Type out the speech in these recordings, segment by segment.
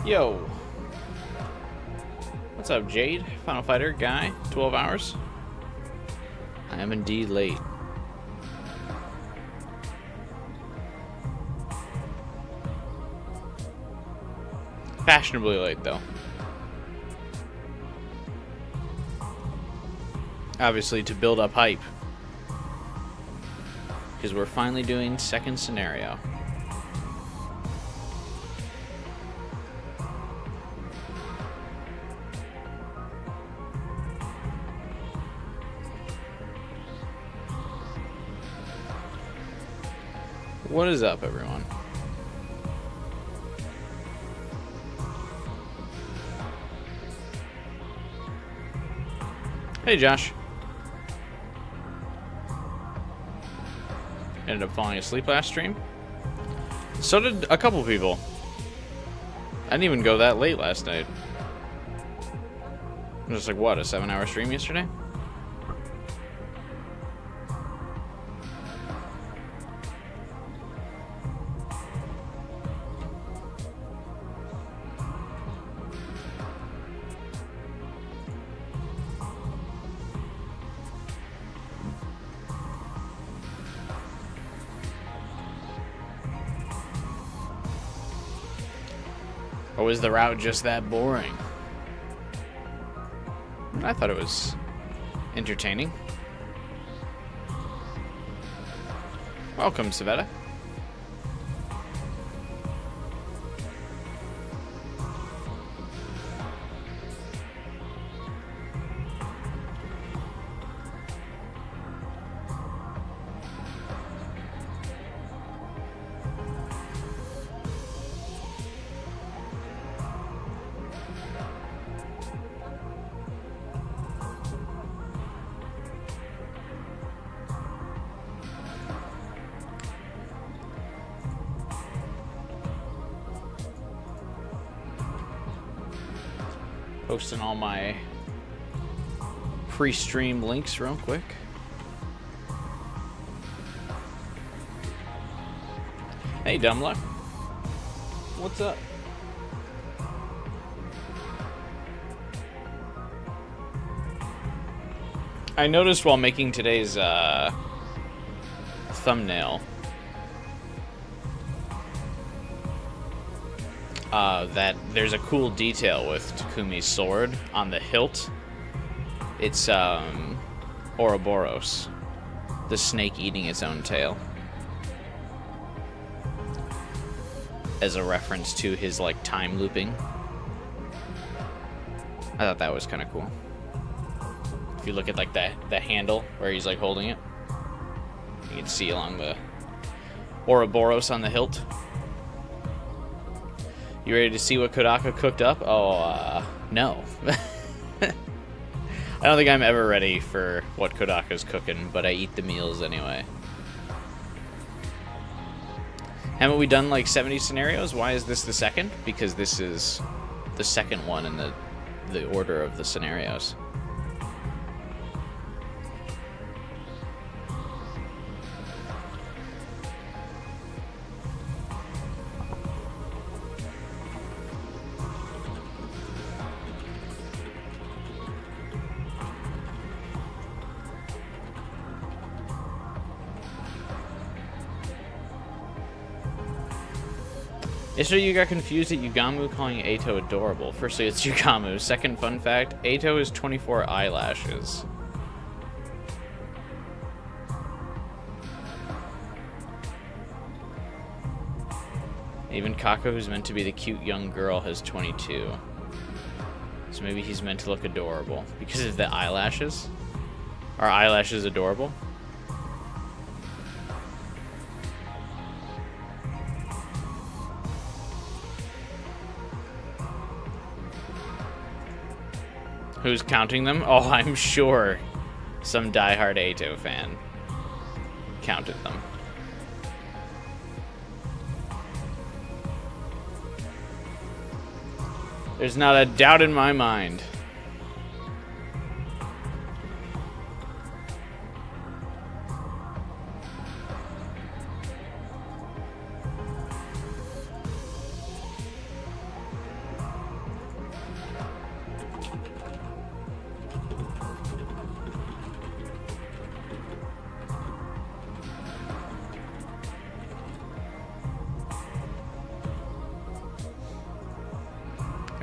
Yo. What's up, Jade? Final Fighter, Guy, 12 hours. I am indeed late. Fashionably late, though. Obviously, to build up hype. Because we're finally doing second scenario. What is up, everyone? Hey, Josh. Ended up falling asleep last stream. So did a couple people. I didn't even go that late last night. It was like, what, a 7-hour stream yesterday? Or was the route just that boring? I thought it was entertaining. Welcome, Savetta. Posting all my pre-stream links real quick. Hey, Dumbluck. What's up? I noticed while making today's thumbnail that there's a cool detail with Takumi's sword on the hilt. It's Ouroboros, the snake eating its own tail, as a reference to his like time looping. I thought that was kind of cool. If you look at like the handle where he's like holding it, you can see along the Ouroboros on the hilt. You ready to see what Kodaka cooked up? Oh, no. I don't think I'm ever ready for what Kodaka's cooking, but I eat the meals anyway. Haven't we done like 70 scenarios? Why is this the second? Because this is the second one in the order of the scenarios. Yesterday you got confused at Yugamu calling Eito adorable. Firstly, it's Yugamu. Second fun fact, Eito is 24 eyelashes. Even Kako, who's meant to be the cute young girl, has 22. So maybe he's meant to look adorable. Because of the eyelashes? Are eyelashes adorable? Who's counting them? Oh, I'm sure some diehard Eito fan counted them. There's not a doubt in my mind.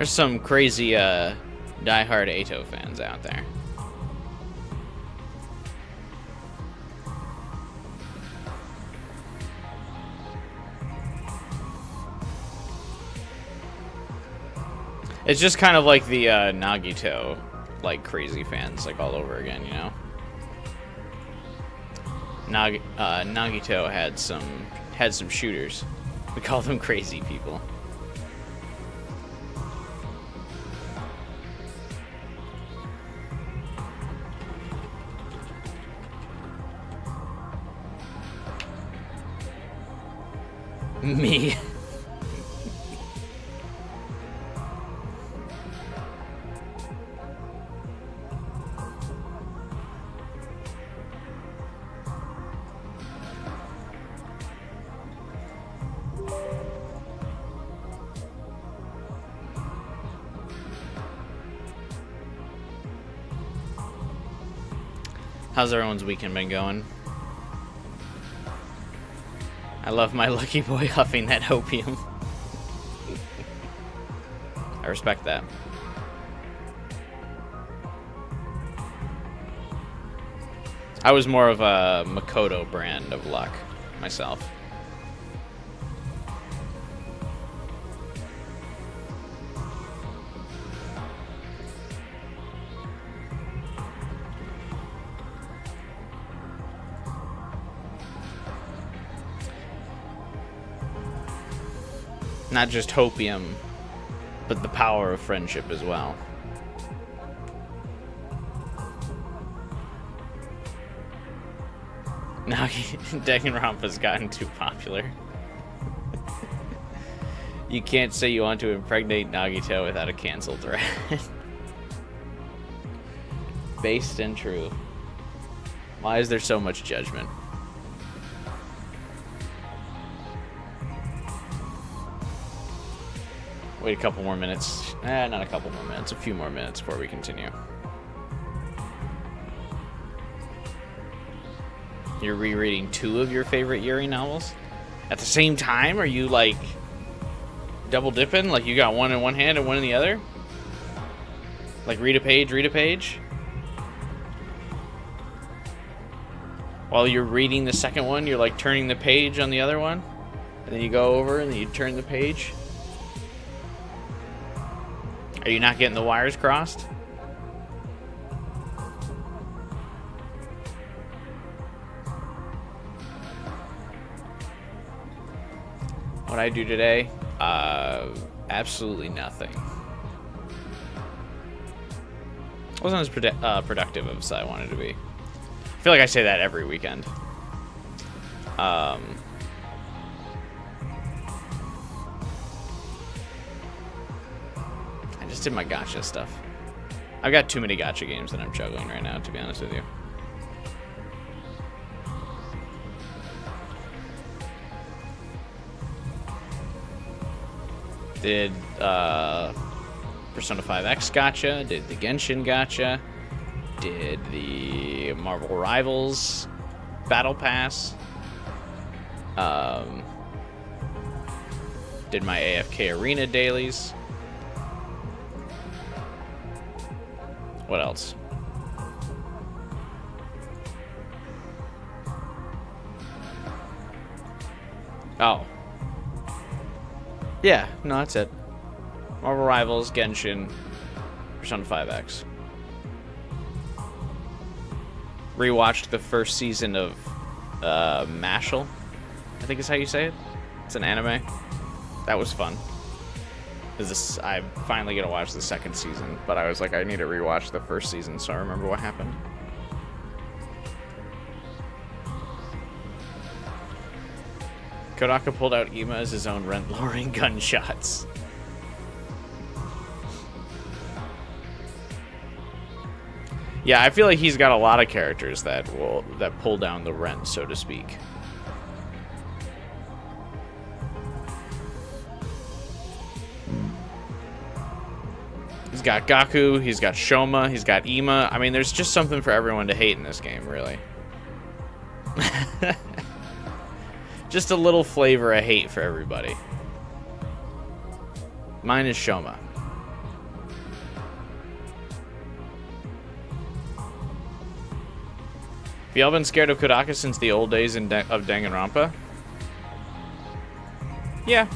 There's some crazy diehard Ato fans out there. It's just kind of like the Nagito, like crazy fans, like all over again, you know. Nagito had some shooters. We call them crazy people. Me. How's everyone's weekend been going? I love my lucky boy huffing that opium. I respect that. I was more of a Makoto brand of luck myself. Not just hopium, but the power of friendship as well. Danganronpa's gotten too popular. You can't say you want to impregnate Nagito without a cancel threat. Based and true. Why is there so much judgment? Wait a couple more minutes. Not a couple more minutes. A few more minutes before we continue. You're rereading 2 of your favorite Yuri novels? At the same time? Are you, like, double dipping? Like, you got one in one hand and one in the other? Like, read a page, read a page? While you're reading the second one, you're, like, turning the page on the other one? And then you go over and then you turn the page? Are you not getting the wires crossed? What I do today? Absolutely nothing. Wasn't as productive as I wanted to be. I feel like I say that every weekend. I just did my gacha stuff. I've got too many gacha games that I'm juggling right now, to be honest with you. Did Persona 5X gacha, did the Genshin gacha, did the Marvel Rivals Battle Pass, did my AFK Arena dailies. What else? Oh. Yeah, no, that's it. Marvel Rivals, Genshin, Persona 5X. Rewatched the first season of Mashal, I think is how you say it. It's an anime. That was fun. I'm finally gonna watch the second season, but I was like, I need to rewatch the first season so I remember what happened. Kodaka pulled out Ima as his own rent-lowering gunshots. Yeah, I feel like he's got a lot of characters that pull down the rent, so to speak. He's got Gaku, he's got Shoma, he's got Ima. I mean, there's just something for everyone to hate in this game, really. Just a little flavor of hate for everybody. Mine is Shoma. Have y'all been scared of Kodaka since the old days of Danganronpa? Yeah.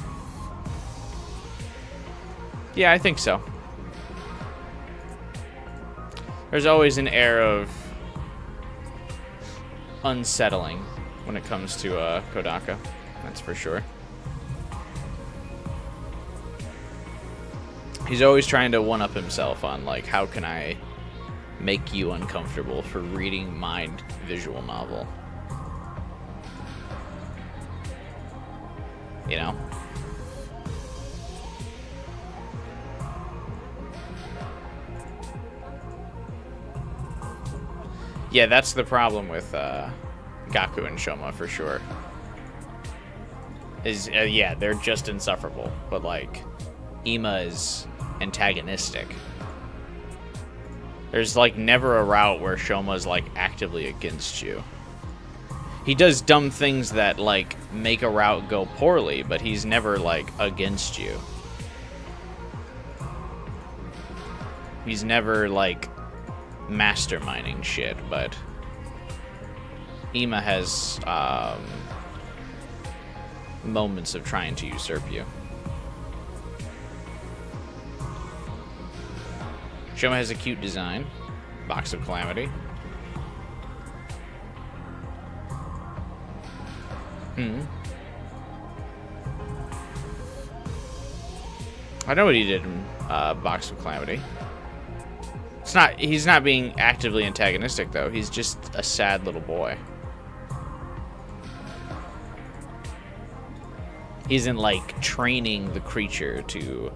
Yeah, I think so. There's always an air of unsettling when it comes to Kodaka. That's for sure. He's always trying to one-up himself on, like, how can I make you uncomfortable for reading my visual novel? You know? Yeah, that's the problem with Gaku and Shoma for sure. Is yeah, they're just insufferable, but like Ima is antagonistic. There's like never a route where Shoma's like actively against you. He does dumb things that like make a route go poorly, but he's never like against you. He's never like masterminding shit, but Ima has moments of trying to usurp you. Shoma has a cute design. Box of Calamity. I know what he did in Box of Calamity. He's not being actively antagonistic, though. He's just a sad little boy. He isn't, like, training the creature to,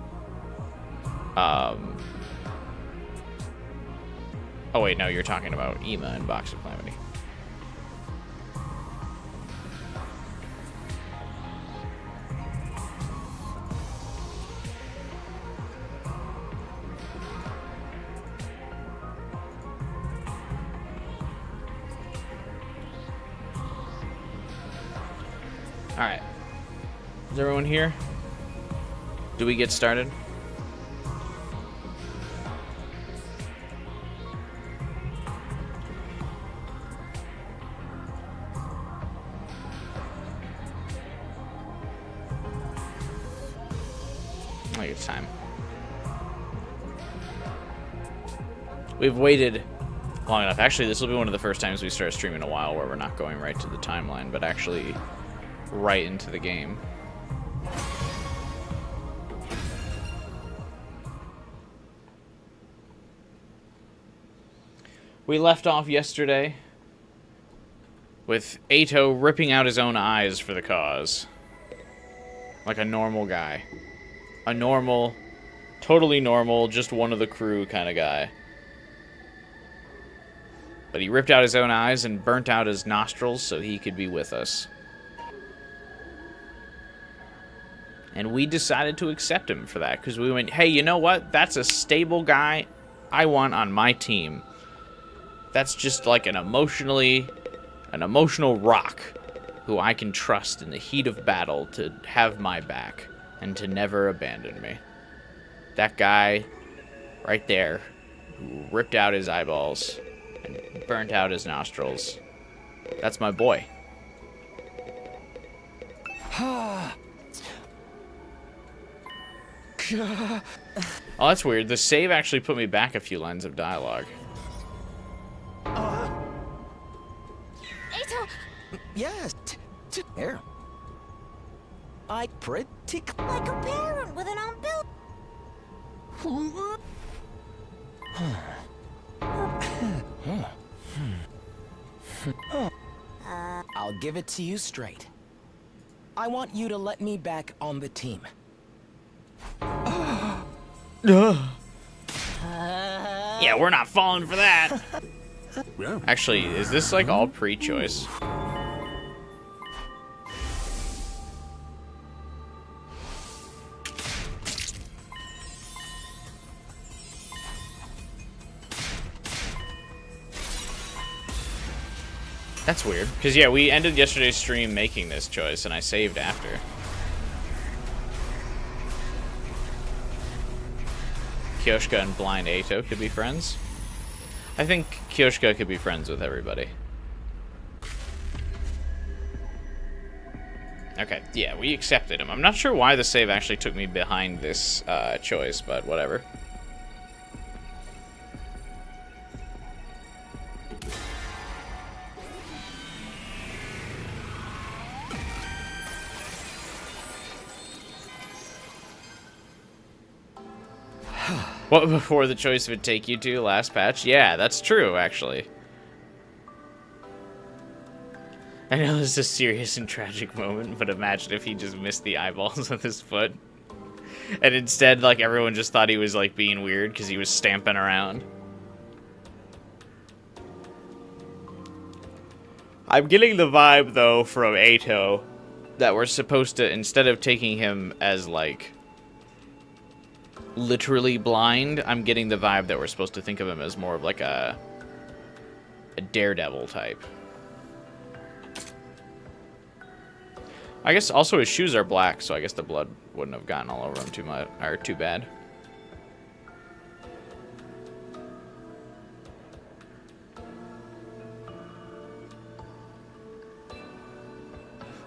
Oh, wait, no, you're talking about Ima and Box of Calamity. Alright. Is everyone here? Do we get started? I think it's time. We've waited long enough. Actually, this will be one of the first times we start streaming in a while where we're not going right to the timeline, but actually right into the game. We left off yesterday with Eito ripping out his own eyes for the cause. Like a normal guy. A normal, totally normal, just one of the crew kind of guy. But he ripped out his own eyes and burnt out his nostrils so he could be with us. And we decided to accept him for that, because we went, hey, you know what? That's a stable guy I want on my team. That's just like an emotional rock who I can trust in the heat of battle to have my back and to never abandon me. That guy right there who ripped out his eyeballs and burnt out his nostrils. That's my boy. Oh, that's weird. The save actually put me back a few lines of dialogue. Eito! Yes. Here. I pretty like a parent with an umbilical. I'll give it to you straight. I want you to let me back on the team. Yeah, we're not falling for that. Actually, is this like all pre-choice? That's weird. Because, yeah, we ended yesterday's stream making this choice, and I saved after. Kyoshka and Blind Eito could be friends. I think Kyoshka could be friends with everybody. Okay, yeah, we accepted him. I'm not sure why the save actually took me behind this choice, but whatever. What before the choice would take you to last patch? Yeah, that's true, actually. I know this is a serious and tragic moment, but imagine if he just missed the eyeballs with his foot. And instead, like, everyone just thought he was, like, being weird because he was stamping around. I'm getting the vibe, though, from Ato that we're supposed to, instead of taking him as, like, literally blind, I'm getting the vibe that we're supposed to think of him as more of, like, a daredevil type. I guess also his shoes are black, so I guess the blood wouldn't have gotten all over him too much, or too bad.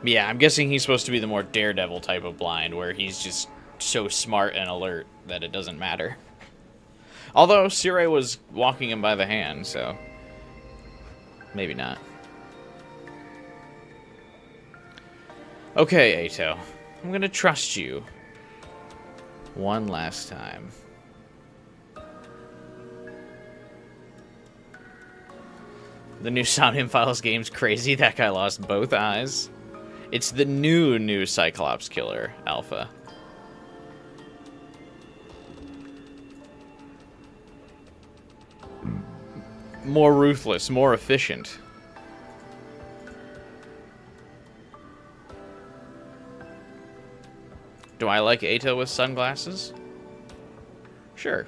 Yeah, I'm guessing he's supposed to be the more daredevil type of blind, where he's just so smart and alert that it doesn't matter. Although Sirei was walking him by the hand, so maybe not. Okay, Ato. I'm gonna trust you. One last time. The new Sound Files game's crazy. That guy lost both eyes. It's the new Cyclops killer, Alpha. More ruthless, more efficient. Do I like Ato with sunglasses? Sure.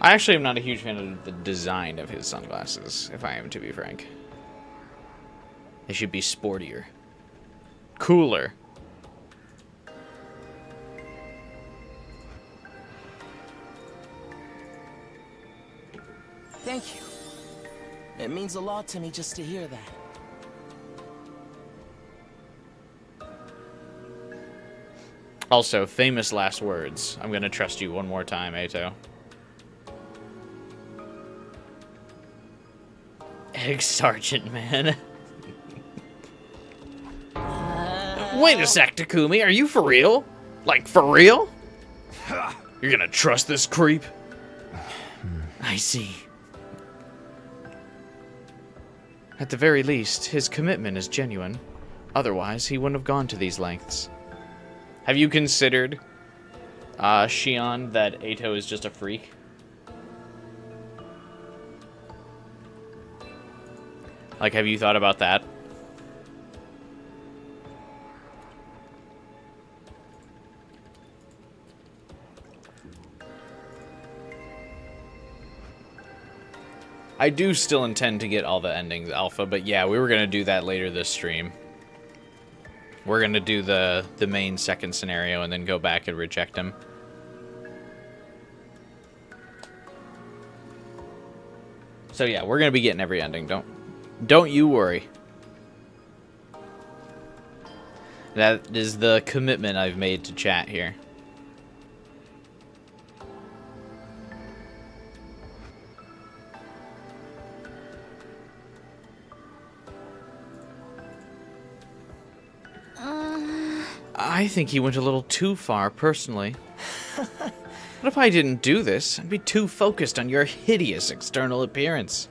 I actually am not a huge fan of the design of his sunglasses, if I am to be frank. They should be sportier. Cooler. Thank you. It means a lot to me just to hear that. Also, famous last words. I'm gonna trust you one more time, Ato. Egg Sergeant, man. Wait a sec, Takumi. Are you for real? Like, for real? You're gonna trust this creep? I see. At the very least, his commitment is genuine. Otherwise, he wouldn't have gone to these lengths. Have you considered, Shion, that Ato is just a freak? Like, have you thought about that? I do still intend to get all the endings, Alpha, but yeah, we were going to do that later this stream. We're going to do the main second scenario and then go back and reject him. So yeah, we're going to be getting every ending. Don't you worry. That is the commitment I've made to chat here. I think he went a little too far, personally. What if I didn't do this? I'd be too focused on your hideous external appearance.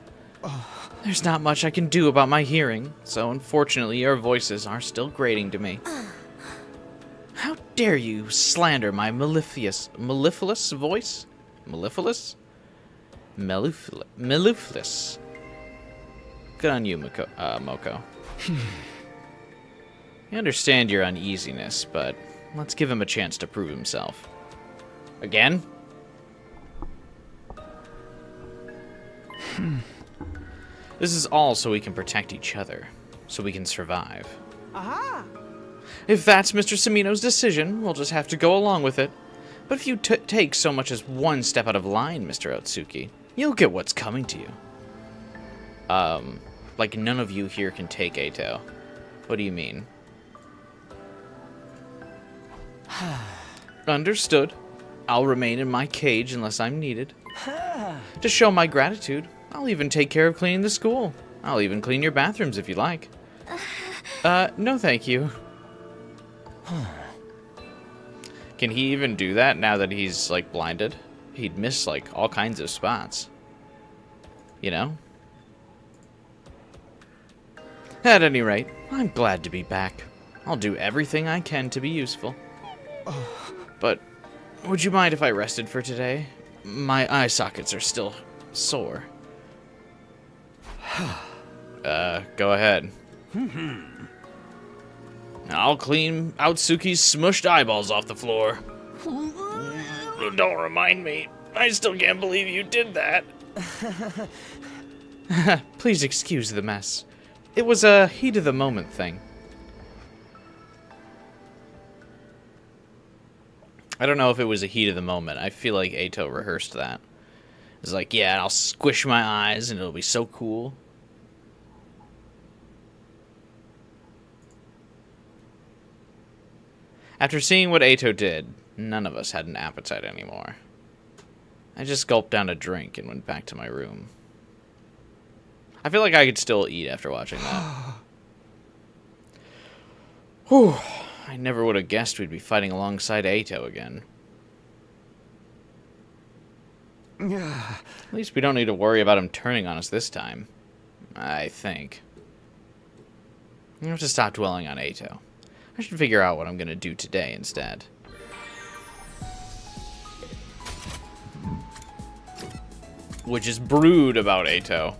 There's not much I can do about my hearing, so unfortunately your voices are still grating to me. How dare you slander my mellifluous voice? Mellifluous? Mellifluous. Good on you, Moko. I understand your uneasiness, but let's give him a chance to prove himself. Again? This is all so we can protect each other, so we can survive. Aha! If that's Mr. Samino's decision, we'll just have to go along with it. But if you take so much as one step out of line, Mr. Otsuki, you'll get what's coming to you. Like none of you here can take Eito. What do you mean? Understood. I'll remain in my cage unless I'm needed. To show my gratitude, I'll even take care of cleaning the school. I'll even clean your bathrooms if you like. No thank you. Can he even do that now that he's, like, blinded? He'd miss, like, all kinds of spots. You know? At any rate, I'm glad to be back. I'll do everything I can to be useful. But would you mind if I rested for today? My eye sockets are still sore. Go ahead. I'll clean Otsuki's smushed eyeballs off the floor. Don't remind me. I still can't believe you did that. Please excuse the mess. It was a heat-of-the-moment thing. I don't know if it was a heat of the moment. I feel like Eito rehearsed that. It's like, yeah, I'll squish my eyes and it'll be so cool. After seeing what Eito did, none of us had an appetite anymore. I just gulped down a drink and went back to my room. I feel like I could still eat after watching that. Whew. I never would have guessed we'd be fighting alongside Eito again. At least we don't need to worry about him turning on us this time. I think. I have to stop dwelling on Eito. I should figure out what I'm going to do today instead. Which is brood about Eito.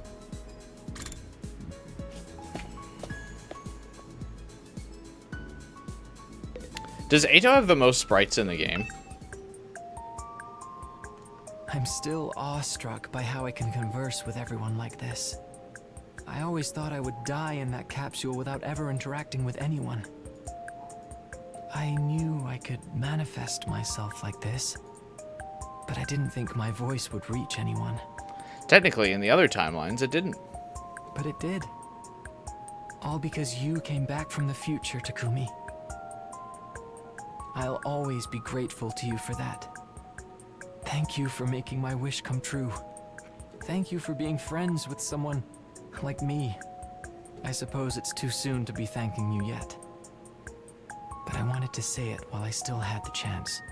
Does Eito have the most sprites in the game? I'm still awestruck by how I can converse with everyone like this. I always thought I would die in that capsule without ever interacting with anyone. I knew I could manifest myself like this, but I didn't think my voice would reach anyone. Technically, in the other timelines, it didn't. But it did. All because you came back from the future, Takumi. I'll always be grateful to you for that. Thank you for making my wish come true. Thank you for being friends with someone like me. I suppose it's too soon to be thanking you yet. But I wanted to say it while I still had the chance.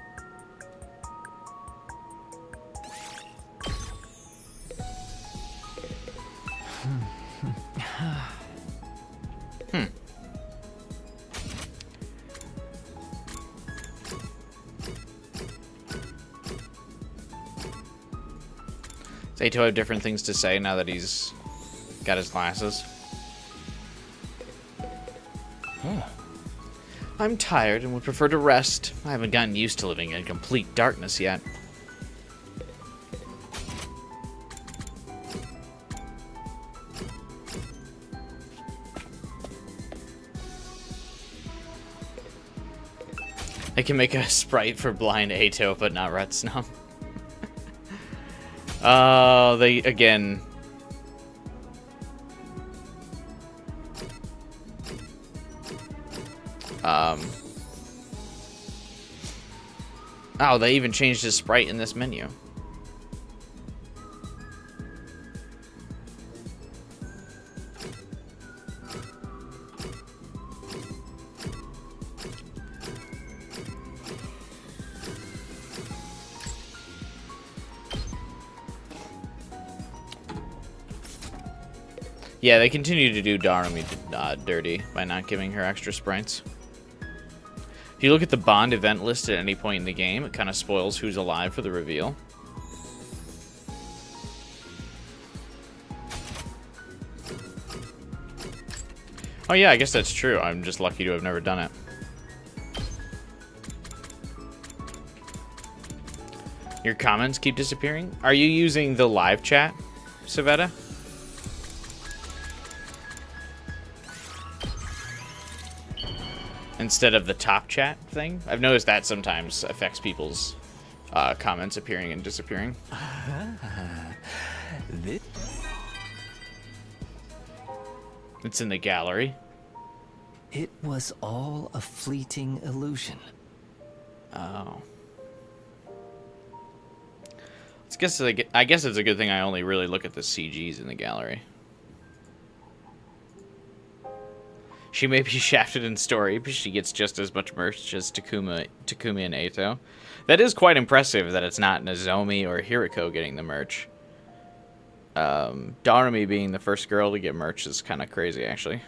Does Eito have different things to say now that he's got his glasses? I'm tired and would prefer to rest. I haven't gotten used to living in complete darkness yet. I can make a sprite for blind Eito, but not Retsnum. Oh, they again. Oh, they even changed his sprite in this menu. Yeah, they continue to do Darumi dirty by not giving her extra sprites. If you look at the Bond event list at any point in the game, it kind of spoils who's alive for the reveal. Oh yeah, I guess that's true. I'm just lucky to have never done it. Your comments keep disappearing? Are you using the live chat, Savetta? Instead of the top chat thing? I've noticed that sometimes affects people's comments appearing and disappearing. This It's in the gallery. It was all a fleeting illusion. Oh. I guess it's a good thing I only really look at the CGs in the gallery. She may be shafted in story, but she gets just as much merch as Takumi and Eito. That is quite impressive that it's not Nozomi or Hiriko getting the merch. Darumi being the first girl to get merch is kind of crazy, actually.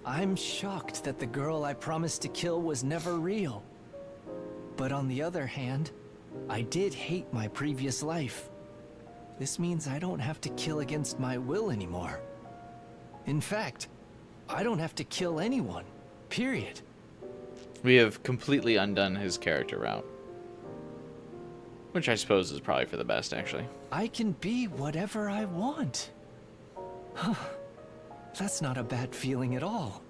I'm shocked that the girl I promised to kill was never real. But on the other hand, I did hate my previous life. This means I don't have to kill against my will anymore. In fact, I don't have to kill anyone, period. We have completely undone his character route. Which I suppose is probably for the best, actually. I can be whatever I want. That's not a bad feeling at all.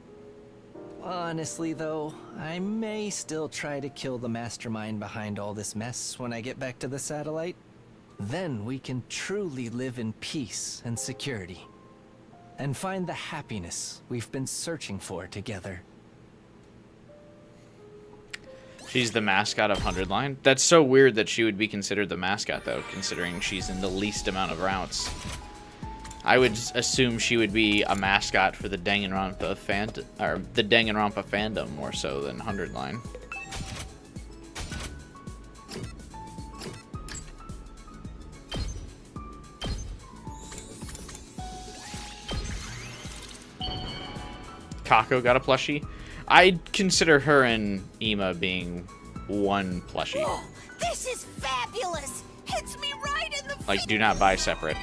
Honestly, though, I may still try to kill the mastermind behind all this mess when I get back to the satellite. Then we can truly live in peace and security. And find the happiness we've been searching for together. She's the mascot of 100 Line? That's so weird that she would be considered the mascot, though, considering she's in the least amount of routes. I would assume she would be a mascot for the Danganronpa fandom more so than 100 Line. Kako got a plushie. I'd consider her and Ima being one plushie. Whoa, this is fabulous! Hits me right in the Like, do not buy separate.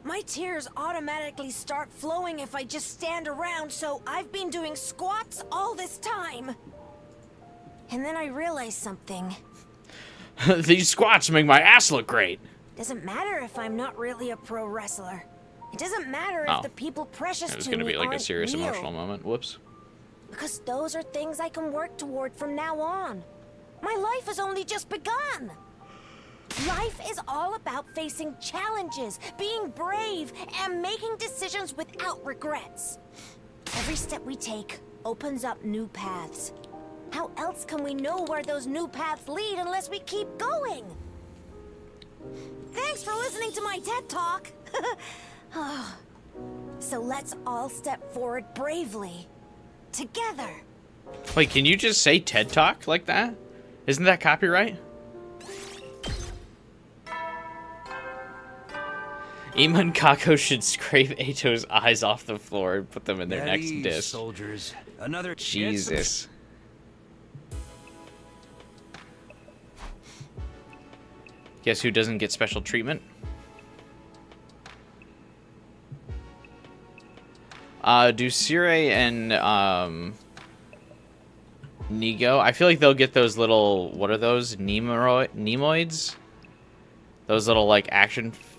My tears automatically start flowing if I just stand around, so I've been doing squats all this time. And then I realized something. These squats make my ass look great. Doesn't matter if I'm not really a pro wrestler. It doesn't matter Oh. if the people precious It was to going to me be like a aren't serious real. emotional moment. Whoops. Because those are things I can work toward from now on. My life has only just begun. Life is all about facing challenges, being brave, and making decisions without regrets. Every step we take opens up new paths. How else can we know where those new paths lead unless we keep going? Thanks for listening to my TED Talk. So let's all step forward bravely. Together. Wait, can you just say TED Talk like that? Isn't that copyright? Ima and Kako should scrape Eito's eyes off the floor and put them in their next disc. Soldiers, another Jesus. Guess who doesn't get special treatment? Do Sire and Nigo? I feel like they'll get those little, what are those? Nemoids? Those little like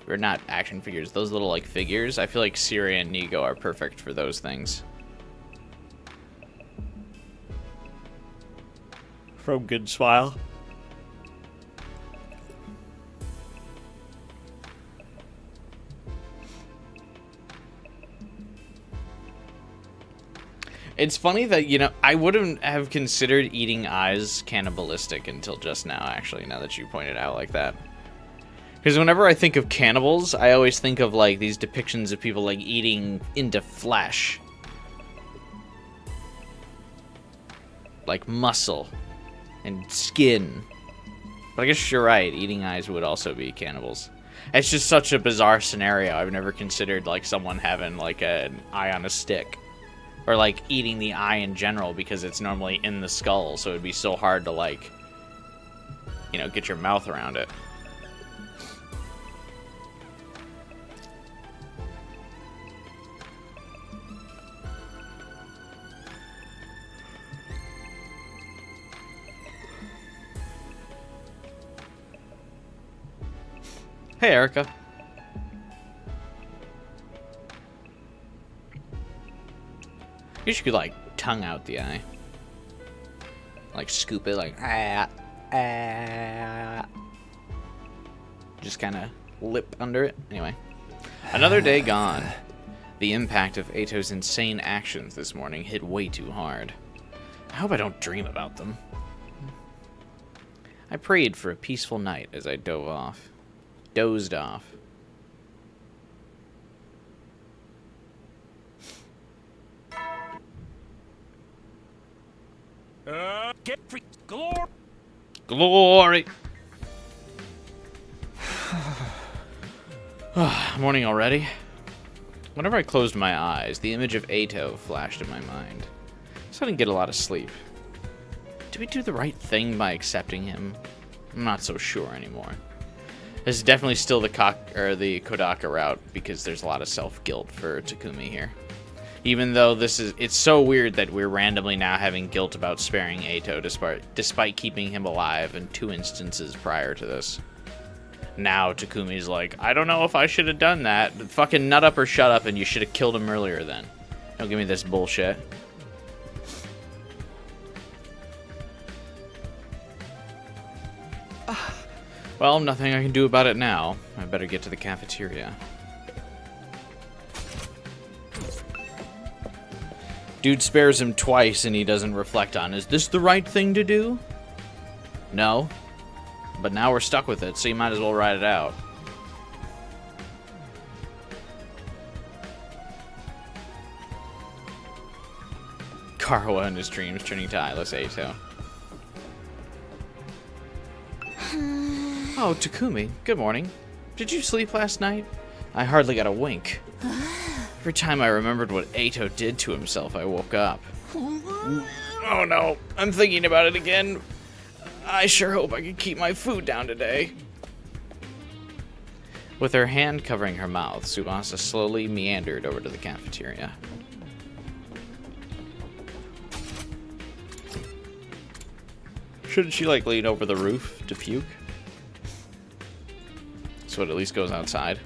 or not action figures, those little like figures. I feel like Sire and Nigo are perfect for those things. From Good Smile. It's funny that, you know, I wouldn't have considered eating eyes cannibalistic until just now, actually, now that you pointed out like that. Because whenever I think of cannibals, I always think of, like, these depictions of people, like, eating into flesh. Like muscle and skin. But I guess you're right, eating eyes would also be cannibals. It's just such a bizarre scenario. I've never considered, like, someone having, like, an eye on a stick. Or, like, eating the eye in general, because it's normally in the skull, so it'd be so hard to, like, you know, get your mouth around it. Hey, Erica. Wish you could, like, tongue out the eye. Like, scoop it, like, just kind of lip under it. Anyway. Another day gone. The impact of Ato's insane actions this morning hit way too hard. I hope I don't dream about them. I prayed for a peaceful night as I dozed off. Get free. Glory. Glory! Morning already? Whenever I closed my eyes, the image of Ato flashed in my mind. So I didn't get a lot of sleep. Did we do the right thing by accepting him? I'm not so sure anymore. This is definitely still the Kodaka route, because there's a lot of self-guilt for Takumi here. Even though it's so weird that we're randomly now having guilt about sparing Ato despite keeping him alive in 2 instances prior to this. Now Takumi's like, I don't know if I should have done that. Fucking nut up or shut up, and you should have killed him earlier then. Don't give me this bullshit. Well, nothing I can do about it now. I better get to the cafeteria. Dude spares him twice and he doesn't reflect on, is this the right thing to do? No. But now we're stuck with it, so you might as well ride it out. Karawa in his dreams turning to eyeless Ato. Oh, Takumi, good morning. Did you sleep last night? I hardly got a wink. Every time I remembered what Ato did to himself, I woke up. Oh no, I'm thinking about it again. I sure hope I can keep my food down today. With her hand covering her mouth, Tsubasa slowly meandered over to the cafeteria. Shouldn't she, like, lean over the roof to puke? So it at least goes outside.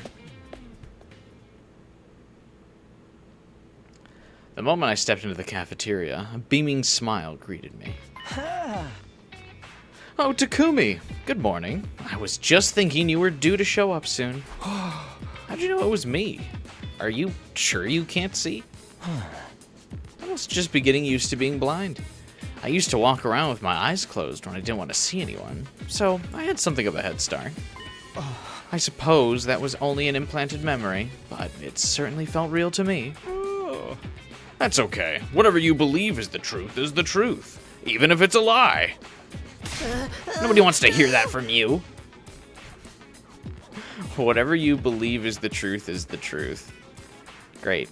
The moment I stepped into the cafeteria, a beaming smile greeted me. Oh, Takumi! Good morning. I was just thinking you were due to show up soon. How'd you know it was me? Are you sure you can't see? I was just getting used to being blind. I used to walk around with my eyes closed when I didn't want to see anyone, so I had something of a head start. I suppose that was only an implanted memory, but it certainly felt real to me. That's okay. Whatever you believe is the truth, even if it's a lie. Nobody wants to hear that from you. Whatever you believe is the truth. Great.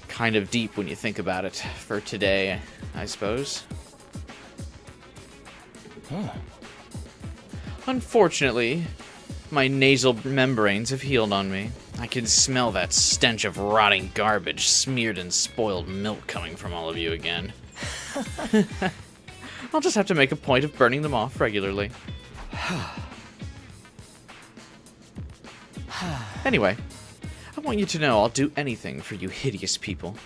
Kind of deep when you think about it for today, I suppose. Unfortunately, my nasal membranes have healed on me. I can smell that stench of rotting garbage, smeared and spoiled milk coming from all of you again. I'll just have to make a point of burning them off regularly. Anyway, I want you to know I'll do anything for you hideous people.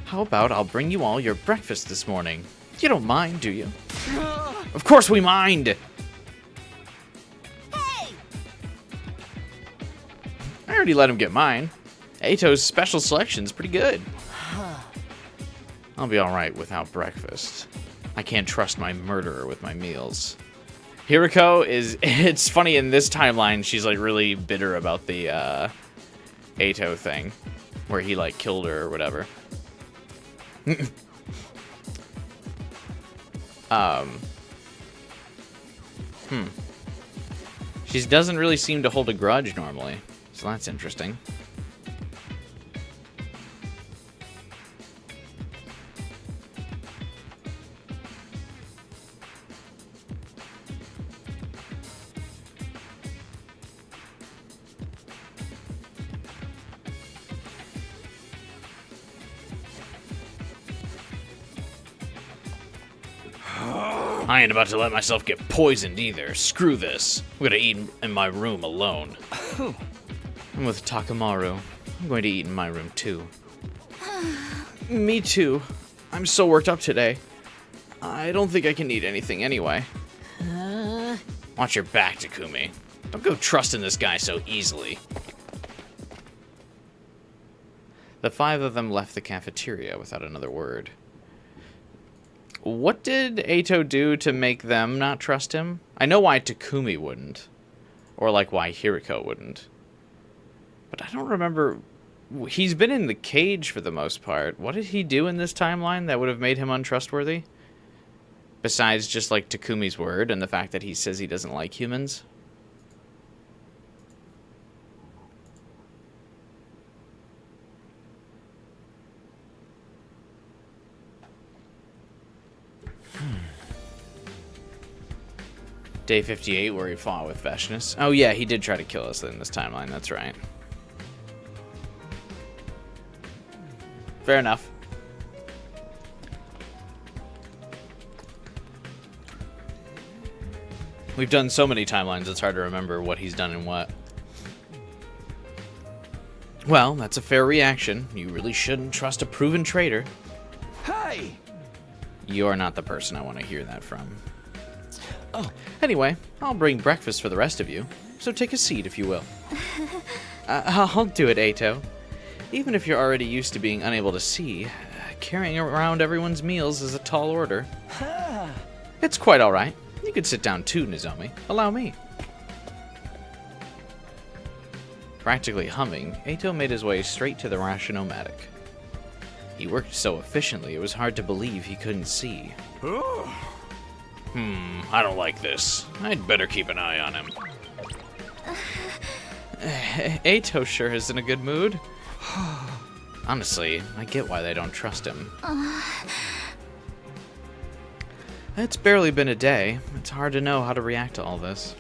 How about I'll bring you all your breakfast this morning? You don't mind, do you? Of course we mind! Hey! I already let him get mine. Ato's special selection's pretty good. I'll be alright without breakfast. I can't trust my murderer with my meals. Hiriko is... It's funny, in this timeline, she's, like, really bitter about the, Ato thing. Where he, like, killed her or whatever. She doesn't really seem to hold a grudge normally. So that's interesting. I ain't about to let myself get poisoned either. Screw this. I'm gonna eat in my room alone. I'm with Takamaru. I'm going to eat in my room, too. Me too. I'm so worked up today. I don't think I can eat anything anyway. Watch your back, Takumi. Don't go trusting this guy so easily. The 5 of them left the cafeteria without another word. What did Eito do to make them not trust him? I know why Takumi wouldn't. Or like why Hiriko wouldn't. But I don't remember. He's been in the cage for the most part. What did he do in this timeline that would have made him untrustworthy? Besides just like Takumi's word and the fact that he says he doesn't like humans. Day 58 where he fought with Vashness. Oh yeah, he did try to kill us in this timeline, that's right. Fair enough. We've done so many timelines, it's hard to remember what he's done and what. Well, that's a fair reaction. You really shouldn't trust a proven traitor. Hey! You're not the person I want to hear that from. Oh. Anyway, I'll bring breakfast for the rest of you, so take a seat if you will. I'll do it, Eito. Even if you're already used to being unable to see, carrying around everyone's meals is a tall order. It's quite alright. You could sit down too, Nozomi. Allow me. Practically humming, Eito made his way straight to the Rashinomatic. He worked so efficiently it was hard to believe he couldn't see. I don't like this. I'd better keep an eye on him. Eito sure is in a good mood. Honestly, I get why they don't trust him. It's barely been a day. It's hard to know how to react to all this.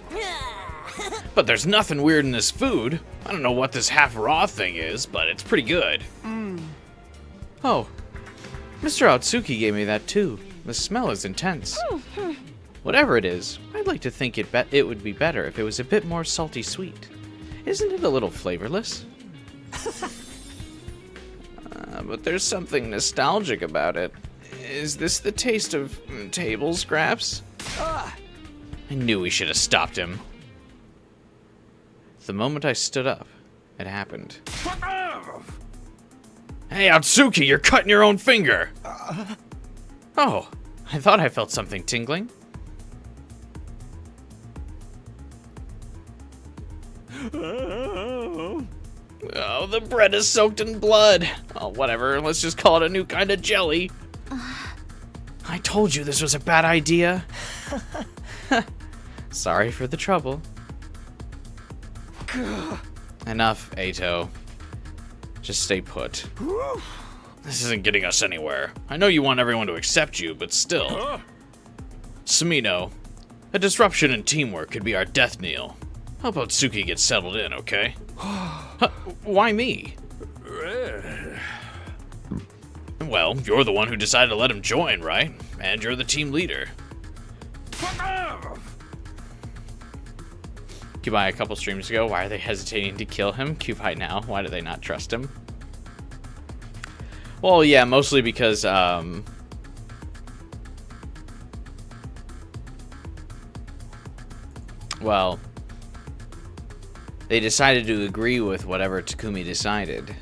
But there's nothing weird in this food. I don't know what this half-raw thing is, but it's pretty good. Oh, Mr. Otsuki gave me that too. The smell is intense. Whatever it is, I'd like to think it would be better if it was a bit more salty sweet. Isn't it a little flavorless? But there's something nostalgic about it. Is this the taste of table scraps? I knew we should have stopped him. The moment I stood up, it happened. Hey, Otsuki, you're cutting your own finger! Oh, I thought I felt something tingling. Oh, the bread is soaked in blood. Oh, whatever, let's just call it a new kind of jelly. I told you this was a bad idea. Sorry for the trouble. Enough, Eito. Just stay put. This isn't getting us anywhere. I know you want everyone to accept you, but still. Sumino, a disruption in teamwork could be our death knell. How about Suki gets settled in, okay? Why me? Well, you're the one who decided to let him join, right? And you're the team leader. Kubai a couple streams ago, why are they hesitating to kill him? Kubai now, why do they not trust him? Well, yeah, mostly because, well, they decided to agree with whatever Takumi decided.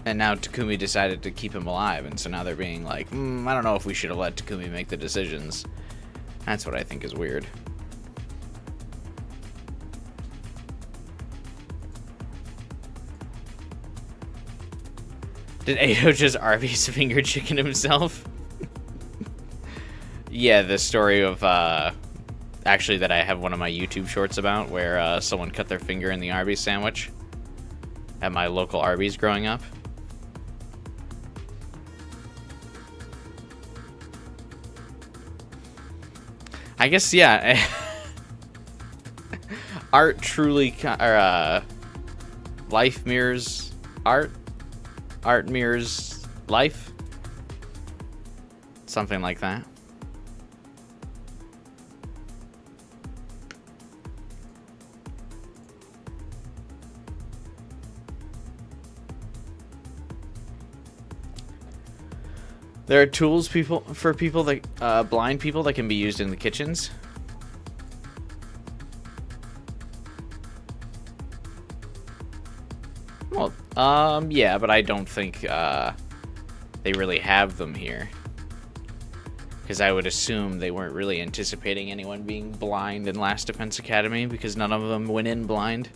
And now Takumi decided to keep him alive, and so now they're being like, I don't know if we should have let Takumi make the decisions. That's what I think is weird. Did Eito just Arby's finger chicken himself? Yeah, the story of, actually that I have one of my YouTube shorts about, where someone cut their finger in the Arby's sandwich at my local Arby's growing up. I guess, yeah. Art truly, life mirrors art. Art mirrors life. Something like that. There are tools for people that blind people that can be used in the kitchens. Well, yeah, but I don't think they really have them here. Because I would assume they weren't really anticipating anyone being blind in Last Defense Academy, because none of them went in blind.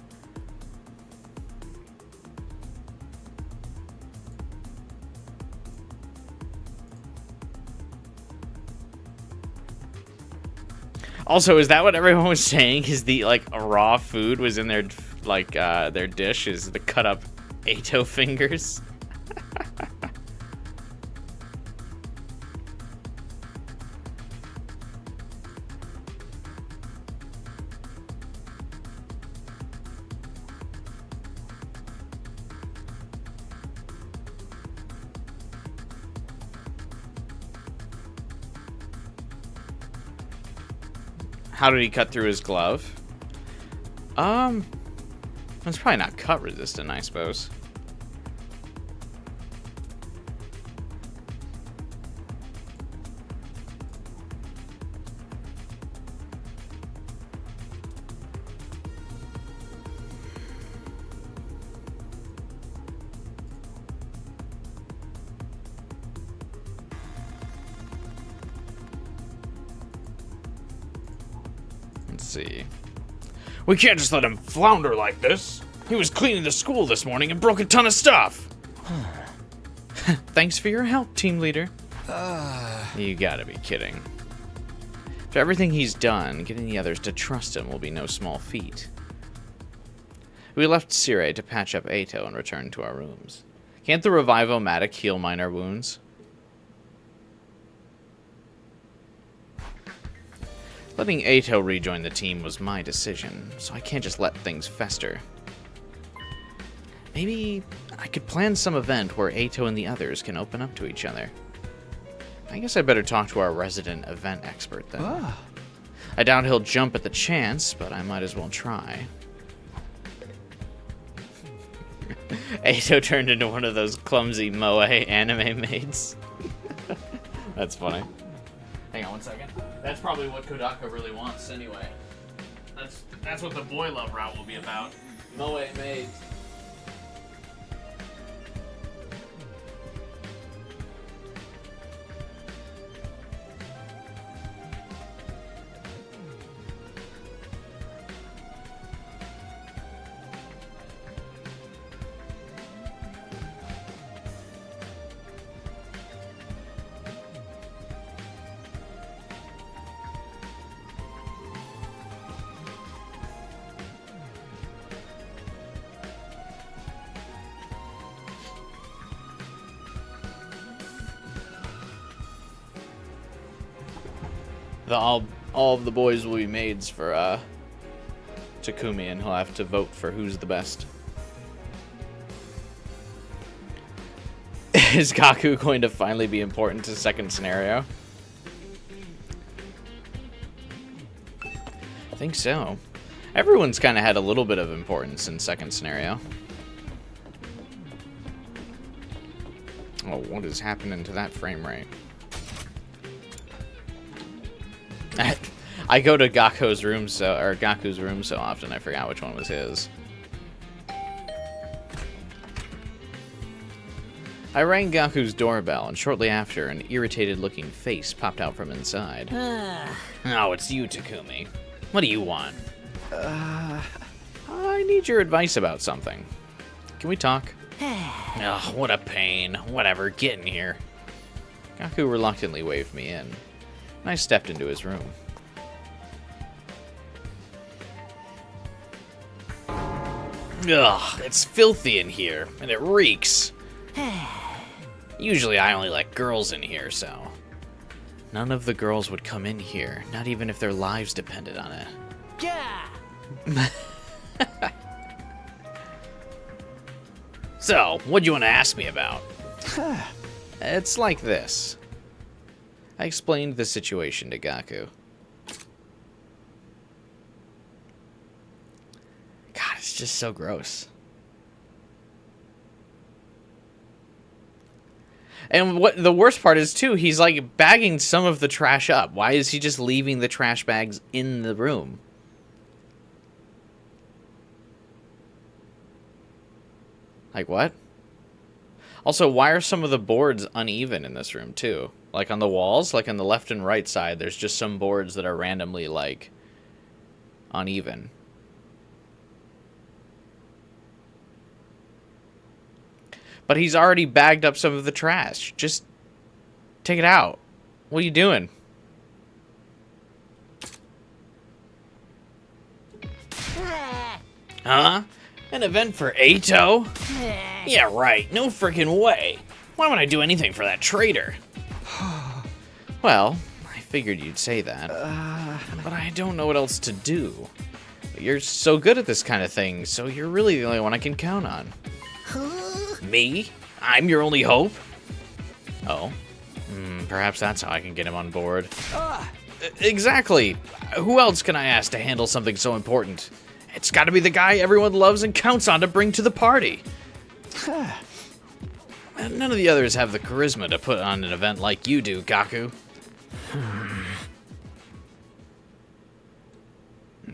Also, is that what everyone was saying? Is the raw food was in their their dish? Is the cut up Ato fingers? How did he cut through his glove? It's probably not cut resistant, I suppose. Let's see. We can't just let him flounder like this. He was cleaning the school this morning and broke a ton of stuff. Thanks for your help, team leader. You gotta be kidding. For everything he's done, getting the others to trust him will be no small feat. We left Sire to patch up Ato and return to our rooms. Can't the Revivo-Matic heal minor wounds? Letting Ato rejoin the team was my decision, so I can't just let things fester. Maybe I could plan some event where Ato and the others can open up to each other. I guess I better talk to our resident event expert then. I doubt he'll jump at the chance, but I might as well try. Ato turned into one of those clumsy moe anime maids. That's funny. Hang on one second. That's probably what Kodaka really wants anyway. That's what the boy love route will be about. Moe maids. All of the boys will be maids for Takumi, and he'll have to vote for who's the best. Is Gaku going to finally be important to second scenario? I think so. Everyone's kind of had a little bit of importance in second scenario. Oh, what is happening to that frame rate? I go to Gaku's room so often I forgot which one was his. I rang Gaku's doorbell, and shortly after, an irritated-looking face popped out from inside. Oh, it's you, Takumi. What do you want? I need your advice about something. Can we talk? Oh, what a pain. Whatever, get in here. Gaku reluctantly waved me in, and I stepped into his room. Ugh, it's filthy in here, and it reeks. Usually I only let girls in here, so... None of the girls would come in here, not even if their lives depended on it. Yeah. So, what'd you want to ask me about? It's like this. I explained the situation to Gaku. God, it's just so gross. And what the worst part is, too, he's, like, bagging some of the trash up. Why is he just leaving the trash bags in the room? Like, what? Also, why are some of the boards uneven in this room, too? Like, on the walls, like on the left and right side, there's just some boards that are randomly, like, uneven. But he's already bagged up some of the trash. Just take it out. What are you doing? Huh? An event for Ato? Yeah, right. No freaking way. Why would I do anything for that traitor? Well, I figured you'd say that. But I don't know what else to do. You're so good at this kind of thing, so you're really the only one I can count on. Me? I'm your only hope? Oh. Perhaps that's how I can get him on board. Exactly. Who else can I ask to handle something so important? It's got to be the guy everyone loves and counts on to bring to the party. None of the others have the charisma to put on an event like you do, Gaku.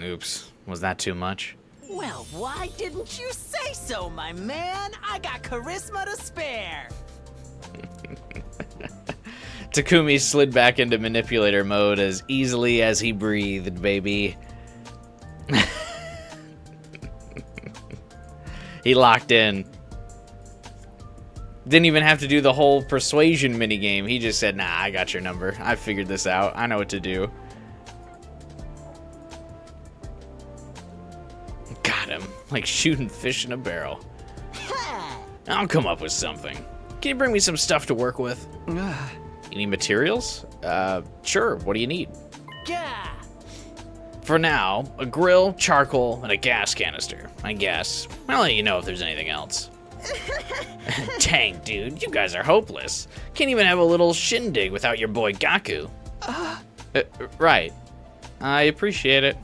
Oops. Was that too much? Well, why didn't you say so, my man? I got charisma to spare. Takumi slid back into manipulator mode as easily as he breathed, baby. He locked in. Didn't even have to do the whole persuasion minigame. He just said, nah, I got your number. I figured this out. I know what to do. Got him. Like shooting fish in a barrel. I'll come up with something. Can you bring me some stuff to work with? You need materials? Sure. What do you need? Yeah. For now, a grill, charcoal, and a gas canister, I guess. I'll let you know if there's anything else. Dang, dude, you guys are hopeless. Can't even have a little shindig without your boy Gaku. Right. I appreciate it.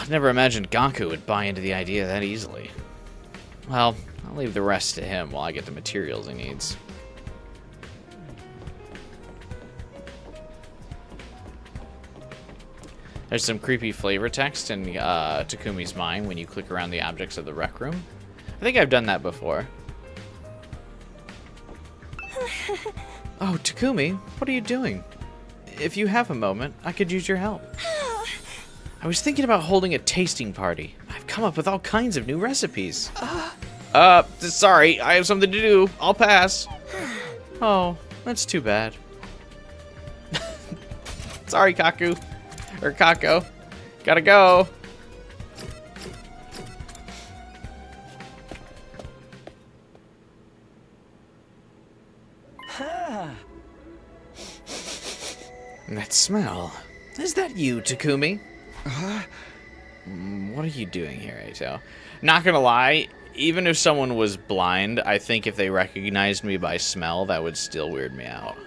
Never imagined Gaku would buy into the idea that easily. Well, I'll leave the rest to him while I get the materials he needs. There's some creepy flavor text in Takumi's mind when you click around the objects of the rec room. I think I've done that before. Oh, Takumi, what are you doing? If you have a moment, I could use your help. I was thinking about holding a tasting party. I've come up with all kinds of new recipes. Sorry, I have something to do. I'll pass. Oh, that's too bad. Sorry, Kaku. Or Kako. Gotta go. That smell. Is that you, Takumi? What are you doing here, Ato? Not gonna lie, even if someone was blind, I think if they recognized me by smell, that would still weird me out.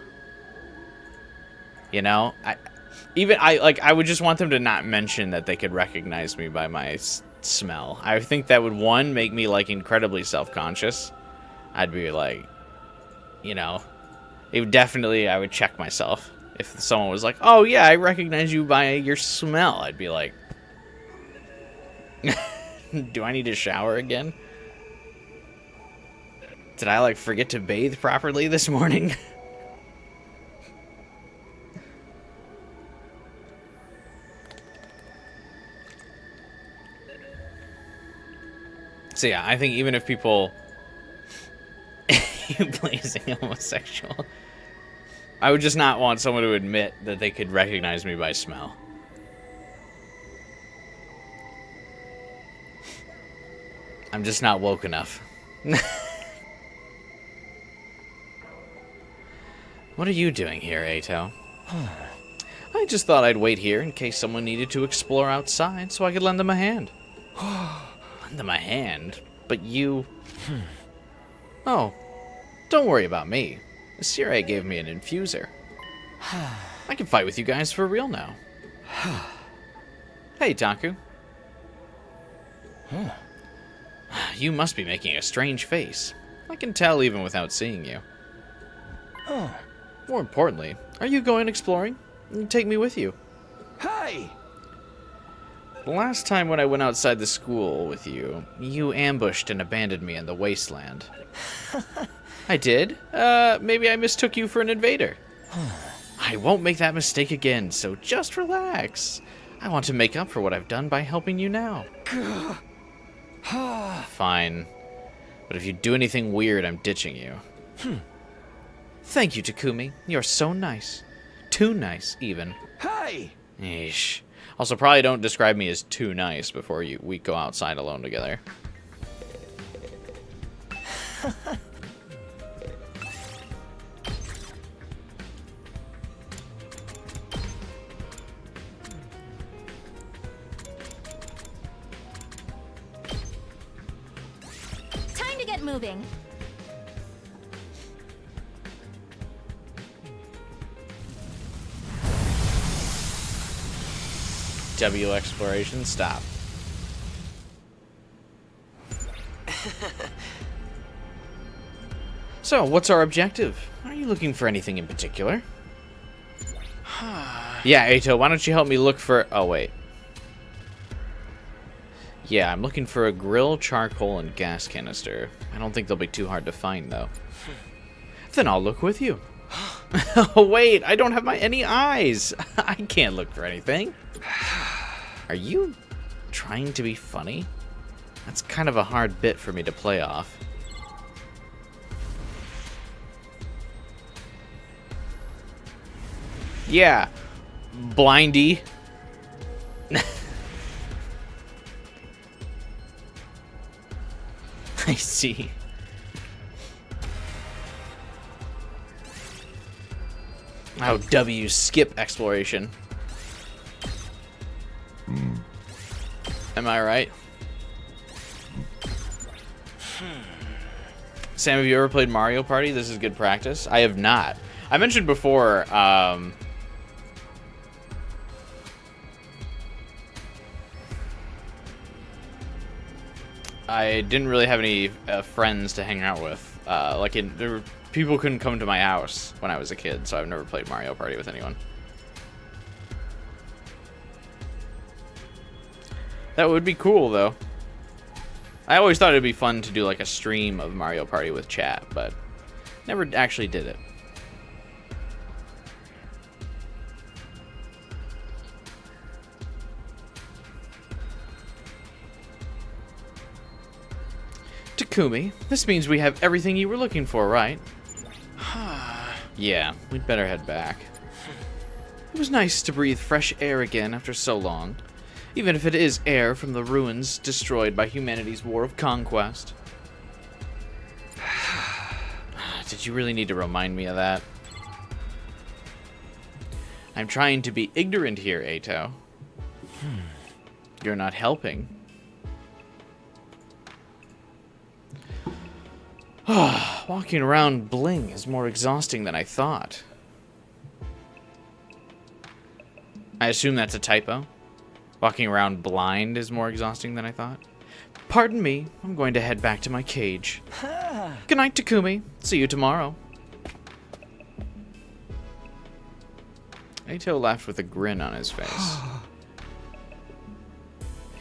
You know? I would just want them to not mention that they could recognize me by my smell. I think that would, one, make me, like, incredibly self-conscious. I'd be like, you know, it would definitely, I would check myself. If someone was like, oh, yeah, I recognize you by your smell, I'd be like, do I need to shower again? Did I, like, forget to bathe properly this morning? So yeah, I think even if people you blazing homosexual, I would just not want someone to admit that they could recognize me by smell. I'm just not woke enough. What are you doing here, Ato? I just thought I'd wait here in case someone needed to explore outside so I could lend them a hand. Lend them a hand? But you... Oh, don't worry about me. Sire gave me an infuser. I can fight with you guys for real now. Hey, Taku. You must be making a strange face. I can tell even without seeing you. Oh. More importantly, are you going exploring? Take me with you. Hey! The last time when I went outside the school with you, you ambushed and abandoned me in the wasteland. I did? Maybe I mistook you for an invader. I won't make that mistake again, so just relax. I want to make up for what I've done by helping you now. Fine. But if you do anything weird, I'm ditching you. Thank you, Takumi. You're so nice. Too nice, even. Hey! Eesh. Also, probably don't describe me as too nice before we go outside alone together. Time to get moving. W exploration, stop. So, what's our objective? Are you looking for anything in particular? Yeah, Ato, why don't you help me look for... Oh, wait. Yeah, I'm looking for a grill, charcoal, and gas canister. I don't think they'll be too hard to find, though. Then I'll look with you. Oh, wait, I don't have any eyes. I can't look for anything. Are you trying to be funny? That's kind of a hard bit for me to play off. Yeah, blindy. I see. Oh, W, skip exploration. Am I right? Sam, have you ever played Mario Party? This is good practice. I have not. I mentioned before, I didn't really have any friends to hang out with. People couldn't come to my house when I was a kid, so I've never played Mario Party with anyone. That would be cool, though. I always thought it'd be fun to do like a stream of Mario Party with chat, but never actually did it. Takumi, this means we have everything you were looking for, right? Yeah, we'd better head back. It was nice to breathe fresh air again after so long. Even if it is air from the ruins destroyed by humanity's war of conquest. Did you really need to remind me of that? I'm trying to be ignorant here, Ato. You're not helping. Walking around bling is more exhausting than I thought. I assume that's a typo. Walking around blind is more exhausting than I thought. Pardon me, I'm going to head back to my cage. Good night, Takumi. See you tomorrow. Ato laughed with a grin on his face.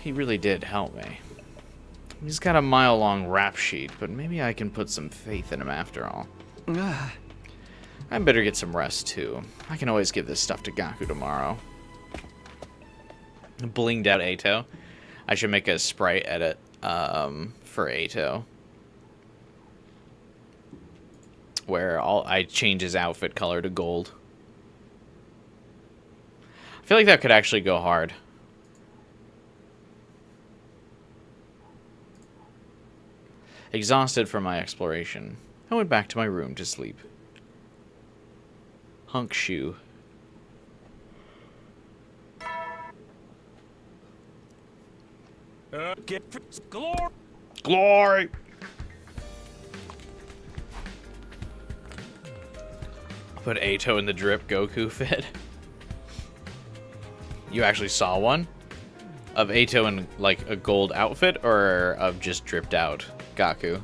He really did help me. He's got a mile-long rap sheet, but maybe I can put some faith in him after all. I better get some rest, too. I can always give this stuff to Gaku tomorrow. Blinged out Ato. I should make a sprite edit for Ato, where I change his outfit color to gold. I feel like that could actually go hard. Exhausted from my exploration, I went back to my room to sleep. Hunk shoe. Get glory. Glory! Put Ato in the drip Goku fit. You actually saw one? Of Ato in, like, a gold outfit, or of just dripped out Gaku?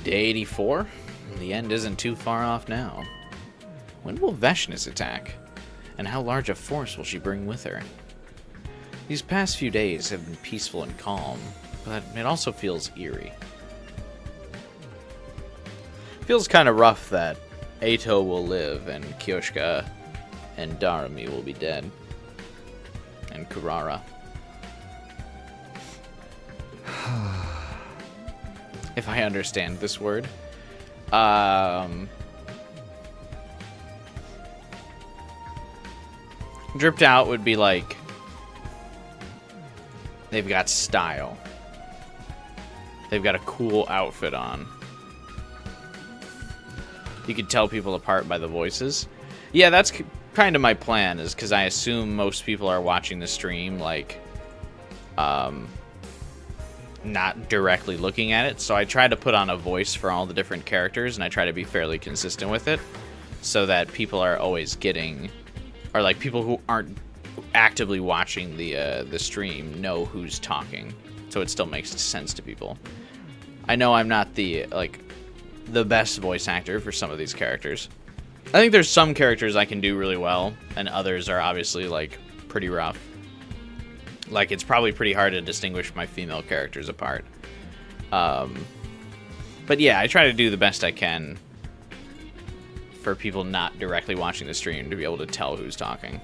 Day 84? The end isn't too far off now. When will Vashness attack? And how large a force will she bring with her? These past few days have been peaceful and calm, but it also feels eerie. Feels kind of rough that Eito will live and Kyoshka and Darumi will be dead. And Kurara. If I understand this word. Dripped out would be like they've got style. They've got a cool outfit on. You could tell people apart by the voices. Yeah, that's kind of my plan, is because I assume most people are watching the stream, like, not directly looking at it. So I try to put on a voice for all the different characters, and I try to be fairly consistent with it, so that people are always getting, or like people who aren't actively watching the stream know who's talking, so it still makes sense to people. I know I'm not the best voice actor for some of these characters. I think there's some characters I can do really well, and others are obviously like pretty rough. Like, it's probably pretty hard to distinguish my female characters apart. But yeah, I try to do the best I can for people not directly watching the stream to be able to tell who's talking.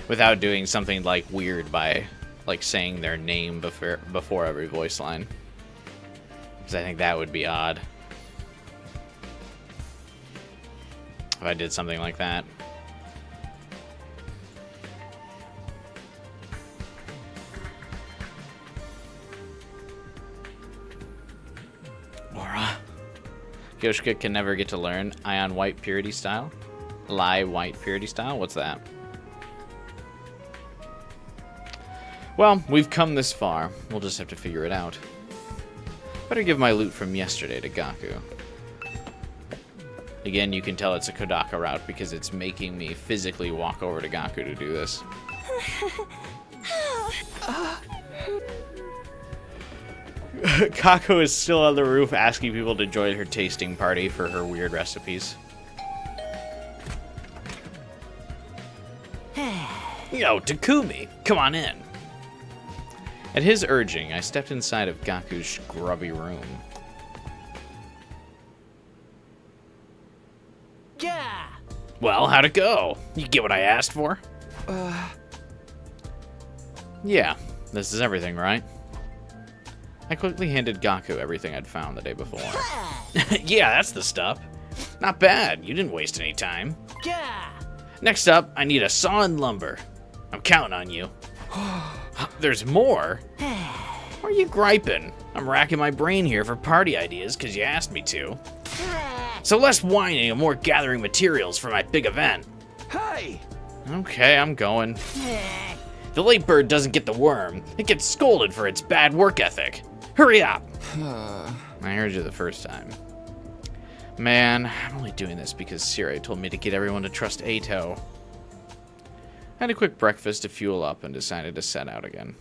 Without doing something like weird by like saying their name before every voice line. Because I think that would be odd. If I did something like that. Laura. Yoshika can never get to learn Ion White Purity Style. Lie White Purity Style? What's that? Well, we've come this far. We'll just have to figure it out. Better give my loot from yesterday to Gaku. Again, you can tell it's a Kodaka route because it's making me physically walk over to Gaku to do this. Kako is still on the roof asking people to join her tasting party for her weird recipes. Yo, Takumi, come on in. At his urging, I stepped inside of Gaku's grubby room. Yeah. Well, how'd it go? You get what I asked for? Yeah, this is everything, right? I quickly handed Gaku everything I'd found the day before. Yeah, that's the stuff. Not bad. You didn't waste any time. Yeah. Next up, I need a saw and lumber. I'm counting on you. There's more? Why are you griping? I'm racking my brain here for party ideas because you asked me to. So less whining and more gathering materials for my big event. Hey. Okay, I'm going. The late bird doesn't get the worm. It gets scolded for its bad work ethic. Hurry up! I heard you the first time. Man, I'm only doing this because Sire told me to get everyone to trust Eito. I had a quick breakfast to fuel up and decided to set out again.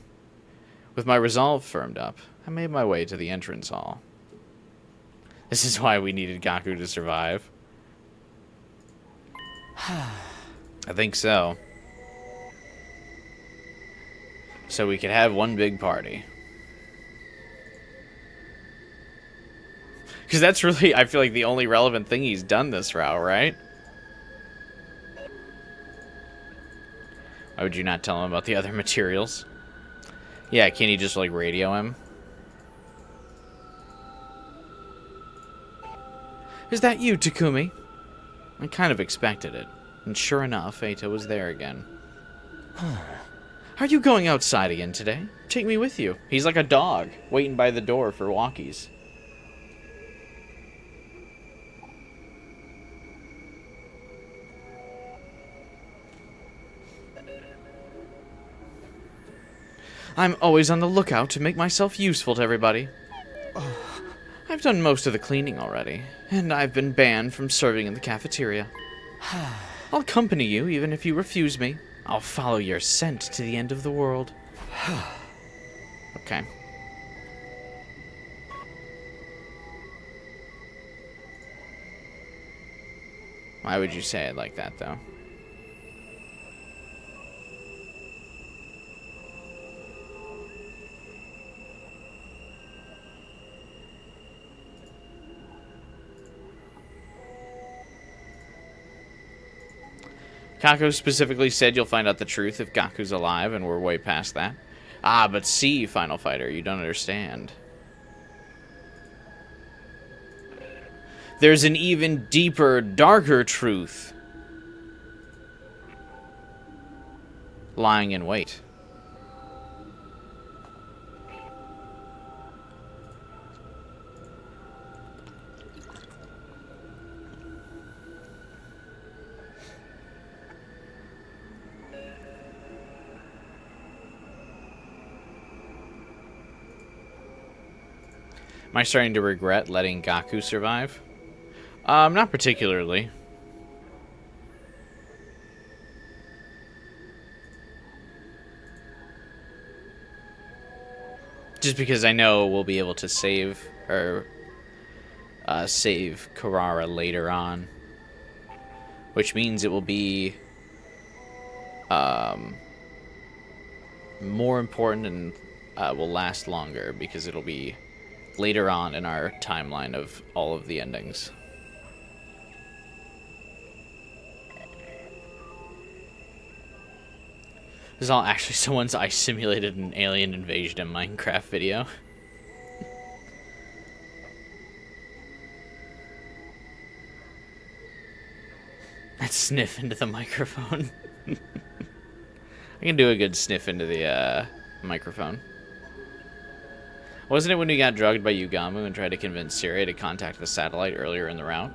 With my resolve firmed up, I made my way to the entrance hall. This is why we needed Gaku to survive. I think so. So we could have one big party. Because that's really, I feel like, the only relevant thing he's done this route, right? Why would you not tell him about the other materials? Yeah, can't he just, like, radio him? Is that you, Takumi? I kind of expected it. And sure enough, Eito was there again. Are you going outside again today? Take me with you. He's like a dog, waiting by the door for walkies. I'm always on the lookout to make myself useful to everybody. I've done most of the cleaning already, and I've been banned from serving in the cafeteria. I'll accompany you even if you refuse me. I'll follow your scent to the end of the world. Okay. Why would you say it like that, though? Kako specifically said you'll find out the truth if Gaku's alive, and we're way past that. Ah, but see, Final Fighter, you don't understand. There's an even deeper, darker truth lying in wait. Am I starting to regret letting Gaku survive? Not particularly. Just because I know we'll be able to save Carrara later on, which means it will be more important and will last longer because it'll be later on in our timeline of all of the endings. This is all actually someone's ice simulated an alien invasion in Minecraft video. Let's sniff into the microphone. I can do a good sniff into the microphone. Wasn't it when we got drugged by Yugamu and tried to convince Syria to contact the satellite earlier in the route?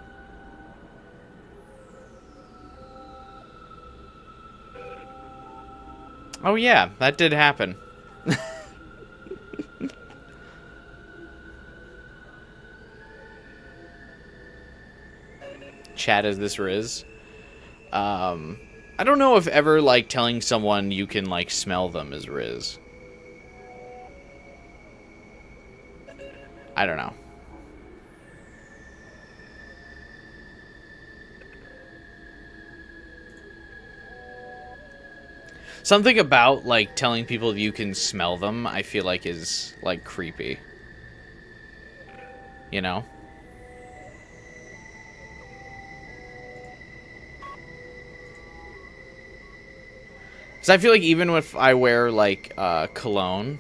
Oh yeah, that did happen. Chat, is this Riz? I don't know if ever, like, telling someone you can, like, smell them is Riz. I don't know. Something about, like, telling people you can smell them, I feel like is, like, creepy. You know? Because I feel like even if I wear, like, cologne,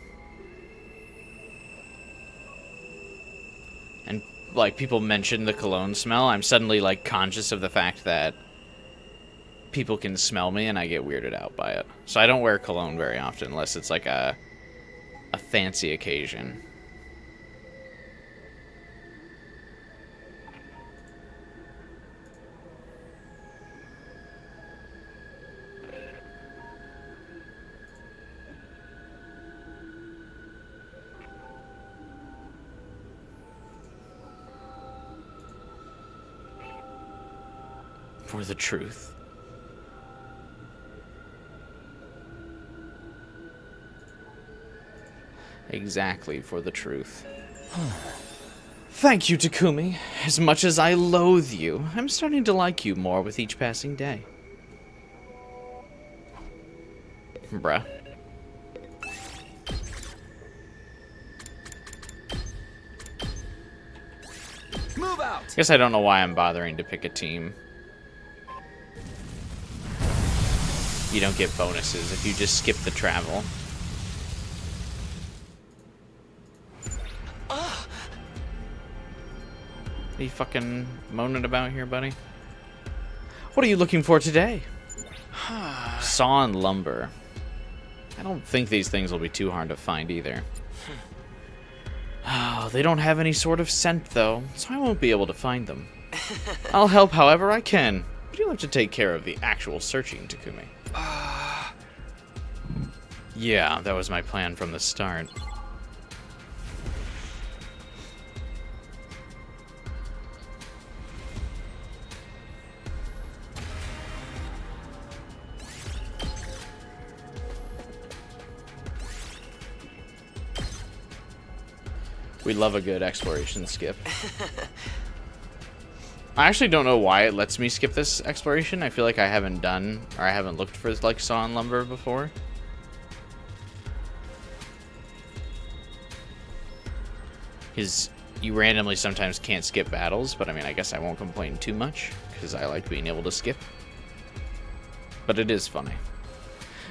and, like, people mention the cologne smell, I'm suddenly, like, conscious of the fact that people can smell me and I get weirded out by it. So I don't wear cologne very often unless it's, like, a fancy occasion. For the truth. Exactly, for the truth. Thank you, Takumi. As much as I loathe you, I'm starting to like you more with each passing day. Bruh. Move out! Guess I don't know why I'm bothering to pick a team. You don't get bonuses if you just skip the travel. What are you fucking moaning about here, buddy? What are you looking for today? Saw and lumber. I don't think these things will be too hard to find either. Oh, they don't have any sort of scent, though, so I won't be able to find them. I'll help however I can, but you'll have to take care of the actual searching, Takumi. Yeah, that was my plan from the start. We love a good exploration skip. I actually don't know why it lets me skip this exploration. I feel like I haven't done, or I haven't looked for, like, saw and lumber before. Because you randomly sometimes can't skip battles, but I mean, I guess I won't complain too much, because I like being able to skip. But it is funny.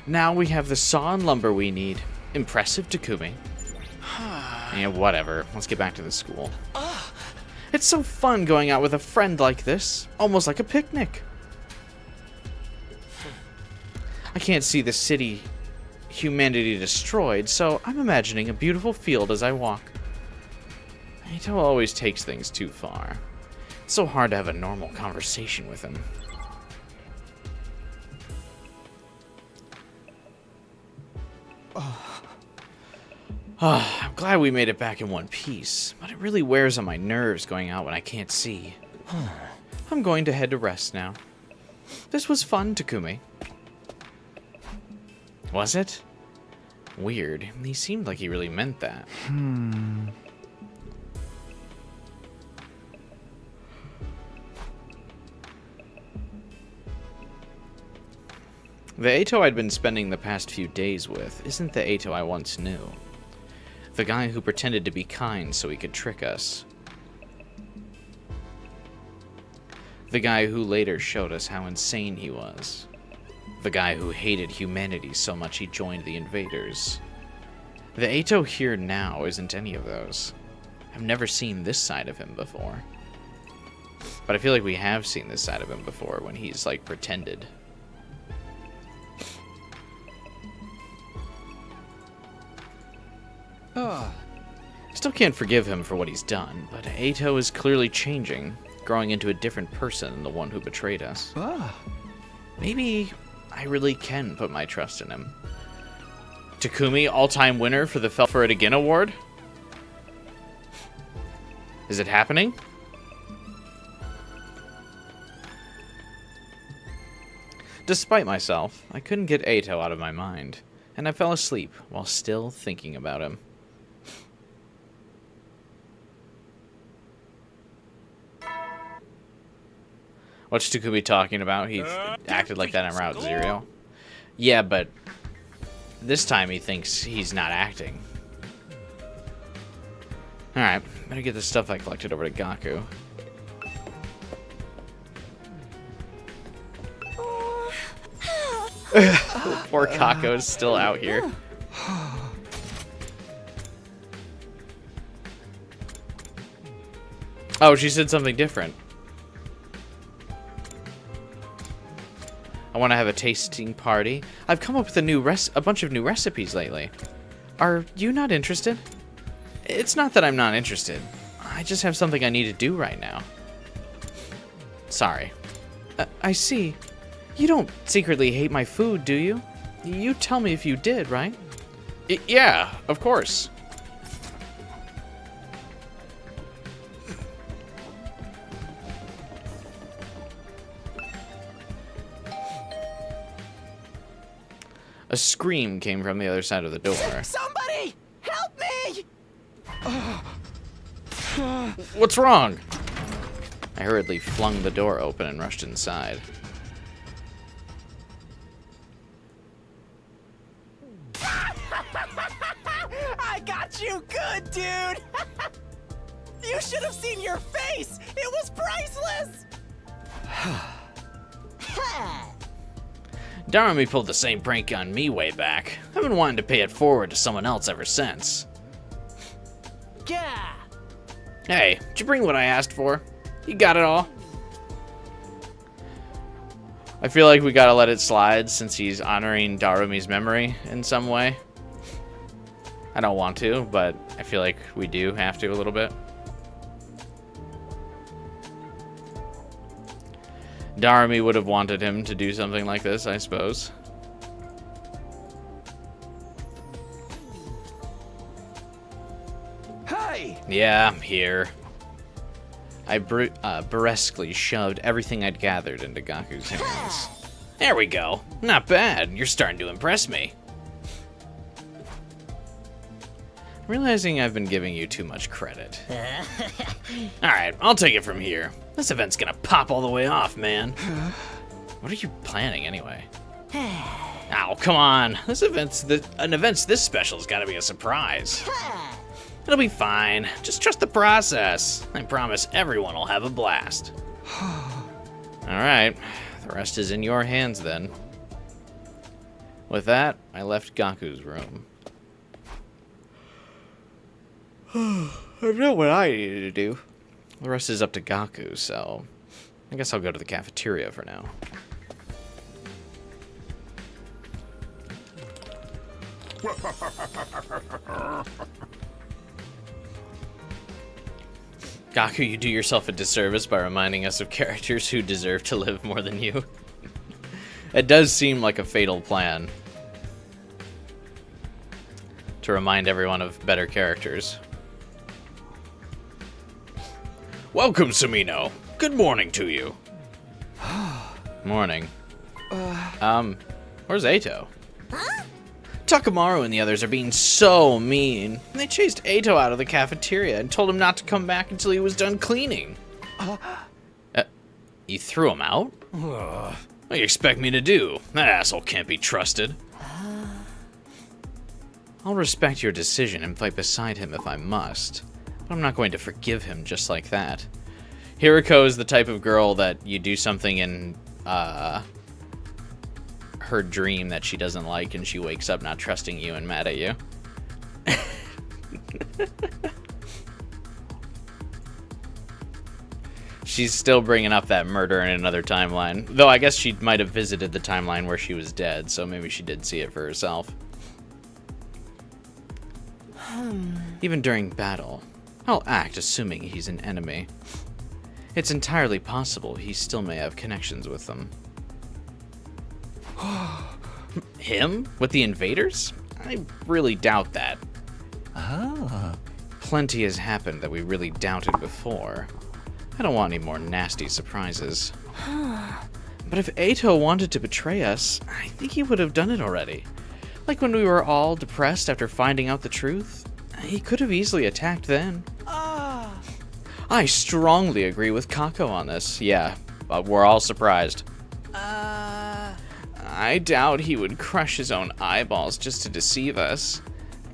Now we have the saw and lumber we need. Impressive, Takumi. Yeah, whatever. Let's get back to the school. It's so fun going out with a friend like this. Almost like a picnic. I can't see the city humanity destroyed, so I'm imagining a beautiful field as I walk. Ito always takes things too far. It's so hard to have a normal conversation with him. I'm glad we made it back in one piece, but it really wears on my nerves going out when I can't see. I'm going to head to rest now. This was fun, Takumi. Was it? Weird. He seemed like he really meant that. The Ito I'd been spending the past few days with isn't the Ito I once knew. The guy who pretended to be kind so he could trick us. The guy who later showed us how insane he was. The guy who hated humanity so much he joined the invaders. The Ito here now isn't any of those. I've never seen this side of him before. But I feel like we have seen this side of him before when he's, like, pretended. Still can't forgive him for what he's done, but Ito is clearly changing, growing into a different person than the one who betrayed us. Maybe I really can put my trust in him. Takumi, all-time winner for the Fell for It Again award? Is it happening? Despite myself, I couldn't get Ito out of my mind, and I fell asleep while still thinking about him. What's Takumi talking about? He acted like that in Route Zero. Yeah, but this time he thinks he's not acting. Alright, better get the stuff I collected over to Gaku. Poor Kako is still out here. Oh, she said something different. I want to have a tasting party. I've come up with a bunch of new recipes lately. Are you not interested? It's not that I'm not interested. I just have something I need to do right now. Sorry. I see. You don't secretly hate my food, do you? You tell me if you did, right? Yeah, of course. A scream came from the other side of the door. Somebody! Help me! What's wrong? I hurriedly flung the door open and rushed inside. I got you good, dude! You should have seen your face! It was priceless! Darumi pulled the same prank on me way back. I've been wanting to pay it forward to someone else ever since. Yeah. Hey, did you bring what I asked for? You got it all? I feel like we gotta let it slide since he's honoring Darumi's memory in some way. I don't want to, but I feel like we do have to a little bit. Darumi would have wanted him to do something like this, I suppose. Hey! Yeah, I'm here. I brusquely shoved everything I'd gathered into Gaku's hands. There we go. Not bad. You're starting to impress me. I'm realizing I've been giving you too much credit. Alright, I'll take it from here. This event's gonna pop all the way off, man. What are you planning, anyway? Ow, come on. This an event's this special's gotta be a surprise. It'll be fine. Just trust the process. I promise everyone will have a blast. Alright, the rest is in your hands then. With that, I left Gaku's room. I've done what I needed to do. The rest is up to Gaku, so I guess I'll go to the cafeteria for now. Gaku, you do yourself a disservice by reminding us of characters who deserve to live more than you. It does seem like a fatal plan to remind everyone of better characters. Welcome, Samino. Good morning to you. Morning. Where's Eito? Huh? Takamaru and the others are being so mean. They chased Eito out of the cafeteria and told him not to come back until he was done cleaning. You threw him out? What do you expect me to do? That asshole can't be trusted. I'll respect your decision and fight beside him if I must, but I'm not going to forgive him just like that. Hiriko is the type of girl that you do something in her dream that she doesn't like, and she wakes up not trusting you and mad at you. She's still bringing up that murder in another timeline. Though I guess she might have visited the timeline where she was dead, so maybe she did see it for herself. Even during battle, I'll act assuming he's an enemy. It's entirely possible he still may have connections with them. Him? With the invaders? I really doubt that. Plenty has happened that we really doubted before. I don't want any more nasty surprises. But if Eito wanted to betray us, I think he would have done it already. Like when we were all depressed after finding out the truth. He could have easily attacked then. I strongly agree with Kako on this. Yeah, we're all surprised. I doubt he would crush his own eyeballs just to deceive us.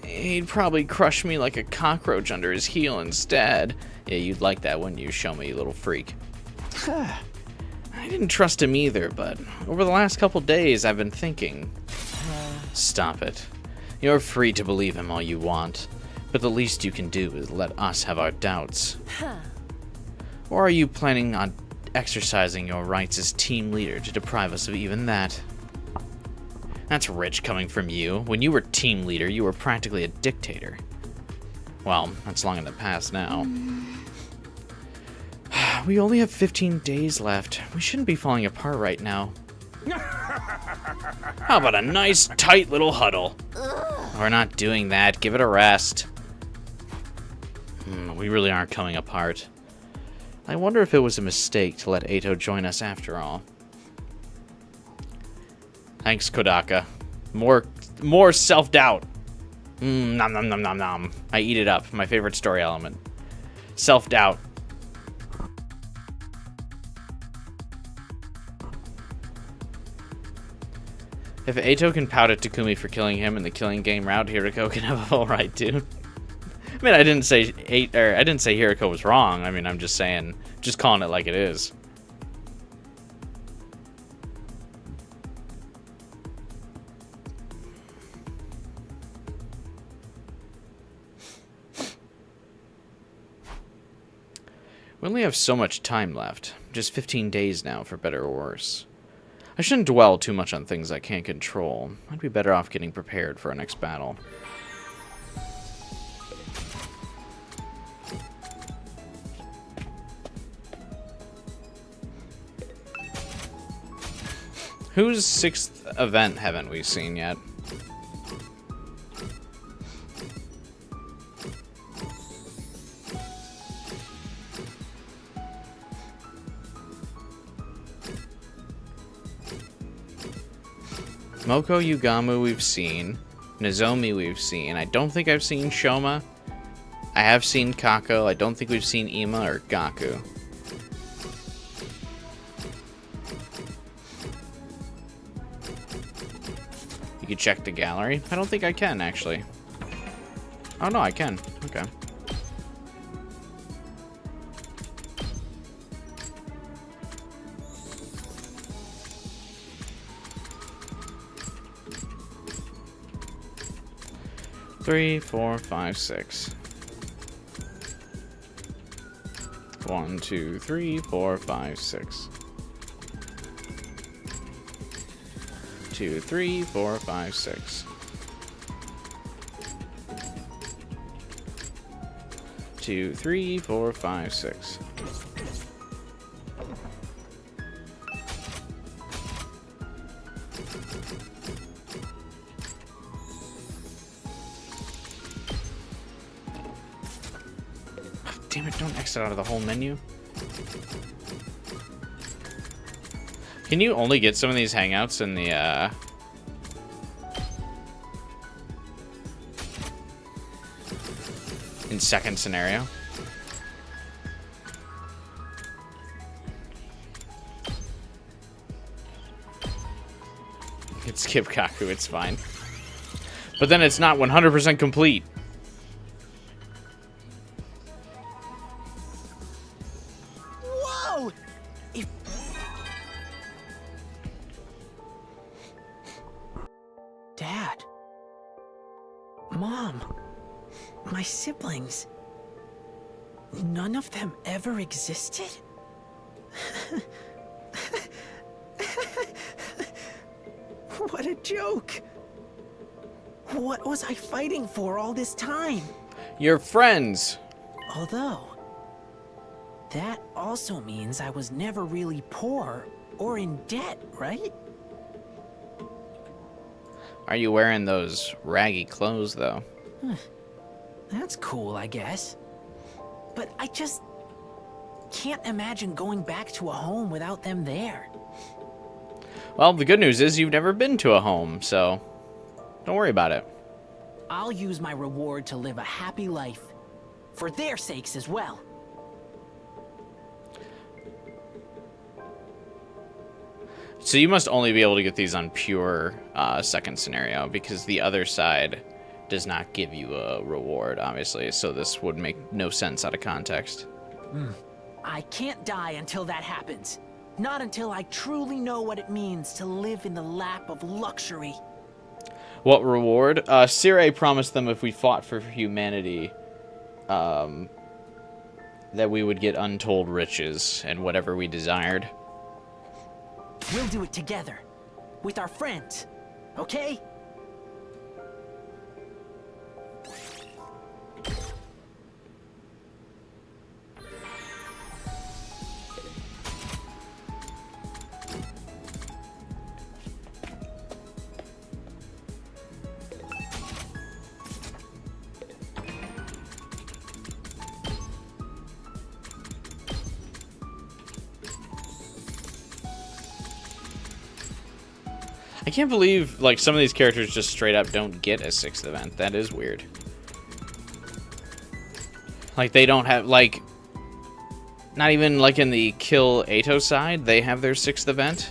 He'd probably crush me like a cockroach under his heel instead. Yeah, you'd like that, wouldn't you, show me, you little freak? I didn't trust him either, but over the last couple days I've been thinking. Stop it. You're free to believe him all you want, but the least you can do is let us have our doubts. Or are you planning on exercising your rights as team leader to deprive us of even that? That's rich coming from you. When you were team leader, you were practically a dictator. Well, that's long in the past now. We only have 15 days left. We shouldn't be falling apart right now. How about a nice, tight little huddle? We're not doing that. Give it a rest. We really aren't coming apart. I wonder if it was a mistake to let Eito join us after all. Thanks, Kodaka. More self-doubt. Nom nom nom nom nom. I eat it up. My favorite story element. Self-doubt. If Eito can pout at Takumi for killing him in the killing game route, Hiriko can have a full right too. I mean, I didn't say Hiriko was wrong. I mean, I'm just saying, just calling it like it is. We only have so much time left. Just 15 days now, for better or worse. I shouldn't dwell too much on things I can't control. I'd be better off getting prepared for our next battle. Whose 6th event haven't we seen yet? Moko Yugamu we've seen. Nozomi we've seen. I don't think I've seen Shoma. I have seen Kako. I don't think we've seen Ima or Gaku. You could check the gallery. I don't think I can, actually. Oh, no, I can. Okay. Three, 4, 5, 6. 1, 2, 3, 4, 5, 6. 2, 3, 4, 5, 6. 2, 3, 4, 5, 6. Damn it, don't exit out of the whole menu. Can you only get some of these hangouts in the, in second scenario? You can skip Kaku, it's fine. But then it's not 100% complete. Whoa! Dad. Mom. My siblings. None of them ever existed? What a joke! What was I fighting for all this time? Your friends. Although, that also means I was never really poor or in debt, right? Are you wearing those raggy clothes, though? That's cool, I guess. But I just can't imagine going back to a home without them there. Well, the good news is you've never been to a home, so don't worry about it. I'll use my reward to live a happy life. For their sakes as well. So you must only be able to get these on pure second scenario, because the other side does not give you a reward, obviously, so this would make no sense out of context. I can't die until that happens. Not until I truly know what it means to live in the lap of luxury. What reward? Sire promised them if we fought for humanity, that we would get untold riches and whatever we desired. We'll do it together. With our friends. Okay? I can't believe, like, some of these characters just straight up don't get a 6th event. That is weird. Like, they don't have, like, not even, like, in the Kill Ato side, they have their 6th event.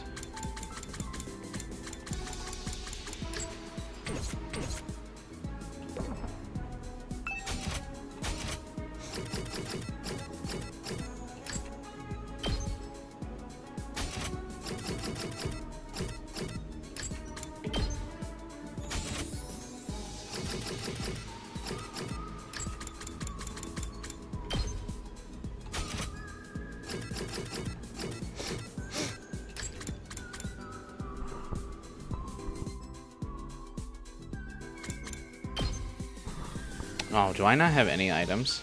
Oh, do I not have any items?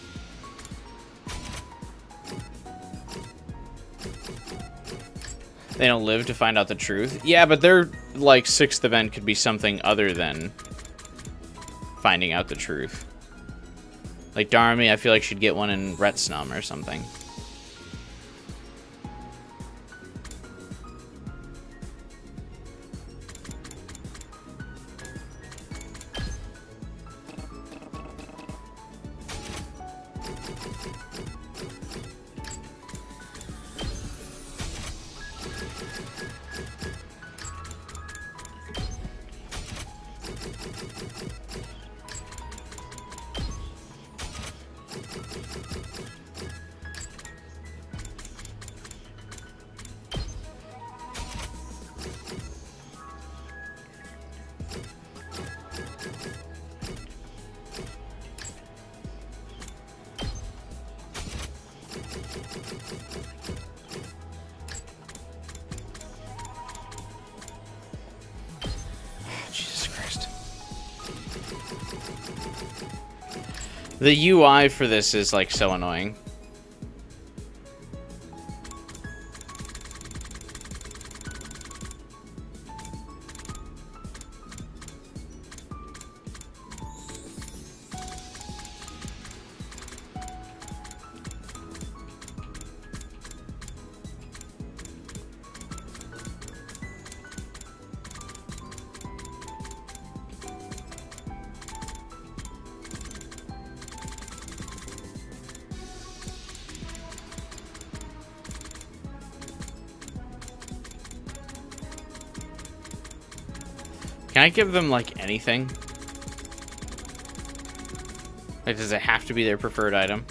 They don't live to find out the truth. Yeah, but their, like, 6th event could be something other than finding out the truth. Like, Darmy, I feel like she'd get one in Retsnum or something. The UI for this is like so annoying. Can I give them, like, anything? Like, does it have to be their preferred item?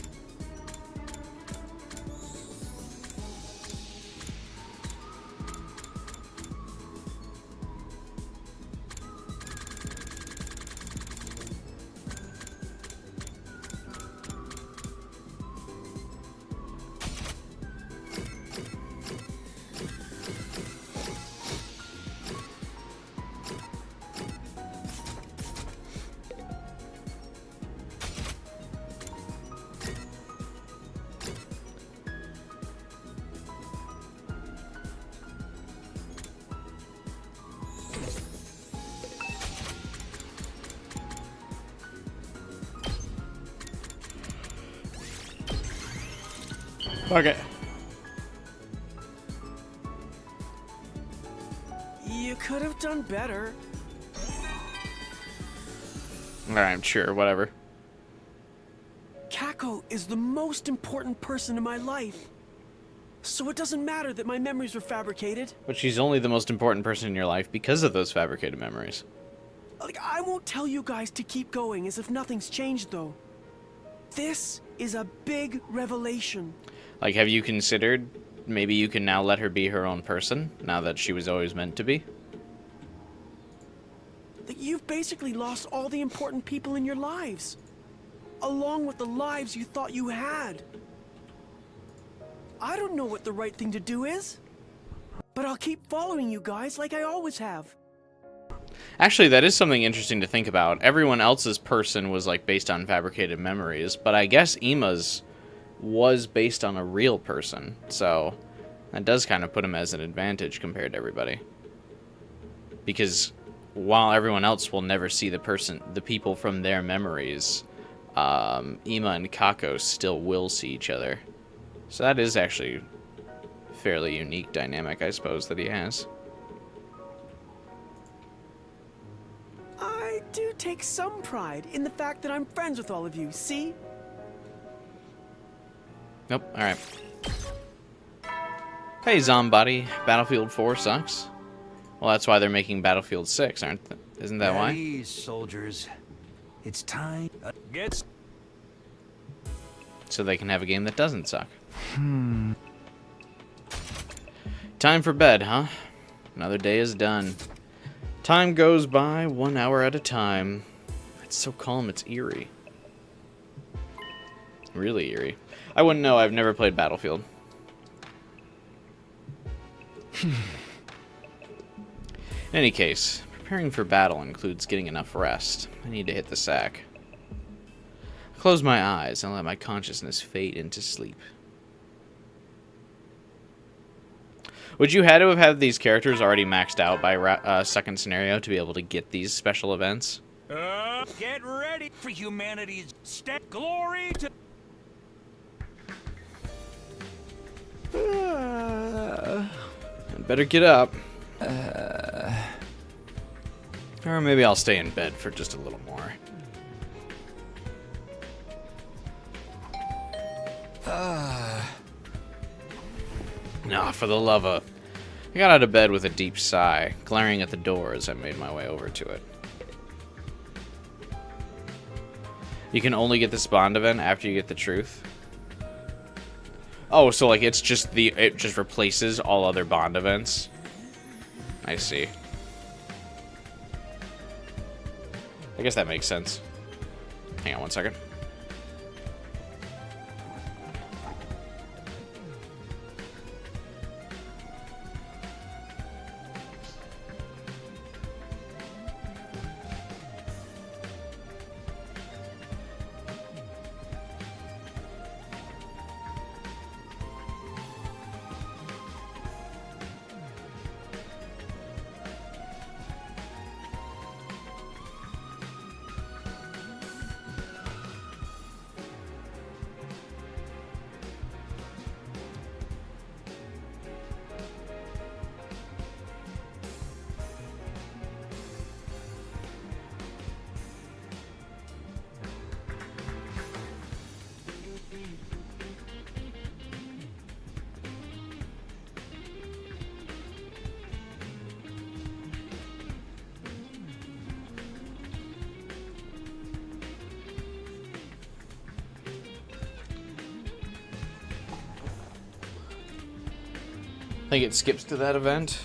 Okay. You could have done better. Alright, sure, whatever. Kako is the most important person in my life. So it doesn't matter that my memories were fabricated. But she's only the most important person in your life because of those fabricated memories. Like, I won't tell you guys to keep going as if nothing's changed, though. This is a big revelation. Like, have you considered maybe you can now let her be her own person, now that she was always meant to be? That you've basically lost all the important people in your lives, along with the lives you thought you had. I don't know what the right thing to do is, but I'll keep following you guys like I always have. Actually, that is something interesting to think about. Everyone else's person was, like, based on fabricated memories, but I guess Ima's was based on a real person, so that does kind of put him as an advantage compared to everybody. Because while everyone else will never see the people from their memories, Ima and Kako still will see each other. So that is actually a fairly unique dynamic, I suppose, that he has. I do take some pride in the fact that I'm friends with all of you, see? Nope, alright. Hey, Zombody, Battlefield 4 sucks. Well, that's why they're making Battlefield 6, isn't that why? Please, soldiers. It's time. Gets So they can have a game that doesn't suck. Time for bed, huh? Another day is done. Time goes by 1 hour at a time. It's so calm, it's eerie. Really eerie. I wouldn't know, I've never played Battlefield. In any case, preparing for battle includes getting enough rest. I need to hit the sack. I close my eyes and let my consciousness fade into sleep. Would you had to have had these characters already maxed out by second scenario to be able to get these special events? get ready for humanity's glory to. I'd better get up. Or maybe I'll stay in bed for just a little more. Nah, for the love of... I got out of bed with a deep sigh, glaring at the door as I made my way over to it. You can only get this Bond event after you get the truth. Oh, so like it just replaces all other Bond events. I see. I guess that makes sense. Hang on one second. I think it skips to that event.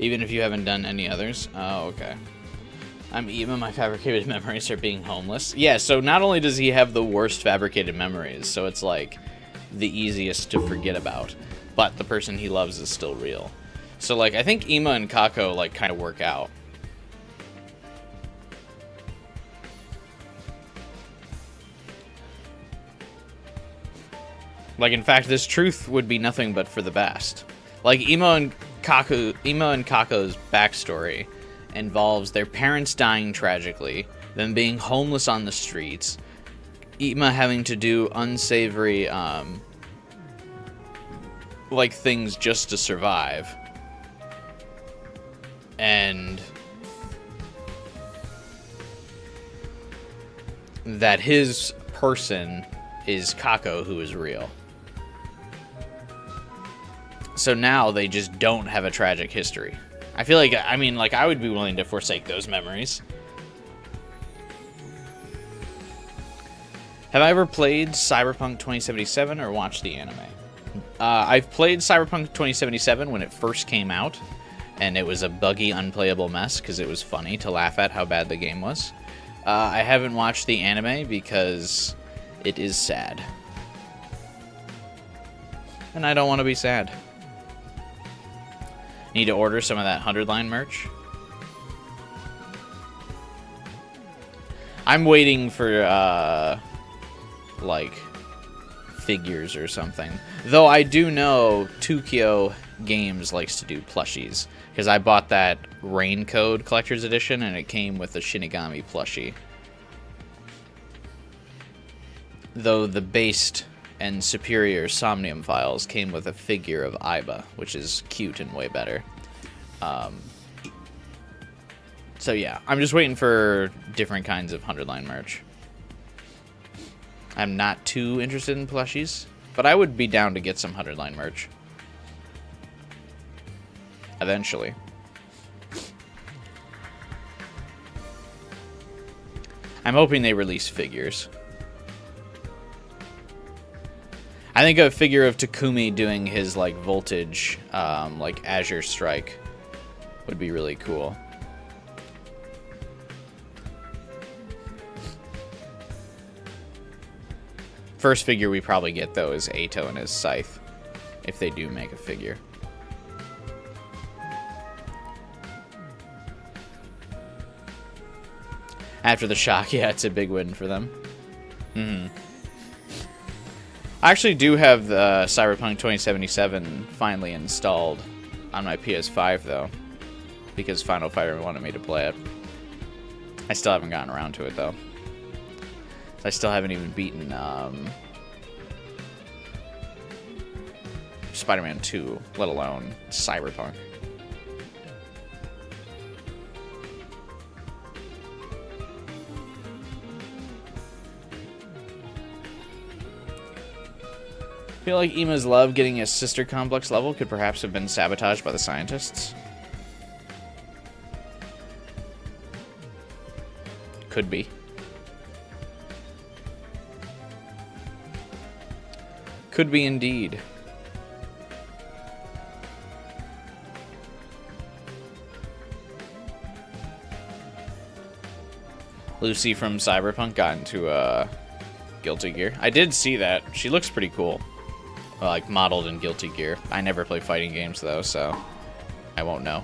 Even if you haven't done any others. Oh, okay. I'm even my fabricated memories are being homeless. Yeah, so not only does he have the worst fabricated memories, so it's like the easiest to forget about, but the person he loves is still real. So like I think Ima and Kako like kind of work out. Like in fact this truth would be nothing but for the best. Like Ima and Kako's backstory involves their parents dying tragically, them being homeless on the streets, Ima having to do unsavory, like, things just to survive, and that his person is Kako, who is real. So now they just don't have a tragic history. I feel like, I mean, like, I would be willing to forsake those memories. Have I ever played Cyberpunk 2077 or watched the anime? I've played Cyberpunk 2077 when it first came out, and it was a buggy, unplayable mess because it was funny to laugh at how bad the game was. I haven't watched the anime because it is sad. And I don't want to be sad. Need to order some of that 100-line merch. I'm waiting for, like, figures or something. Though I do know Tokyo Games likes to do plushies. Because I bought that Rain Code Collector's Edition, and it came with a Shinigami plushie. Though the based and superior Somnium Files came with a figure of Aiba, which is cute and way better. So yeah, I'm just waiting for different kinds of 100-line merch. I'm not too interested in plushies, but I would be down to get some 100-line merch. Eventually. I'm hoping they release figures. I think a figure of Takumi doing his, like, Voltage, like, Azure Strike would be really cool. First figure we probably get, though, is Ato and his scythe, if they do make a figure. After the shock, yeah, it's a big win for them. I actually do have the Cyberpunk 2077 finally installed on my PS5, though, because Final Fighter wanted me to play it. I still haven't gotten around to it, though. I still haven't even beaten Spider-Man 2, let alone Cyberpunk. I feel like Ima's love getting a sister complex level could perhaps have been sabotaged by the scientists. Could be. Could be indeed. Lucy from Cyberpunk got into Guilty Gear. I did see that. She looks pretty cool. Like, modeled in Guilty Gear. I never play fighting games, though, so I won't know.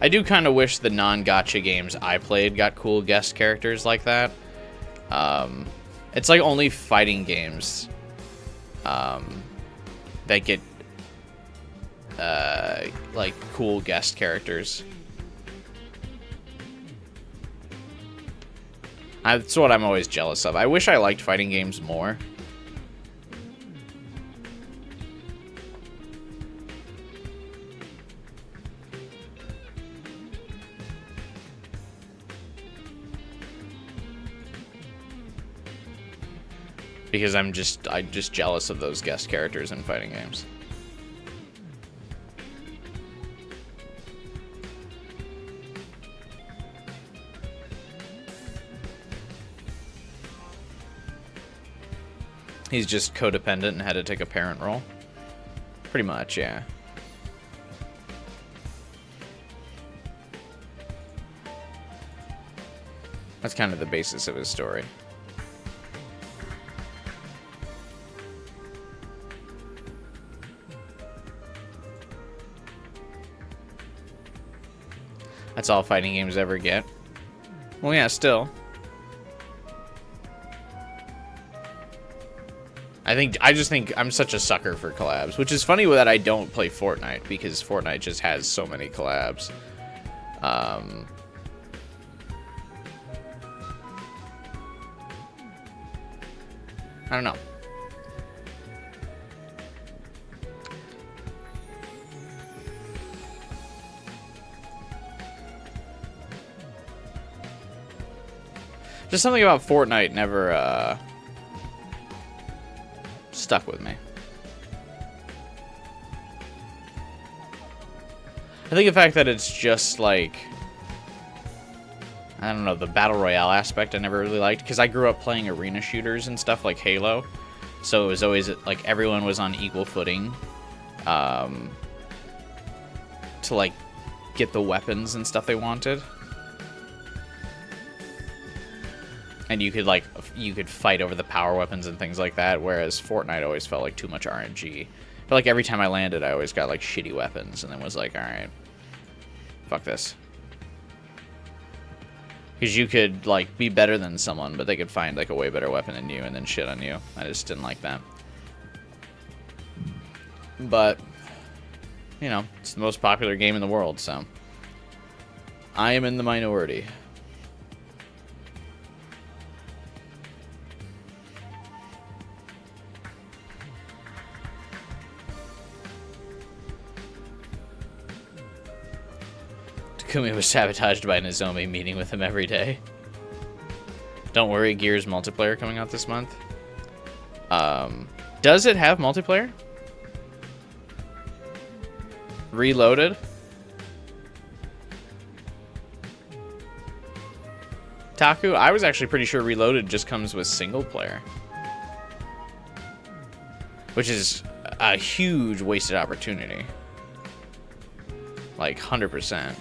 I do kind of wish the non-gacha games I played got cool guest characters like that. It's like only fighting games that get like cool guest characters. That's what I'm always jealous of. I wish I liked fighting games more. Because I'm just jealous of those guest characters in fighting games. He's just codependent and had to take a parent role. Pretty much, yeah. That's kind of the basis of his story. That's all fighting games ever get. Well, yeah, still. I just think I'm such a sucker for collabs, which is funny that I don't play Fortnite, because Fortnite just has so many collabs. I don't know. Just something about Fortnite never stuck with me. I think the fact that it's just like, I don't know, the battle royale aspect I never really liked, because I grew up playing arena shooters and stuff like Halo, so it was always like everyone was on equal footing to like get the weapons and stuff they wanted. And you could fight over the power weapons and things like that, whereas Fortnite always felt like too much RNG. I felt like every time I landed, I always got like shitty weapons, and then was like, all right, fuck this. Because you could like be better than someone, but they could find like a way better weapon than you and then shit on you. I just didn't like that. But, you know, it's the most popular game in the world, so I am in the minority. Takumi was sabotaged by Nozomi meeting with him every day. Don't worry, Gears multiplayer coming out this month. Does it have multiplayer? Reloaded? Taku, I was actually pretty sure Reloaded just comes with single player. Which is a huge wasted opportunity. Like, 100%.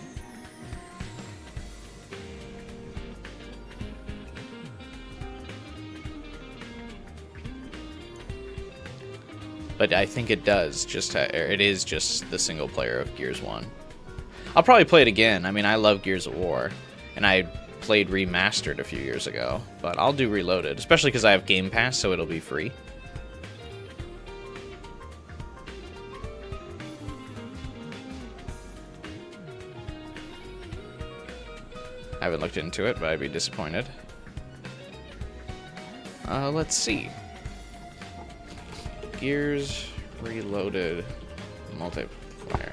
But I think it does. It is just the single player of Gears 1. I'll probably play it again. I mean, I love Gears of War. And I played Remastered a few years ago. But I'll do Reloaded. Especially because I have Game Pass, so it'll be free. I haven't looked into it, but I'd be disappointed. Let's see. Gears Reloaded multiplayer.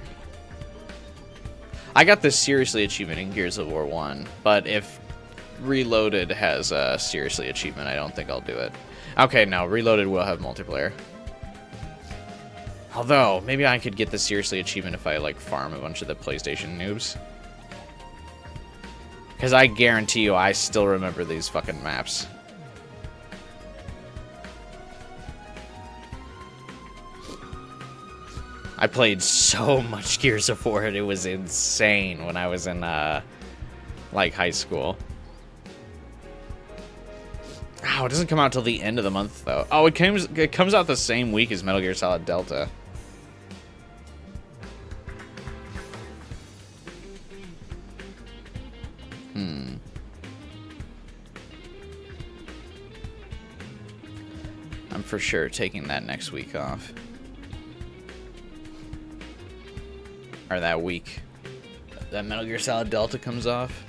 I got this Seriously achievement in Gears of War 1, but if Reloaded has a Seriously achievement, I don't think I'll do it. Okay, no, Reloaded will have multiplayer. Although, maybe I could get the Seriously achievement if I, like, farm a bunch of the PlayStation noobs. Because I guarantee you, I still remember these fucking maps. I played so much Gears of War, and it was insane when I was in, like, high school. Oh, it doesn't come out till the end of the month, though. Oh, it comes out the same week as Metal Gear Solid Delta. I'm for sure taking that next week off. Or that week. That Metal Gear Solid Delta comes off.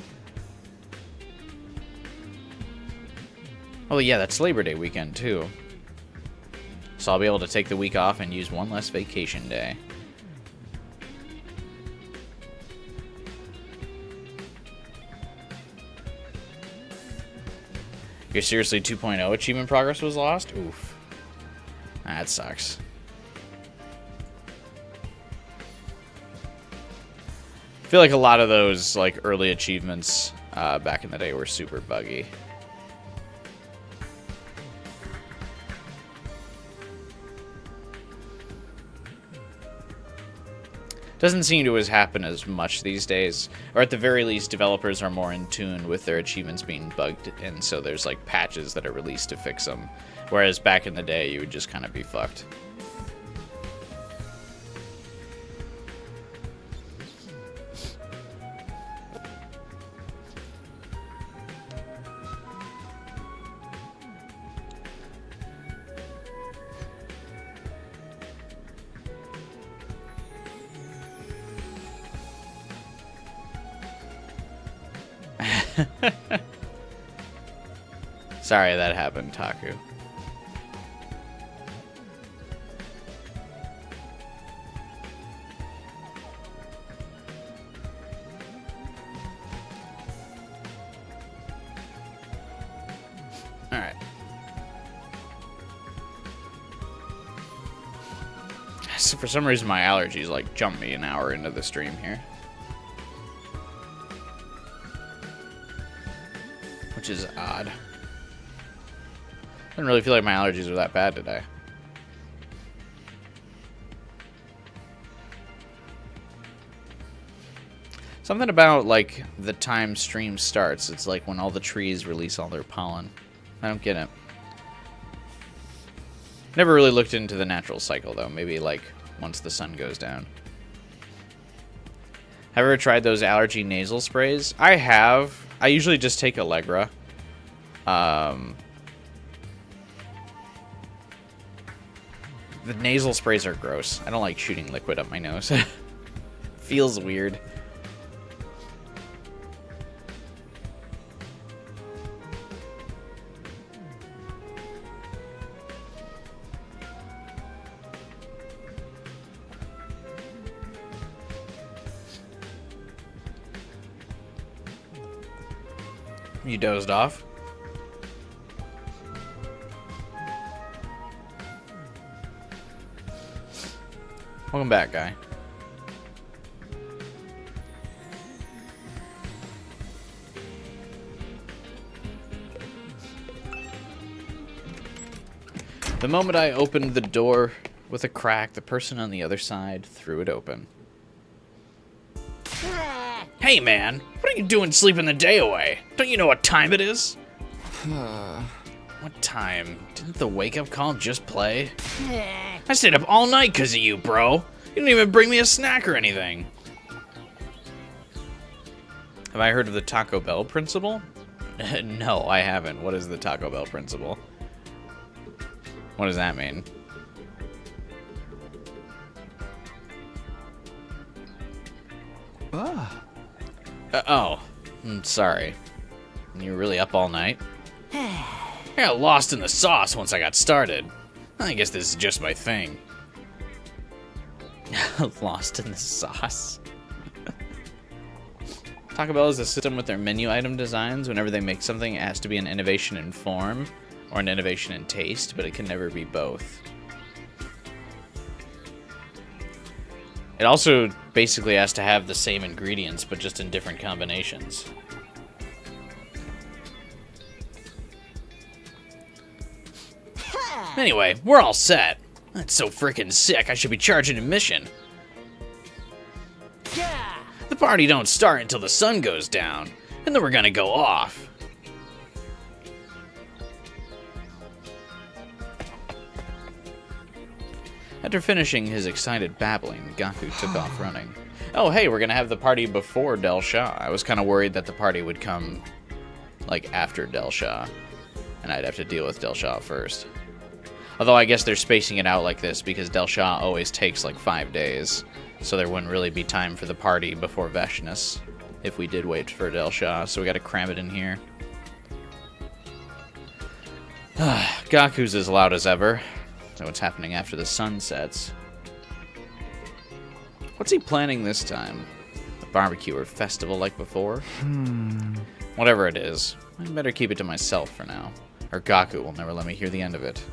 Oh yeah, that's Labor Day weekend too. So I'll be able to take the week off and use one less vacation day. Your Seriously 2.0 achievement progress was lost? Oof. That sucks. I feel like a lot of those like early achievements back in the day were super buggy. Doesn't seem to happen as much these days, or at the very least, developers are more in tune with their achievements being bugged, and so there's like patches that are released to fix them. Whereas back in the day, you would just kind of be fucked. Sorry that happened, Taku. Alright. So for some reason my allergies like jump me an hour into the stream here. Which is odd. I didn't really feel like my allergies were that bad today. Something about, like, the time stream starts. It's like when all the trees release all their pollen. I don't get it. Never really looked into the natural cycle, though. Maybe, like, once the sun goes down. Have you ever tried those allergy nasal sprays? I have. I usually just take Allegra. The nasal sprays are gross. I don't like shooting liquid up my nose. Feels weird. You dozed off? Welcome back, guy. The moment I opened the door with a crack, the person on the other side threw it open. Hey, man! What are you doing sleeping the day away? Don't you know what time it is? What time? Didn't the wake-up call just play? I stayed up all night because of you, bro. You didn't even bring me a snack or anything. Have I heard of the Taco Bell principle? No, I haven't. What is the Taco Bell principle? What does that mean? Oh, I'm sorry. You were really up all night? I got lost in the sauce once I got started. I guess this is just my thing. Lost in the sauce? Taco Bell is a system with their menu item designs. Whenever they make something, it has to be an innovation in form or an innovation in taste, but it can never be both. It also basically has to have the same ingredients, but just in different combinations. Anyway, we're all set. That's so freaking sick, I should be charging admission. The party don't start until the sun goes down, and then we're gonna go off. After finishing his excited babbling, Gaku took off running. Oh, hey, we're gonna have the party before Delsha. I was kind of worried that the party would come, like, after Delsha, and I'd have to deal with Delsha first. Although I guess they're spacing it out like this because Delsha always takes, like, 5 days, so there wouldn't really be time for the party before Vashness if we did wait for Delsha, so we gotta cram it in here. Gaku's as loud as ever. So what's happening after the sun sets? What's he planning this time? A barbecue or festival like before? Whatever it is, I better keep it to myself for now, or Gaku will never let me hear the end of it.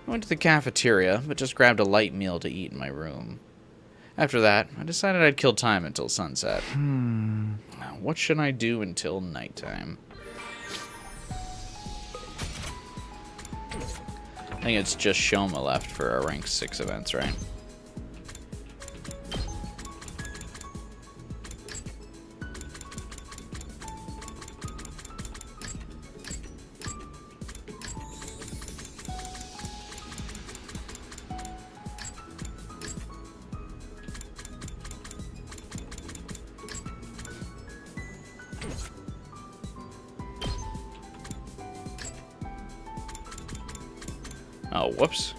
I went to the cafeteria, but just grabbed a light meal to eat in my room. After that, I decided I'd kill time until sunset. Now, what should I do until nighttime? I think it's just Shoma left for our rank 6 events, right? Oh, whoops.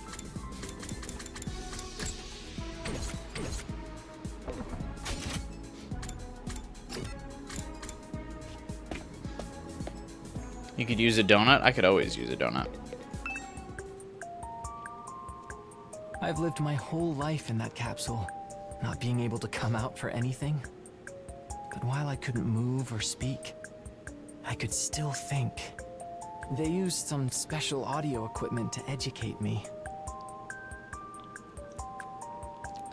You could use a donut? I could always use a donut. I've lived my whole life in that capsule, not being able to come out for anything. But while I couldn't move or speak, I could still think. They used some special audio equipment to educate me.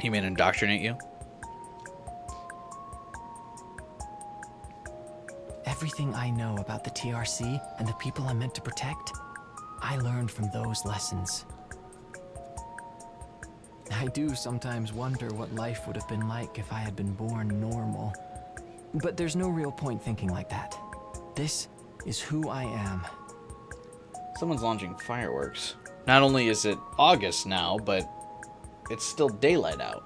You mean indoctrinate you? Everything I know about the TRC and the people I'm meant to protect, I learned from those lessons. I do sometimes wonder what life would have been like if I had been born normal. But there's no real point thinking like that. This is who I am. Someone's launching fireworks. Not only is it August now, but it's still daylight out.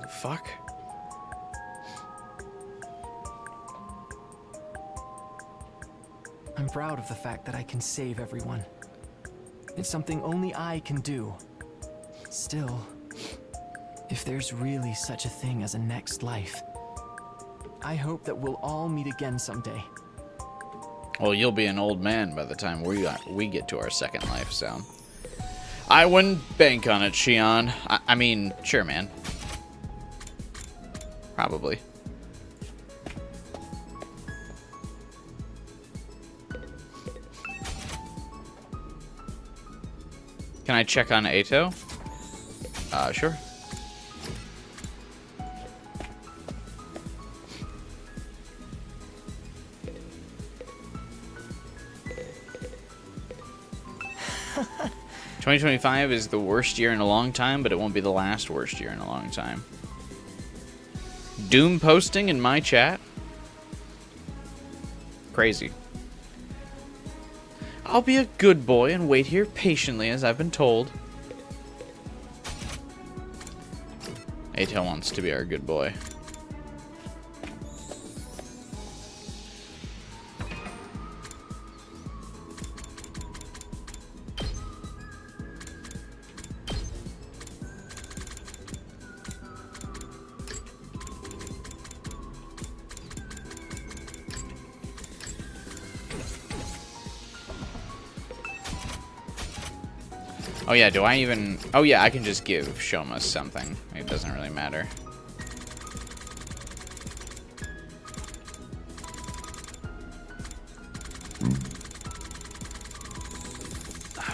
The fuck? I'm proud of the fact that I can save everyone. It's something only I can do. Still, if there's really such a thing as a next life, I hope that we'll all meet again someday. Well, you'll be an old man by the time we get to our second life, so... I wouldn't bank on it, Shion. I mean, sure, man. Probably. Can I check on Ato? Sure. "2025 is the worst year in a long time, but it won't be the last worst year in a long time." Doom posting in my chat? Crazy. "I'll be a good boy and wait here patiently as I've been told." Atel wants to be our good boy. Oh yeah, do I even... Oh yeah, I can just give Shoma something. It doesn't really matter.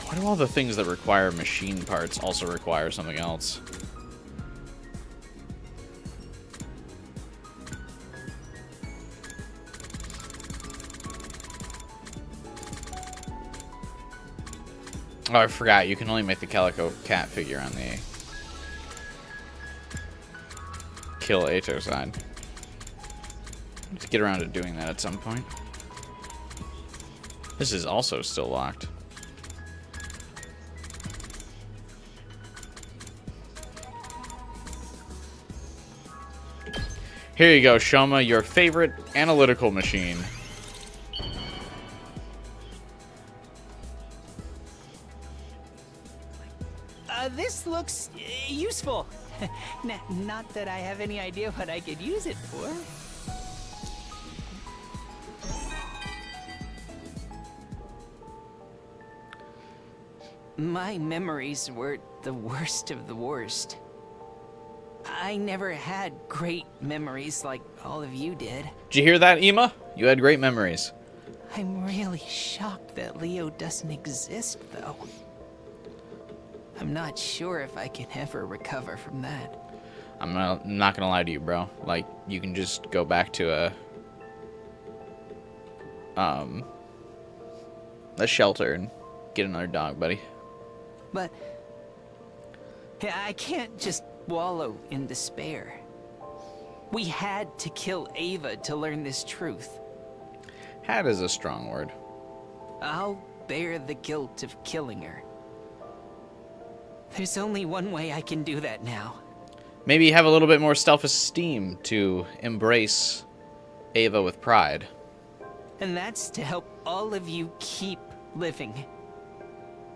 Why do all the things that require machine parts also require something else? Oh, I forgot. You can only make the Calico Cat figure on the kill Ato side. Let's get around to doing that at some point. This is also still locked. Here you go, Shoma, your favorite analytical machine. This looks useful. Not that I have any idea what I could use it for. My memories were the worst of the worst. I never had great memories like all of you did. Did you hear that, Ema? You had great memories. I'm really shocked that Leo doesn't exist, though. I'm not sure if I can ever recover from that. I'm not gonna lie to you, bro. Like, you can just go back to a shelter and get another dog, buddy. But I can't just wallow in despair. We had to kill Ava to learn this truth. Had is a strong word. I'll bear the guilt of killing her. There's only one way I can do that now. Maybe have a little bit more self-esteem to embrace Ava with pride. And that's to help all of you keep living.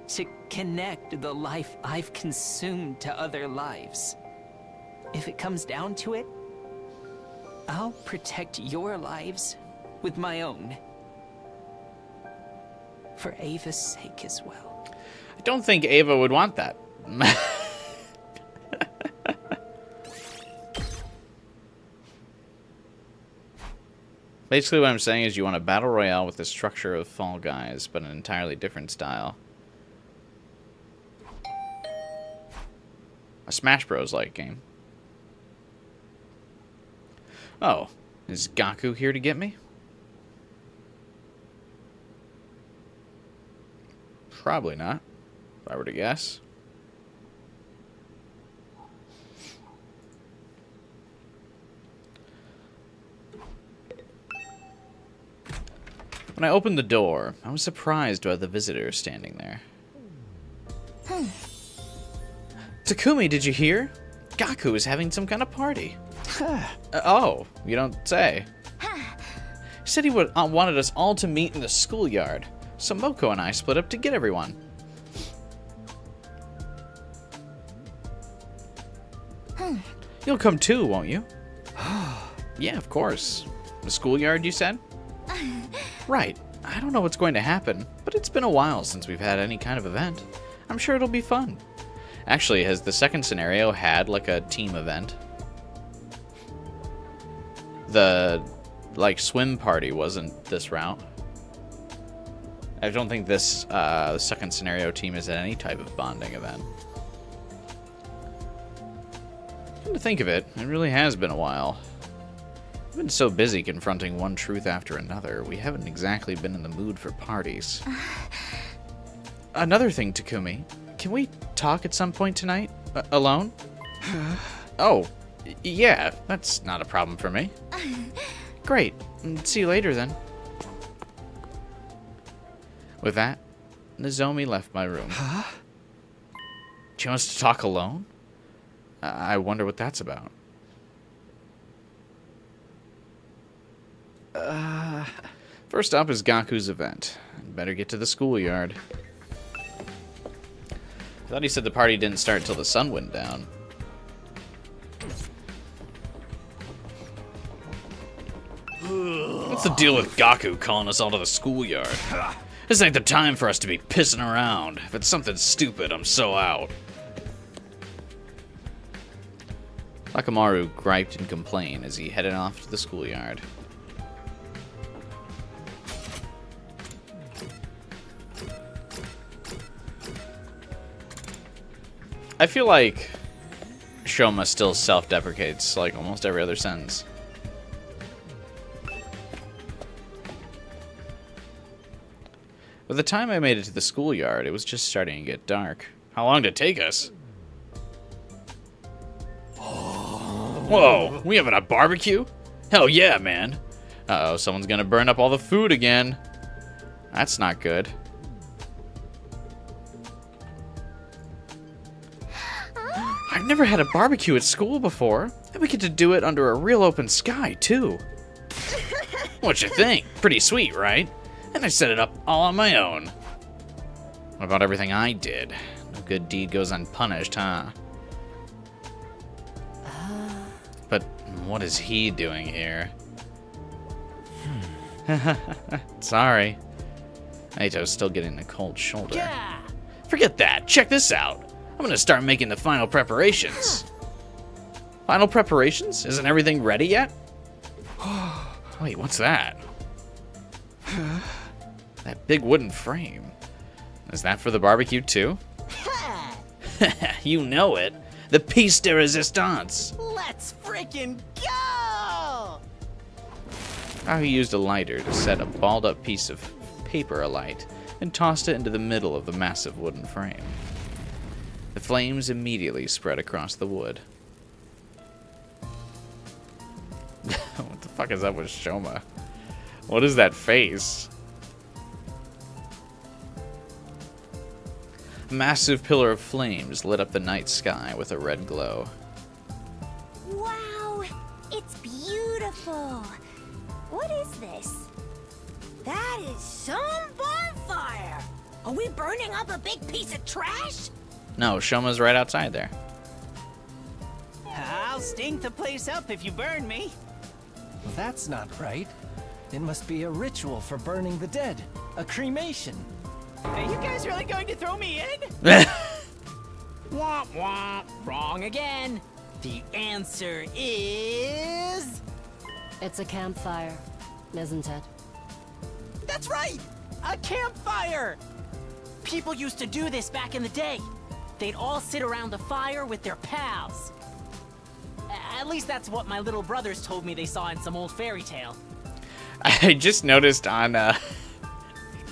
To connect the life I've consumed to other lives. If it comes down to it, I'll protect your lives with my own. For Ava's sake as well. I don't think Ava would want that. Basically what I'm saying is you want a battle royale with the structure of Fall Guys, but an entirely different style. A Smash Bros-like game. Oh, is Gaku here to get me? Probably not, if I were to guess. When I opened the door, I was surprised by the visitor standing there. Takumi, did you hear? Gaku is having some kind of party. Oh, you don't say. He said he wanted us all to meet in the schoolyard, so Moko and I split up to get everyone. You'll come too, won't you? Yeah, of course. The schoolyard, you said? Right. I don't know what's going to happen, but it's been a while since we've had any kind of event. I'm sure it'll be fun. Actually, has the second scenario had, like, a team event? The, like, swim party wasn't this route. I don't think this the second scenario team is at any type of bonding event. Come to think of it, it really has been a while. We've been so busy confronting one truth after another, we haven't exactly been in the mood for parties. Another thing, Takumi, can we talk at some point tonight? Alone? Oh, yeah, that's not a problem for me. Great, see you later then. With that, Nozomi left my room. Huh? She wants to talk alone? I wonder what that's about. First up is Gaku's event. Better get to the schoolyard. I thought he said the party didn't start till the sun went down. What's the deal with Gaku calling us all to the schoolyard? This ain't the time for us to be pissing around. If it's something stupid, I'm so out. Takamaru griped and complained as he headed off to the schoolyard. I feel like Shoma still self-deprecates like almost every other sentence. By the time I made it to the schoolyard, it was just starting to get dark. How long did it take us? Whoa, we having a barbecue? Hell yeah, man. Uh-oh, someone's gonna burn up all the food again. That's not good. I've never had a barbecue at school before. And we get to do it under a real open sky, too. What you think? Pretty sweet, right? And I set it up all on my own. What about everything I did? No good deed goes unpunished, huh? But what is he doing here? Sorry. Aito's still getting a cold shoulder. Yeah. Forget that. Check this out. I'm gonna start making the final preparations. Final preparations? Isn't everything ready yet? Wait, what's that? That big wooden frame. Is that for the barbecue too? You know it. The piece de resistance. Let's freaking go! Now he used a lighter to set a balled up piece of paper alight and tossed it into the middle of the massive wooden frame. The flames immediately spread across the wood. What the fuck is up with Shoma? What is that face? A massive pillar of flames lit up the night sky with a red glow. Wow, it's beautiful. What is this? That is some bonfire. Are we burning up a big piece of trash? No, Shoma's right outside there. I'll stink the place up if you burn me. Well, that's not right. It must be a ritual for burning the dead. A cremation. Are you guys really going to throw me in? Womp womp. Wrong again. The answer is... It's a campfire, isn't it? That's right! A campfire! People used to do this back in the day. They'd all sit around the fire with their pals. At least that's what my little brothers told me they saw in some old fairy tale. I just noticed on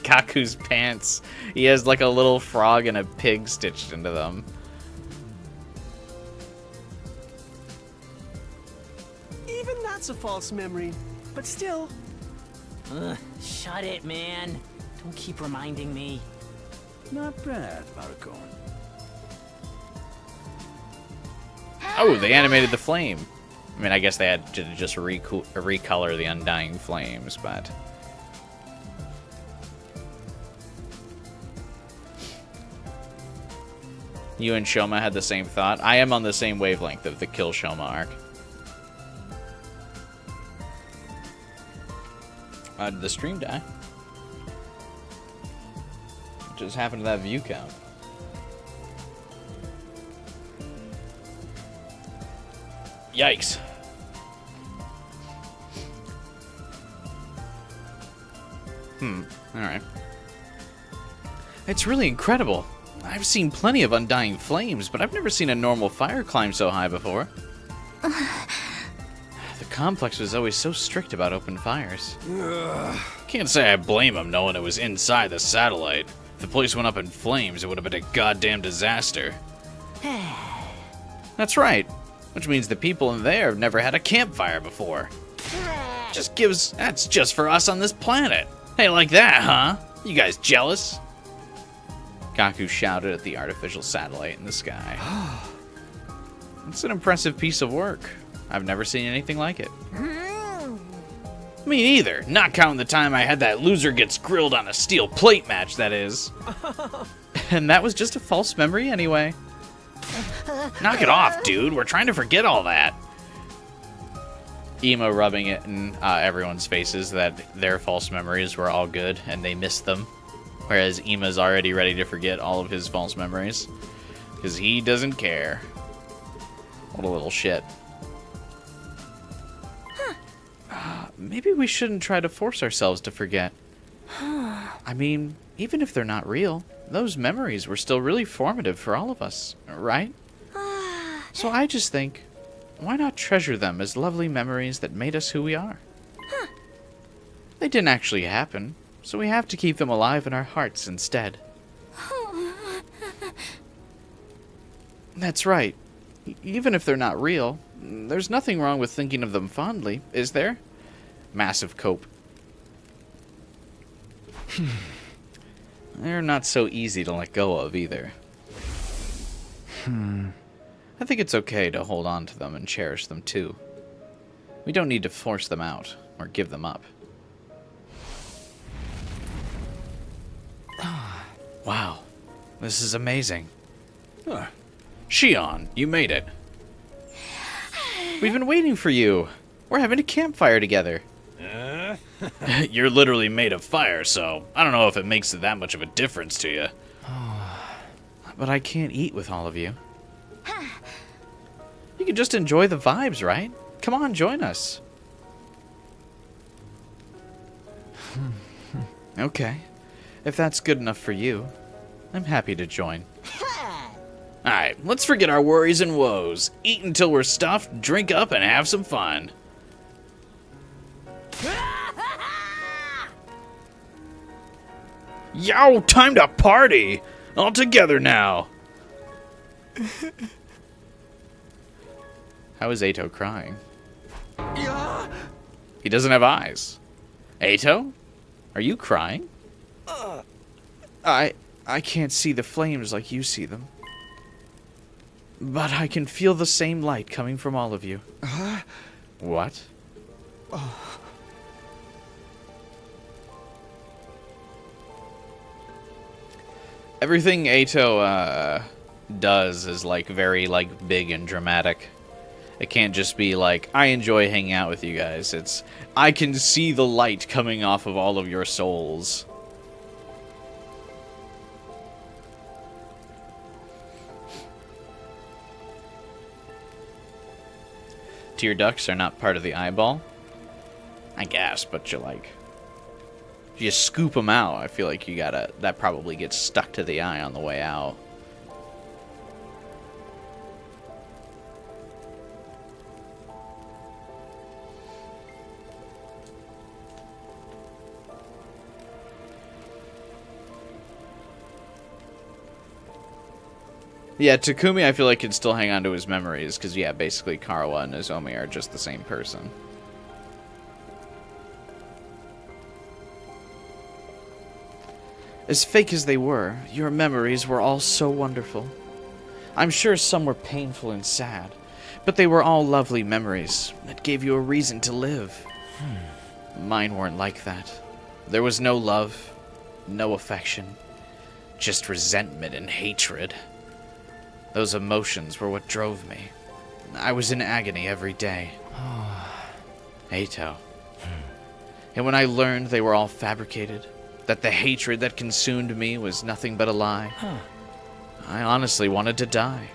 Kaku's pants, he has like a little frog and a pig stitched into them. Even that's a false memory. But still, Ugh, shut it, man. Don't keep reminding me. Not bad, Marco. Oh, they animated the flame. I mean, I guess they had to just recolor the undying flames, but... You and Shoma had the same thought. I am on the same wavelength of the Kill Shoma arc. Did the stream die? What just happened to that view count? Yikes. Alright. It's really incredible. I've seen plenty of undying flames, but I've never seen a normal fire climb so high before. The complex was always so strict about open fires. Can't say I blame them knowing it was inside the satellite. If the place went up in flames, it would have been a goddamn disaster. That's right. Which means the people in there have never had a campfire before. That's just for us on this planet. Hey, like that, huh? You guys jealous? Kaku shouted at the artificial satellite in the sky. It's an impressive piece of work. I've never seen anything like it. Me neither. Not counting the time I had that loser gets grilled on a steel plate match, that is. And that was just a false memory anyway. Knock it off, dude. We're trying to forget all that. Emo rubbing it in everyone's faces that their false memories were all good and they missed them. Whereas Ema's already ready to forget all of his false memories. Because he doesn't care. What a little shit. Maybe we shouldn't try to force ourselves to forget. I mean, even if they're not real, those memories were still really formative for all of us, right? So I just think, why not treasure them as lovely memories that made us who we are? They didn't actually happen, so we have to keep them alive in our hearts instead. That's right. Even if they're not real, there's nothing wrong with thinking of them fondly, is there? Massive cope. They're not so easy to let go of either. I think it's okay to hold on to them and cherish them too. We don't need to force them out or give them up. Wow, this is amazing. Shion, you made it. We've been waiting for you. We're having a campfire together. You're literally made of fire, so I don't know if it makes that much of a difference to you. But I can't eat with all of you. You can just enjoy the vibes, right? Come on, join us. Okay. If that's good enough for you, I'm happy to join. Alright, let's forget our worries and woes. Eat until we're stuffed, drink up, and have some fun. Yo, time to party! All together now! How is Ato crying? He doesn't have eyes. Ato? Are you crying? I can't see the flames like you see them. But I can feel the same light coming from all of you. What? Everything Ato does is like very like big and dramatic. It can't just be like, I enjoy hanging out with you guys. It's, I can see the light coming off of all of your souls. Tear ducts are not part of the eyeball? I guess, but you like... If you scoop them out, I feel like you gotta... That probably gets stuck to the eye on the way out. Yeah, Takumi, I feel like, can still hang on to his memories, because, yeah, basically Karawa and Nozomi are just the same person. As fake as they were, your memories were all so wonderful. I'm sure some were painful and sad, but they were all lovely memories that gave you a reason to live. Mine weren't like that. There was no love, no affection, just resentment and hatred. Those emotions were what drove me. I was in agony every day. Ato. And when I learned they were all fabricated, that the hatred that consumed me was nothing but a lie, I honestly wanted to die.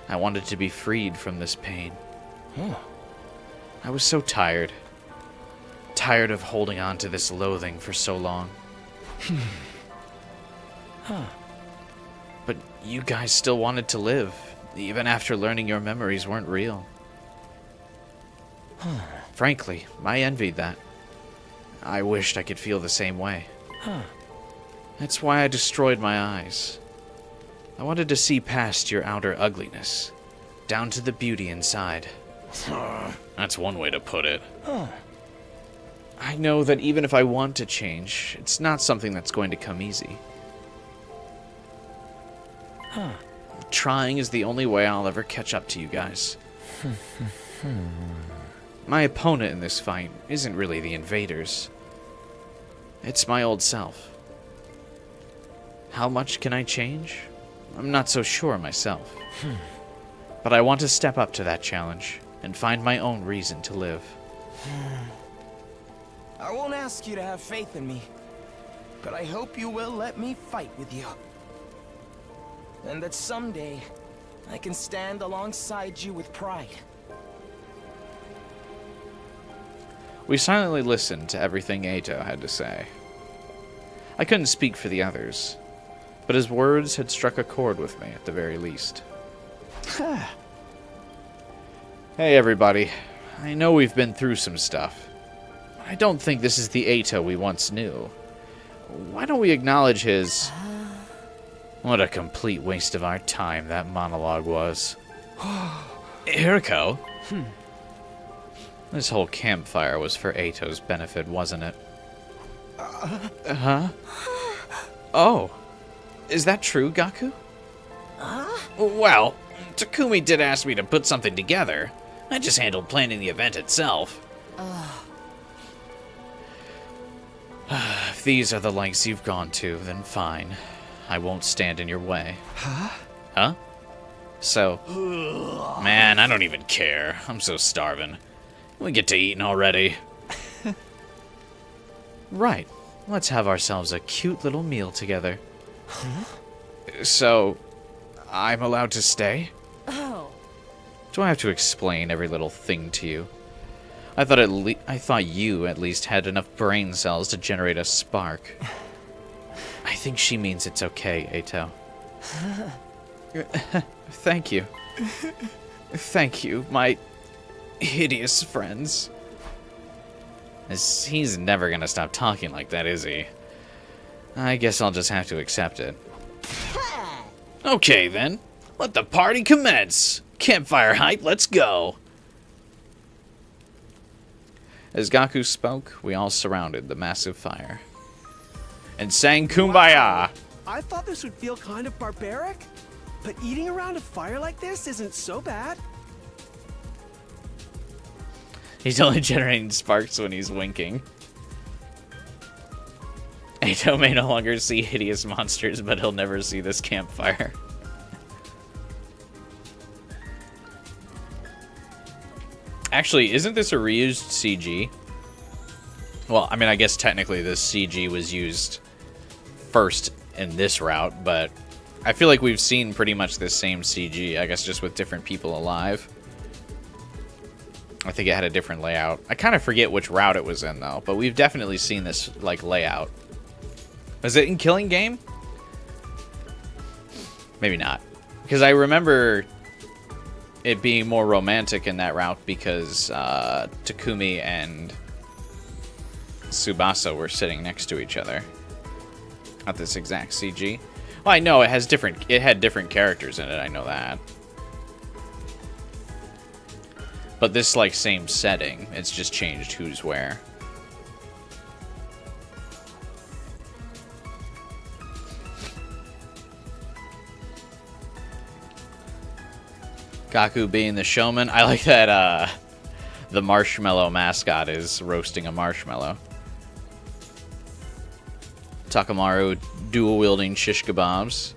I wanted to be freed from this pain. I was so tired. Tired of holding on to this loathing for so long. But you guys still wanted to live, even after learning your memories weren't real. Frankly, I envied that. I wished I could feel the same way. That's why I destroyed my eyes. I wanted to see past your outer ugliness, down to the beauty inside. That's one way to put it. I know that even if I want to change, it's not something that's going to come easy. Trying is the only way I'll ever catch up to you guys. My opponent in this fight isn't really the invaders. It's my old self. How much can I change? I'm not so sure myself. But I want to step up to that challenge and find my own reason to live. I won't ask you to have faith in me, but I hope you will let me fight with you. And that someday, I can stand alongside you with pride. We silently listened to everything Ato had to say. I couldn't speak for the others, but his words had struck a chord with me at the very least. Hey everybody, I know we've been through some stuff. I don't think this is the Ato we once knew. Why don't we acknowledge his... What a complete waste of our time that monologue was. Hiriko? This whole campfire was for Ato's benefit, wasn't it? Huh? Oh. Is that true, Gaku? Well, Takumi did ask me to put something together. I just handled planning the event itself. If these are the lengths you've gone to, then fine. I won't stand in your way. Huh? So... Man, I don't even care. I'm so starving. We get to eating already. Right. Let's have ourselves a cute little meal together. So, I'm allowed to stay? Oh. Do I have to explain every little thing to you? I thought you at least had enough brain cells to generate a spark. I think she means it's okay, Ato. Thank you. Thank you, my hideous friends. He's never gonna stop talking like that, is he? I guess I'll just have to accept it. Okay, then. Let the party commence. Campfire hype, let's go. As Gaku spoke, we all surrounded the massive fire and sang Kumbaya. I thought this would feel kind of barbaric, but eating around a fire like this isn't so bad. He's only generating sparks when he's winking. Ato may no longer see hideous monsters, but he'll never see this campfire. Actually, isn't this a reused CG? Well, I mean, I guess technically this CG was used first in this route, but I feel like we've seen pretty much this same CG, I guess just with different people alive. I think it had a different layout. I kind of forget which route it was in, though, but we've definitely seen this, like, layout. Was it in Killing Game? Maybe not. Because I remember it being more romantic in that route because Takumi and Tsubasa were sitting next to each other. Not this exact CG. Well, I know it had different characters in it, I know that. But this, like, same setting, it's just changed who's where. Gaku being the showman. I like that the marshmallow mascot is roasting a marshmallow. Takamaru dual-wielding shish kebabs.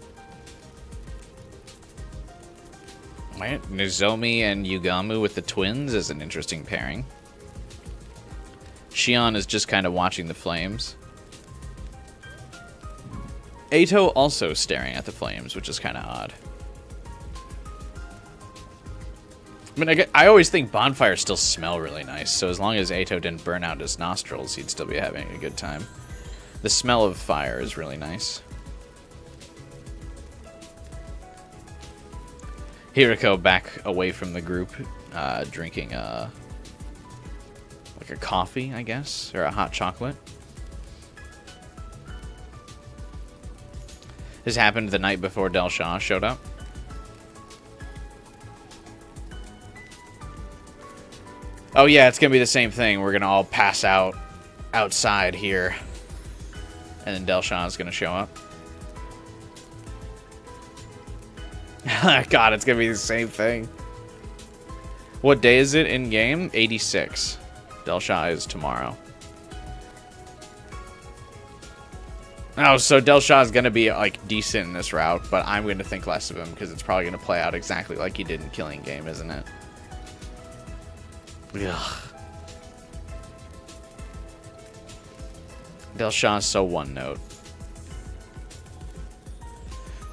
Right. Nozomi and Yugamu with the twins is an interesting pairing. Shion is just kind of watching the flames. Ato also staring at the flames, which is kind of odd. I mean, I always think bonfires still smell really nice, so as long as Ato didn't burn out his nostrils, he'd still be having a good time. The smell of fire is really nice. Hiriko back away from the group, drinking like a coffee, I guess, or a hot chocolate. This happened the night before Delsha showed up. Oh yeah, it's gonna be the same thing. We're gonna all pass out outside here, and then Delsha is gonna show up. God, it's gonna be the same thing. What day is it in game? 86. Delsha is tomorrow. Oh, so Delsha is gonna be like decent in this route, but I'm gonna think less of him because it's probably gonna play out exactly like he did in Killing Game, isn't it? Ugh. Delsha is so one note.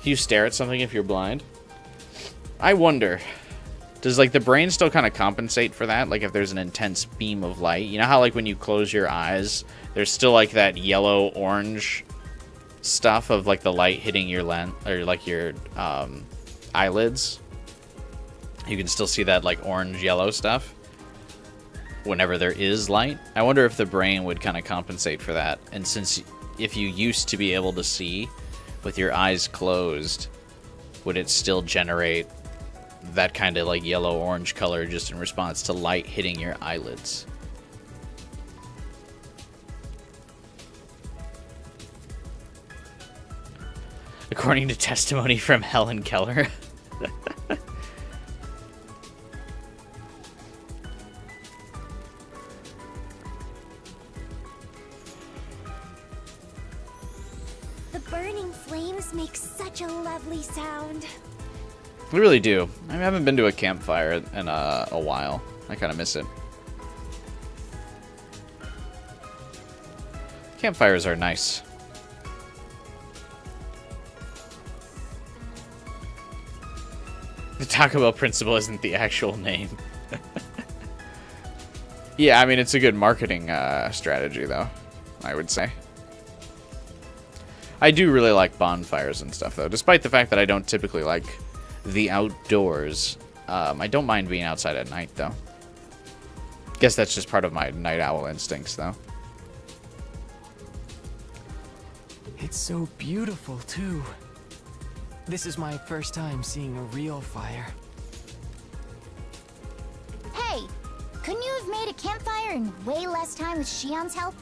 Can you stare at something if you're blind? I wonder, does like the brain still kind of compensate for that? Like if there's an intense beam of light, you know how like when you close your eyes, there's still like that yellow orange stuff of like the light hitting your lens or like your eyelids. You can still see that like orange yellow stuff whenever there is light. I wonder if the brain would kind of compensate for that. And since if you used to be able to see with your eyes closed, would it still generate that kind of like yellow-orange color just in response to light hitting your eyelids? According to testimony from Helen Keller. The burning flames make such a lovely sound. We really do. I haven't been to a campfire in a while. I kind of miss it. Campfires are nice. The Taco Bell principle isn't the actual name. Yeah, I mean, it's a good marketing strategy, though, I would say. I do really like bonfires and stuff, though, despite the fact that I don't typically like the outdoors. I don't mind being outside at night, though. Guess that's just part of my night owl instincts, though. It's so beautiful, too. This is my first time seeing a real fire. Hey, couldn't you have made a campfire in way less time with Shion's help?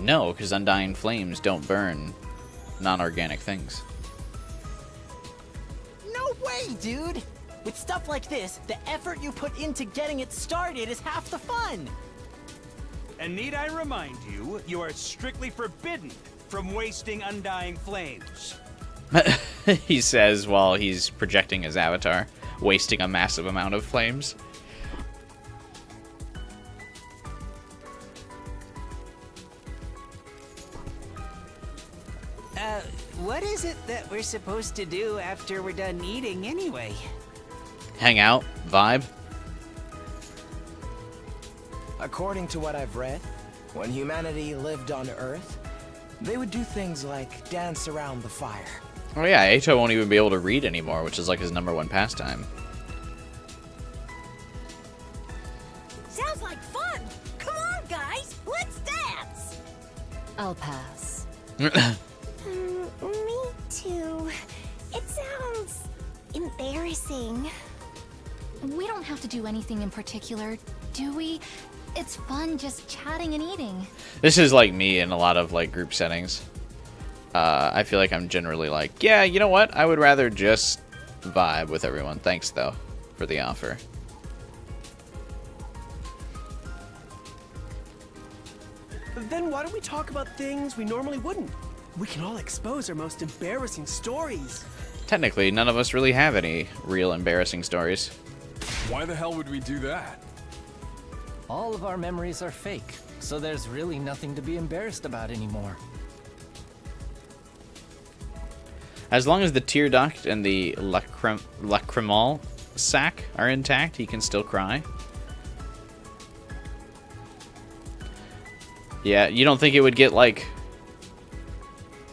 No, because undying flames don't burn non-organic things. agree, dude! With stuff like this, the effort you put into getting it started is half the fun! And need I remind you, you are strictly forbidden from wasting undying flames. He says while he's projecting his avatar, wasting a massive amount of flames. What is it that we're supposed to do after we're done eating anyway? Hang out, vibe. According to what I've read, when humanity lived on Earth, they would do things like dance around the fire. Oh yeah, Ato won't even be able to read anymore, which is like his #1 pastime. Sounds like fun! Come on, guys! Let's dance! I'll pass. Me too. It sounds embarrassing. We don't have to do anything in particular, do we? It's fun just chatting and eating. This is like me in a lot of like group settings. I feel like I'm generally like, yeah, you know what? I would rather just vibe with everyone. Thanks though for the offer. Then why don't we talk about things we normally wouldn't? We can all expose our most embarrassing stories. Technically, none of us really have any real embarrassing stories. Why the hell would we do that? All of our memories are fake, so there's really nothing to be embarrassed about anymore. As long as the tear duct and the lacrimal sac are intact, he can still cry. Yeah, you don't think it would get, like,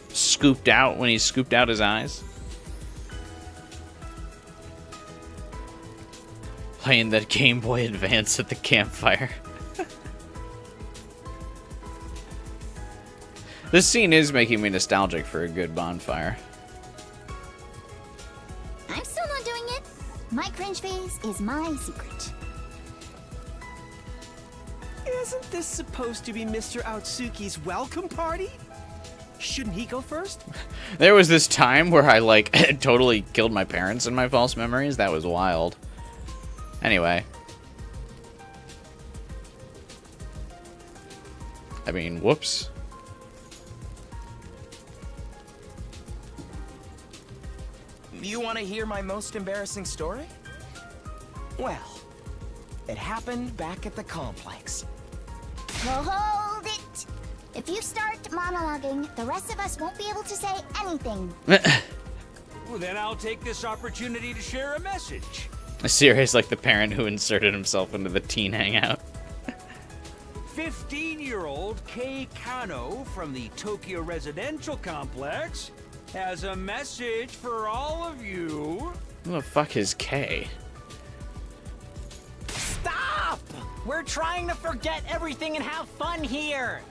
scooped out when he scooped out his eyes? Playing the Game Boy Advance at the campfire. This scene is making me nostalgic for a good bonfire. I'm still not doing it. My cringe phase is my secret. Isn't this supposed to be Mr. Outsuki's welcome party? Shouldn't he go first? There was this time where I, like, totally killed my parents in my false memories. That was wild. Anyway. I mean, whoops. You want to hear my most embarrassing story? Well, it happened back at the complex. Well, hold it. If you start monologuing, the rest of us won't be able to say anything. Well, then I'll take this opportunity to share a message. Serious, like the parent who inserted himself into the teen hangout. 15-year-old Kei Kano from the Tokyo Residential Complex has a message for all of you. Who the fuck is K? Stop! We're trying to forget everything and have fun here!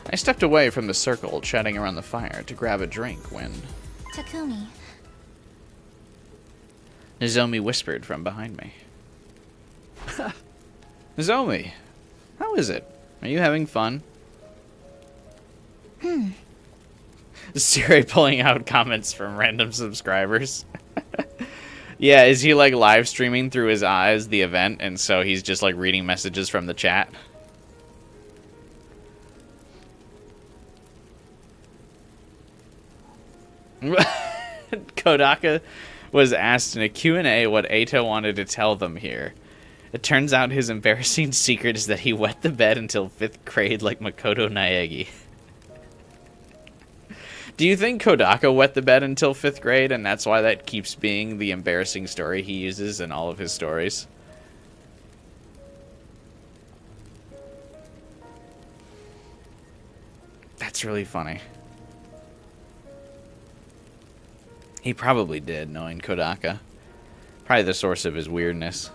I stepped away from the circle, chatting around the fire, to grab a drink when Takumi. Nozomi whispered from behind me. Nozomi, how is it? Are you having fun? Siri pulling out comments from random subscribers. Yeah, is he like live streaming through his eyes the event, and so he's just like reading messages from the chat? Kodaka was asked in a Q&A what Ato wanted to tell them here. It turns out his embarrassing secret is that he wet the bed until 5th grade like Makoto Naegi. Do you think Kodaka wet the bed until 5th grade, and that's why that keeps being the embarrassing story he uses in all of his stories? That's really funny. He probably did, knowing Kodaka. Probably the source of his weirdness.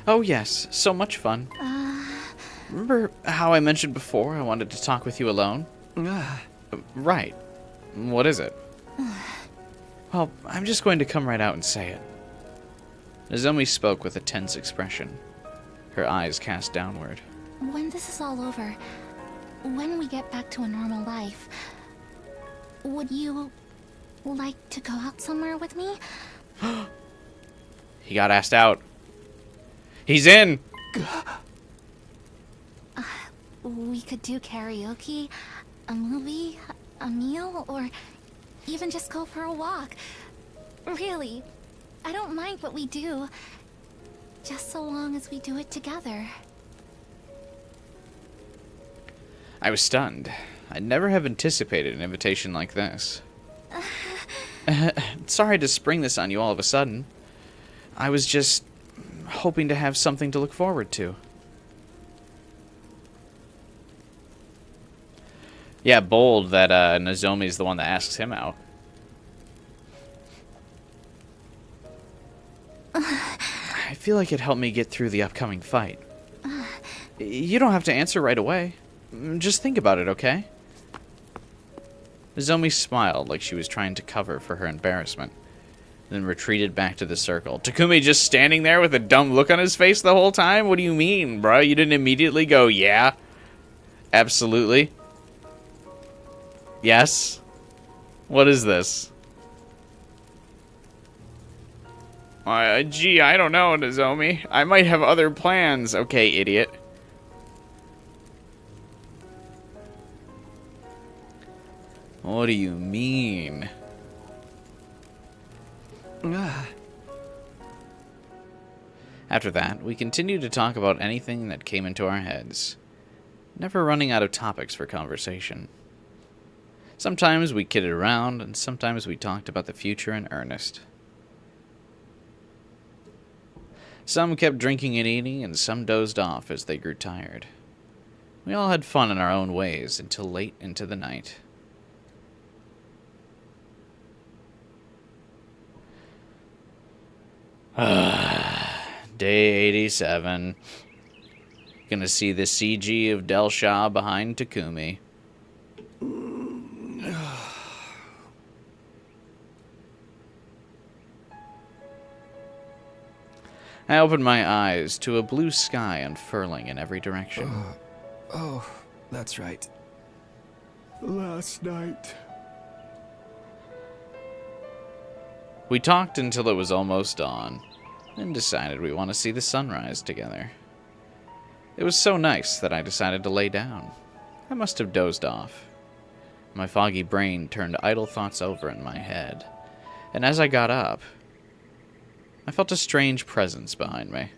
Oh yes, so much fun. Remember how I mentioned before I wanted to talk with you alone? Right. What is it? Well, I'm just going to come right out and say it. Nozomi spoke with a tense expression, her eyes cast downward. When this is all over, when we get back to a normal life, would you like to go out somewhere with me? He got asked out. He's in! We could do karaoke, a movie, a meal, or even just go for a walk. Really, I don't mind what we do, just so long as we do it together. I was stunned. I'd never have anticipated an invitation like this. Sorry to spring this on you all of a sudden. I was just hoping to have something to look forward to. Yeah, bold that Nozomi's the one that asks him out. I feel like it helped me get through the upcoming fight. You don't have to answer right away. Just think about it, okay? Nozomi smiled like she was trying to cover for her embarrassment, then retreated back to the circle. Takumi just standing there with a dumb look on his face the whole time? What do you mean, bro? You didn't immediately go, yeah? Absolutely. Yes? What is this? Gee, I don't know, Nozomi. I might have other plans. Okay, idiot. What do you mean? After that, we continued to talk about anything that came into our heads, never running out of topics for conversation. Sometimes we kidded around, and sometimes we talked about the future in earnest. Some kept drinking and eating, and some dozed off as they grew tired. We all had fun in our own ways until late into the night. Day 87. Gonna see the CG of Delsha behind Takumi. I opened my eyes to a blue sky unfurling in every direction. Oh, that's right. Last night. We talked until it was almost dawn, then decided we want to see the sunrise together. It was so nice that I decided to lay down. I must have dozed off. My foggy brain turned idle thoughts over in my head, and as I got up, I felt a strange presence behind me.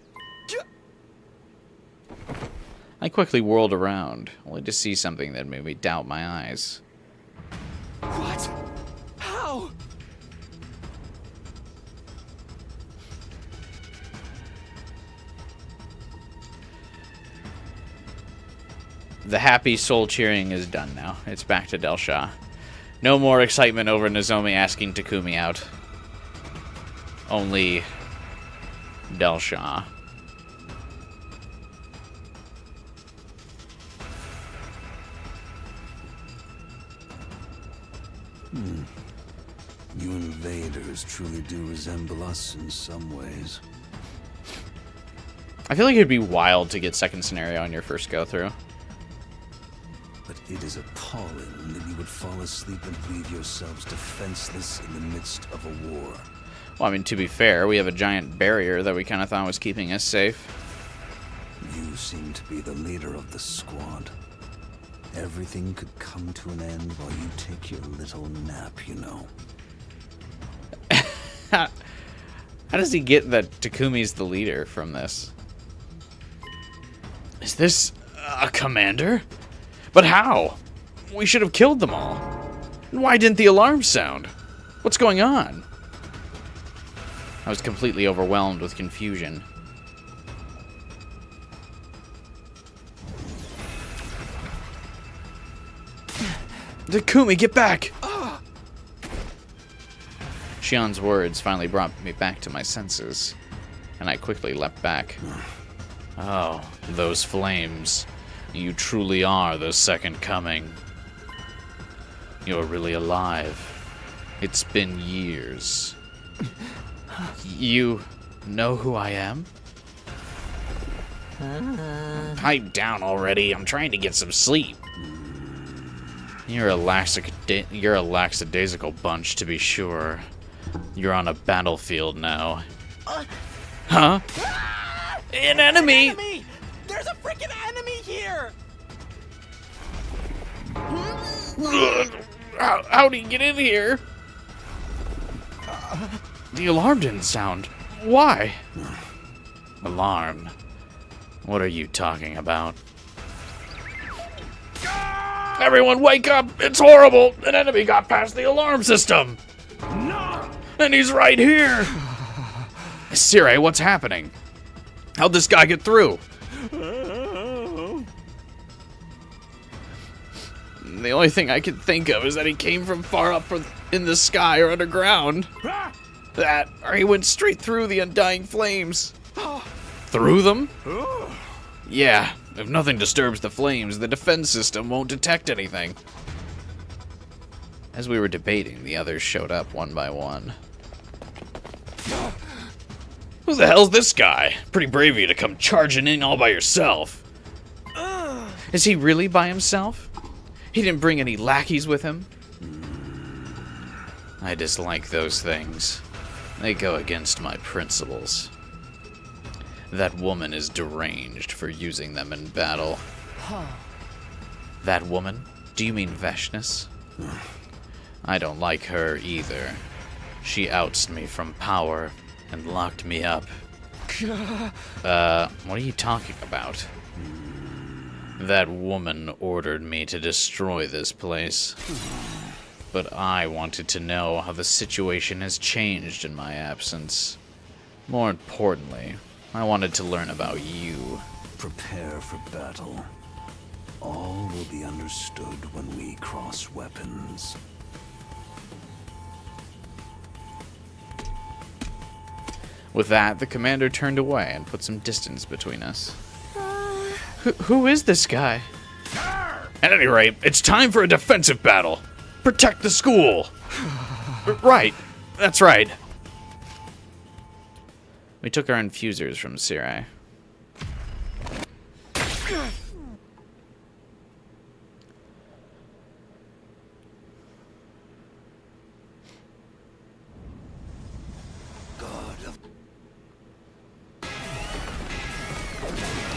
I quickly whirled around, only to see something that made me doubt my eyes. What? How? The happy soul cheering is done now. It's back to Delsha. No more excitement over Nozomi asking Takumi out. Only Delsha. You invaders truly do resemble us in some ways. I feel like it'd be wild to get second scenario on your first go through. But it is appalling that you would fall asleep and leave yourselves defenseless in the midst of a war. Well, I mean, to be fair, we have a giant barrier that we kind of thought was keeping us safe. You seem to be the leader of the squad. Everything could come to an end while you take your little nap, you know. How does he get that Takumi's the leader from this? Is this a commander? But how? We should have killed them all. Why didn't the alarm sound? What's going on? I was completely overwhelmed with confusion. Takumi, get back! Shion's words finally brought me back to my senses, and I quickly leapt back. Oh, those flames. You truly are the second coming. You're really alive. It's been years. You know who I am? Pipe down already. I'm trying to get some sleep. You're a lackadaisical bunch, to be sure. You're on a battlefield now. Huh? An enemy! There's a freaking enemy here! How'd he get in here? The alarm didn't sound. Why? Alarm? What are you talking about? Everyone wake up! It's horrible! An enemy got past the alarm system! No! And he's right here! Sire, what's happening? How'd this guy get through? The only thing I can think of is that he came from far up in the sky or underground. That, or he went straight through the undying flames. Through them? Yeah, if nothing disturbs the flames, the defense system won't detect anything. As we were debating, the others showed up one by one. Who the hell's this guy? Pretty brave of you to come charging in all by yourself. Is he really by himself? He didn't bring any lackeys with him? I dislike those things. They go against my principles. That woman is deranged for using them in battle. That woman? Do you mean Vashness? I don't like her either. She ousted me from power and locked me up. What are you talking about? That woman ordered me to destroy this place. But I wanted to know how the situation has changed in my absence. More importantly, I wanted to learn about you. Prepare for battle. All will be understood when we cross weapons. With that, the commander turned away and put some distance between us. Who is this guy? At any rate, it's time for a defensive battle. Protect the school. Right. That's right. We took our infusers from Sire.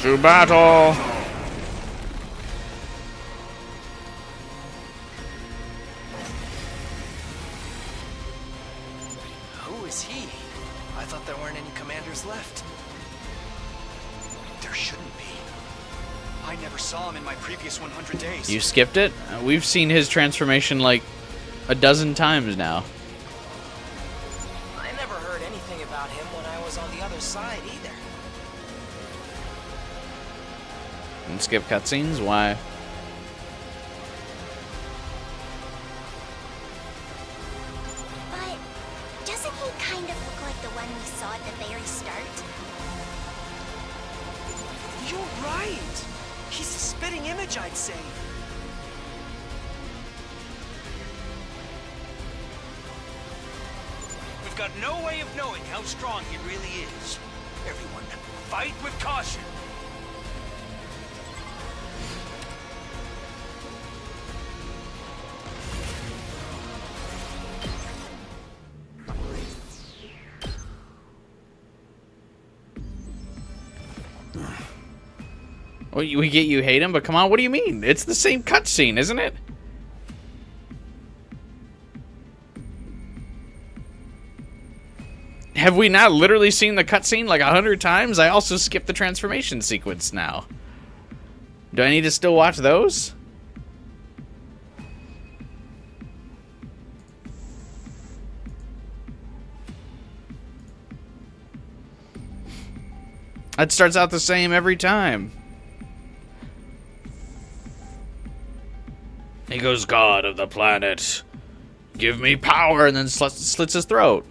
To battle! Who is he? I thought there weren't any commanders left. There shouldn't be. I never saw him in my previous 100 days. You skipped it? We've seen his transformation like a dozen times now. I never heard anything about him when I was on the other side either. And skip cutscenes? Why? But doesn't he kind of look like the one we saw at the very start? You're right. He's a spitting image, I'd say. We've got no way of knowing how strong he really is. Everyone, fight with caution. Well, we get you hate him, but come on, what do you mean? It's the same cutscene, isn't it? Have we not literally seen the cutscene like 100 times? I also skipped the transformation sequence now. Do I need to still watch those? It starts out the same every time. He goes, God of the planet, give me power, and then slits his throat.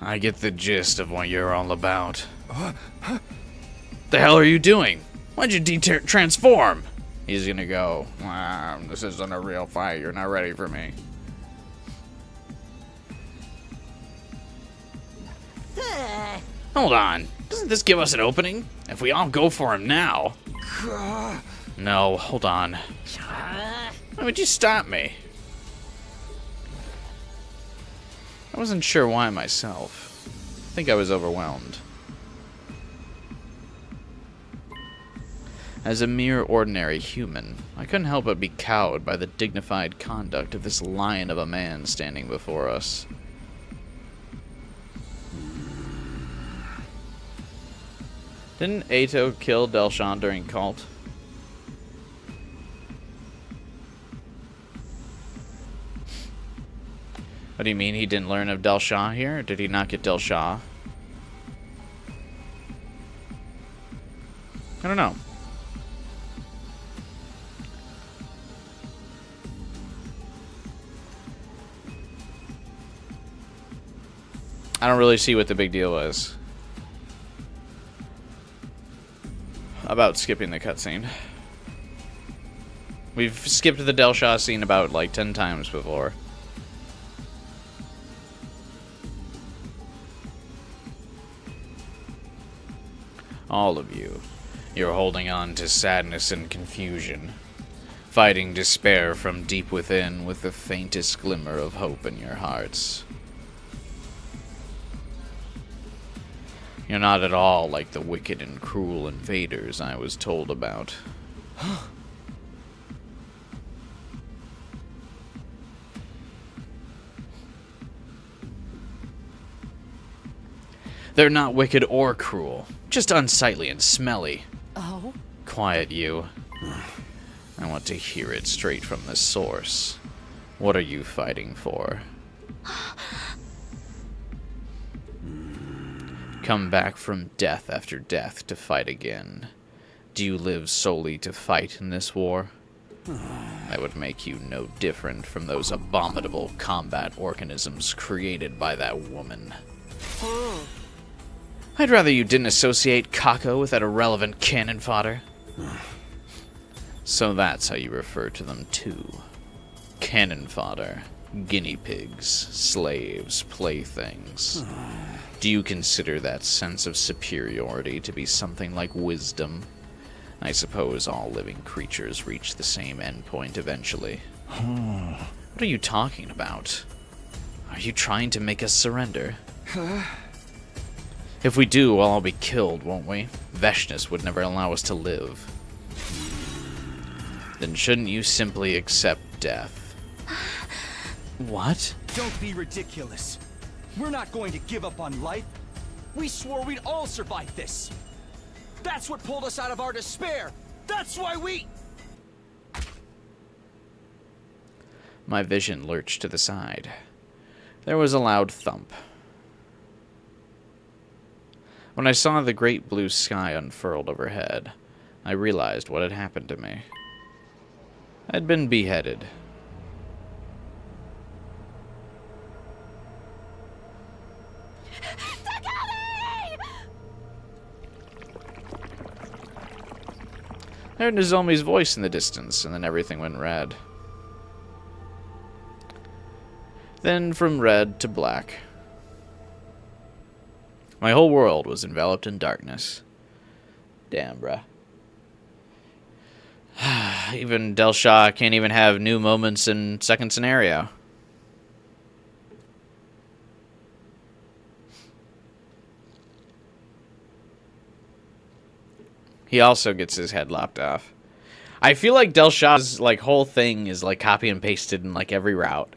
I get the gist of what you're all about. The hell are you doing? Why'd you transform? He's gonna go, wow, this isn't a real fight. You're not ready for me. Hold on. Doesn't this give us an opening? If we all go for him now. No, hold on. Why would you stop me? I wasn't sure why myself. I think I was overwhelmed. As a mere ordinary human, I couldn't help but be cowed by the dignified conduct of this lion of a man standing before us. Didn't Ato kill Delsha during Cult? What do you mean he didn't learn of Delsha here? Or did he not get Delsha? I don't know. I don't really see what the big deal was about skipping the cutscene. We've skipped the Delsha scene about like 10 times before. All of you, you're holding on to sadness and confusion, fighting despair from deep within with the faintest glimmer of hope in your hearts. You're not at all like the wicked and cruel invaders I was told about. They're not wicked or cruel, just unsightly and smelly. Oh? Quiet, you. I want to hear it straight from the source. What are you fighting for? Come back from death after death to fight again. Do you live solely to fight in this war? That would make you no different from those abominable combat organisms created by that woman. I'd rather you didn't associate Kako with that irrelevant cannon fodder. So that's how you refer to them too. Cannon fodder, guinea pigs, slaves, playthings. Do you consider that sense of superiority to be something like wisdom? I suppose all living creatures reach the same endpoint eventually. What are you talking about? Are you trying to make us surrender? If we do, we'll all be killed, won't we? Vashness would never allow us to live. Then shouldn't you simply accept death? What? Don't be ridiculous. We're not going to give up on life. We swore we'd all survive this. That's what pulled us out of our despair. That's why we... My vision lurched to the side. There was a loud thump. When I saw the great blue sky unfurled overhead, I realized what had happened to me. I'd been beheaded. I heard Nozomi's voice in the distance, and then everything went red. Then from red to black. My whole world was enveloped in darkness. Damn, bruh. Even Delsha can't even have new moments in second scenario. He also gets his head lopped off. I feel like Delsha's like whole thing is like copy and pasted in like every route.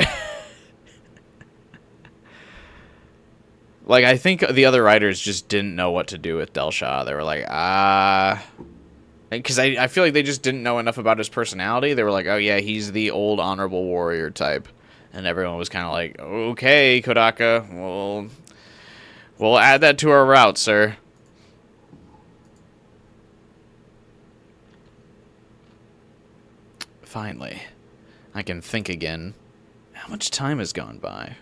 Like, I think the other writers just didn't know what to do with Delsha. They were like, because I feel like they just didn't know enough about his personality. They were like, oh yeah, he's the old honorable warrior type. And everyone was kind of like, okay, Kodaka, we'll add that to our route, sir. Finally, I can think again. How much time has gone by?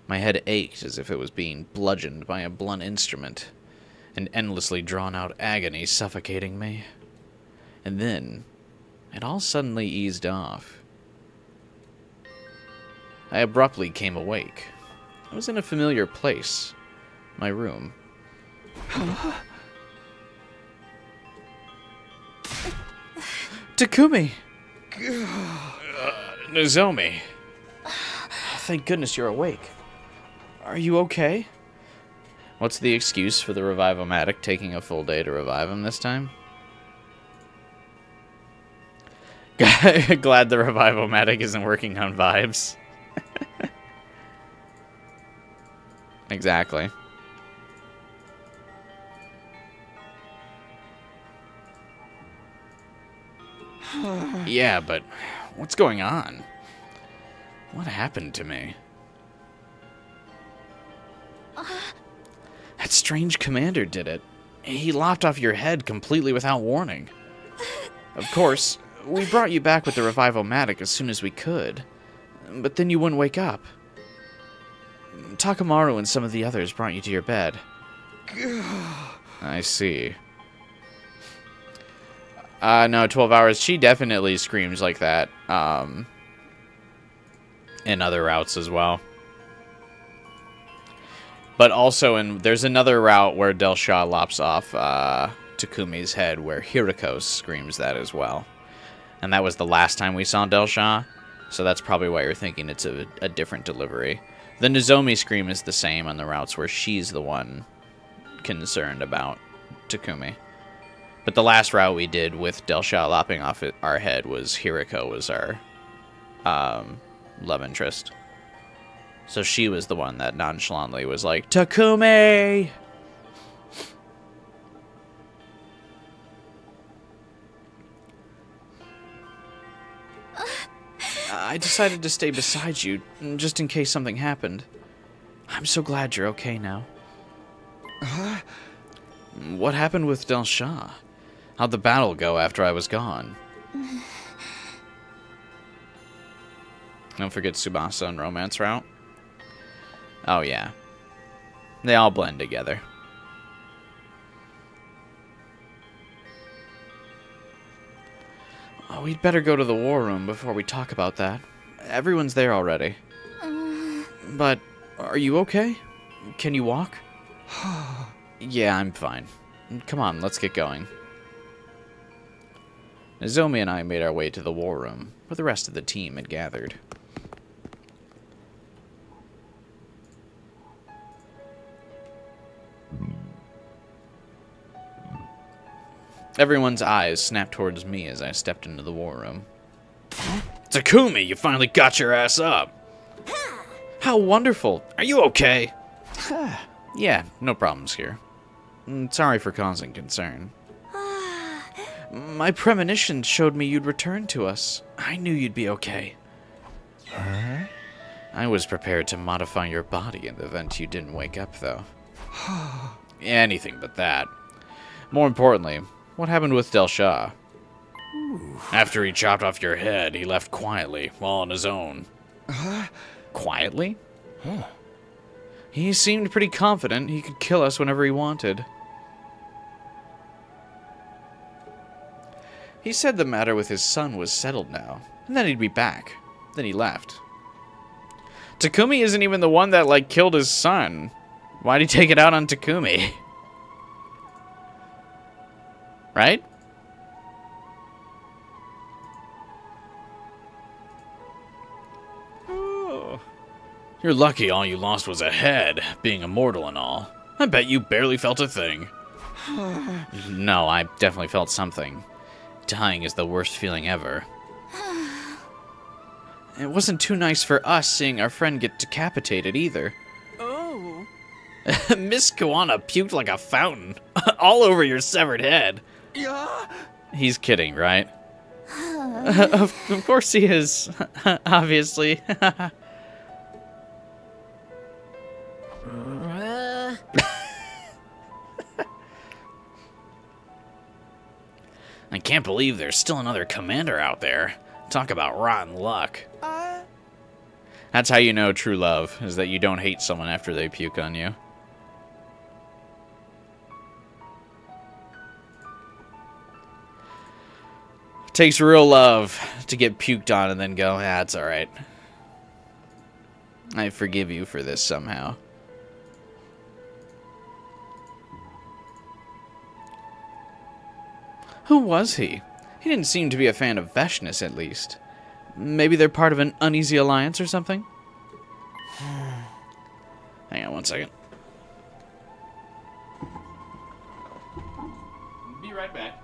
My head ached as if it was being bludgeoned by a blunt instrument, an endlessly drawn-out agony suffocating me. And then, It all suddenly eased off. I abruptly came awake. I was in a familiar place. My room. Takumi! Nozomi. Thank goodness you're awake. Are you okay? What's the excuse for the Revive-O-Matic taking a full day to revive him this time? Glad the Revive-O-Matic isn't working on vibes. Exactly. Yeah, but what's going on? What happened to me? That strange commander did it. He lopped off your head completely without warning. Of course, we brought you back with the Revive-O-Matic as soon as we could. But then you wouldn't wake up. Takamaru and some of the others brought you to your bed. I see. No, 12 hours. She definitely screams like that. In other routes as well. But also, there's another route where Delsha lops off Takumi's head, where Hiriko screams that as well. And that was the last time we saw Delsha, so that's probably why you're thinking it's a different delivery. The Nozomi scream is the same on the routes where she's the one concerned about Takumi. But the last route we did with Delsha lopping off our head was Hiriko was our love interest. So she was the one that nonchalantly was like, Takumi! I decided to stay beside you, just in case something happened. I'm so glad you're okay now. What happened with Delsha? How'd the battle go after I was gone? Don't forget Tsubasa and Romance Route. Oh, yeah. They all blend together. Oh, we'd better go to the war room before we talk about that. Everyone's there already. But, are you okay? Can you walk? Yeah, I'm fine. Come on, let's get going. Nozomi and I made our way to the war room, where the rest of the team had gathered. Everyone's eyes snapped towards me as I stepped into the war room. Takumi, you finally got your ass up! How wonderful! Are you okay? Yeah, no problems here. Sorry for causing concern. My premonition showed me you'd return to us. I knew you'd be okay. I was prepared to modify your body in the event you didn't wake up, though. Anything but that. More importantly, what happened with Delsha? After he chopped off your head, he left quietly, all on his own. Quietly? He seemed pretty confident he could kill us whenever he wanted. He said the matter with his son was settled now, and that he'd be back. Then he left. Takumi isn't even the one that, like, killed his son. Why'd he take it out on Takumi? Right? Oh. You're lucky all you lost was a head, being immortal and all. I bet you barely felt a thing. No, I definitely felt something. Dying is the worst feeling ever. It wasn't too nice for us seeing our friend get decapitated either. Oh. Miss Koana puked like a fountain, all over your severed head. Yeah. He's kidding, right? Of course he is. Obviously. I can't believe there's still another commander out there. Talk about rotten luck. That's how you know true love, is that you don't hate someone after they puke on you. Takes real love to get puked on and then go, "Ah, it's alright. I forgive you for this somehow." Who was he? He didn't seem to be a fan of Vashness, at least. Maybe they're part of an uneasy alliance or something? Hang on one second. Be right back.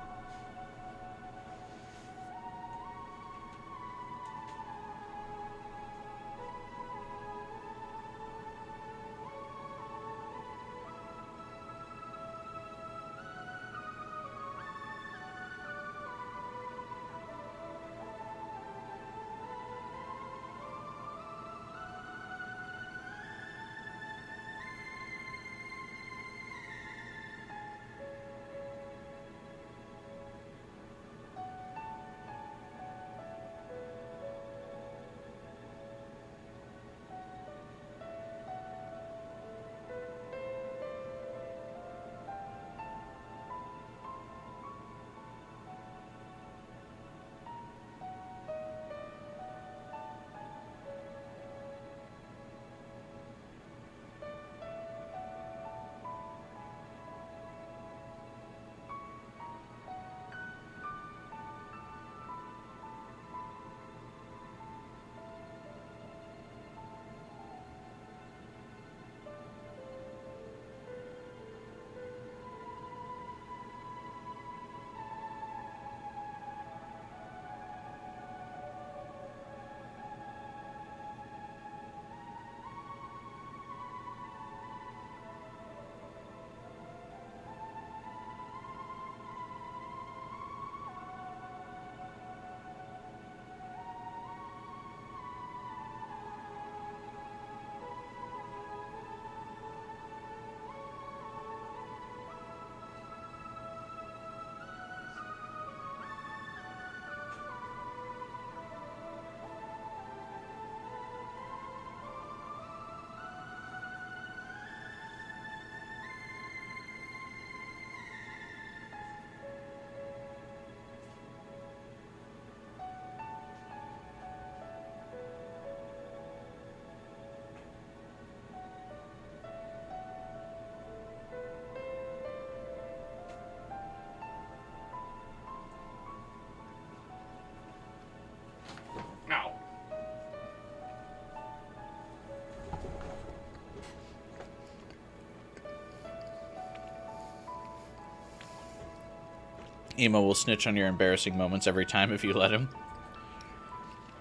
Emo will snitch on your embarrassing moments every time if you let him.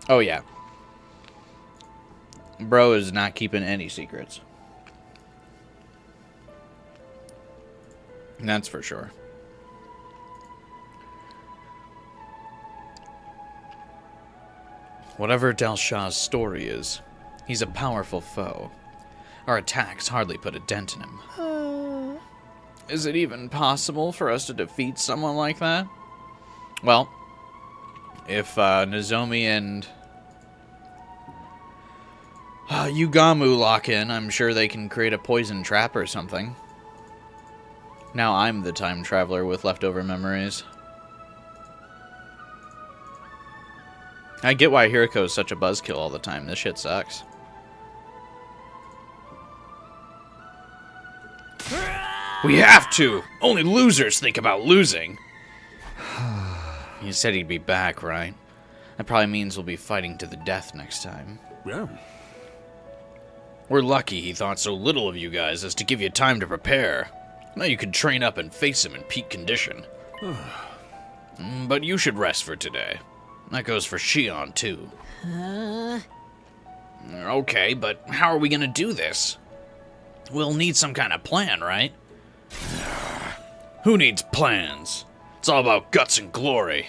Oh, yeah. Bro is not keeping any secrets. That's for sure. Whatever Delsha's story is, he's a powerful foe. Our attacks hardly put a dent in him. Is it even possible for us to defeat someone like that? Well, if Nozomi and Yugamu lock in, I'm sure they can create a poison trap or something. Now I'm the time traveler with leftover memories. I get why Hiriko is such a buzzkill all the time. This shit sucks. We have to! Only losers think about losing! He said he'd be back, right? That probably means we'll be fighting to the death next time. Yeah. We're lucky he thought so little of you guys as to give you time to prepare. Now you can train up and face him in peak condition. But you should rest for today. That goes for Shion, too. Okay, but how are we gonna do this? We'll need some kind of plan, right? Who needs plans? It's all about guts and glory.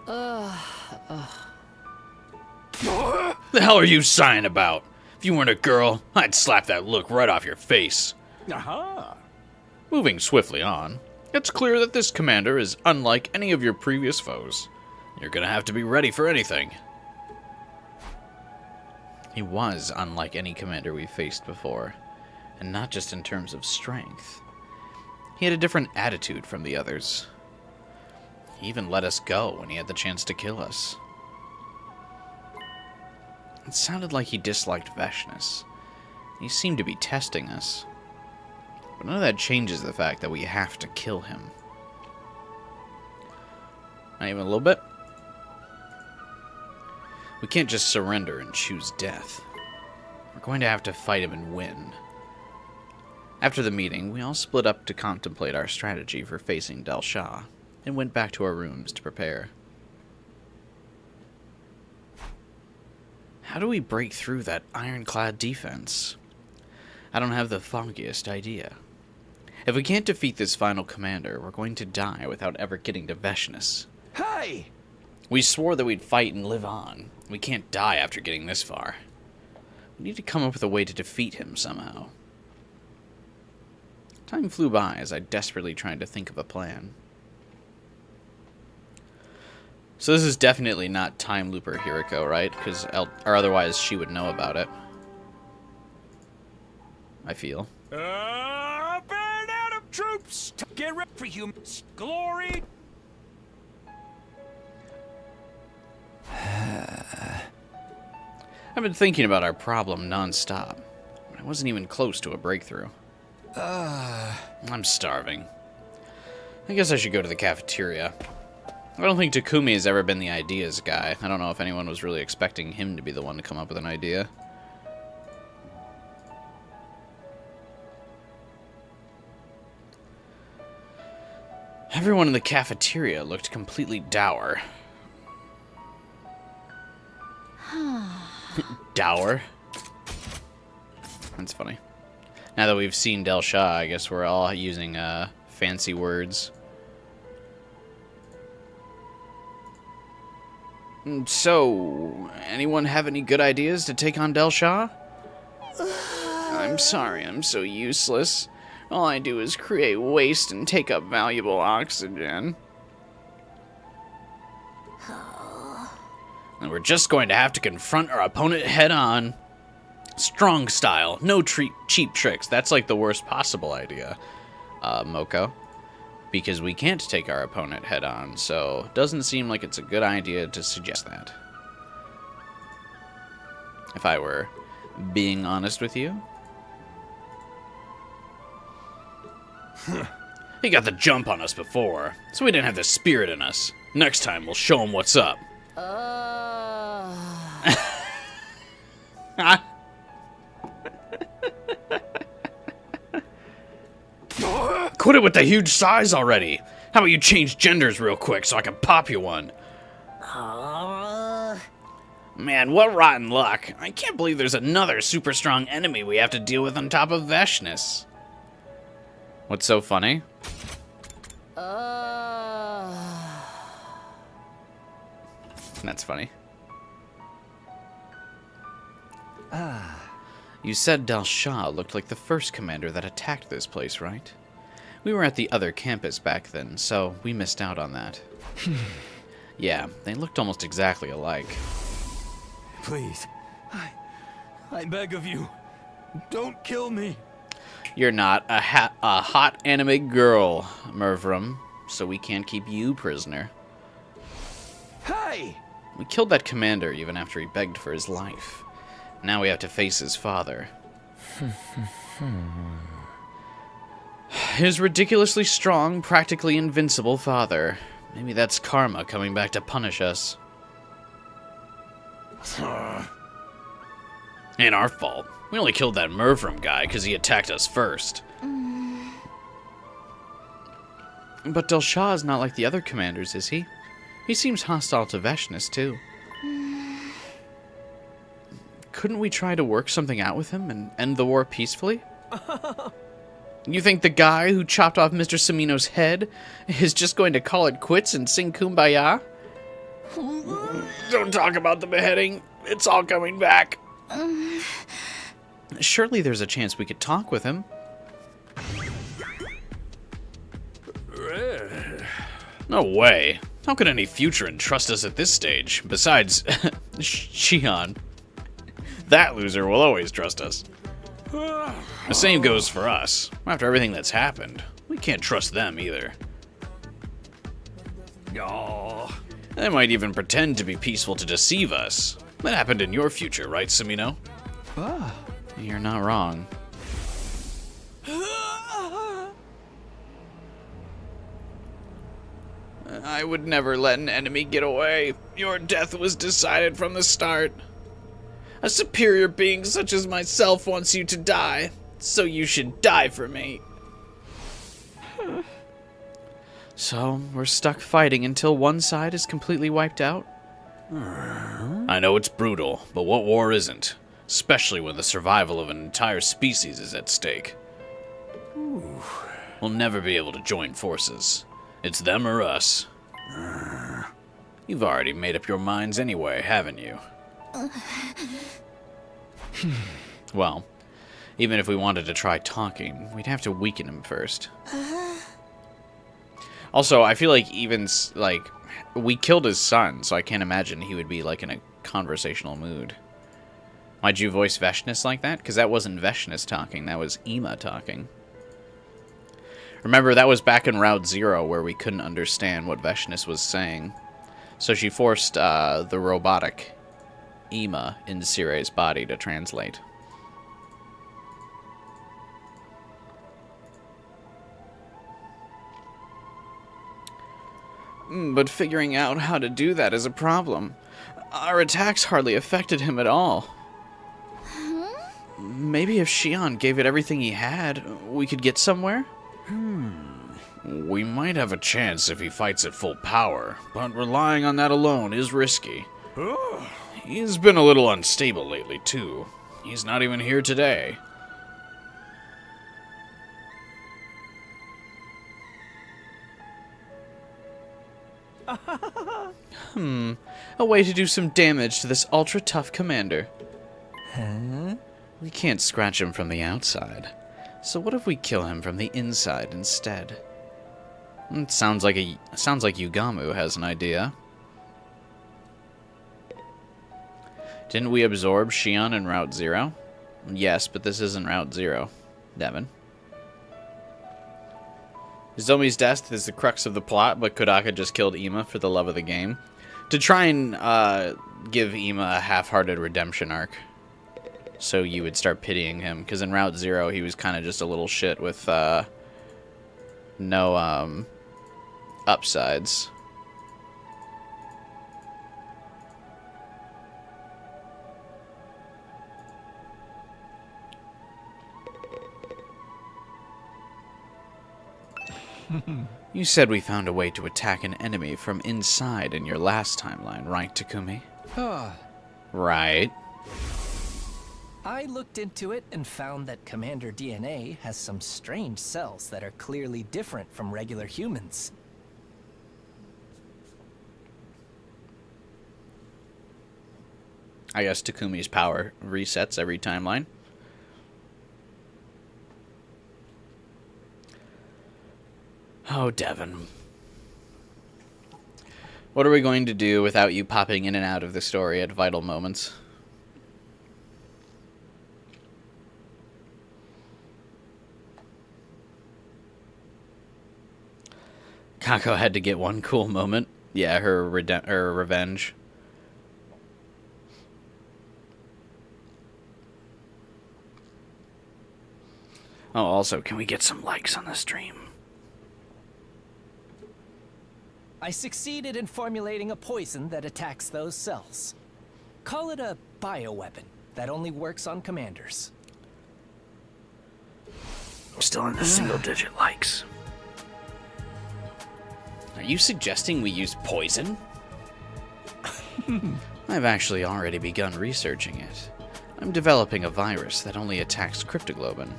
The hell are you sighing about? If you weren't a girl, I'd slap that look right off your face. Aha! Moving swiftly on, it's clear that this commander is unlike any of your previous foes. You're gonna have to be ready for anything. He was unlike any commander we've faced before, and not just in terms of strength. He had a different attitude from the others. He even let us go when he had the chance to kill us. It sounded like he disliked Vashness. He seemed to be testing us. But none of that changes the fact that we have to kill him. Not even a little bit. We can't just surrender and choose death. We're going to have to fight him and win. After the meeting, we all split up to contemplate our strategy for facing Delsha, and went back to our rooms to prepare. How do we break through that ironclad defense? I don't have the foggiest idea. If we can't defeat this final commander, we're going to die without ever getting to Vashness. Hey! We swore that we'd fight and live on. We can't die after getting this far. We need to come up with a way to defeat him somehow. Time flew by as I desperately tried to think of a plan. So this is definitely not Time Looper Hiriko, right? Or otherwise she would know about it. I feel. Burn out of troops! Get ready for humans! Glory! I've been thinking about our problem non-stop. I wasn't even close to a breakthrough. I'm starving. I guess I should go to the cafeteria. I don't think Takumi has ever been the ideas guy. I don't know if anyone was really expecting him to be the one to come up with an idea. Everyone in the cafeteria looked completely dour. Dour? That's funny. Now that we've seen Delsha, I guess we're all using fancy words. So, anyone have any good ideas to take on Delsha? I'm sorry, I'm so useless. All I do is create waste and take up valuable oxygen. And we're just going to have to confront our opponent head on. Strong style, no cheap tricks. That's like the worst possible idea, Moko. Because we can't take our opponent head on, so it doesn't seem like it's a good idea to suggest that. If I were being honest with you. He got the jump on us before, so we didn't have the spirit in us. Next time, we'll show him what's up. Quit it with the huge size already. How about you change genders real quick so I can pop you one? Man, what rotten luck. I can't believe there's another super strong enemy we have to deal with on top of Vashness. What's so funny? That's funny. You said Delsha looked like the first commander that attacked this place, right? We were at the other campus back then, so we missed out on that. Yeah, they looked almost exactly alike. Please, I beg of you, don't kill me. You're not a hot anime girl, Mervram, so we can't keep you prisoner. Hey! We killed that commander even after he begged for his life. Now we have to face his father. His ridiculously strong, practically invincible father. Maybe that's karma coming back to punish us. Ain't our fault. We only killed that Mervram guy because he attacked us first. But Delsha is not like the other commanders, is he? He seems hostile to Vashness, too. Couldn't we try to work something out with him and end the war peacefully? You think the guy who chopped off Mr. Samino's head is just going to call it quits and sing Kumbaya? Don't talk about the beheading. It's all coming back. Surely there's a chance we could talk with him. No way. How could any Futuran trust us at this stage? Besides, Shihan. That loser will always trust us. The same goes for us. After everything that's happened, we can't trust them either. Aw. They might even pretend to be peaceful to deceive us. That happened in your future, right, Samino? Ah. You're not wrong. I would never let an enemy get away. Your death was decided from the start. A superior being such as myself wants you to die, so you should die for me. So, we're stuck fighting until one side is completely wiped out? I know it's brutal, but what war isn't? Especially when the survival of an entire species is at stake. We'll never be able to join forces. It's them or us. You've already made up your minds anyway, haven't you? Well, even if we wanted to try talking, we'd have to weaken him first. Also, I feel like we killed his son, so I can't imagine he would be, like, in a conversational mood. Why'd you voice Vashness like that? Because that wasn't Vashness talking, that was Ima talking. Remember, that was back in Route 0 where we couldn't understand what Vashness was saying. So she forced the robotic Ima into Sire's body to translate. But figuring out how to do that is a problem. Our attacks hardly affected him at all. Maybe if Xion gave it everything he had, we could get somewhere? We might have a chance if he fights at full power, but relying on that alone is risky. He's been a little unstable lately, too. He's not even here today. A way to do some damage to this ultra-tough commander. Huh? We can't scratch him from the outside. So what if we kill him from the inside instead? It sounds like Yugamu has an idea. Didn't we absorb Xion in Route 0? Yes, but this isn't Route 0, Devin. Zomi's death is the crux of the plot, but Kodaka just killed Ima for the love of the game. To try and give Ima a half-hearted redemption arc. So you would start pitying him, because in Route 0 he was kind of just a little shit with no upsides. You said we found a way to attack an enemy from inside in your last timeline, right, Takumi? Right. I looked into it and found that Commander DNA has some strange cells that are clearly different from regular humans. I guess Takumi's power resets every timeline. Oh, Devin. What are we going to do without you popping in and out of the story at vital moments? Kako had to get one cool moment. Yeah, her revenge. Oh, also, can we get some likes on the stream? I succeeded in formulating a poison that attacks those cells. Call it a bioweapon that only works on commanders. I'm still in the single-digit likes. Are you suggesting we use poison? I've actually already begun researching it. I'm developing a virus that only attacks cryptoglobin.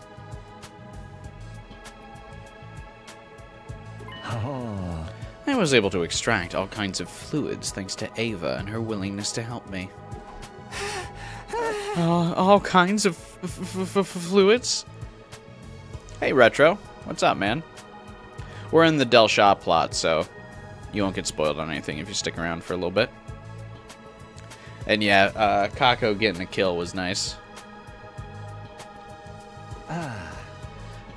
Oh. I was able to extract all kinds of fluids thanks to Ava and her willingness to help me. All kinds of fluids? Hey, Retro. What's up, man? We're in the Delsha plot, so you won't get spoiled on anything if you stick around for a little bit. And yeah, Kako getting a kill was nice.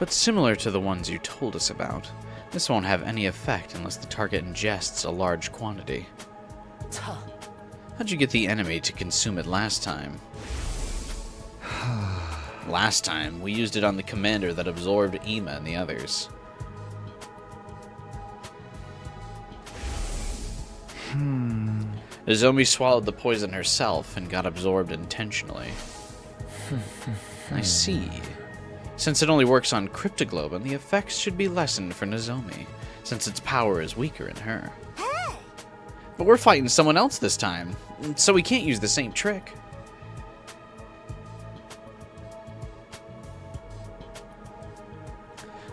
But similar to the ones you told us about, This won't have any effect unless the target ingests a large quantity. How'd you get the enemy to consume it last time? Last time, we used it on the commander that absorbed Ima and the others. Nozomi swallowed the poison herself and got absorbed intentionally. I see. Since it only works on cryptoglobin, the effects should be lessened for Nozomi, since its power is weaker in her. Hey! But we're fighting someone else this time, so we can't use the same trick.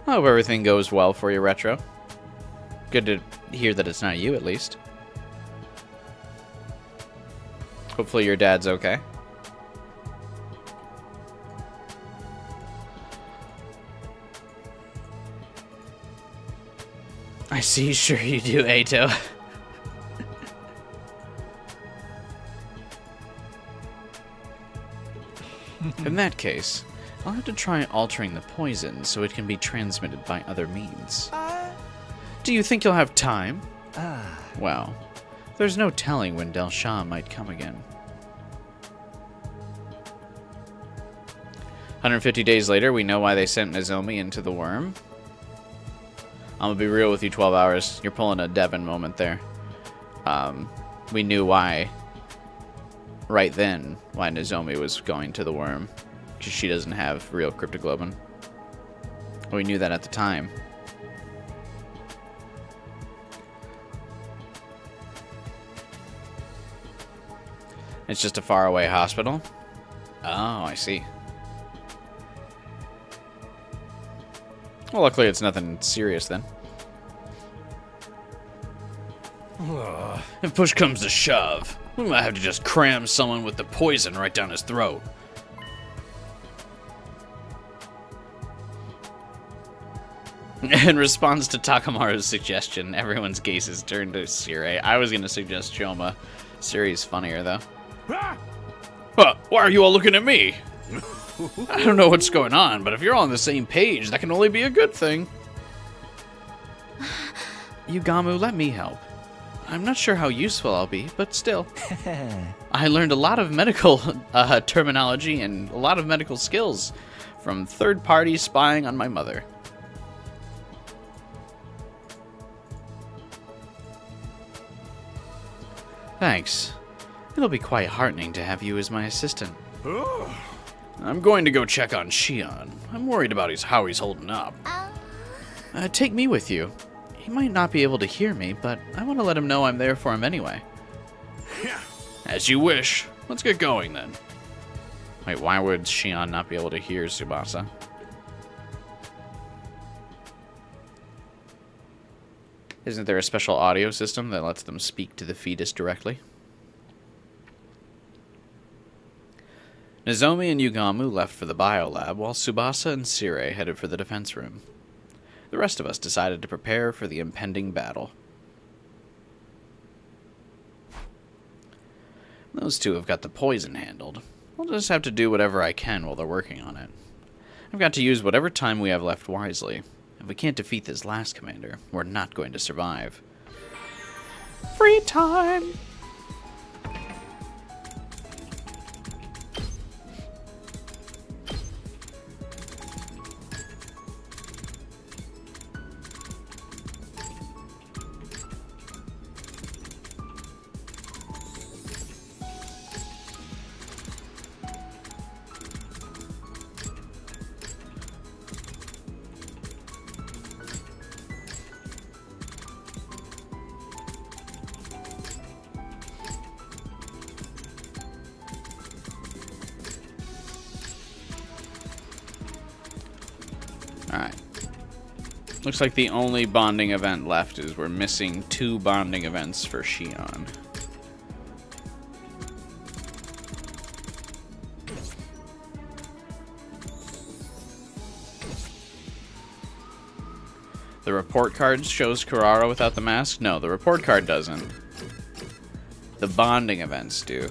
I hope everything goes well for you, Retro. Good to hear that it's not you, at least. Hopefully your dad's okay. I see, sure you do, Ato. In that case, I'll have to try altering the poison so it can be transmitted by other means. Do you think you'll have time? Well, there's no telling when Delsha might come again. 150 days later, we know why they sent Nozomi into the worm. I'm gonna be real with you, 12 hours. You're pulling a Devin moment there. We knew why, right then, why Nozomi was going to the worm. Because she doesn't have real cryptoglobin. We knew that at the time. It's just a faraway hospital? Oh, I see. Well, luckily it's nothing serious then. If push comes to shove, we might have to just cram someone with the poison right down his throat. In response to Takamaru's suggestion, everyone's gaze is turned to Sire. I was going to suggest Shoma. Sire's funnier, though. Why are you all looking at me? I don't know what's going on, but if you're all on the same page, that can only be a good thing. Yugamu, let me help. I'm not sure how useful I'll be, but still. I learned a lot of medical terminology and a lot of medical skills from third-party spying on my mother. Thanks. It'll be quite heartening to have you as my assistant. I'm going to go check on Shion. I'm worried about how he's holding up. Take me with you. He might not be able to hear me, but I want to let him know I'm there for him anyway. As you wish. Let's get going then. Wait, why would Shion not be able to hear Tsubasa? Isn't there a special audio system that lets them speak to the fetus directly? Nozomi and Yugamu left for the biolab, while Tsubasa and Sire headed for the defense room. The rest of us decided to prepare for the impending battle. Those two have got the poison handled. I'll just have to do whatever I can while they're working on it. I've got to use whatever time we have left wisely. If we can't defeat this last commander, we're not going to survive. Free time! Alright. Looks like the only bonding event left is we're missing 2 bonding events for Shion. The report card shows Kurara without the mask? No, the report card doesn't. The bonding events do.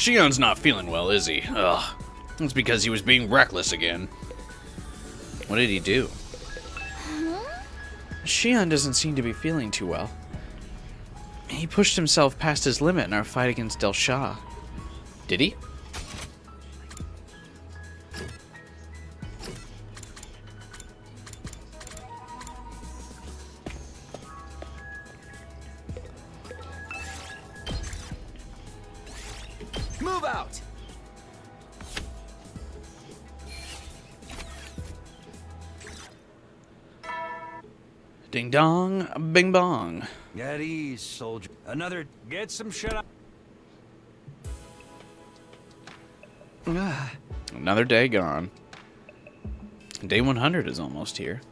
Shion's not feeling well, is he? Ugh. It's because he was being reckless again. What did he do? Shion doesn't seem to be feeling too well. He pushed himself past his limit in our fight against Delsha. Did he? Move out! Ding dong, bing bong. At ease, soldier. Another. Get some shit up. Another day gone. Day 100 is almost here.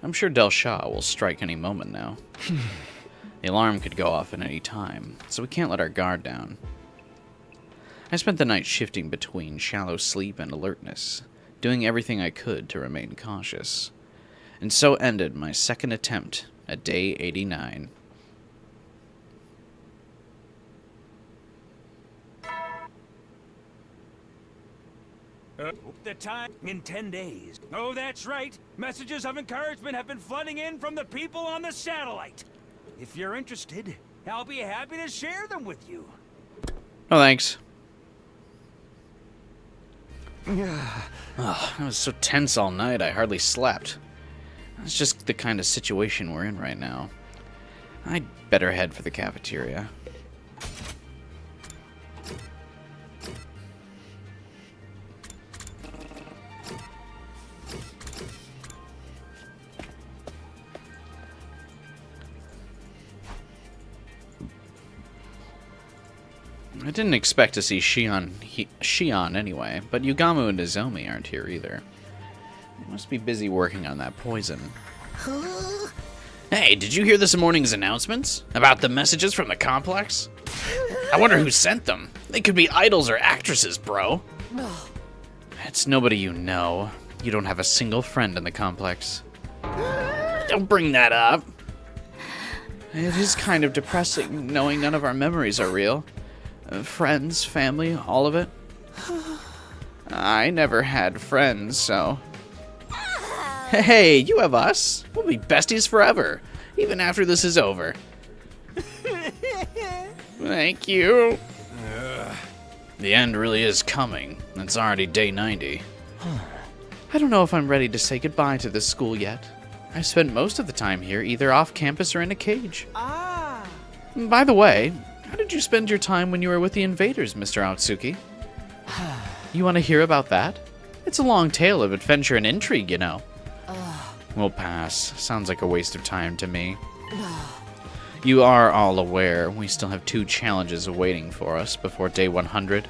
I'm sure Delsha will strike any moment now. The alarm could go off at any time, so we can't let our guard down. I spent the night shifting between shallow sleep and alertness, doing everything I could to remain cautious. And so ended my second attempt at day 89. The time in 10 days. Oh, that's right. Messages of encouragement have been flooding in from the people on the satellite. If you're interested, I'll be happy to share them with you. Oh, thanks. Oh, I was so tense all night, I hardly slept. It's just the kind of situation we're in right now. I'd better head for the cafeteria. I didn't expect to see Shion anyway, but Yugamu and Nozomi aren't here either. They must be busy working on that poison. Hey, did you hear this morning's announcements? About the messages from the complex? I wonder who sent them. They could be idols or actresses, bro. It's nobody you know. You don't have a single friend in the complex. Don't bring that up. It is kind of depressing knowing none of our memories are real. Friends, family, all of it. I never had friends, so... Hey, you have us. We'll be besties forever, even after this is over. Thank you. The end really is coming. It's already day 90. I don't know if I'm ready to say goodbye to this school yet. I've spent most of the time here either off campus or in a cage. By the way, how did you spend your time when you were with the invaders, Mr. Aotsuki? You want to hear about that? It's a long tale of adventure and intrigue, you know. We'll pass. Sounds like a waste of time to me. You are all aware we still have 2 challenges awaiting for us before day 100.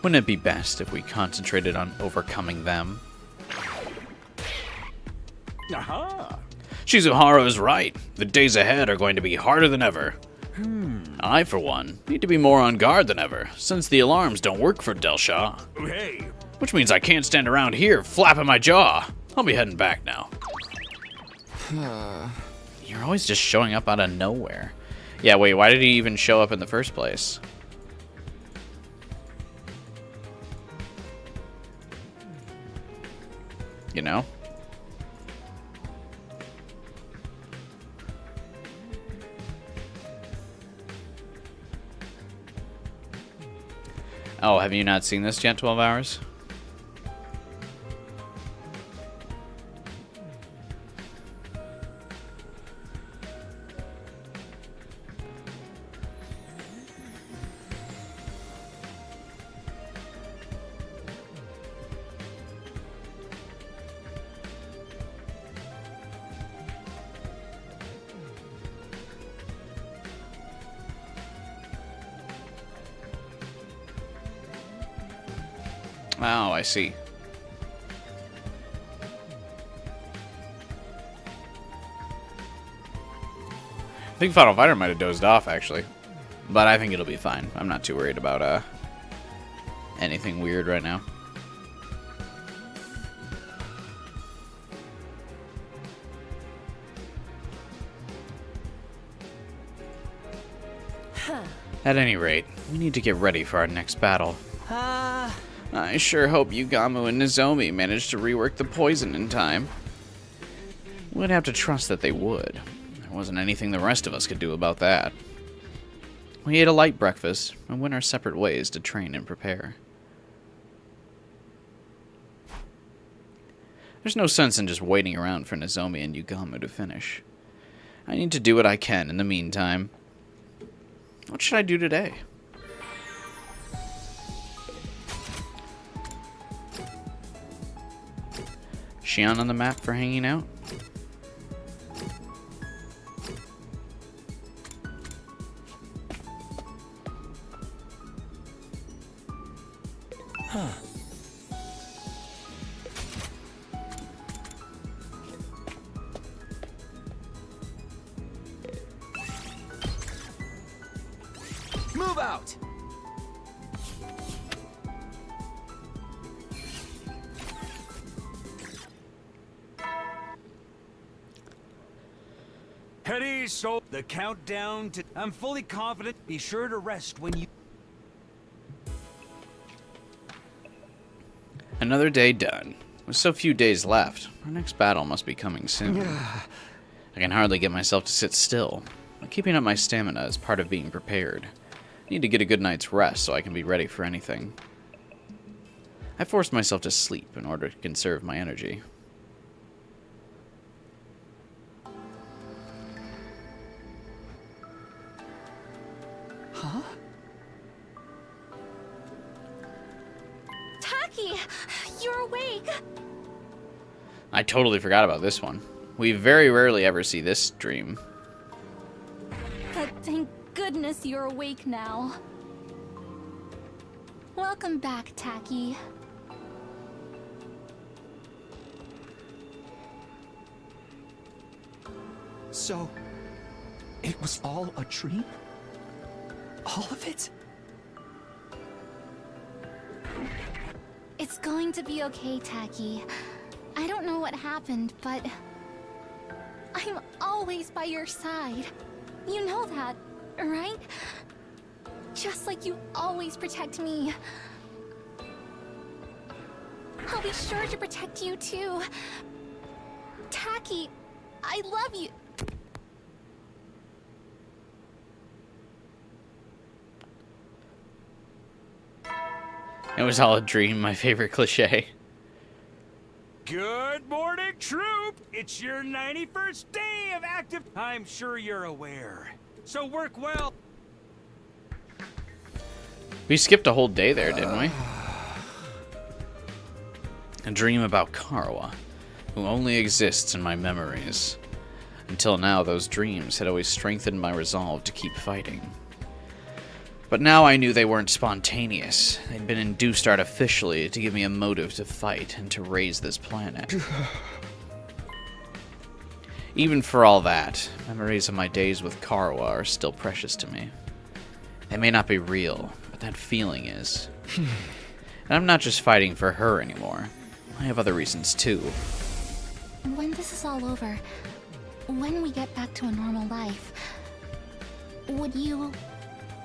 Wouldn't it be best if we concentrated on overcoming them? Aha! Shizuhara is right. The days ahead are going to be harder than ever. I, for one, need to be more on guard than ever, since the alarms don't work for Delsha. Hey! Which means I can't stand around here flapping my jaw. I'll be heading back now. You're always just showing up out of nowhere. Yeah, wait, why did he even show up in the first place? You know? Oh, have you not seen this yet, 12 Hours? Oh, I see. I think Final Fighter might have dozed off, actually. But I think it'll be fine. I'm not too worried about anything weird right now. At any rate, we need to get ready for our next battle. I sure hope Yugamu and Nozomi managed to rework the poison in time. We'd have to trust that they would. There wasn't anything the rest of us could do about that. We ate a light breakfast and went our separate ways to train and prepare. There's no sense in just waiting around for Nozomi and Yugamu to finish. I need to do what I can in the meantime. What should I do today? Xi'an on the map for hanging out? Huh. Move out! Petty, so the countdown to... I'm fully confident. Be sure to rest when you... Another day done. With so few days left, our next battle must be coming soon. I can hardly get myself to sit still. But keeping up my stamina is part of being prepared. I need to get a good night's rest so I can be ready for anything. I forced myself to sleep in order to conserve my energy. Huh? Taki! You're awake! I totally forgot about this one. We very rarely ever see this dream. But thank goodness you're awake now. Welcome back, Taki. So, it was all a dream? All of it? It's going to be okay, Taki. I don't know what happened, but I'm always by your side. You know that, right? Just like you always protect me. I'll be sure to protect you too. Taki, I love you. It was all a dream, my favorite cliche. Good morning, troop! It's your 91st day of active... I'm sure you're aware. So work well. We skipped a whole day there, didn't we? A dream about Karawa, who only exists in my memories. Until now, those dreams had always strengthened my resolve to keep fighting. But now I knew they weren't spontaneous. They'd been induced artificially to give me a motive to fight and to raise this planet. Even for all that, memories of my days with Karawa are still precious to me. They may not be real, but that feeling is. And I'm not just fighting for her anymore. I have other reasons too. When this is all over, when we get back to a normal life, would you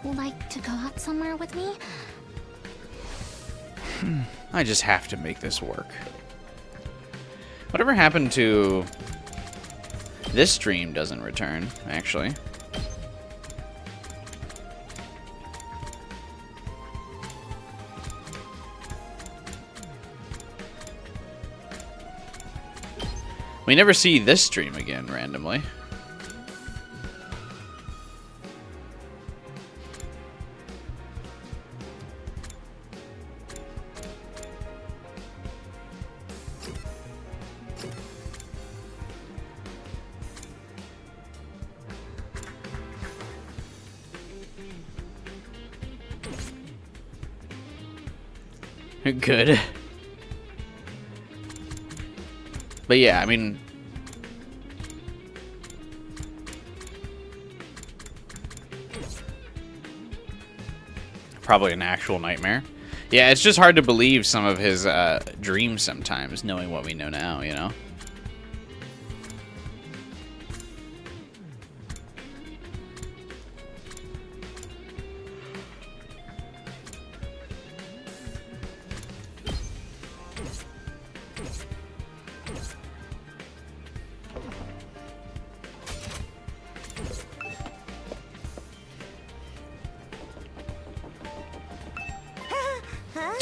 like to go out somewhere with me? I just have to make this work. Whatever happened to... This dream doesn't return, actually. We never see this dream again randomly. Good. But yeah, I mean... Probably an actual nightmare. Yeah, it's just hard to believe some of his dreams sometimes, knowing what we know now, you know?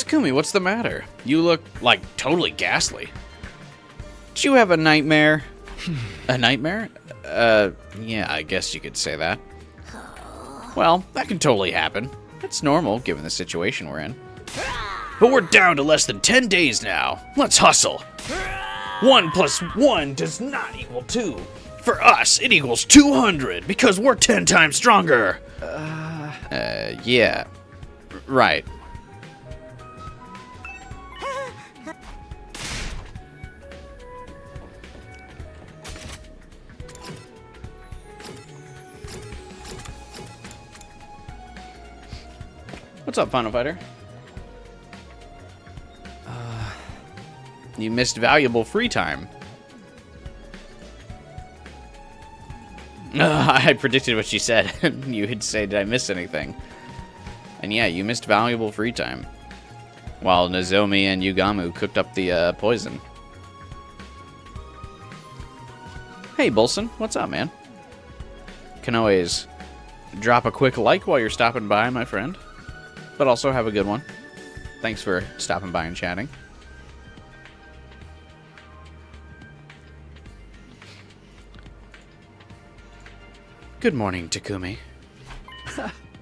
Takumi, what's the matter? You look, like, totally ghastly. Did you have a nightmare? A nightmare? Yeah, I guess you could say that. Well, that can totally happen. It's normal, given the situation we're in. But we're down to less than 10 days now. Let's hustle. 1 plus 1 does not equal 2. For us, it equals 200, because we're 10 times stronger. Yeah. Right. What's up, Final Fighter? You missed valuable free time. I predicted what you said. You would say, did I miss anything? And yeah, you missed valuable free time. While Nozomi and Yugamu cooked up the poison. Hey, Bolson, what's up, man? Can always drop a quick like while you're stopping by, my friend. But also have a good one. Thanks for stopping by and chatting. Good morning, Takumi.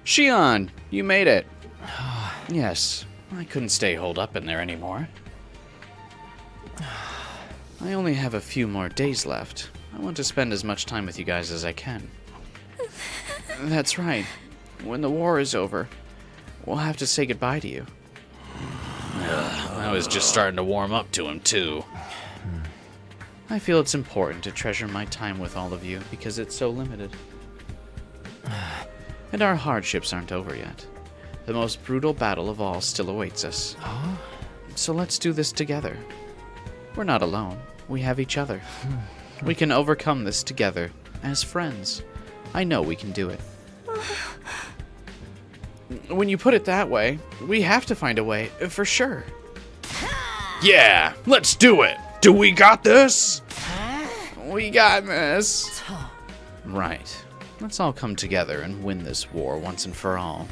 Shion, you made it. Yes, I couldn't stay holed up in there anymore. I only have a few more days left. I want to spend as much time with you guys as I can. That's right. When the war is over, we'll have to say goodbye to you. I was just starting to warm up to him, too. I feel it's important to treasure my time with all of you because it's so limited. And our hardships aren't over yet. The most brutal battle of all still awaits us. So let's do this together. We're not alone. We have each other. We can overcome this together, as friends. I know we can do it. When you put it that way, we have to find a way, for sure. Yeah, let's do it! Do we got this? We got this. Right. Let's all come together and win this war once and for all.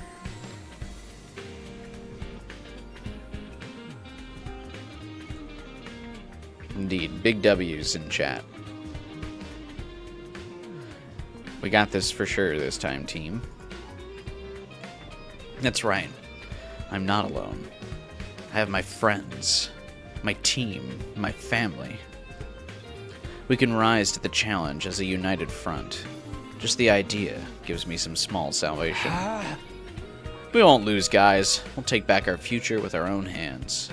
Indeed, big W's in chat. We got this for sure this time, team. That's right. I'm not alone. I have my friends, my team, my family. We can rise to the challenge as a united front. Just the idea gives me some small salvation. We won't lose, guys. We'll take back our future with our own hands.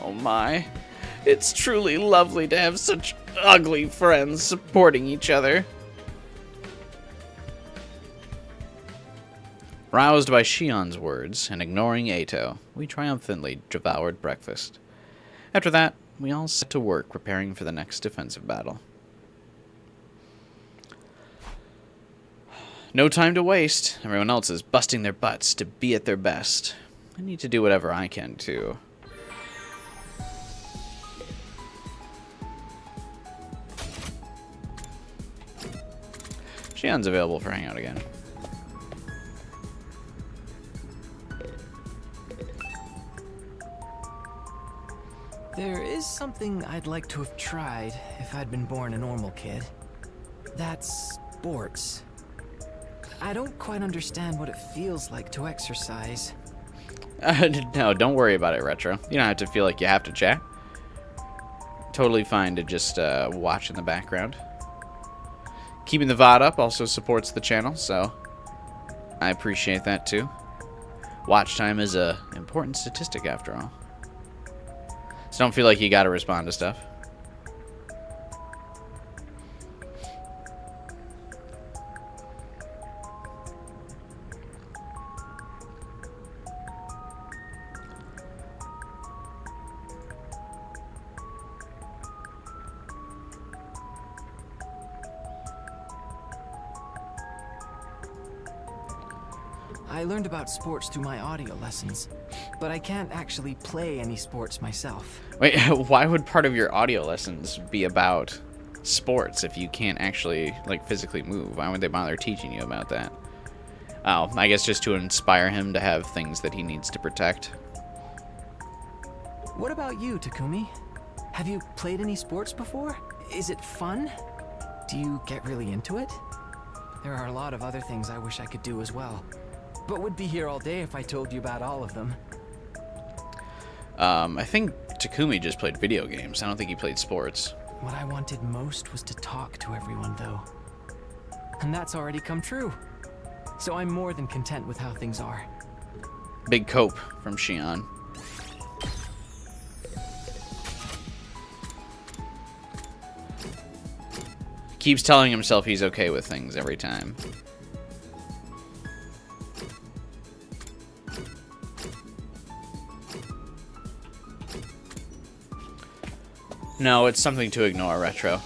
Oh my. It's truly lovely to have such ugly friends supporting each other. Roused by Shion's words and ignoring Eito, we triumphantly devoured breakfast. After that, we all set to work preparing for the next defensive battle. No time to waste. Everyone else is busting their butts to be at their best. I need to do whatever I can, too. Shion's available for hangout again. There is something I'd like to have tried if I'd been born a normal kid. That's sports. I don't quite understand what it feels like to exercise. No, don't worry about it, Retro. You don't have to feel like you have to chat. Totally fine to just watch in the background. Keeping the VOD up also supports the channel, so I appreciate that too. Watch time is an important statistic after all. So don't feel like you gotta respond to stuff. I learned about sports through my audio lessons, but I can't actually play any sports myself. Wait, why would part of your audio lessons be about sports if you can't actually, like, physically move? Why would they bother teaching you about that? Oh, I guess just to inspire him to have things that he needs to protect. What about you, Takumi? Have you played any sports before? Is it fun? Do you get really into it? There are a lot of other things I wish I could do as well, but would be here all day if I told you about all of them. I think Takumi just played video games. I don't think he played sports. What I wanted most was to talk to everyone, though. And that's already come true. So I'm more than content with how things are. Big cope from Shion. Keeps telling himself he's okay with things every time. No, it's something to ignore, Retro.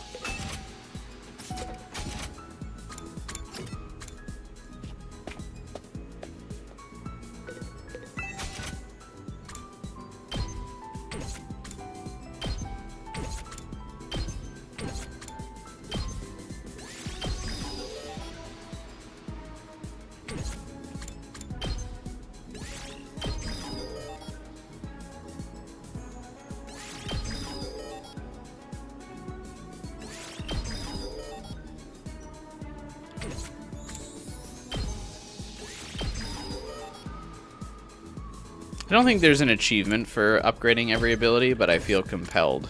I don't think there's an achievement for upgrading every ability, but I feel compelled.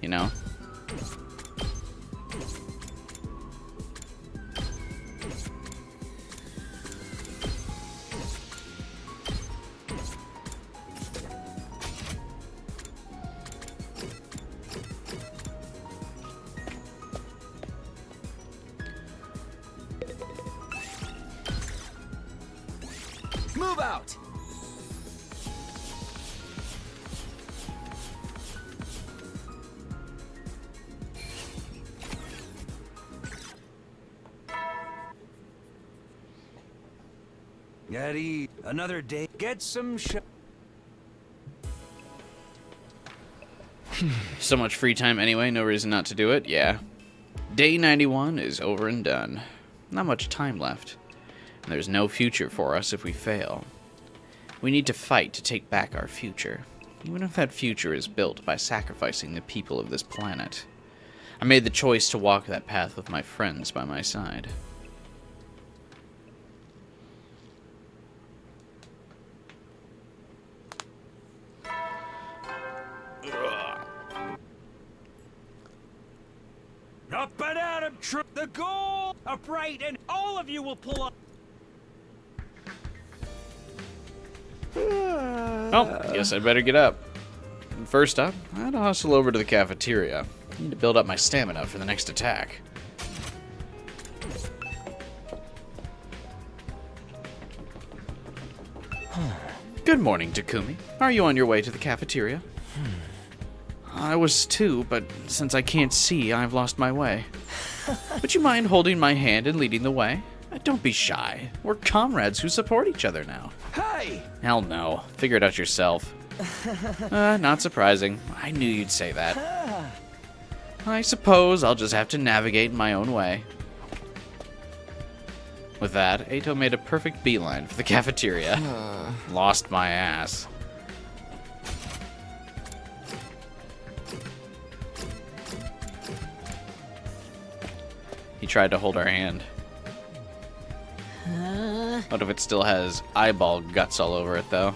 You know? Move out! Eddie, another day. Get some So much free time anyway, no reason not to do it, yeah. Day 91 is over and done. Not much time left. And there's no future for us if we fail. We need to fight to take back our future, even if that future is built by sacrificing the people of this planet. I made the choice to walk that path with my friends by my side. Up and at 'em, the goal! Upright, and all of you will pull up. Well, guess I better get up. First up, I had to hustle over to the cafeteria. I need to build up my stamina for the next attack. Good morning, Takumi. Are you on your way to the cafeteria? I was too, but since I can't see, I've lost my way. Would you mind holding my hand and leading the way? Don't be shy. We're comrades who support each other now. Hey! Hell no. Figure it out yourself. Not surprising. I knew you'd say that. I suppose I'll just have to navigate my own way. With that, Eito made a perfect beeline for the cafeteria. Lost my ass. He tried to hold our hand. What if it still has eyeball guts all over it, though?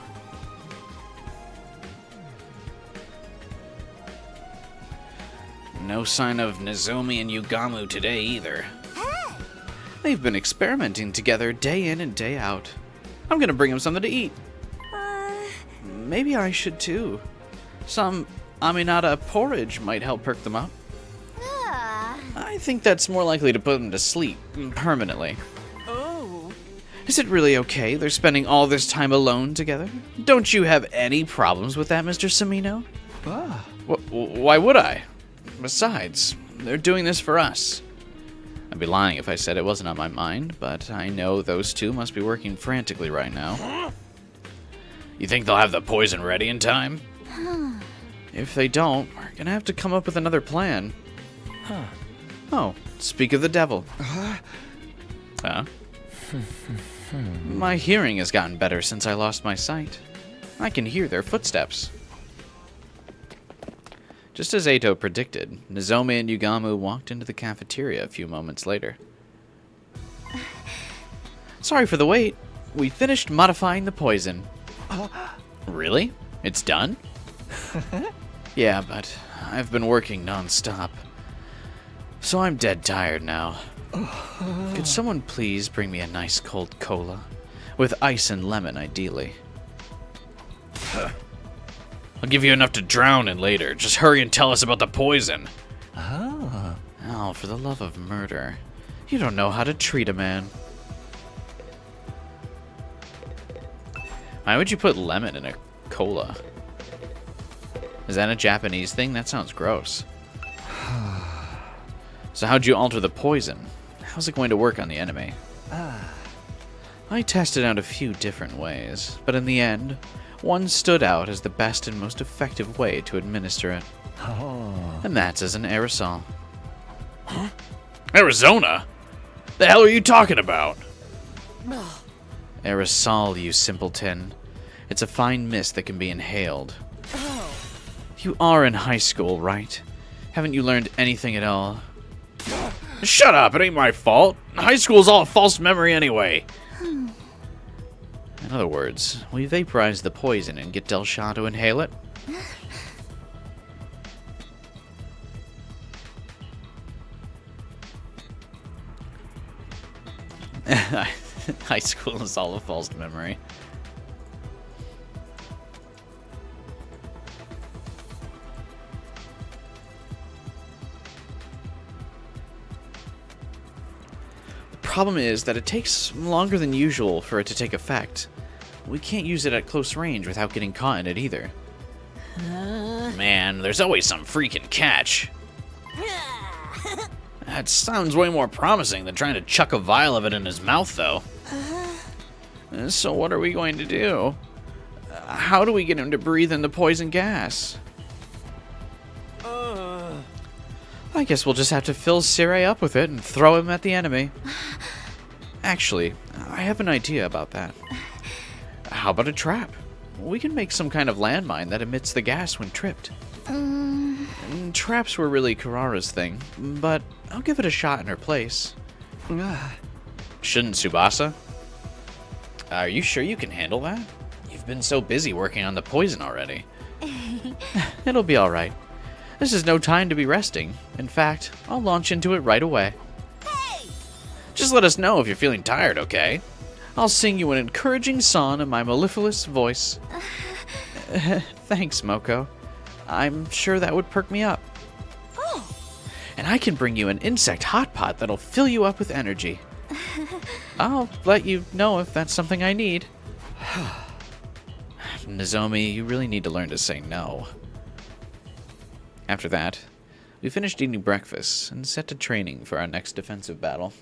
No sign of Nozomi and Yugamu today, either. They've been experimenting together day in and day out. I'm gonna bring them something to eat. Maybe I should, too. Some Aminata porridge might help perk them up. I think that's more likely to put them to sleep, permanently. Is it really okay they're spending all this time alone together? Don't you have any problems with that, Mr. Samino? Why would I? Besides, they're doing this for us. I'd be lying if I said it wasn't on my mind, but I know those two must be working frantically right now. You think they'll have the poison ready in time? If they don't, we're gonna have to come up with another plan. Oh, speak of the devil. Huh? My hearing has gotten better since I lost my sight. I can hear their footsteps. Just as Eito predicted, Nozomi and Yugamu walked into the cafeteria a few moments later. Sorry for the wait. We finished modifying the poison. Really? It's done? Yeah, but I've been working non-stop. So I'm dead tired now. Could someone please bring me a nice cold cola? With ice and lemon, ideally. I'll give you enough to drown in later. Just hurry and tell us about the poison. Oh, for the love of murder. You don't know how to treat a man. Why would you put lemon in a cola? Is that a Japanese thing? That sounds gross. So how'd you alter the poison? How's it going to work on the enemy? I tested out a few different ways, but in the end, one stood out as the best and most effective way to administer it. And that's as an aerosol. Huh? Arizona? The hell are you talking about? Aerosol, you simpleton. It's a fine mist that can be inhaled. You are in high school, right? Haven't you learned anything at all? Shut up, it ain't my fault. High school's all a false memory anyway. In other words, we vaporize the poison and get Delsha to inhale it? High school is all a false memory. The problem is that it takes longer than usual for it to take effect. We can't use it at close range without getting caught in it either. Man, there's always some freaking catch. That sounds way more promising than trying to chuck a vial of it in his mouth, though. So what are we going to do? How do we get him to breathe in the poison gas? I guess we'll just have to fill Sirei up with it and throw him at the enemy. Actually, I have an idea about that. How about a trap? We can make some kind of landmine that emits the gas when tripped. Traps were really Karara's thing, but I'll give it a shot in her place. Shouldn't Tsubasa? Are you sure you can handle that? You've been so busy working on the poison already. It'll be alright. This is no time to be resting. In fact, I'll launch into it right away. Hey! Just let us know if you're feeling tired, okay? I'll sing you an encouraging song in my mellifluous voice. Thanks, Moko. I'm sure that would perk me up. Oh. And I can bring you an insect hot pot that'll fill you up with energy. I'll let you know if that's something I need. Nozomi, you really need to learn to say no. After that, we finished eating breakfast and set to training for our next defensive battle.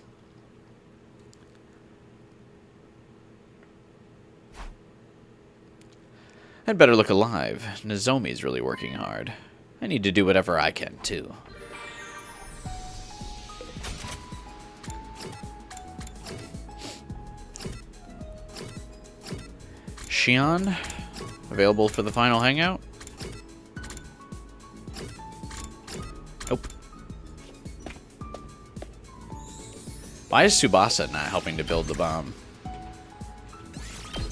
I'd better look alive. Nozomi's really working hard. I need to do whatever I can, too. Shion, available for the final hangout? Nope. Why is Tsubasa not helping to build the bomb?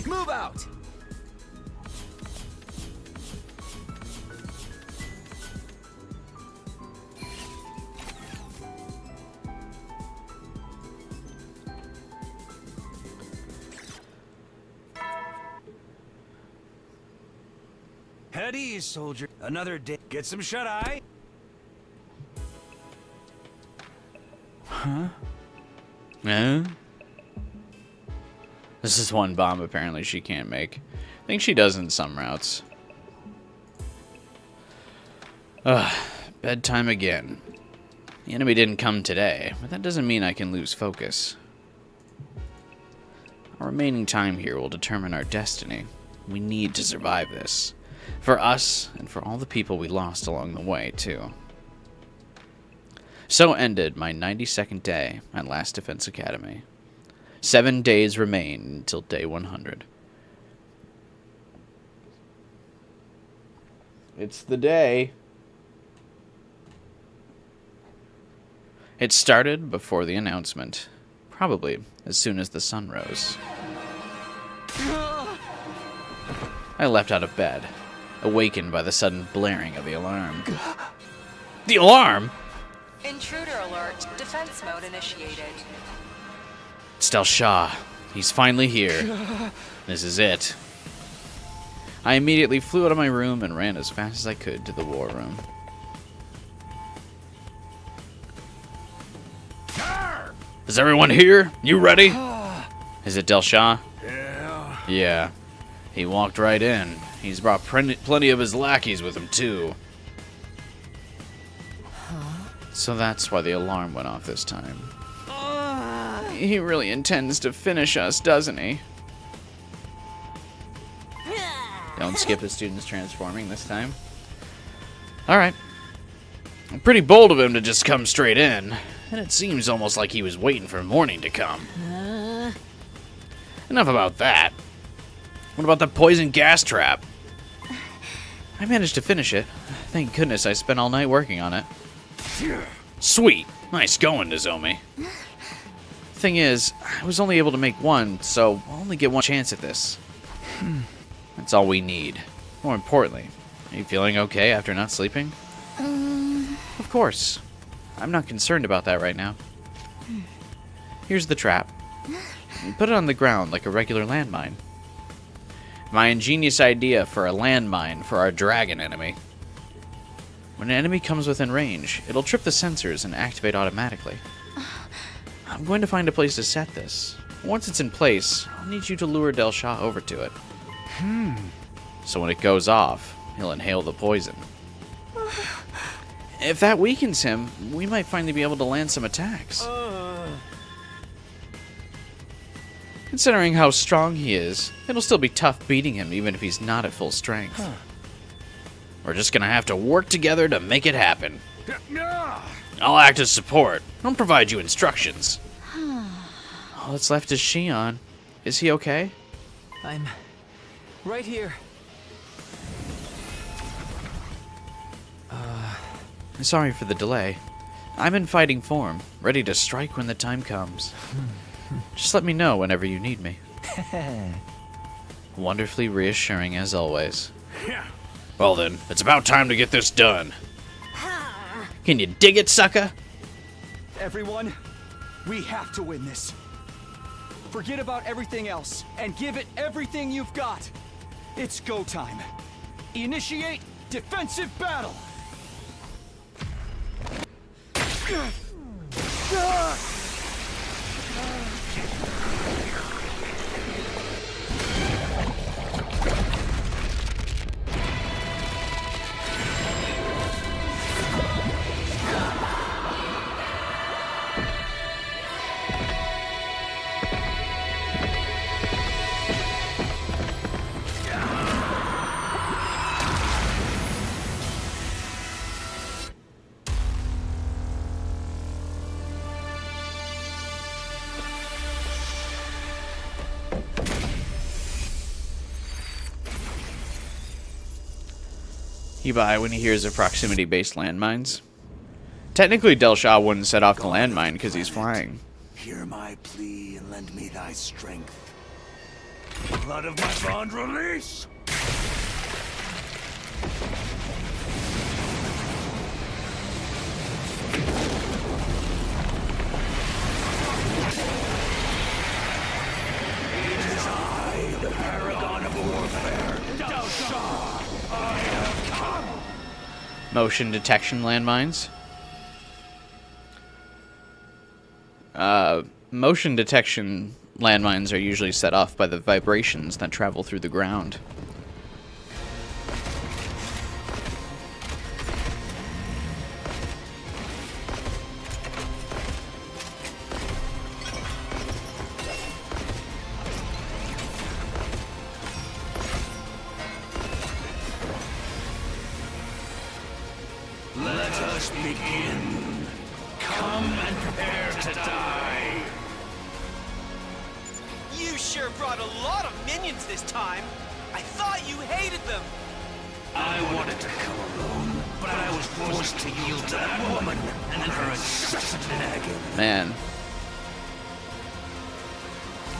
Move out! At ease, soldier. Another day. Get some shut-eye. Huh? No? This is one bomb apparently she can't make. I think she does in some routes. Ugh, bedtime again. The enemy didn't come today, but that doesn't mean I can lose focus. Our remaining time here will determine our destiny. We need to survive this. For us, and for all the people we lost along the way, too. So ended my 92nd day at Last Defense Academy. 7 days remain until day 100. It's the day. It started before the announcement. Probably as soon as the sun rose. I leapt out of bed, awakened by the sudden blaring of the alarm. The alarm? Intruder alert. Defense mode initiated. It's Delsha. He's finally here. This is it. I immediately flew out of my room and ran as fast as I could to the war room. Is everyone here? You ready? Is it Delsha? Yeah. Yeah. He walked right in. He's brought plenty of his lackeys with him, too. So that's why the alarm went off this time. He really intends to finish us, doesn't he? Don't skip the students transforming this time. Alright. Pretty bold of him to just come straight in. And it seems almost like he was waiting for morning to come. Enough about that. What about the poison gas trap? I managed to finish it. Thank goodness I spent all night working on it. Sweet. Nice going, Nozomi. Thing is, I was only able to make one, so I'll only get one chance at this. That's all we need. More importantly, are you feeling okay after not sleeping? Of course. I'm not concerned about that right now. Here's the trap. You put it on the ground like a regular landmine. My ingenious idea for a landmine for our dragon enemy. When an enemy comes within range, it'll trip the sensors and activate automatically. I'm going to find a place to set this. Once it's in place, I'll need you to lure Delsha over to it. So when it goes off, he'll inhale the poison. If that weakens him, we might finally be able to land some attacks. Considering how strong he is, it'll still be tough beating him even if he's not at full strength. We're just gonna have to work together to make it happen. I'll act as support. I'll provide you instructions. All that's left is Shion. Is he okay? I'm right here. Sorry for the delay. I'm in fighting form, ready to strike when the time comes. Just let me know whenever you need me. Wonderfully reassuring as always. Well then, it's about time to get this done. Can you dig it, sucker? Everyone, we have to win this. Forget about everything else and give it everything you've got. It's go time. Initiate defensive battle. He buy when he hears of proximity-based landmines. Technically, Delsha wouldn't set off the landmine because he's flying. Hear my plea and lend me thy strength. Blood of my bond release! It is I, the paragon of warfare, Delsha! I have come! Motion detection landmines. Motion detection landmines are usually set off by the vibrations that travel through the ground. Let us begin. Come and prepare to die. You sure brought a lot of minions this time. I thought you hated them. I wanted to come alone, but I was forced to yield to that woman and her incessant nagging. Man.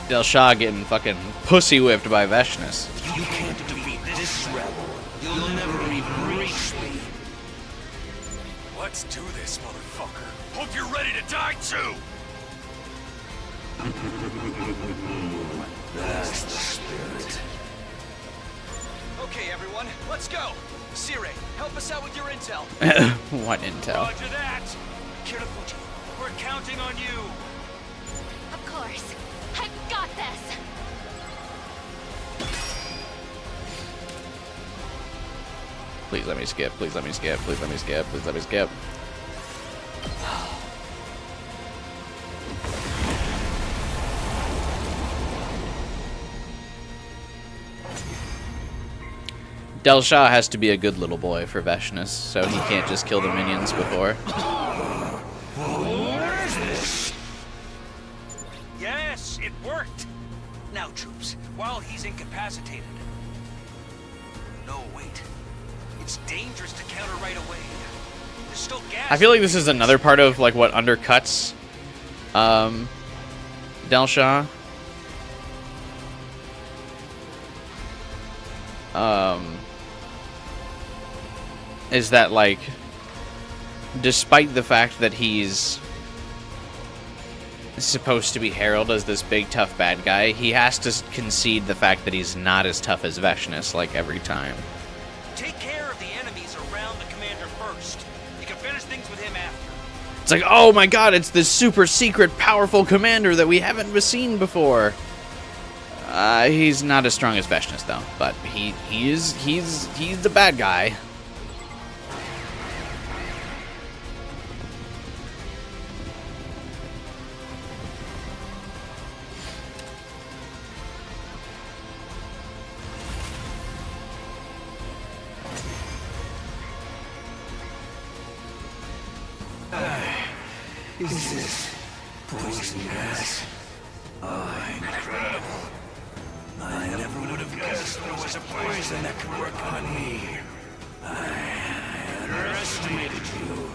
Delsha getting fucking pussy whipped by Vashness. You can't defeat this rebel. You'll never even reach me. Let's do this, motherfucker. Hope you're ready to die too. That's the spirit. Okay, everyone, let's go. Sire, help us out with your intel. What intel? Roger that. Kirafuji, we're counting on you. Of course. I've got this. Please let me skip. Please let me skip. Please let me skip. Please let me skip. Delsha has to be a good little boy for Vashness, so he can't just kill the minions before. What is this? Yes, it worked. Now, troops, while he's incapacitated. No, wait. It's dangerous to counter right away. There's still gas. I feel like this is another part of like what undercuts Delsha. Is that like, despite the fact that he's supposed to be heralded as this big tough bad guy, he has to concede the fact that he's not as tough as Vashness like every time. Take care of the enemies around the commander first. You can finish things with him after. It's like, oh my god, it's this super secret powerful commander that we haven't seen before. He's not as strong as Vashness though, but he's the bad guy. Is this poison gas? Oh, incredible. I never would have guessed there was a poison that could work on me. I underestimated you.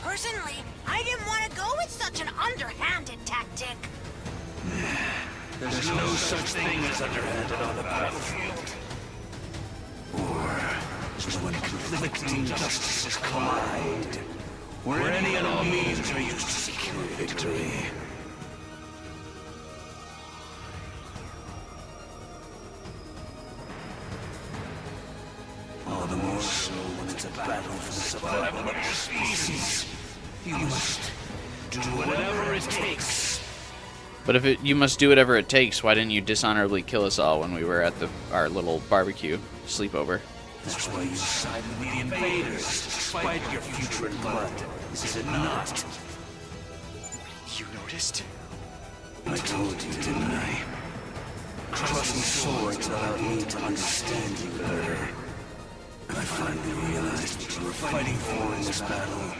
Personally, I didn't want to go with such an underhanded tactic. There's no such thing as underhanded on the battlefield. Or just when conflicting justices collide. Where any and all means are used to secure victory. All the more so when it's a battle for the survival of your species. You must do whatever it takes. But if you must do whatever it takes, why didn't you dishonorably kill us all when we were at our little barbecue sleepover? That's why you sided with the invaders, despite your future in blood. Is it not? You noticed? I told you, didn't I? Crossing swords allowed me to understand you better. I finally realized what you were fighting for in this battle.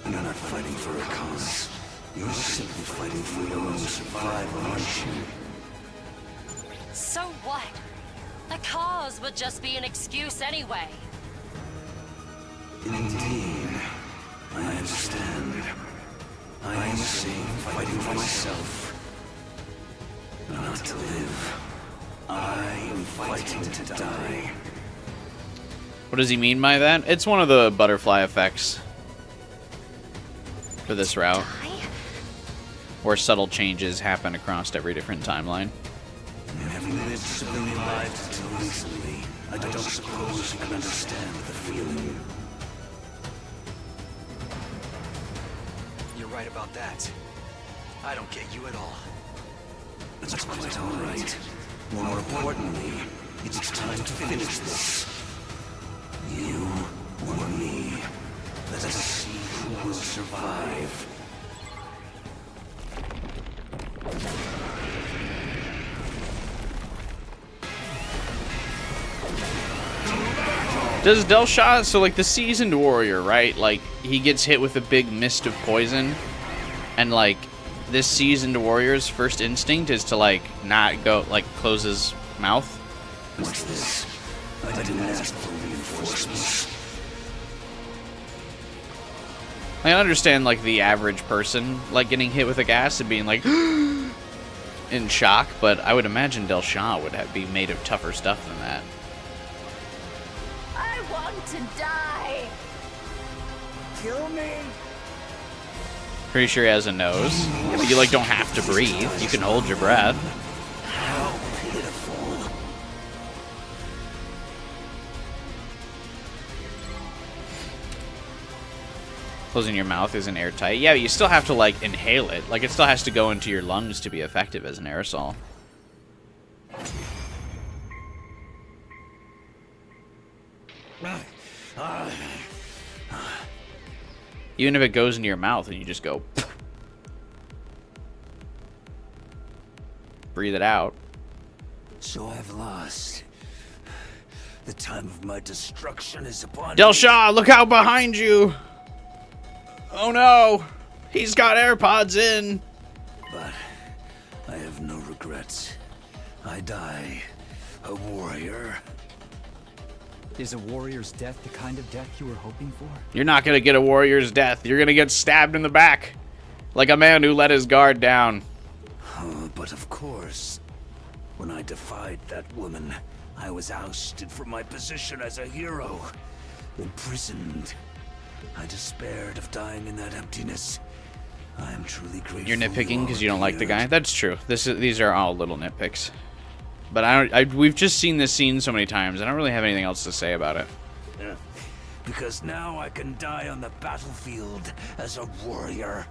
You're not fighting for a cause. You're simply fighting for your own survival, aren't you? So what? The cause would just be an excuse anyway. Indeed. I understand. I am the same, fighting for myself. Not to live. I am fighting to die. What does he mean by that? It's one of the butterfly effects for this route, where subtle changes happen across every different timeline. Having lived civilian lives until recently, I don't suppose you can understand the feeling. You're right about that. I don't get you at all. That's quite all right. More importantly, it's time to finish this. You or me. Let us see who will survive. Does Delsha, so like the seasoned warrior, right? Like he gets hit with a big mist of poison, and like this seasoned warrior's first instinct is to like not go, like close his mouth. What's this? I didn't ask for reinforcements. I understand, like, the average person, like, getting hit with a gas and being, like, in shock, but I would imagine Delsha would be made of tougher stuff than that. I want to die. Kill me. Pretty sure he has a nose. Yeah, but you, like, don't have to breathe. You can hold your breath. How pitiful. Closing your mouth isn't airtight. Yeah, but you still have to, like, inhale it. Like, it still has to go into your lungs to be effective as an aerosol. Even if it goes into your mouth and you just go... breathe it out. So I've lost. The time of my destruction is upon Delsha, look out behind you! Oh no! He's got AirPods in! But I have no regrets. I die a warrior. Is a warrior's death the kind of death you were hoping for? You're not gonna get a warrior's death. You're gonna get stabbed in the back. Like a man who let his guard down. But of course, when I defied that woman, I was ousted from my position as a hero. Imprisoned. I despaired of dying in that emptiness. I am truly grateful. You're nitpicking because you don't like the guy? That's true. These are all little nitpicks. But we've just seen this scene so many times. I don't really have anything else to say about it. Because now I can die on the battlefield as a warrior.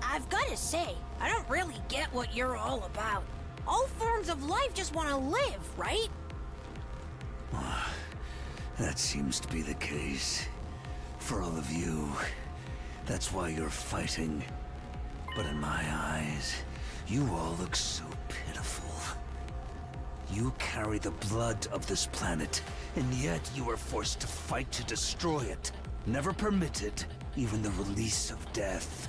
I've got to say, I don't really get what you're all about. All forms of life just want to live, right? That seems to be the case. For all of you. That's why you're fighting. But in my eyes, you all look so pitiful. You carry the blood of this planet, and yet you are forced to fight to destroy it. Never permitted even the release of death.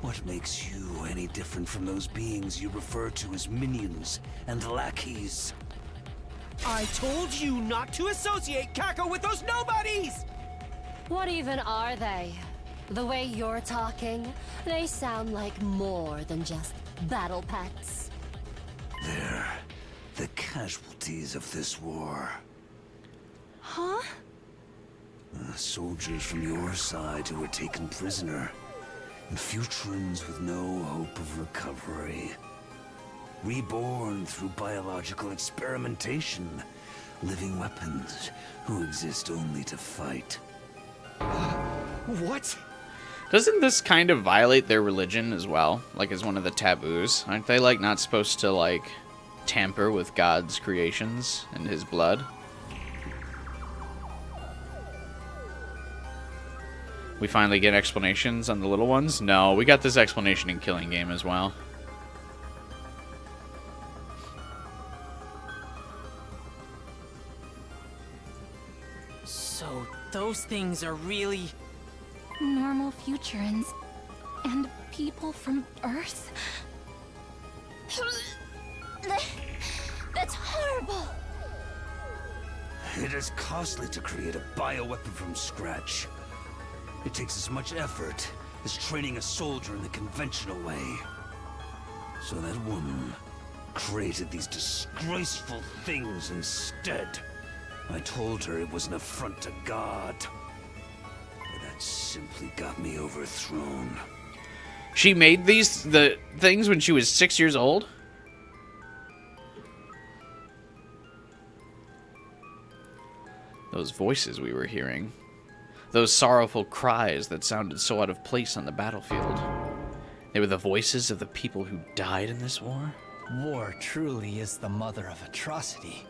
What makes you any different from those beings you refer to as minions and lackeys? I told you not to associate Kako with those nobodies! What even are they? The way you're talking, they sound like more than just battle pets. They're the casualties of this war. Huh? Soldiers from your side who were taken prisoner. And futurans with no hope of recovery. Reborn through biological experimentation. Living weapons who exist only to fight. What? Doesn't this kind of violate their religion as well? Like, as one of the taboos? Aren't they, like, not supposed to, like, tamper with God's creations and his blood? We finally get explanations on the little ones? No, we got this explanation in Killing Game as well. So, those things are really... Normal futurans and people from Earth? That's horrible! It is costly to create a bioweapon from scratch. It takes as much effort as training a soldier in the conventional way. So that woman created these disgraceful things instead. I told her it was an affront to God. But that simply got me overthrown. She made the things when she was 6 years old? Those voices we were hearing. Those sorrowful cries that sounded so out of place on the battlefield. They were the voices of the people who died in this war? War truly is the mother of atrocity.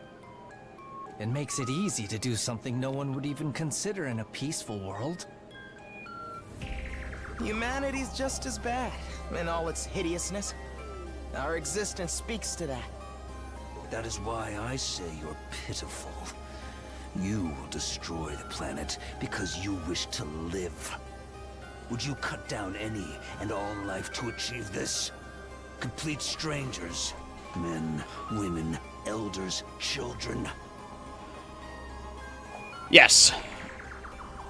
It makes it easy to do something no one would even consider in a peaceful world. Humanity's just as bad in all its hideousness. Our existence speaks to that. That is why I say you're pitiful. You will destroy the planet because you wish to live. Would you cut down any and all life to achieve this? Complete strangers. Men, women, elders, children. Yes.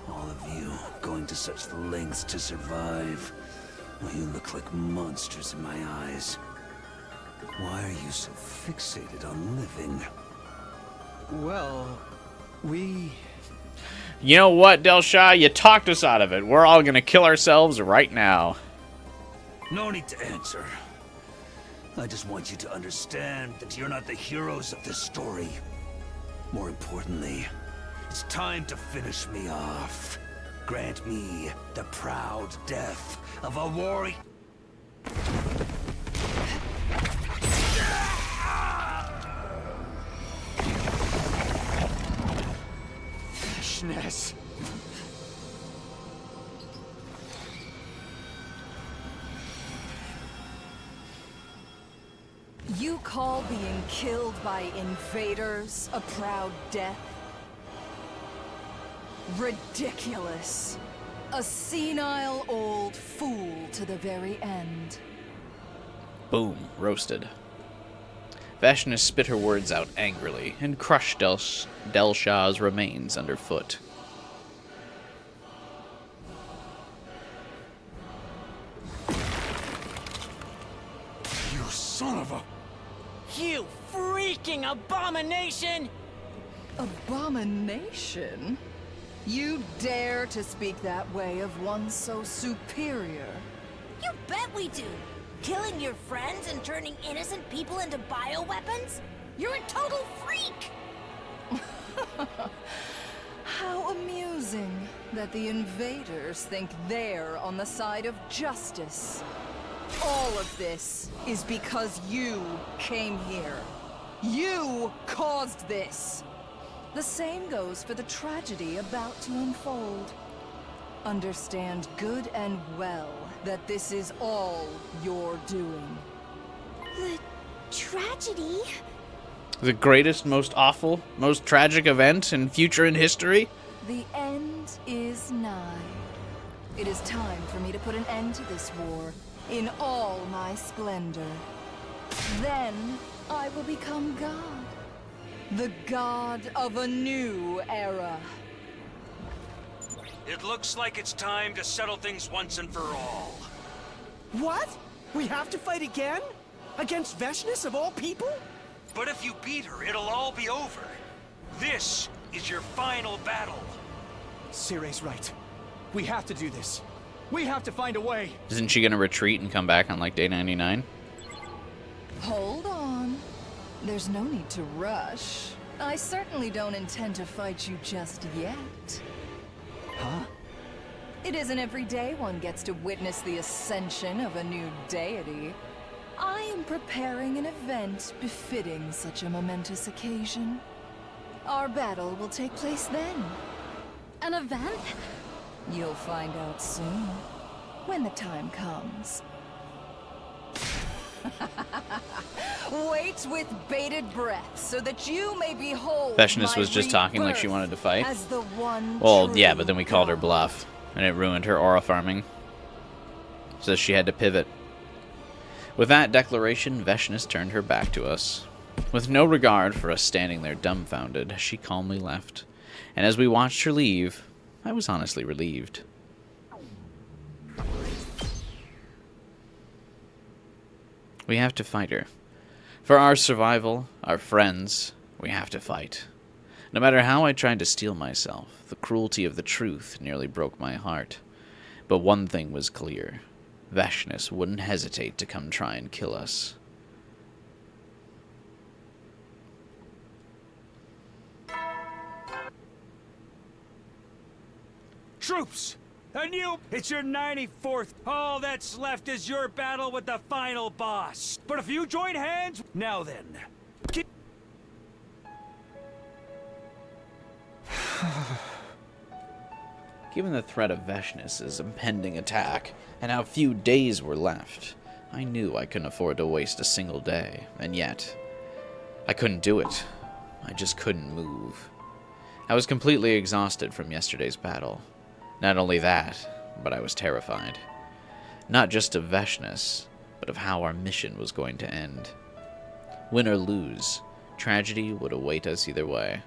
All of you going to such lengths to survive. Well, you look like monsters in my eyes. Why are you so fixated on living? Well, we... You know what, Delsha? You talked us out of it. We're all gonna kill ourselves right now. No need to answer. I just want you to understand that you're not the heroes of this story. More importantly, it's time to finish me off. Grant me the proud death of a warrior. Vashness. You call being killed by invaders a proud death? Ridiculous. A senile old fool to the very end. Boom. Roasted. Vashness spit her words out angrily and crushed Delsha's remains underfoot. You son of a... You freaking abomination! Abomination? You dare to speak that way of one so superior? You bet we do! Killing your friends and turning innocent people into bioweapons? You're a total freak! How amusing that the invaders think they're on the side of justice. All of this is because you came here. You caused this. The same goes for the tragedy about to unfold. Understand good and well that this is all your doing. The tragedy? The greatest, most awful, most tragic event in future in history? The end is nigh. It is time for me to put an end to this war in all my splendor. Then I will become God. The god of a new era. It looks like it's time to settle things once and for all. What? We have to fight again? Against Vashness of all people? But if you beat her, it'll all be over. This is your final battle. Cire's right. We have to do this. We have to find a way. Isn't she gonna retreat and come back on like day 99? Hold on. There's no need to rush. I certainly don't intend to fight you just yet. Huh? It isn't every day one gets to witness the ascension of a new deity. I am preparing an event befitting such a momentous occasion. Our battle will take place then. An event? You'll find out soon, when the time comes. Wait with bated breath, so that you may behold. Vashness was just talking like she wanted to fight. Well, yeah, but then we called her bluff, and it ruined her aura farming. So she had to pivot. With that declaration, Vashness turned her back to us. With no regard for us standing there dumbfounded, she calmly left. And as we watched her leave, I was honestly relieved. We have to fight her. For our survival, our friends, we have to fight. No matter how I tried to steel myself, the cruelty of the truth nearly broke my heart. But one thing was clear. Vashness wouldn't hesitate to come try and kill us. Troops! And you, it's your 94th. All that's left is your battle with the final boss. But if you join hands, now then. Given the threat of Vashness' impending attack, and how few days were left, I knew I couldn't afford to waste a single day, and yet, I couldn't do it. I just couldn't move. I was completely exhausted from yesterday's battle. Not only that, but I was terrified. Not just of Vashness, but of how our mission was going to end. Win or lose, tragedy would await us either way.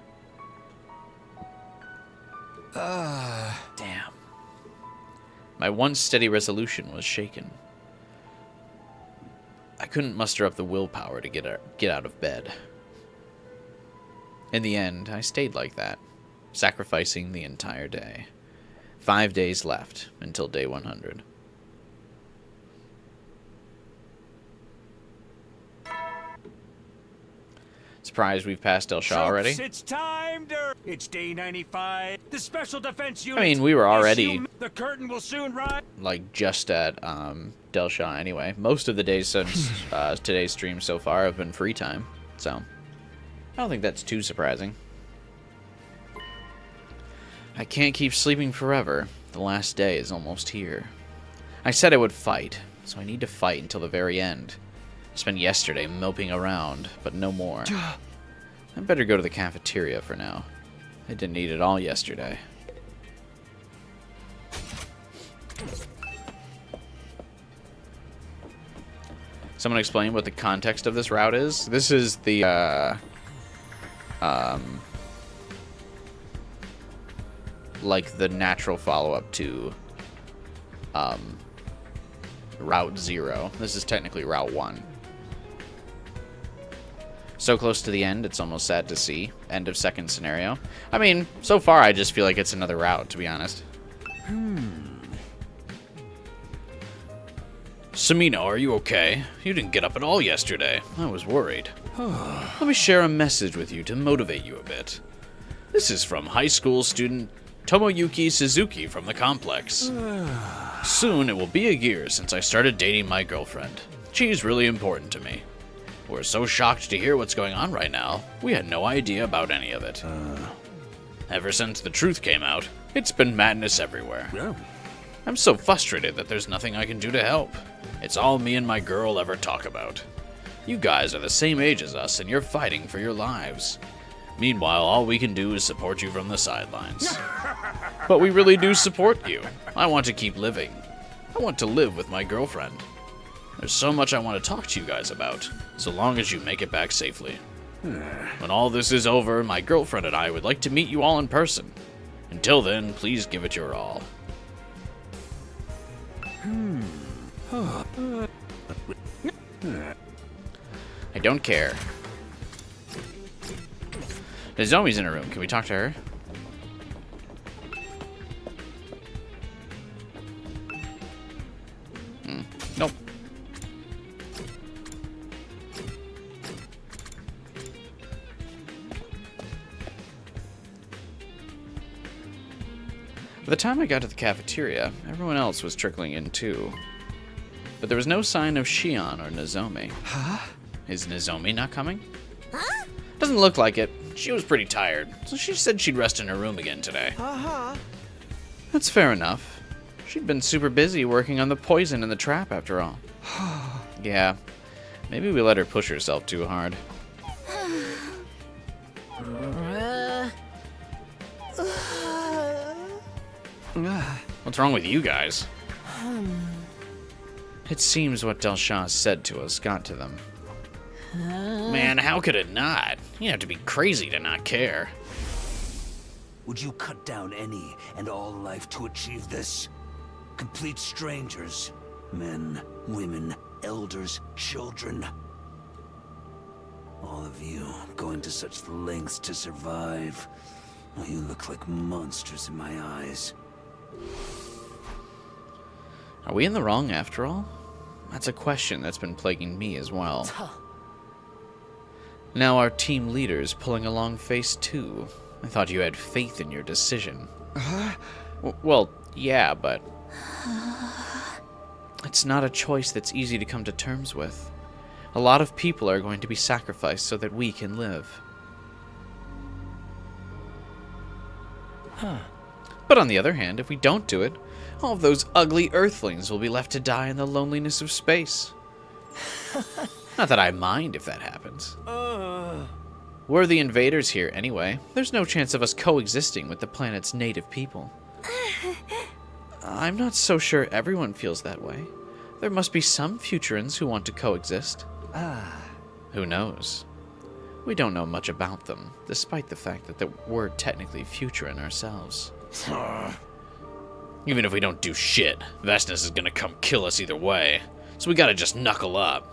Damn. My one steady resolution was shaken. I couldn't muster up the willpower to get out of bed. In the end, I stayed like that, sacrificing the entire day. 5 days left until day 100. Surprised we've passed Delsha already. It's time to... It's day 95. The special defense unit. I mean, we were already The curtain will soon rise. like just at Delsha anyway. Most of the days since today's stream so far have been free time, so I don't think that's too surprising. I can't keep sleeping forever. The last day is almost here. I said I would fight, so I need to fight until the very end. I spent yesterday moping around, but no more. I better go to the cafeteria for now. I didn't eat at all yesterday. Someone explain what the context of this route is? This is the, like the natural follow-up to, Route 0. This is technically Route 1. So close to the end, it's almost sad to see. End of second scenario. I mean, so far I just feel like it's another route, to be honest. Samina, are you okay? You didn't get up at all yesterday. I was worried. Let me share a message with you to motivate you a bit. This is from high school student Tomoyuki Suzuki from the complex. Soon it will be a year since I started dating my girlfriend. She's really important to me. We're so shocked to hear what's going on right now. We had no idea about any of it. Ever since the truth came out, it's been madness everywhere. I'm so frustrated that there's nothing I can do to help. It's all me and my girl ever talk about. You guys are the same age as us and you're fighting for your lives. Meanwhile, all we can do is support you from the sidelines. But we really do support you. I want to keep living. I want to live with my girlfriend. There's so much I want to talk to you guys about, so long as you make it back safely. When all this is over, my girlfriend and I would like to meet you all in person. Until then, please give it your all. I don't care. Nozomi's in her room. Can we talk to her? Nope. By the time I got to the cafeteria, everyone else was trickling in too. But there was no sign of Shion or Nozomi. Huh? Is Nozomi not coming? Huh? Doesn't look like it. She was pretty tired, so she said she'd rest in her room again today. That's fair enough. She'd been super busy working on the poison in the trap after all. Yeah, maybe we let her push herself too hard. What's wrong with you guys? It seems what Delsha said to us got to them. Man, how could it not? You have to be crazy to not care. Would you cut down any and all life to achieve this? Complete strangers. Men, women, elders, children. All of you going to such lengths to survive. Well, you look like monsters in my eyes. Are we in the wrong after all? That's a question that's been plaguing me as well. Now our team leader's pulling a long face too. I thought you had faith in your decision. Well, yeah, but it's not a choice that's easy to come to terms with. A lot of people are going to be sacrificed so that we can live. But on the other hand, if we don't do it, all of those ugly Earthlings will be left to die in the loneliness of space. Not that I mind if that happens. We're the invaders here anyway. There's no chance of us coexisting with the planet's native people. I'm not so sure everyone feels that way. There must be some Futurans who want to coexist. Who knows? We don't know much about them, despite the fact that we're technically Futuran ourselves. Even if we don't do shit, Vashness is gonna come kill us either way. So we gotta just knuckle up.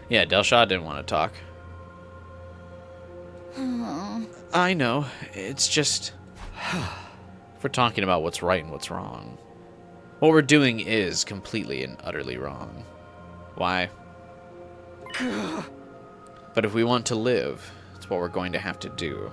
Yeah, Delsha didn't want to talk. I know. It's just... if we're talking about what's right and what's wrong, what we're doing is completely and utterly wrong. Why? But if we want to live, it's what we're going to have to do.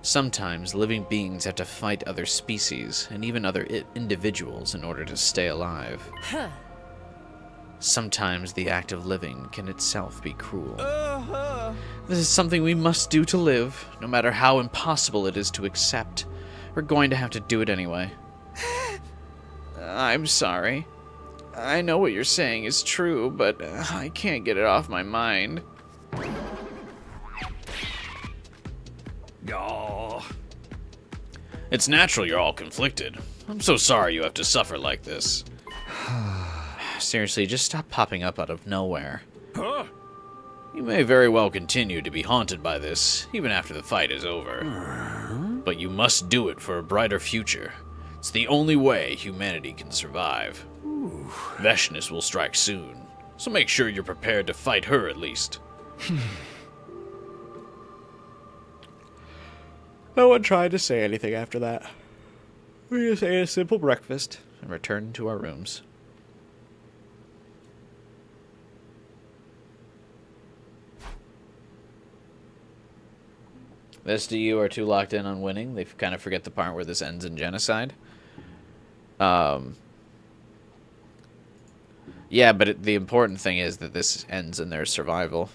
Sometimes living beings have to fight other species and even other individuals in order to stay alive. Sometimes the act of living can itself be cruel. This is something we must do to live, no matter how impossible it is to accept. We're going to have to do it anyway. I'm sorry. I know what you're saying is true, but I can't get it off my mind. Oh. It's natural you're all conflicted. I'm so sorry you have to suffer like this. Seriously, just stop popping up out of nowhere. Huh? You may very well continue to be haunted by this, even after the fight is over. But you must do it for a brighter future. It's the only way humanity can survive. Vashness will strike soon, so make sure you're prepared to fight her at least. No one tried to say anything after that. We just ate a simple breakfast and returned to our rooms. Vesta, you are too locked in on winning. They kind of forget the part where this ends in genocide. Yeah, but the important thing is that this ends in their survival.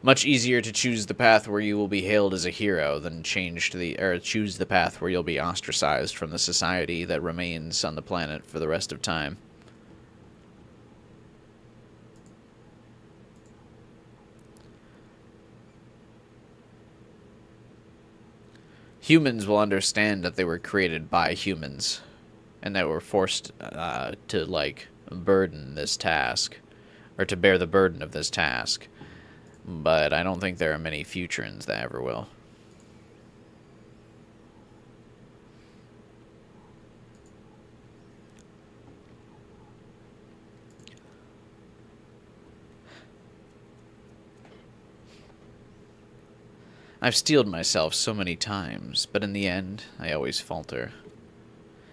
Much easier to choose the path where you will be hailed as a hero than choose the path where you'll be ostracized from the society that remains on the planet for the rest of time. Humans will understand that they were created by humans, and that we're forced to, like, burden this task, or to bear the burden of this task. But I don't think there are many Futurans that ever will. I've steeled myself so many times, but in the end, I always falter.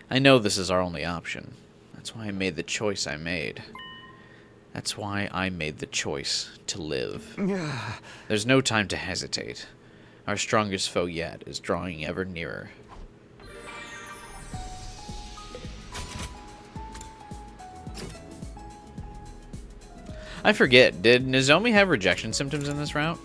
I know this is our only option. That's why I made the choice I made. That's why I made the choice to live. There's no time to hesitate. Our strongest foe yet is drawing ever nearer. I forget, did Nozomi have rejection symptoms in this route?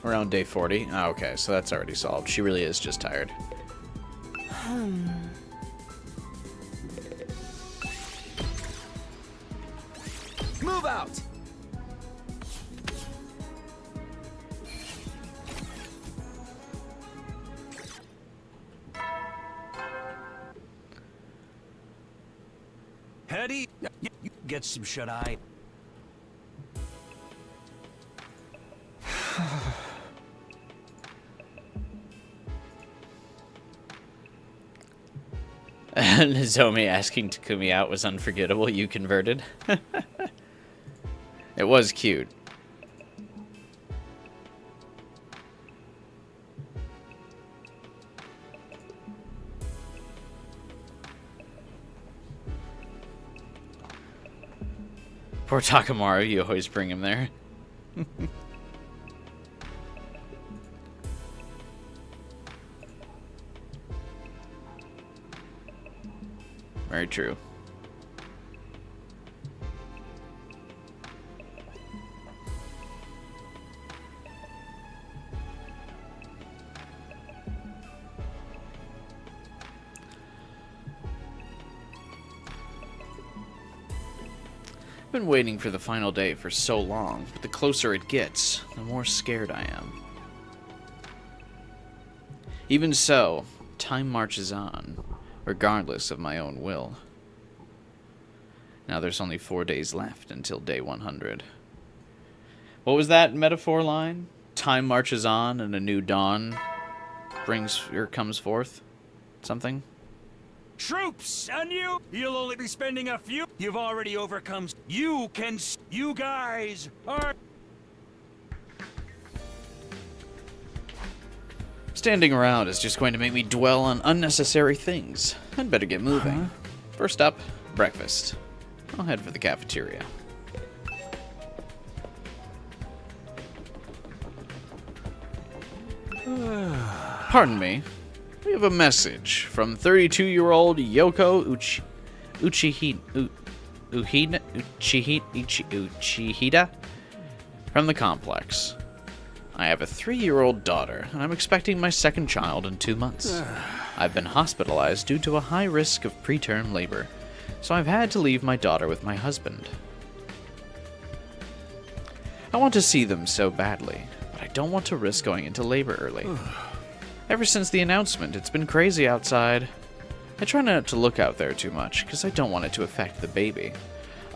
Around day 40. Oh, okay, so that's already solved. She really is just tired. Move out! Hetty, you get some shut-eye. Nozomi asking Takumi out was unforgettable. You converted. It was cute. Poor Takamaru, you always bring him there. Very true. I've been waiting for the final day for so long, but the closer it gets, the more scared I am. Even so, time marches on, regardless of my own will. Now there's only 4 days left until day 100. What was that metaphor line? Time marches on and a new dawn comes forth? Something? Troops, and you'll only be spending a few. You've already overcome. You guys are. Standing around is just going to make me dwell on unnecessary things. I'd better get moving. First up, breakfast. I'll head for the cafeteria. Pardon me. We have a message from 32-year-old Yoko Uchihida from the complex. I have a 3-year-old daughter, and I'm expecting my second child in 2 months. I've been hospitalized due to a high risk of preterm labor, so I've had to leave my daughter with my husband. I want to see them so badly, but I don't want to risk going into labor early. Ever since the announcement, it's been crazy outside. I try not to look out there too much, because I don't want it to affect the baby.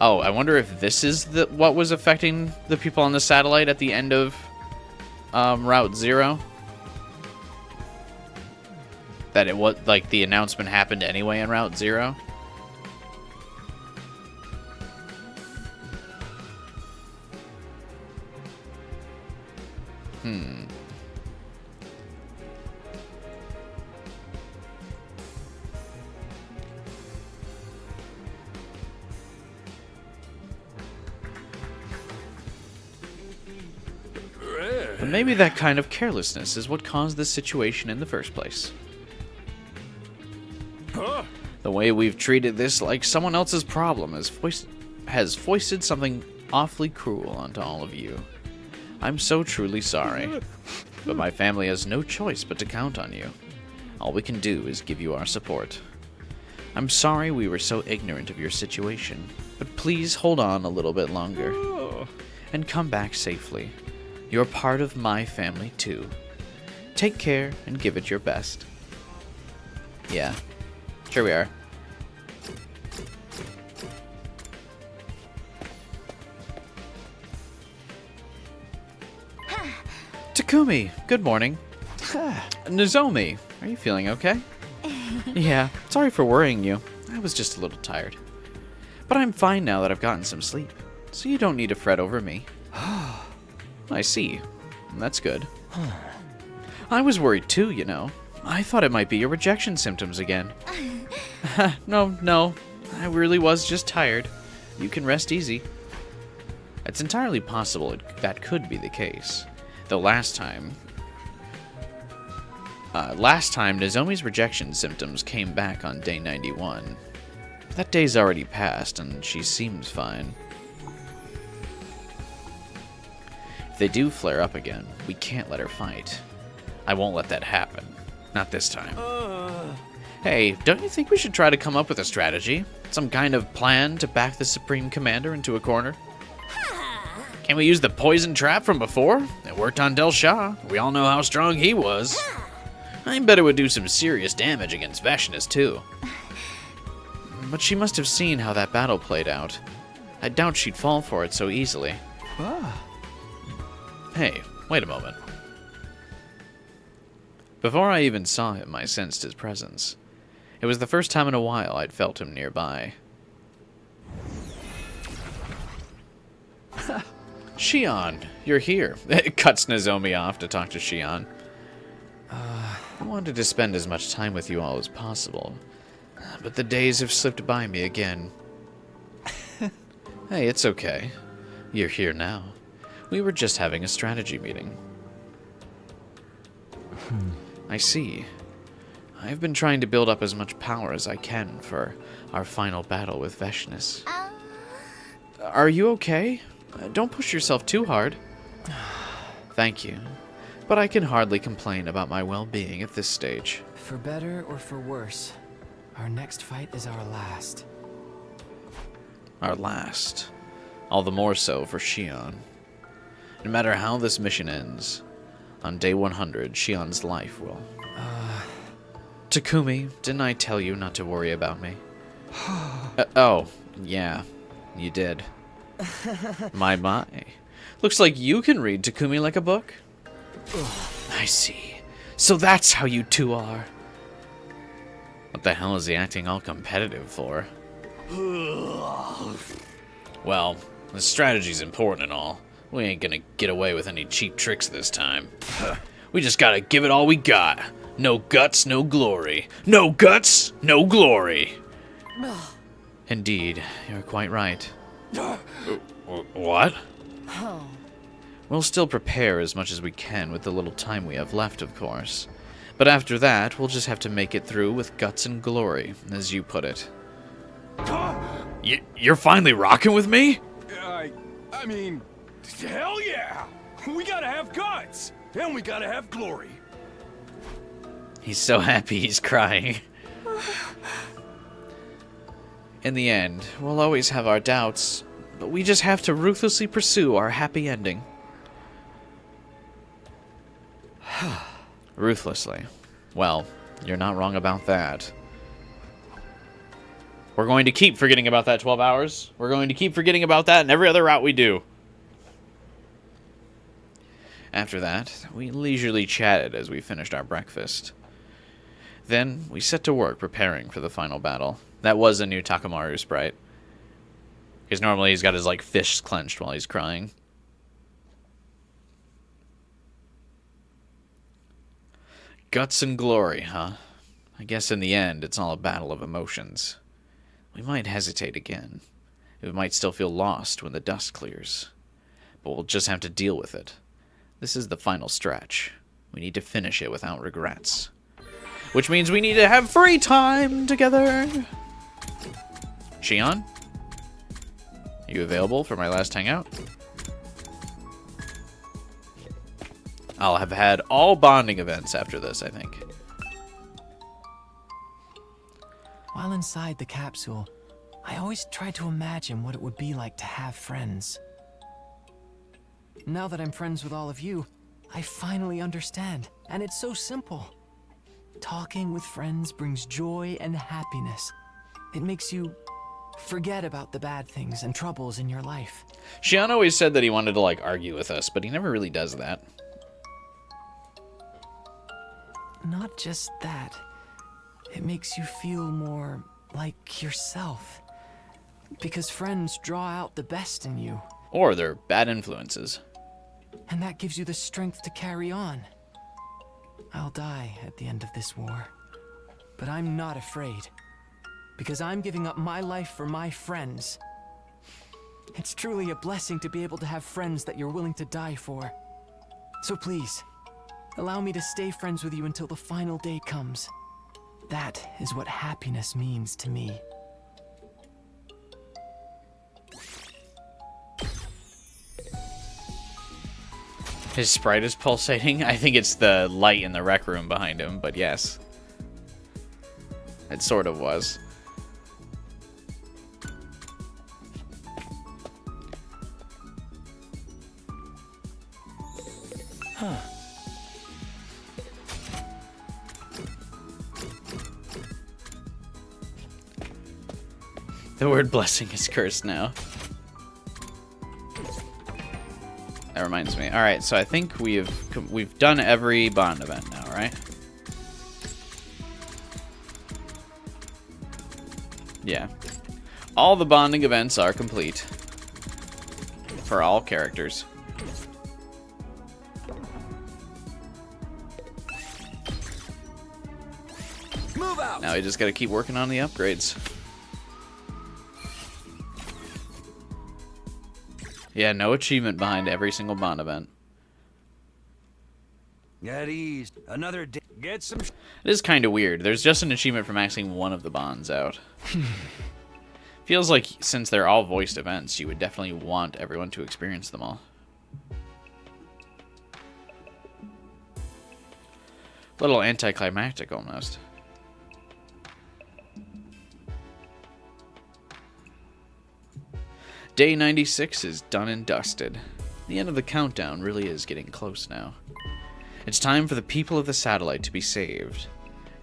Oh, I wonder if this is what was affecting the people on the satellite at the end of Route 0? That it was, like, the announcement happened anyway in Route 0? But maybe that kind of carelessness is what caused this situation in the first place. The way we've treated this like someone else's problem has foisted something awfully cruel onto all of you. I'm so truly sorry, but my family has no choice but to count on you. All we can do is give you our support. I'm sorry we were so ignorant of your situation, but please hold on a little bit longer and come back safely. You're part of my family, too. Take care and give it your best. Yeah, sure we are. Takumi, good morning. Nozomi, are you feeling okay? Yeah, sorry for worrying you. I was just a little tired. But I'm fine now that I've gotten some sleep, so you don't need to fret over me. I see. That's good. I was worried too, you know. I thought it might be your rejection symptoms again. No. I really was just tired. You can rest easy. It's entirely possible that could be the case. Though last time Nozomi's rejection symptoms came back on day 91. That day's already passed, and she seems fine. If they do flare up again, we can't let her fight. I won't let that happen. Not this time. Hey, don't you think we should try to come up with a strategy? Some kind of plan to back the Supreme Commander into a corner? Can we use the poison trap from before? It worked on Delsha. We all know how strong he was. I bet it would do some serious damage against Vashness, too. But she must have seen how that battle played out. I doubt she'd fall for it so easily. Hey, wait a moment. Before I even saw him, I sensed his presence. It was the first time in a while I'd felt him nearby. Shion, you're here. It cuts Nozomi off to talk to Shion. I wanted to spend as much time with you all as possible, but the days have slipped by me again. Hey, it's okay. You're here now. We were just having a strategy meeting. I see. I've been trying to build up as much power as I can for our final battle with Vashness. Are you okay? Don't push yourself too hard. Thank you, but I can hardly complain about my well-being at this stage. For better or for worse, our next fight is our last. Our last. All the more so for Shion. No matter how this mission ends, on day 100, Shion's life will. Takumi, didn't I tell you not to worry about me? Oh, yeah, you did. My. Looks like you can read Takumi like a book. I see. So that's how you two are. What the hell is he acting all competitive for? Well, the strategy's important and all. We ain't gonna get away with any cheap tricks this time. We just gotta give it all we got. No guts, no glory. No guts, no glory. Indeed, you're quite right. What? We'll still prepare as much as we can with the little time we have left, of course. But after that, we'll just have to make it through with guts and glory, as you put it. You're finally rocking with me? I mean, hell yeah! We gotta have guts! And we gotta have glory. He's so happy he's crying. In the end, we'll always have our doubts, but we just have to ruthlessly pursue our happy ending. Ruthlessly. Well, you're not wrong about that. We're going to keep forgetting about that 12 hours. We're going to keep forgetting about that in every other route we do. After that, we leisurely chatted as we finished our breakfast. Then, we set to work preparing for the final battle. That was a new Takamaru sprite. Because normally he's got his, like, fists clenched while he's crying. Guts and glory, huh? I guess in the end, it's all a battle of emotions. We might hesitate again. We might still feel lost when the dust clears. But we'll just have to deal with it. This is the final stretch. We need to finish it without regrets. Which means we need to have free time together. Shion? Are you available for my last hangout? I'll have had all bonding events after this, I think. While inside the capsule, I always tried to imagine what it would be like to have friends. Now that I'm friends with all of you, I finally understand, and it's so simple. Talking with friends brings joy and happiness. It makes you forget about the bad things and troubles in your life. Shion always said that he wanted to, like, argue with us, but he never really does that. Not just that. It makes you feel more like yourself. Because friends draw out the best in you. Or they're bad influences. And that gives you the strength to carry on. I'll die at the end of this war. But I'm not afraid. Because I'm giving up my life for my friends. It's truly a blessing to be able to have friends that you're willing to die for. So please, allow me to stay friends with you until the final day comes. That is what happiness means to me. His sprite is pulsating. I think it's the light in the rec room behind him, but yes. It sort of was. Huh. The word blessing is cursed now. That reminds me. All right, so I think we've done every bond event now, right? Yeah. All the bonding events are complete for all characters. Move out. Now we just got to keep working on the upgrades. Yeah, no achievement behind every single bond event. At ease. Another day. Get some. It is kind of weird. There's just an achievement for maxing one of the bonds out. Feels like since they're all voiced events, you would definitely want everyone to experience them all. A little anticlimactic almost. Day 96 is done and dusted. The end of the countdown really is getting close now. It's time for the people of the satellite to be saved,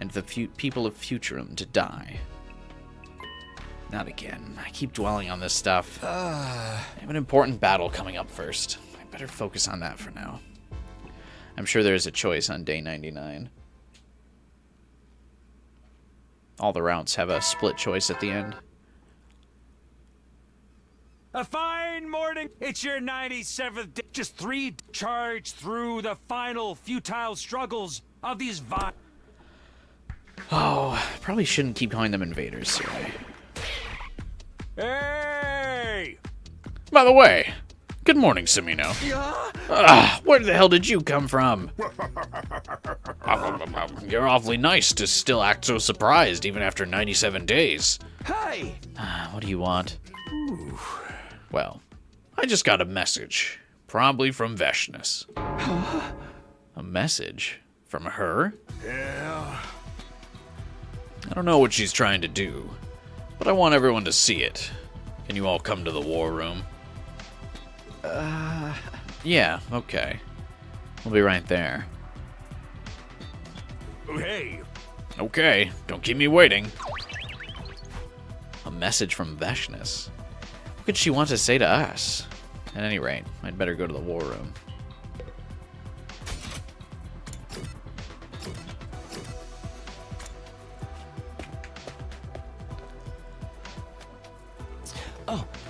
and the people of Futurum to die. Not again. I keep dwelling on this stuff. I have an important battle coming up first. I better focus on that for now. I'm sure there's a choice on day 99. All the routes have a split choice at the end. A fine morning. It's your 97th day. Just 3 charge through the final futile struggles of these Oh, probably shouldn't keep calling them invaders, sir. Hey! By the way, good morning, Samino. Where the hell did you come from? You're awfully nice to still act so surprised even after 97 days. Hey! What do you want? Well, I just got a message. Probably from Vashness. A message? From her? Yeah. I don't know what she's trying to do, but I want everyone to see it. Can you all come to the war room? Yeah, okay. We'll be right there. Hey. Okay, don't keep me waiting. A message from Vashness. What could she want to say to us? At any rate, I'd better go to the war room.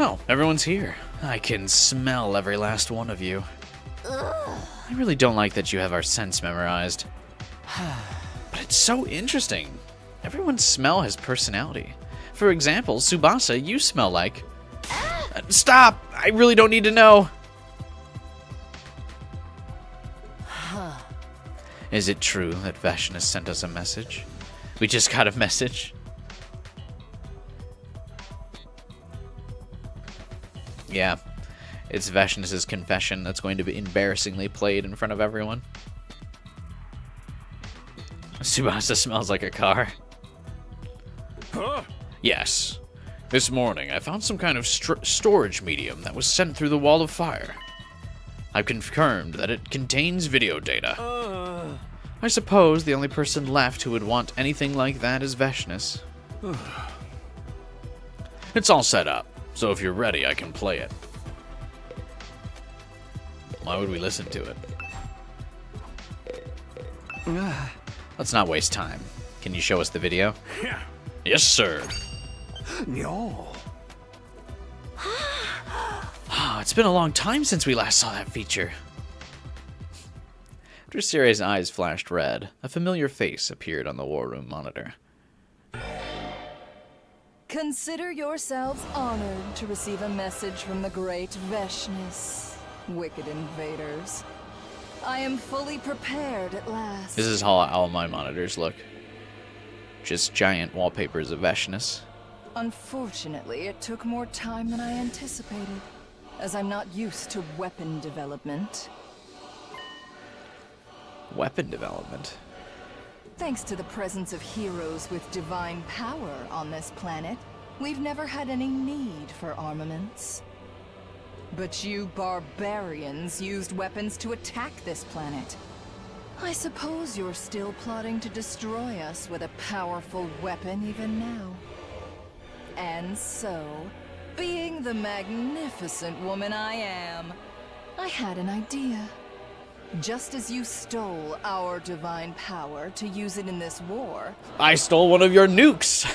Oh, everyone's here. I can smell every last one of you. I really don't like that you have our scents memorized. But it's so interesting. Everyone's smell has personality. For example, Tsubasa, you smell like... Stop! I really don't need to know. Is it true that Vashness sent us a message? We just got a message. Yeah, it's Vashness' confession that's going to be embarrassingly played in front of everyone. Tsubasa smells like a car. Huh? Yes. This morning, I found some kind of storage medium that was sent through the wall of fire. I've confirmed that it contains video data. I suppose the only person left who would want anything like that is Vashness. It's all set up, so if you're ready, I can play it. Why would we listen to it? Let's not waste time. Can you show us the video? Yeah. Yes, sir. No. It's been a long time since we last saw that feature. After Siri's eyes flashed red, a familiar face appeared on the war room monitor. Consider yourselves honored to receive a message from the great Vashness, wicked invaders. I am fully prepared at last. This is how all my monitors look. Just giant wallpapers of Vashness. Unfortunately, it took more time than I anticipated, as I'm not used to weapon development. Weapon development? Thanks to the presence of heroes with divine power on this planet, we've never had any need for armaments. But you barbarians used weapons to attack this planet. I suppose you're still plotting to destroy us with a powerful weapon even now. And so, being the magnificent woman I am, I had an idea. Just as you stole our divine power to use it in this war, I stole one of your nukes!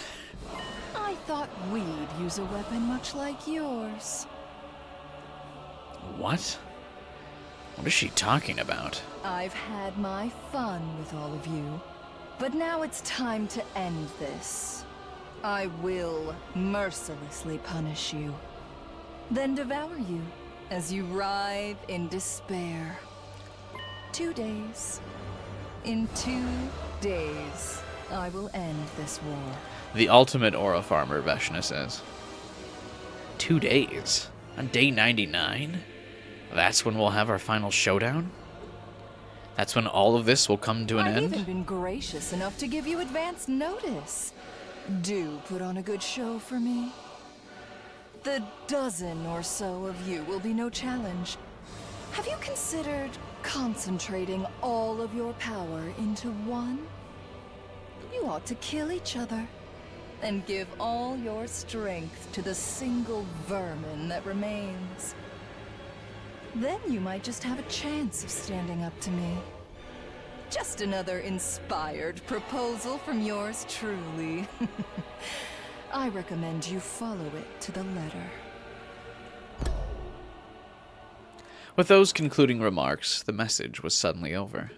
I thought we'd use a weapon much like yours. What? What is she talking about? I've had my fun with all of you, but now it's time to end this. I will mercilessly punish you, then devour you as you writhe in despair. 2 days. In 2 days, I will end this war. The ultimate aura farmer, Vashness says. 2 days? On day 99? That's when we'll have our final showdown? That's when all of this will come to an I've end? even been gracious enough to give you advance notice. Do put on a good show for me. The dozen or so of you will be no challenge. Have you considered concentrating all of your power into one? You ought to kill each other and give all your strength to the single vermin that remains. Then you might just have a chance of standing up to me. Just another inspired proposal from yours truly. I recommend you follow it to the letter. With those concluding remarks, the message was suddenly over.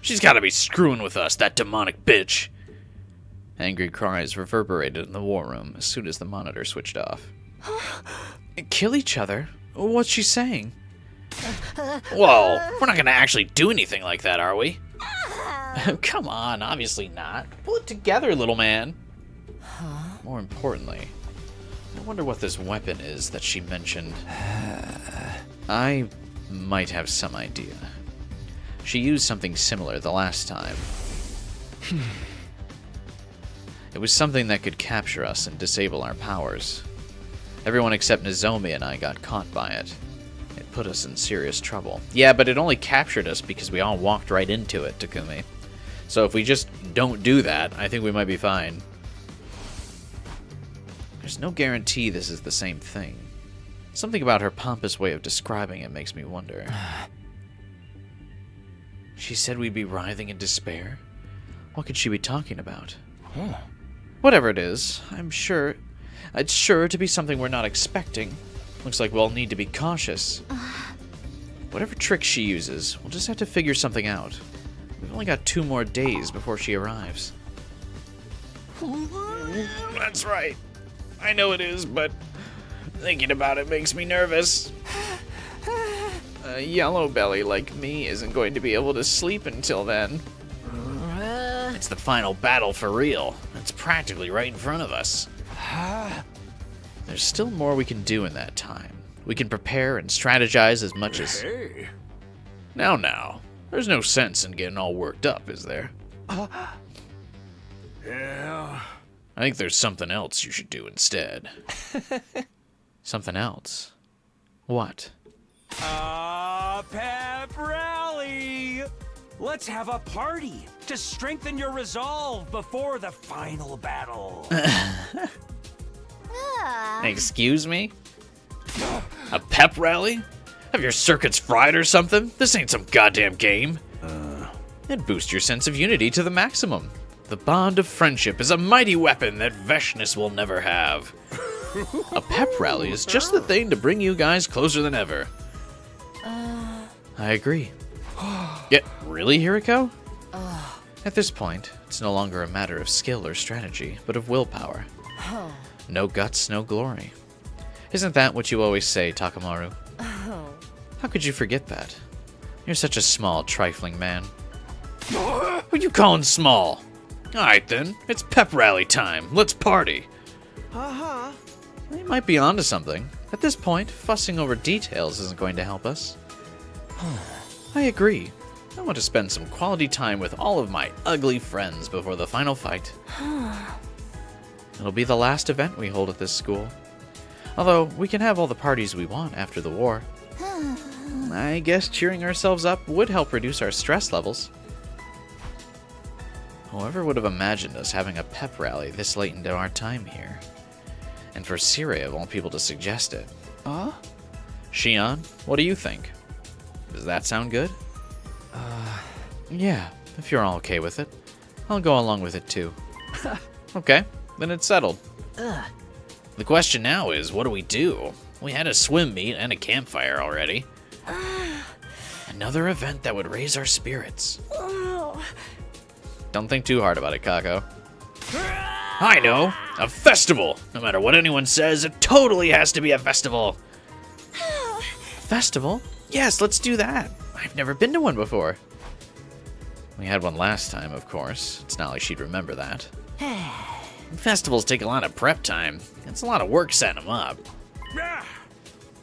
She's gotta be screwing with us, that demonic bitch! Angry cries reverberated in the war room as soon as the monitor switched off. Kill each other? What's she saying? Whoa, we're not gonna actually do anything like that, are we? Come on, obviously not. Pull it together, little man. More importantly, I wonder what this weapon is that she mentioned. I might have some idea. She used something similar the last time. It was something that could capture us and disable our powers. Everyone except Nozomi and I got caught by it. It put us in serious trouble. Yeah, but it only captured us because we all walked right into it, Takumi. So if we just don't do that, I think we might be fine. There's no guarantee this is the same thing. Something about her pompous way of describing it makes me wonder. She said we'd be writhing in despair? What could she be talking about? Whatever it is, it's sure to be something we're not expecting. Looks like we'll need to be cautious. Whatever trick she uses, we'll just have to figure something out. We've only got 2 more days before she arrives. That's right. I know it is, but thinking about it makes me nervous. A yellow belly like me isn't going to be able to sleep until then. It's the final battle for real. It's practically right in front of us. There's still more we can do in that time. We can prepare and strategize as much as... Hey. Now. There's no sense in getting all worked up, is there? Yeah. I think there's something else you should do instead. Something else? What? A pep rally! Let's have a party to strengthen your resolve before the final battle. Excuse me? A pep rally? Have your circuits fried or something? This ain't some goddamn game. And boost your sense of unity to the maximum. The bond of friendship is a mighty weapon that Vashness will never have. A pep rally is just the thing to bring you guys closer than ever. I agree. Yeah, really, Hiriko? At this point, it's no longer a matter of skill or strategy, but of willpower. No guts, no glory. Isn't that what you always say, Takamaru? How could you forget that? You're such a small, trifling man. What are you calling small? Alright then, it's pep rally time. Let's party. They might be onto something. At this point, fussing over details isn't going to help us. I agree. I want to spend some quality time with all of my ugly friends before the final fight. It'll be the last event we hold at this school. Although, we can have all the parties we want after the war. I guess cheering ourselves up would help reduce our stress levels. Whoever would have imagined us having a pep rally this late into our time here? And for Syria of all people to suggest it. Shion, what do you think? Does that sound good? Yeah, if you're all okay with it. I'll go along with it too. Okay, then it's settled. The question now is, what do we do? We had a swim meet and a campfire already. Another event that would raise our spirits. Don't think too hard about it, Kako. I know! A festival! No matter what anyone says, it totally has to be a festival! Festival? Yes, let's do that. I've never been to one before. We had one last time, of course. It's not like she'd remember that. Festivals take a lot of prep time. It's a lot of work setting them up.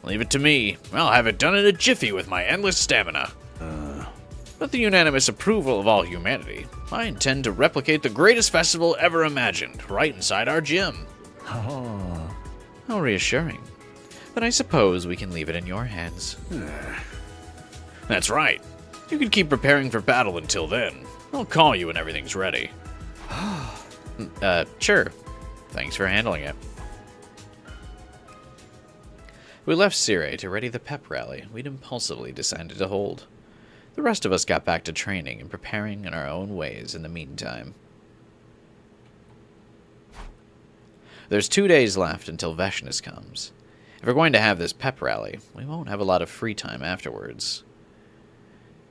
Leave it to me. I'll have it done in a jiffy with my endless stamina. With the unanimous approval of all humanity, I intend to replicate the greatest festival ever imagined, right inside our gym. How reassuring. But I suppose we can leave it in your hands. That's right. You can keep preparing for battle until then. I'll call you when everything's ready. Sure. Thanks for handling it. We left Sire to ready the pep rally we'd impulsively decided to hold. The rest of us got back to training and preparing in our own ways in the meantime. There's 2 days left until Vashness comes. If we're going to have this pep rally, we won't have a lot of free time afterwards.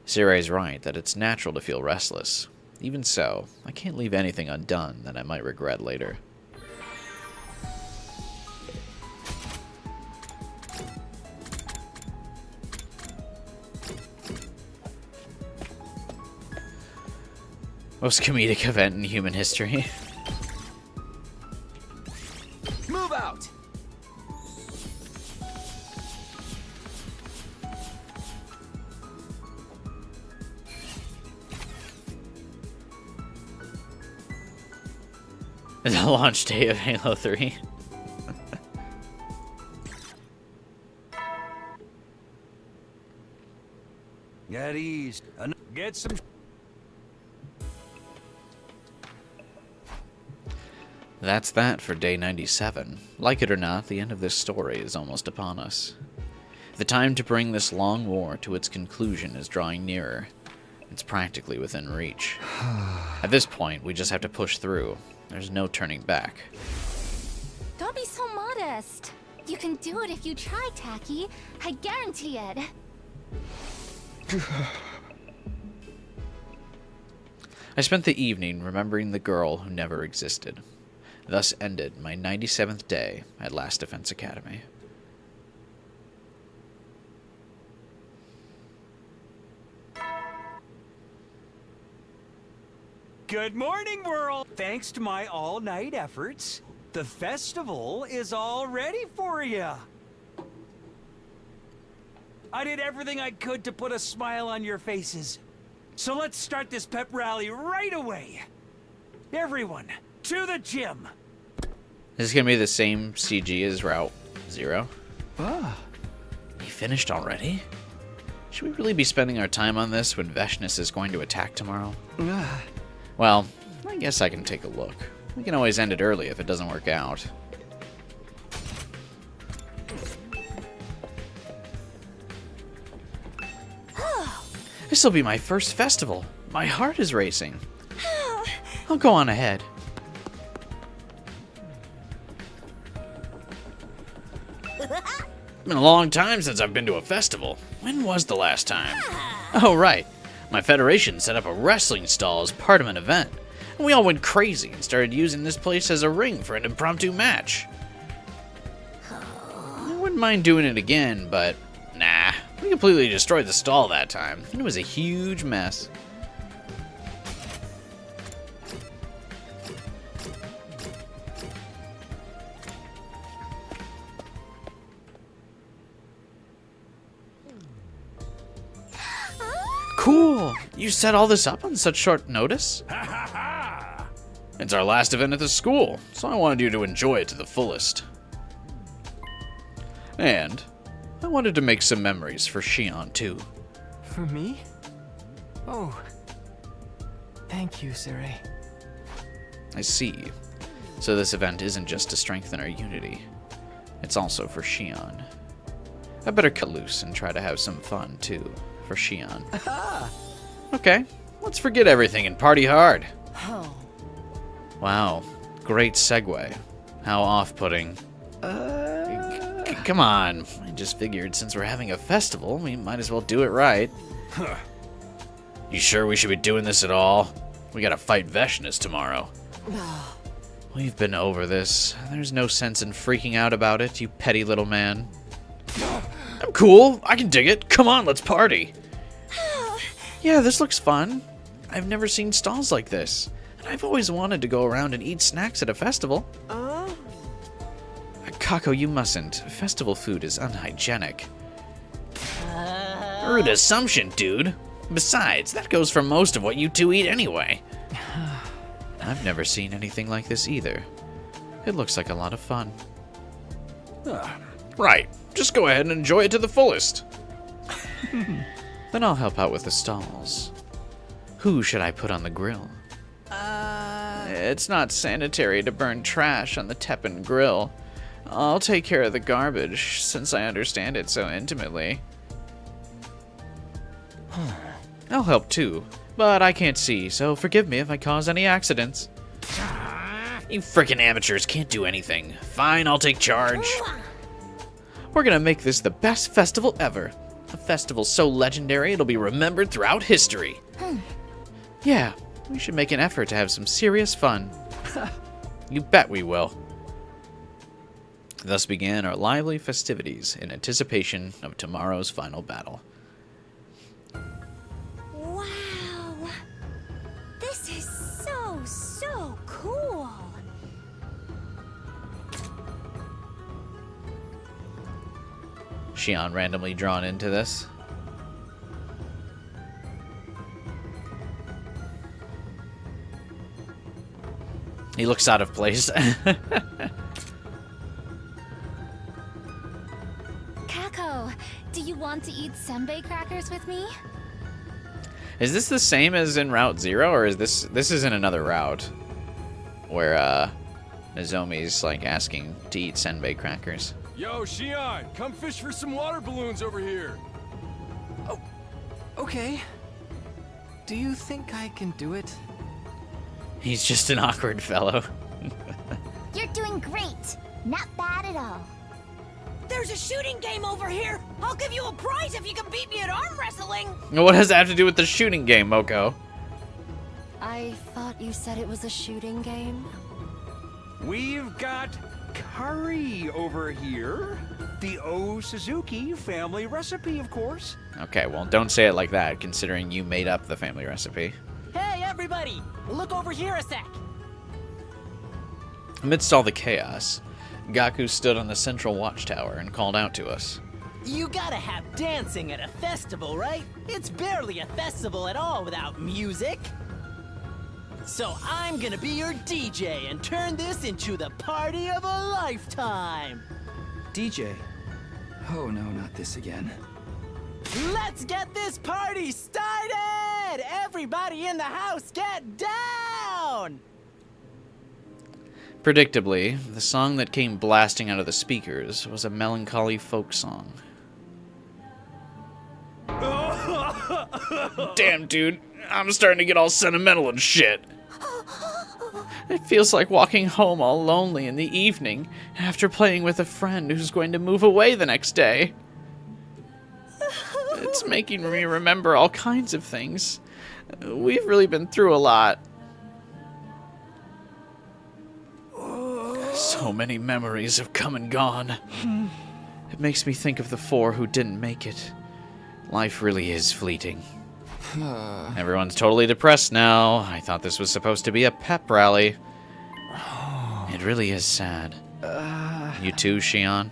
Sire's right that it's natural to feel restless. Even so, I can't leave anything undone that I might regret later. Most comedic event in human history. Move out! The launch day of Halo 3. Get eased. Get some... That's that for day 97. Like it or not, the end of this story is almost upon us. The time to bring this long war to its conclusion is drawing nearer. It's practically within reach. At this point, we just have to push through. There's no turning back. Don't be so modest. You can do it if you try, Tacky. I guarantee it. I spent the evening remembering the girl who never existed. Thus ended my 97th day at Last Defense Academy. Good morning, world! Thanks to my all-night efforts, the festival is all ready for you. I did everything I could to put a smile on your faces. So let's start this pep rally right away. Everyone, to the gym! This is going to be the same CG as Route 0. Ah. You finished already? Should we really be spending our time on this when Vashness is going to attack tomorrow? Well, I guess I can take a look. We can always end it early if it doesn't work out. This'll be my first festival. My heart is racing. I'll go on ahead. It's been a long time since I've been to a festival. When was the last time? Oh, right. My federation set up a wrestling stall as part of an event, and we all went crazy and started using this place as a ring for an impromptu match. I wouldn't mind doing it again, but nah. We completely destroyed the stall that time. It was a huge mess. Cool! You set all this up on such short notice? It's our last event at the school, so I wanted you to enjoy it to the fullest. And I wanted to make some memories for Shion, too. For me? Oh. Thank you, Sire. I see. So this event isn't just to strengthen our unity. It's also for Shion. I better cut loose and try to have some fun, too, for Shion. Okay, let's forget everything and party hard. Wow, great segue. How off-putting. Come on, I just figured since we're having a festival, we might as well do it right. You sure we should be doing this at all? We gotta fight Vashness tomorrow. We've been over this. There's no sense in freaking out about it, you petty little man. I'm cool, I can dig it. Come on, let's party. Yeah, this looks fun. I've never seen stalls like this. And I've always wanted to go around and eat snacks at a festival. Kako, you mustn't. Festival food is unhygienic. Rude assumption, dude. Besides, that goes for most of what you two eat anyway. I've never seen anything like this either. It looks like a lot of fun. Right. Just go ahead and enjoy it to the fullest. Then I'll help out with the stalls. Who should I put on the grill? It's not sanitary to burn trash on the Teppan grill. I'll take care of the garbage, since I understand it so intimately. I'll help too, but I can't see, so forgive me if I cause any accidents. You frickin' amateurs can't do anything. Fine, I'll take charge. We're gonna make this the best festival ever. A festival so legendary it'll be remembered throughout history. Yeah, we should make an effort to have some serious fun. You bet we will. Thus began our lively festivities in anticipation of tomorrow's final battle. Wow! This is so cool! Shion randomly drawn into this. He looks out of place. Kako, do you want to eat senbei crackers with me? Is this the same as in Route 0, or is this is in another route? Where, Nozomi's, like, asking to eat senbei crackers. Yo, Shion, come fish for some water balloons over here. Oh, okay. Do you think I can do it? He's just an awkward fellow. You're doing great! Not bad at all. There's a shooting game over here! I'll give you a prize if you can beat me at arm wrestling! What does that have to do with the shooting game, Moko? I thought you said it was a shooting game. We've got curry over here. The O Suzuki family recipe, of course. Okay, well, don't say it like that, considering you made up the family recipe. Hey, everybody! Look over here a sec! Amidst all the chaos, Gaku stood on the central watchtower and called out to us. You gotta have dancing at a festival, right? It's barely a festival at all without music. So I'm gonna be your DJ and turn this into the party of a lifetime! DJ? Oh no, not this again. Let's get this party started! Everybody in the house, get down! Predictably, the song that came blasting out of the speakers was a melancholy folk song. Damn, dude. I'm starting to get all sentimental and shit. It feels like walking home all lonely in the evening after playing with a friend who's going to move away the next day. It's making me remember all kinds of things. We've really been through a lot. So many memories have come and gone. It makes me think of the 4 who didn't make it. Life really is fleeting. Everyone's totally depressed now. I thought this was supposed to be a pep rally. It really is sad. You too, Shion?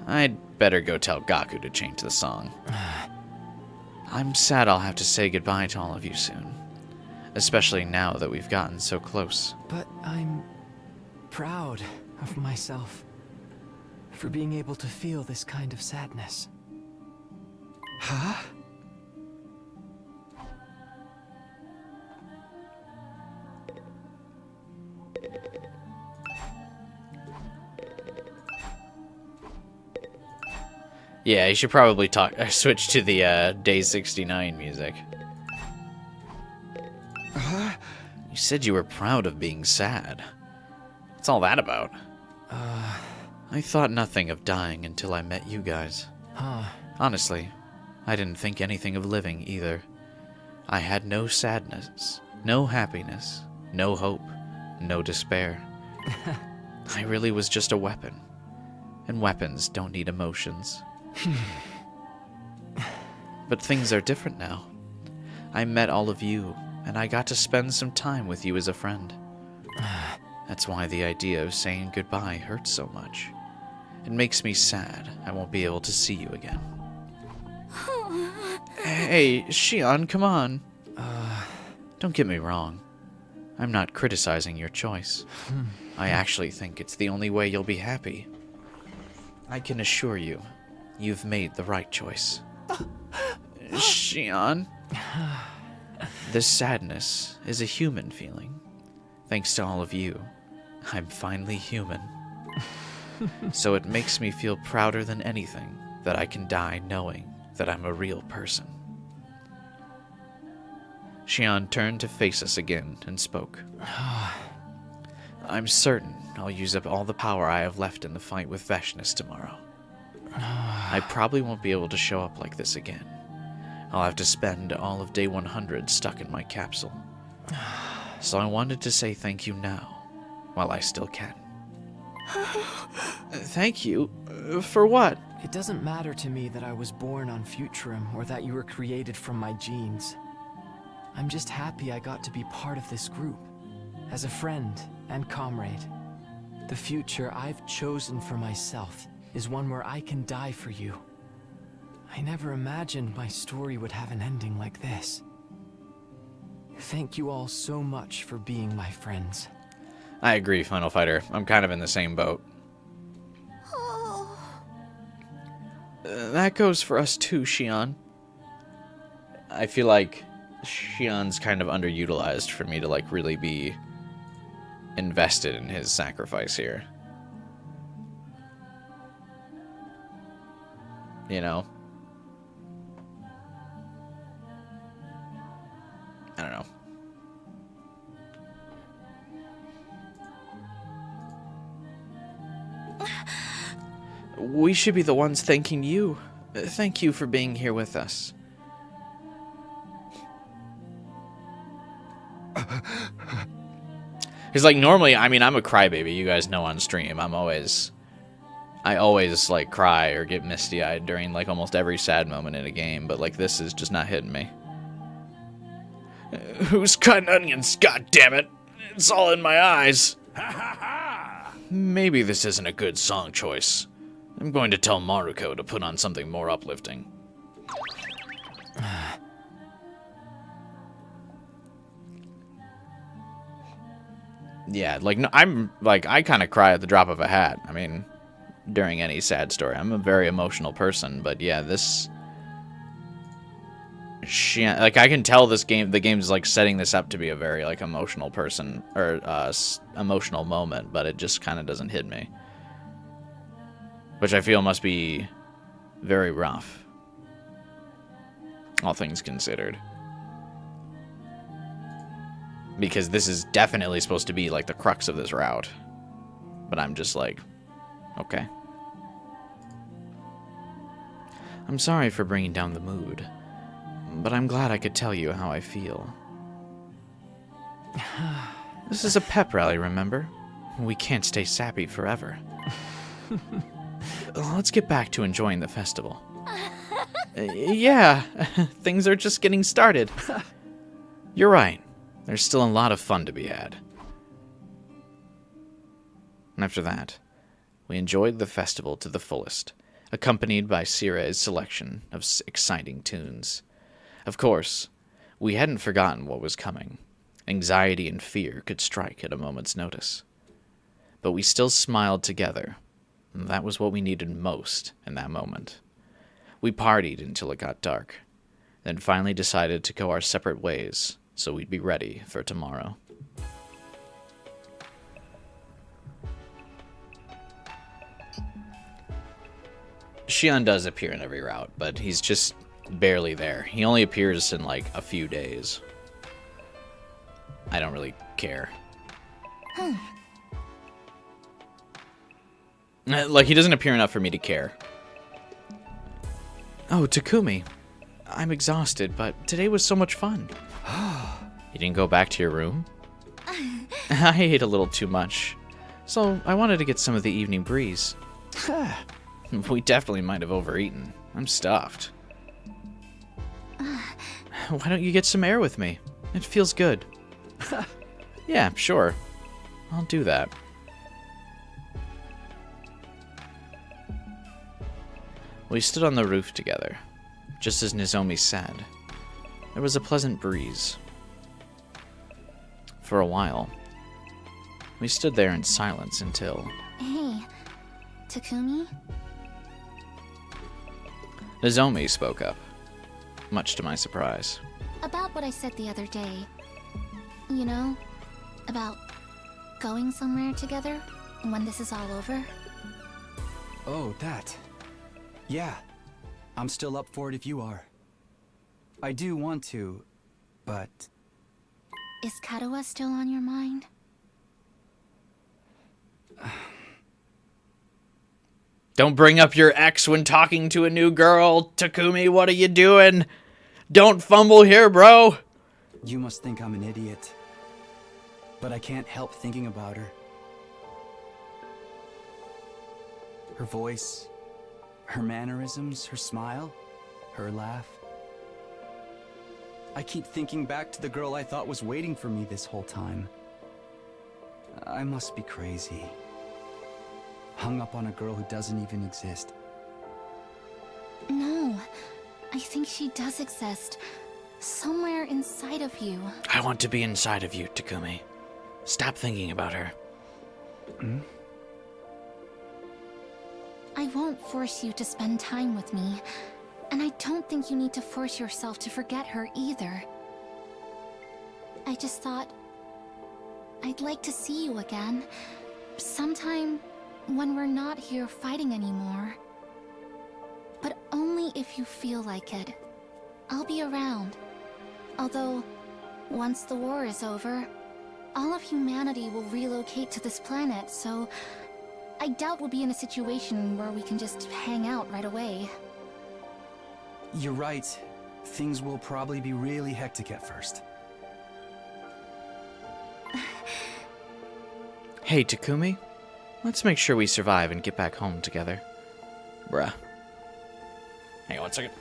I'd better go tell Gaku to change the song. I'm sad I'll have to say goodbye to all of you soon. Especially now that we've gotten so close. But I'm proud of myself for being able to feel this kind of sadness. Huh? Yeah, you should probably switch to the Day 69 music. You said you were proud of being sad. What's all that about? I thought nothing of dying until I met you guys. Honestly, I didn't think anything of living either. I had no sadness, no happiness, no hope, no despair. I really was just a weapon. And weapons don't need emotions. But things are different now. I met all of you, and I got to spend some time with you as a friend. That's why the idea of saying goodbye hurts so much. It makes me sad I won't be able to see you again. Hey, Xian, come on. Don't get me wrong. I'm not criticizing your choice. I actually think it's the only way you'll be happy. I can assure you, you've made the right choice. Xian. This sadness is a human feeling. Thanks to all of you, I'm finally human. So it makes me feel prouder than anything that I can die knowing that I'm a real person. Xian turned to face us again and spoke. I'm certain I'll use up all the power I have left in the fight with Vashness tomorrow. I probably won't be able to show up like this again. I'll have to spend all of day 100 stuck in my capsule. So I wanted to say thank you now, while I still can. Thank you? For what? It doesn't matter to me that I was born on Futurum or that you were created from my genes. I'm just happy I got to be part of this group, as a friend and comrade. The future I've chosen for myself is one where I can die for you. I never imagined my story would have an ending like this. Thank you all so much for being my friends. I agree, Final Fighter. I'm kind of in the same boat. That goes for us too, Xian. I feel like Xian's kind of underutilized for me to like really be invested in his sacrifice here. You know? I don't know. We should be the ones thanking you. Thank you for being here with us. He's like, normally, I mean, I'm a crybaby. You guys know on stream. I always like cry or get misty-eyed during like almost every sad moment in a game, but like this is just not hitting me. Who's cutting onions? God damn it! It's all in my eyes. Maybe this isn't a good song choice. I'm going to tell Maruko to put on something more uplifting. Yeah, like no, I kind of cry at the drop of a hat. I mean, during any sad story, I'm a very emotional person. But yeah, this, like I can tell the game's like setting this up to be a very like emotional person or emotional moment, but it just kind of doesn't hit me, which I feel must be very rough, all things considered. Because this is definitely supposed to be like the crux of this route. But I'm just like, okay. I'm sorry for bringing down the mood, but I'm glad I could tell you how I feel. This is a pep rally, remember? We can't stay sappy forever. Let's get back to enjoying the festival. Yeah, things are just getting started. You're right. There's still a lot of fun to be had. And after that, we enjoyed the festival to the fullest, accompanied by Sire's selection of exciting tunes. Of course, we hadn't forgotten what was coming. Anxiety and fear could strike at a moment's notice. But we still smiled together, and that was what we needed most in that moment. We partied until it got dark, then finally decided to go our separate ways, so we'd be ready for tomorrow. Xian does appear in every route, but he's just barely there. He only appears in like a few days. I don't really care. Like, he doesn't appear enough for me to care. Oh, Takumi. I'm exhausted, but today was so much fun. You didn't go back to your room? I ate a little too much, so I wanted to get some of the evening breeze. We definitely might have overeaten. I'm stuffed. Why don't you get some air with me? It feels good. Yeah, sure. I'll do that. We stood on the roof together, just as Nozomi said. There was a pleasant breeze. For a while, we stood there in silence until... Hey, Takumi? Nozomi spoke up, much to my surprise. About what I said the other day. You know, about going somewhere together when this is all over. Oh, that. Yeah, I'm still up for it if you are. I do want to, but... Is Kadoa still on your mind? Don't bring up your ex when talking to a new girl, Takumi. What are you doing? Don't fumble here, bro. You must think I'm an idiot. But I can't help thinking about her. Her voice, her mannerisms, her smile, her laugh. I keep thinking back to the girl I thought was waiting for me this whole time. I must be crazy. Hung up on a girl who doesn't even exist. No, I think she does exist. Somewhere inside of you. I want to be inside of you, Takumi. Stop thinking about her. Hmm? I won't force you to spend time with me. And I don't think you need to force yourself to forget her either. I just thought... I'd like to see you again. Sometime when we're not here fighting anymore. But only if you feel like it. I'll be around. Although, once the war is over, all of humanity will relocate to this planet, so I doubt we'll be in a situation where we can just hang out right away. You're right. Things will probably be really hectic at first. Hey, Takumi. Let's make sure we survive and get back home together. Bruh. Hang on one second.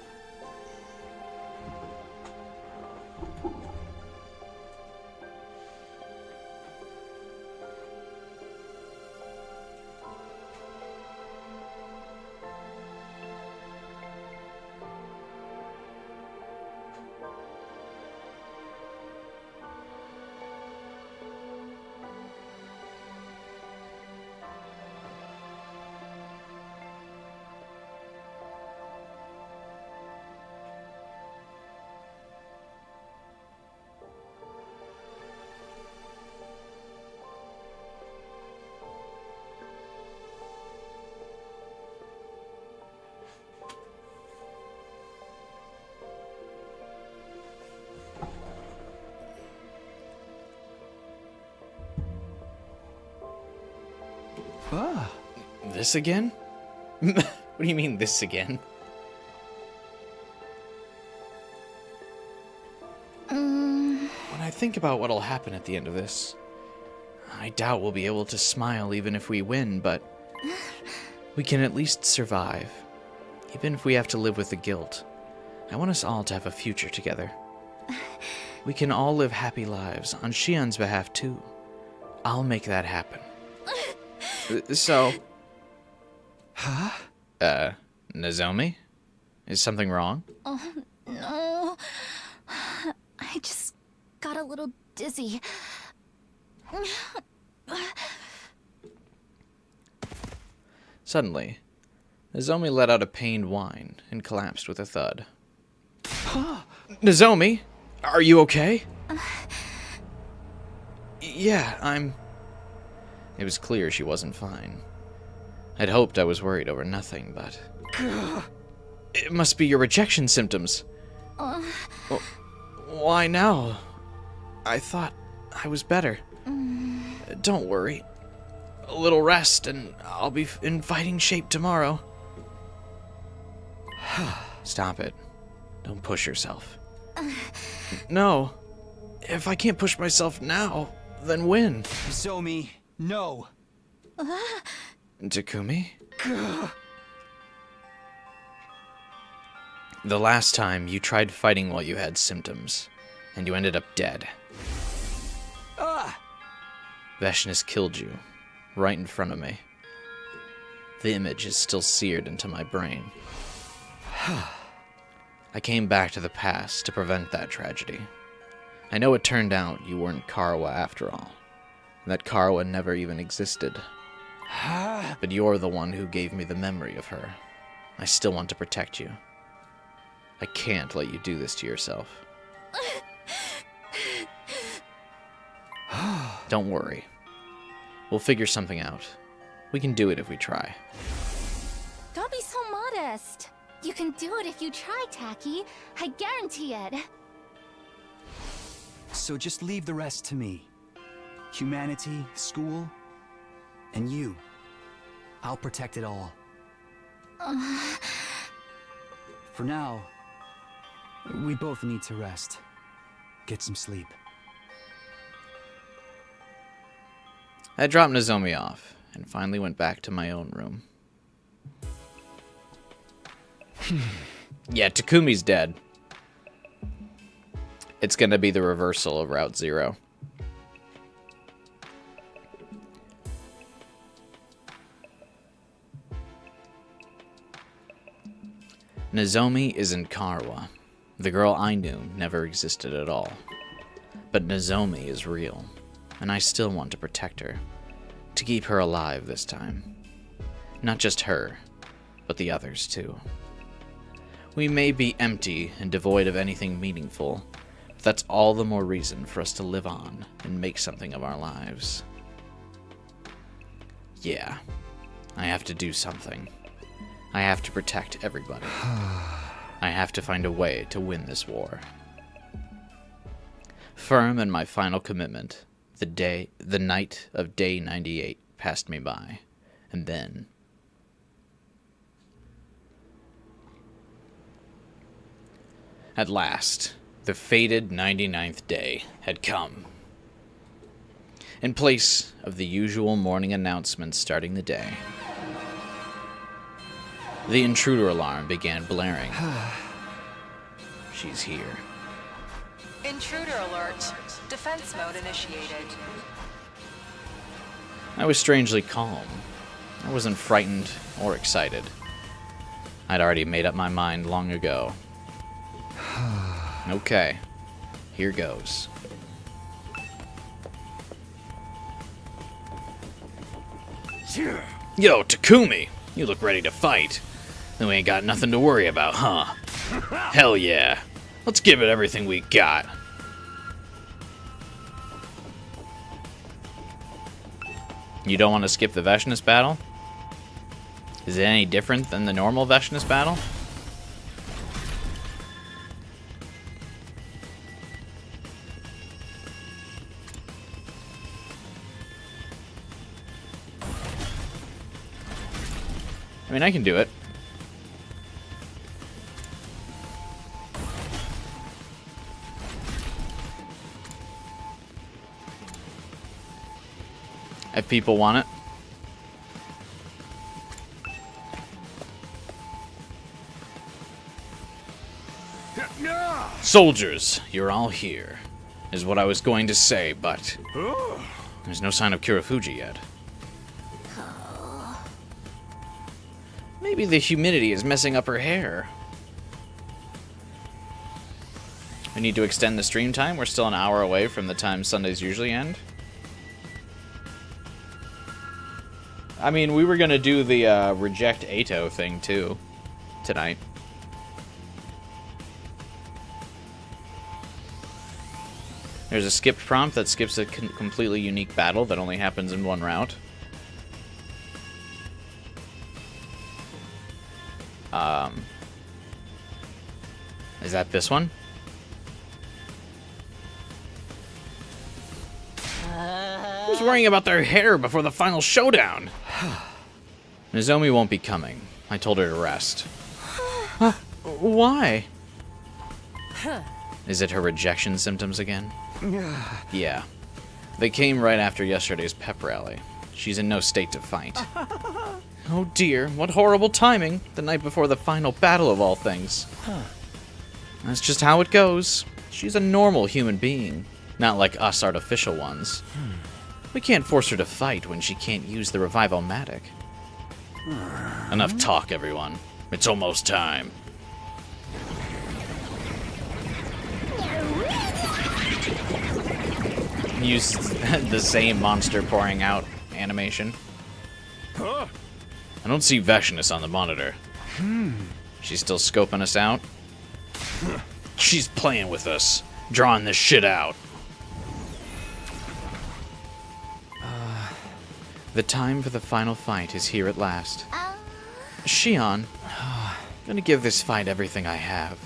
Ah. This again? What do you mean, this again? When I think about what'll happen at the end of this, I doubt we'll be able to smile even if we win, but we can at least survive. Even if we have to live with the guilt. I want us all to have a future together. We can all live happy lives, on Shion's behalf too. I'll make that happen. So... Huh? Nozomi? Is something wrong? Oh, no. I just got a little dizzy. Suddenly, Nozomi let out a pained whine and collapsed with a thud. Nozomi? Are you okay? Yeah, I'm... It was clear she wasn't fine. I'd hoped I was worried over nothing, but... It must be your rejection symptoms. Why now? I thought I was better. Don't worry. A little rest and I'll be in fighting shape tomorrow. Stop it. Don't push yourself. No. If I can't push myself now, then when? Zomi, no. Takumi? The last time you tried fighting while you had symptoms, and you ended up dead. Vashness killed you, right in front of me. The image is still seared into my brain. I came back to the past to prevent that tragedy. I know it turned out you weren't Karawa after all, and that Karawa never even existed. But you're the one who gave me the memory of her. I still want to protect you. I can't let you do this to yourself. Don't worry. We'll figure something out. We can do it if we try. Don't be so modest. You can do it if you try, Tacky. I guarantee it. So just leave the rest to me. Humanity, school, and you. I'll protect it all. For now, we both need to rest. Get some sleep. I dropped Nozomi off, and finally went back to my own room. Yeah, Takumi's dead. It's gonna be the reversal of Route Zero. Nozomi isn't Karawa. The girl I knew never existed at all. But Nozomi is real, and I still want to protect her. To keep her alive this time. Not just her, but the others too. We may be empty and devoid of anything meaningful, but that's all the more reason for us to live on and make something of our lives. Yeah, I have to do something. I have to protect everybody. I have to find a way to win this war. Firm in my final commitment, the night of day 98 passed me by, and then... At last, the fated 99th day had come. In place of the usual morning announcements starting the day, the intruder alarm began blaring. She's here. Intruder alert. Defense mode initiated. I was strangely calm. I wasn't frightened or excited. I'd already made up my mind long ago. Okay, here goes. Yo, Takumi! You look ready to fight. Then we ain't got nothing to worry about, huh? Hell yeah. Let's give it everything we got. You don't want to skip the Vashness battle? Is it any different than the normal Vashness battle? I mean, I can do it. If people want it. Soldiers, you're all here, is what I was going to say, but there's no sign of Kirifuji yet. Maybe the humidity is messing up her hair. We need to extend the stream time. We're still an hour away from the time Sundays usually end. I mean, we were going to do the reject Ato thing, too, tonight. There's a skipped prompt that skips a completely unique battle that only happens in one route. Is that this one? Who's worrying about their hair before the final showdown? Nozomi won't be coming. I told her to rest. Why? Is it her rejection symptoms again? Yeah. They came right after yesterday's pep rally. She's in no state to fight. Oh dear, what horrible timing. The night before the final battle of all things. That's just how it goes. She's a normal human being, not like us artificial ones. We can't force her to fight when she can't use the revival-matic. Enough talk, everyone. It's almost time. Use the same monster pouring out animation. I don't see Vashness on the monitor. She's still scoping us out? She's playing with us, drawing this shit out. The time for the final fight is here at last. Shion, I'm gonna give this fight everything I have.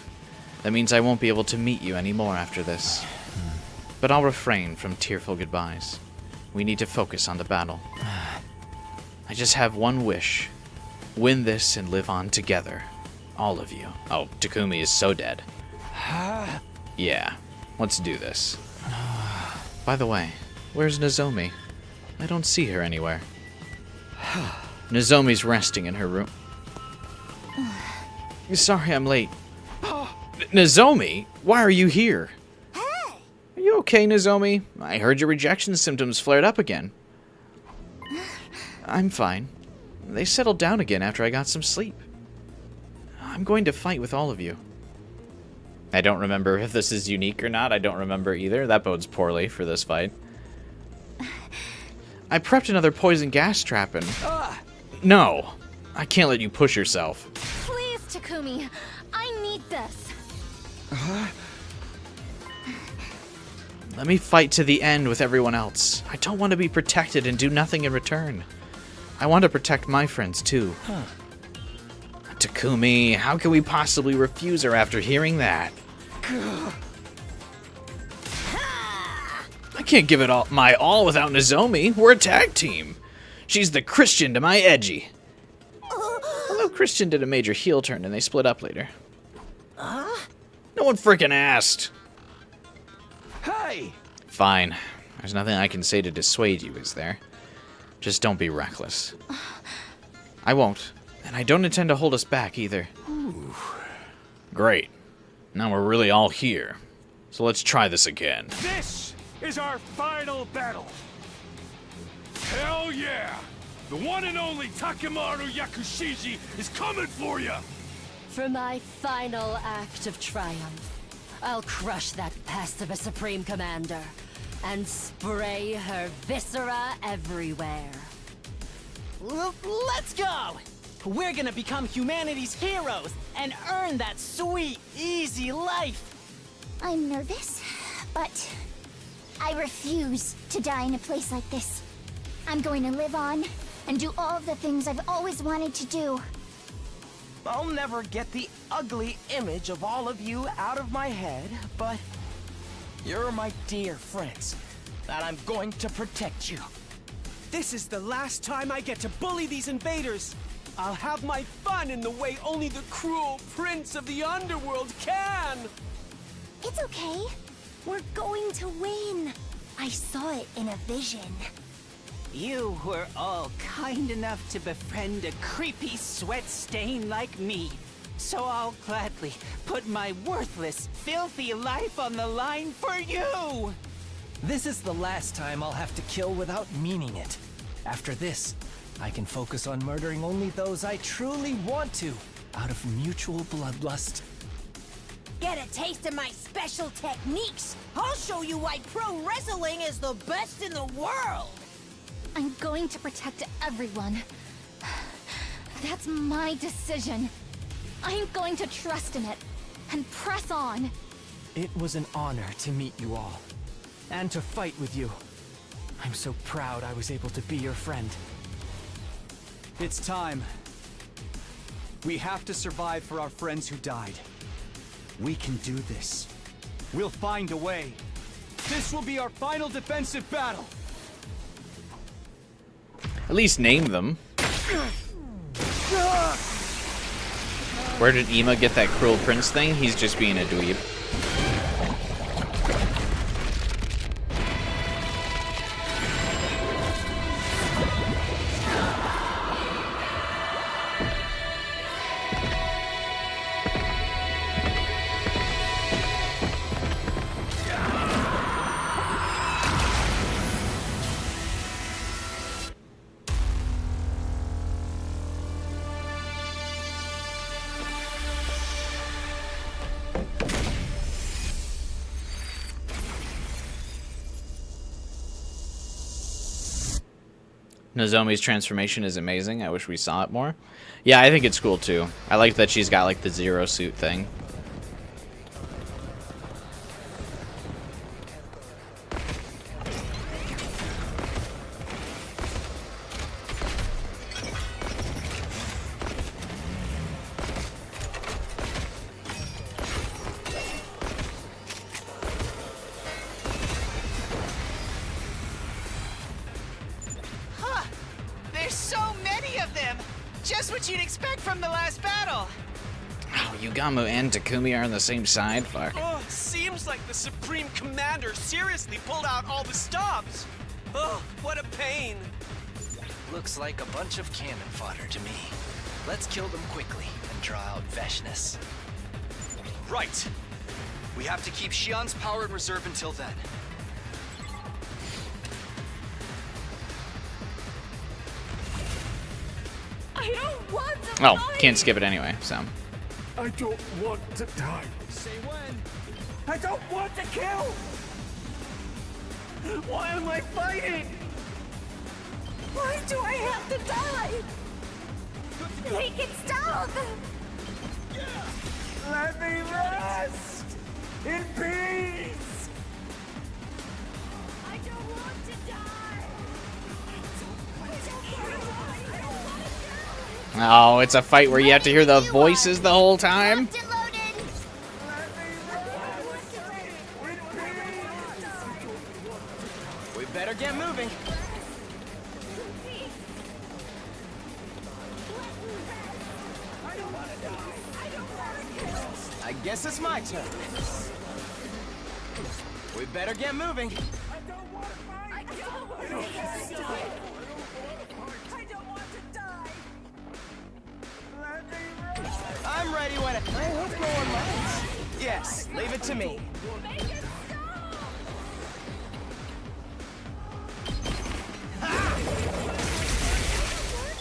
That means I won't be able to meet you anymore after this. But I'll refrain from tearful goodbyes. We need to focus on the battle. I just have one wish. Win this and live on together. All of you. Oh, Takumi is so dead. Yeah, let's do this. By the way, where's Nozomi? I don't see her anywhere. Nozomi's resting in her room. Sorry I'm late. Nozomi? Why are you here? Are you okay, Nozomi? I heard your rejection symptoms flared up again. I'm fine. They settled down again after I got some sleep. I'm going to fight with all of you. I don't remember if this is unique or not. I don't remember either. That bodes poorly for this fight. I prepped another poison gas trap and... No! I can't let you push yourself. Please, Takumi. I need this. Let me fight to the end with everyone else. I don't want to be protected and do nothing in return. I want to protect my friends too. Takumi, how can we possibly refuse her after hearing that? I can't give it all my all without Nozomi. We're a tag team. She's the Christian to my edgy. Although Christian did a major heel turn and they split up later. No one freaking asked. Hey! Fine. There's nothing I can say to dissuade you, is there? Just don't be reckless. I won't. And I don't intend to hold us back either. Great. Now we're really all here. So let's try this again. This is our final battle. Hell yeah! The one and only Takemaru Yakushiji is coming for you! For my final act of triumph, I'll crush that pest of a Supreme Commander and spray her viscera everywhere. Let's go! We're gonna become humanity's heroes and earn that sweet, easy life! I'm nervous, but I refuse to die in a place like this. I'm going to live on and do all of the things I've always wanted to do. I'll never get the ugly image of all of you out of my head, but you're my dear friends, and I'm going to protect you. This is the last time I get to bully these invaders. I'll have my fun in the way only the cruel prince of the underworld can. It's okay. We're going to win. I saw it in a vision. You were all kind enough to befriend a creepy sweat stain like me. So I'll gladly put my worthless, filthy life on the line for you! This is the last time I'll have to kill without meaning it. After this, I can focus on murdering only those I truly want to, out of mutual bloodlust. Get a taste of my special techniques. I'll show you why pro wrestling is the best in the world. I'm going to protect everyone. That's my decision. I'm going to trust in it and press on. It was an honor to meet you all, and to fight with you. I'm so proud I was able to be your friend. It's time. We have to survive for our friends who died. We can do this. We'll find a way. This will be our final defensive battle. At least name them. Where did Ima get that cruel prince thing? He's just being a dweeb. Nozomi's transformation is amazing. I wish we saw it more. Yeah, I think it's cool too. I like that she's got like the zero suit thing. There's so many of them! Just what you'd expect from the last battle! Oh, Yugamu and Takumi are on the same side? Fuck. Oh, seems like the Supreme Commander seriously pulled out all the stops! Oh, what a pain! Looks like a bunch of cannon fodder to me. Let's kill them quickly and draw out Vashness. Right! We have to keep Xian's power in reserve until then. I don't want to Oh, fight. can't skip it anyway, so. I don't want to die. Say when. I don't want to kill! Why am I fighting? Why do I have to die? Make it stop! Let me rest! In peace! I don't want to die! Oh, it's a fight where you have to hear the voices the whole time? We better get moving. I guess it's my turn. We better get moving. I'm ready when I hope no one minds. Yes, leave it to me.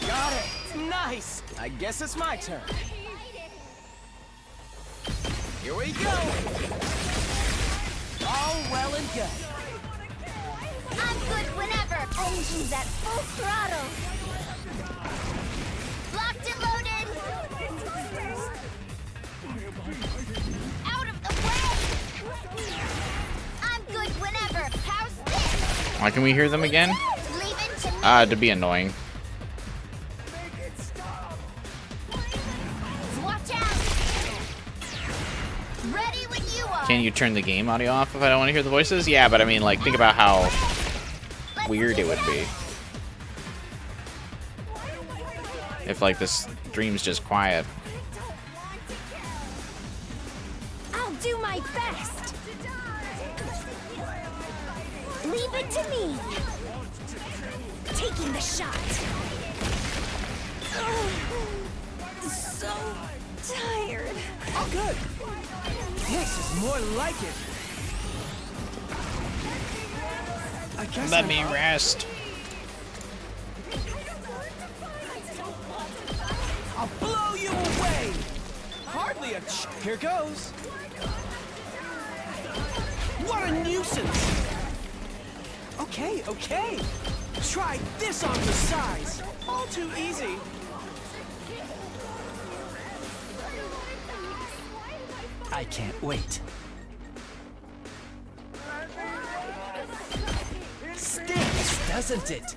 Got it. Nice. I guess it's my turn. Here we go. All well and good. I'm good whenever. Engines at full throttle. Locked and loaded. Out of the way. I'm good whenever. How's this? Why can we hear them again? Leave it to me. To be annoying. Watch out. Ready when you are. Can you turn the game audio off if I don't want to hear the voices? Yeah, but I mean, like, think about how weird it would be if, like, this stream's just quiet. I'll do my best. Leave it to me. Taking the shot. So tired. Oh, good. This is more like it. I guess Let me rest. I'll blow you away. Hardly a here goes. What a nuisance. Okay, okay. Try this on for size. All too easy. I can't wait. Stinks, doesn't it?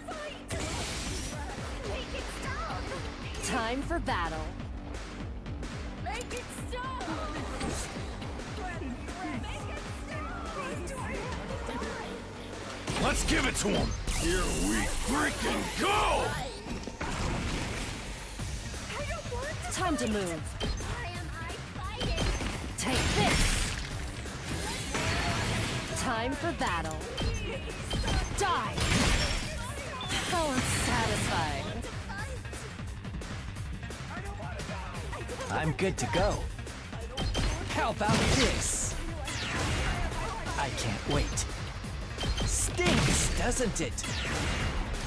Time for battle. Make it stop! Let's give it to him! Here we freaking go! Time to move. Take this. Time for battle. Die. How unsatisfying. I'm good to go. How about this? I can't wait. Stinks, doesn't it?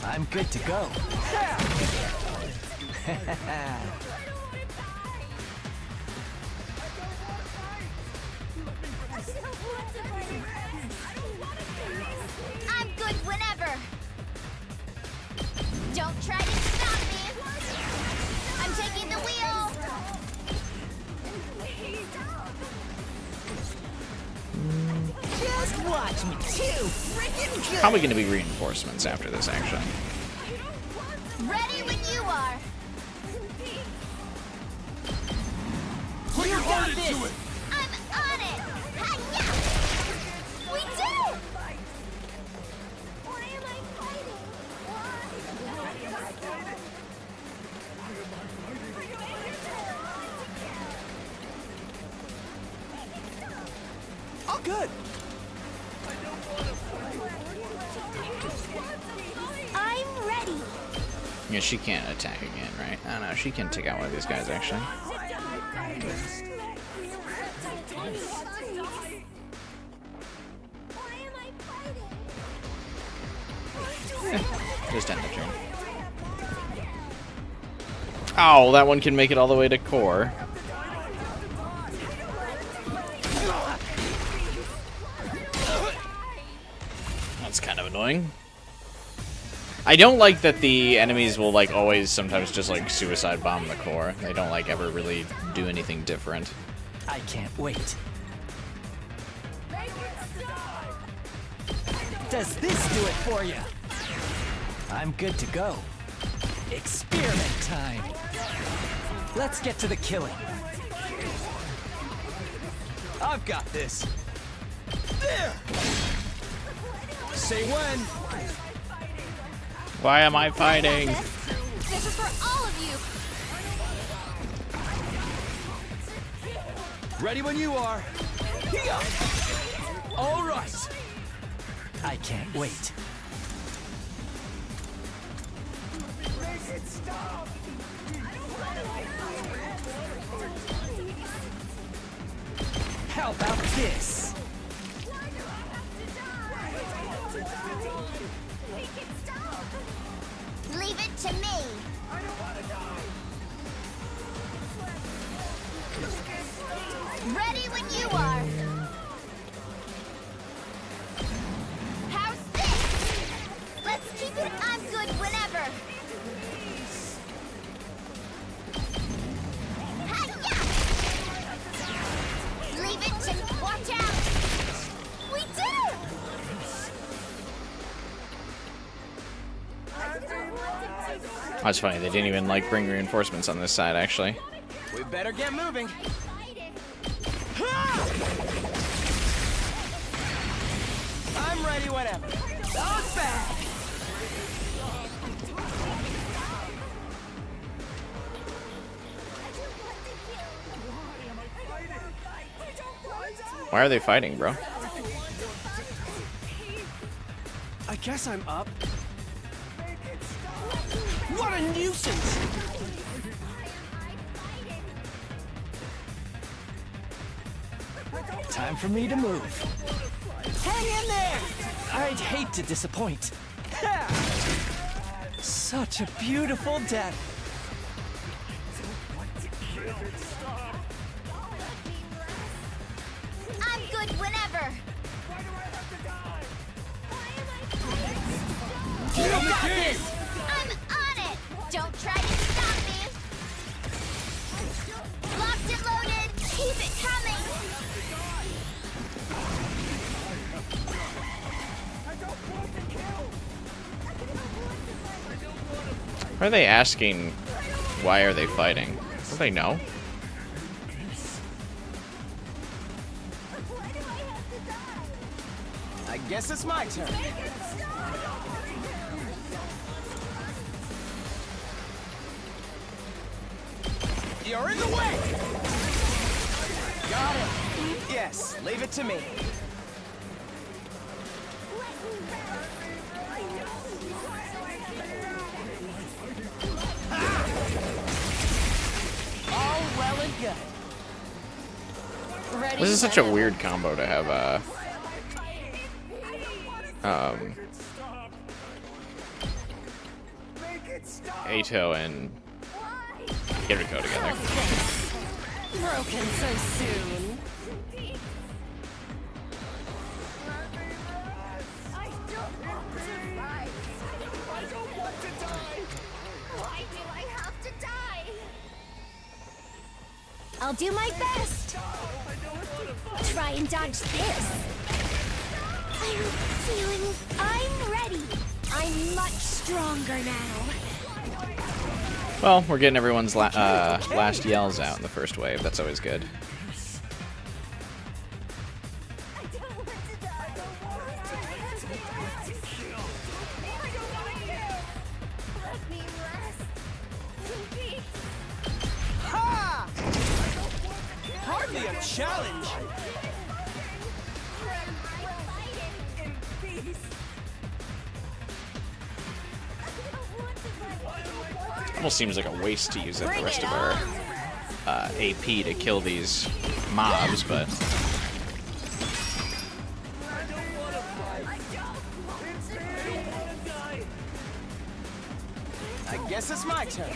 I'm good to go. I'm good whenever. Don't watch me too freaking good. Probably going to be reinforcements after this, actually. Ready when you are. Put your heart into it! I'm on it. Hi-ya! We did it! Why am I fighting? All good. I'm ready. Yeah, she can't attack again, right? I don't know. She can take out one of these guys, actually. Just end the turn. Oh, that one can make it all the way to core. That's kind of annoying. I don't like that the enemies will like always sometimes just like suicide bomb the core. They don't like ever really do anything different. I can't wait. Does this do it for you? I'm good to go. Experiment time. Let's get to the killing. I've got this. There! Say when. Why am I fighting? This is for all of you. Ready when you are. Here. All right. I can't wait. How about this? Leave it to me. Ready when you are. How's this? Let's keep it. I'm good whenever. Hi-ya! Leave it to. Watch out! We did it! That's funny. They didn't even like bring reinforcements on this side, actually. We better get moving. I'm ready whenever. I'm back. Why are they fighting, bro? I guess I'm up. What a nuisance! Time for me to move. Hang in there. I'd hate to disappoint. Such a beautiful death. I'm good whenever. You got this! I'm on it. Don't try to stop me. Locked and loaded. Keep it coming. Why are they asking why are they fighting? Do they know? I guess it's my turn. You're in the way! Got it. Yes, leave it to me. All well and good. Ready? This is such a weird combo to have Ato and Kiriko together. Broken so soon. Why do I have to die? I'll do my best. Try and dodge this. I'm ready. I'm much stronger now. Well, we're getting everyone's last yells out in the first wave. That's always good. Ha! Hardly a challenge. Almost seems like a waste to use up the rest of our AP to kill these mobs, but I guess it's my turn.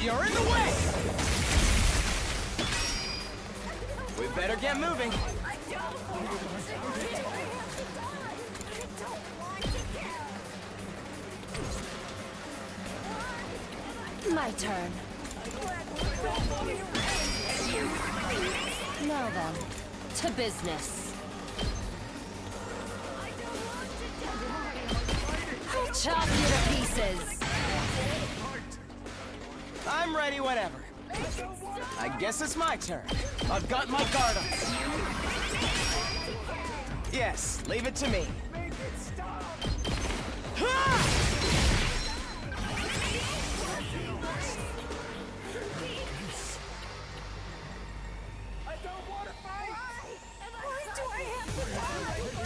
You're in the way! We better get moving. My turn. Now then, to business. I'll chop you to pieces. I'm ready whenever. I guess it's my turn. I've got my guard up. Yes, leave it to me. Ha!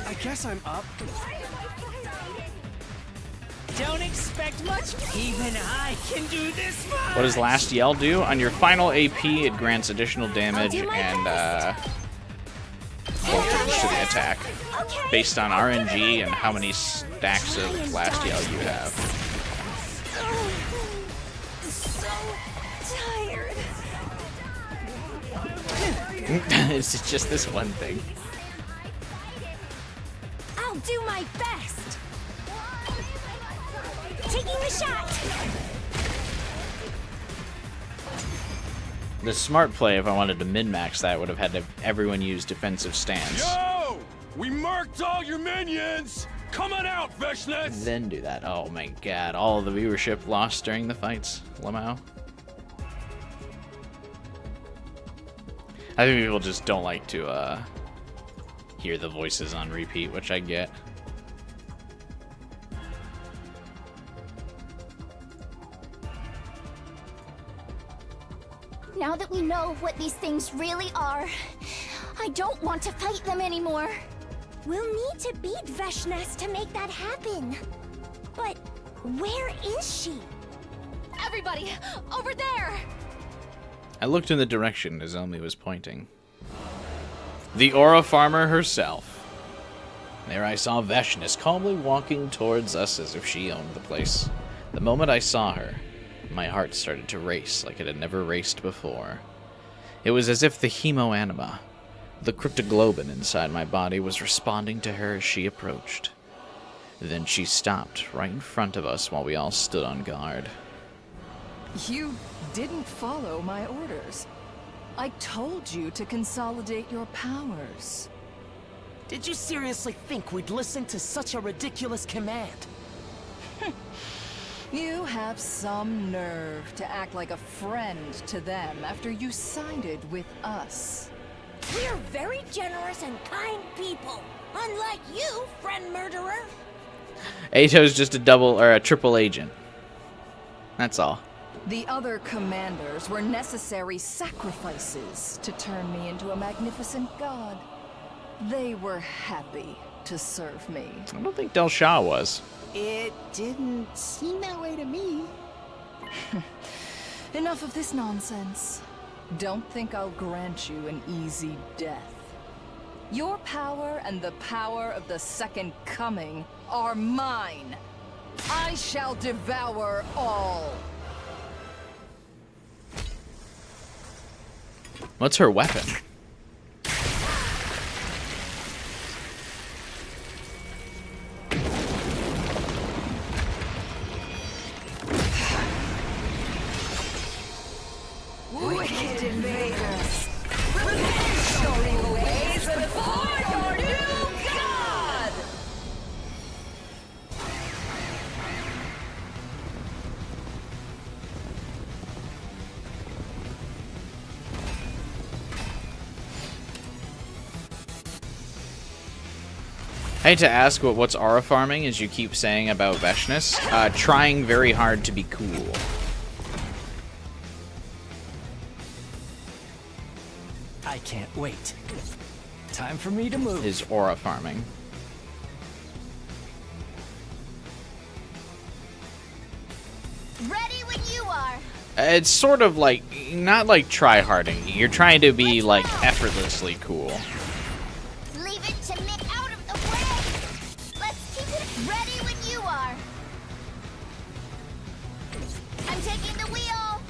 I guess I'm up. Don't expect much. Even I can do this much. what does last yell do? On your final AP, it grants additional damage and voltage to the attack, based on RNG and how many stacks of last yell you have. So tired. It's just this one thing. I'll do my best. Taking the shot. The smart play, if I wanted to min-max that, would have had to have everyone use defensive stance. Yo! We marked all your minions! Come on out, Vashness! Then do that. Oh my god, all of the viewership lost during the fights, Lamau. I think people just don't like to hear the voices on repeat, which I get. Now that we know what these things really are, I don't want to fight them anymore. We'll need to beat Vashness to make that happen. But where is she? Everybody, over there! I looked in the direction Nozomi was pointing. The Aura Farmer herself. There I saw Vashness calmly walking towards us as if she owned the place. The moment I saw her, my heart started to race like it had never raced before. It was as if the hemoanima, the cryptoglobin inside my body, was responding to her as she approached. Then she stopped right in front of us while we all stood on guard. You didn't follow my orders. I told you to consolidate your powers. Did you seriously think we'd listen to such a ridiculous command? You have some nerve to act like a friend to them after you sided with us. We're very generous and kind people. Unlike you, friend murderer. Ato's just a double or a triple agent. That's all. The other commanders were necessary sacrifices to turn me into a magnificent god. They were happy to serve me. I don't think Delsha was. It didn't seem that way to me. Enough of this nonsense. Don't think I'll grant you an easy death. Your power and the power of the Second Coming are mine. I shall devour all. What's her weapon? invaders! Revenge your evil ways before your new god! I hate to ask what's aura farming, as you keep saying about Vashness. Trying very hard to be cool. I can't wait. Time for me to move. Is aura farming. Ready when you are. It's sort of like, not like try-harding. You're trying to be, like, effortlessly cool. Leave it to me out of the way. Let's keep it ready when you are. I'm taking the wheel.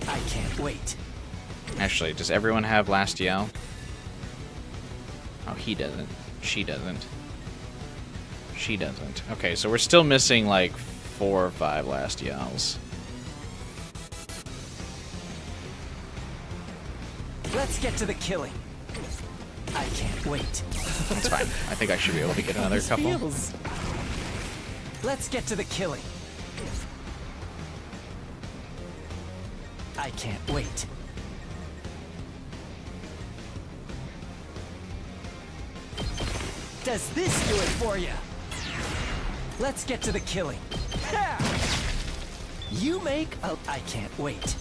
I can't wait. Actually, does everyone have last yell? Oh, he doesn't. She doesn't. She doesn't. Okay, so we're still missing like 4 or 5 last yells. Let's get to the killing. I can't wait. That's fine. I think I should be able to get another couple. Let's get to the killing. I can't wait. Does this do it for you? Let's get to the killing. You make a... I can't wait.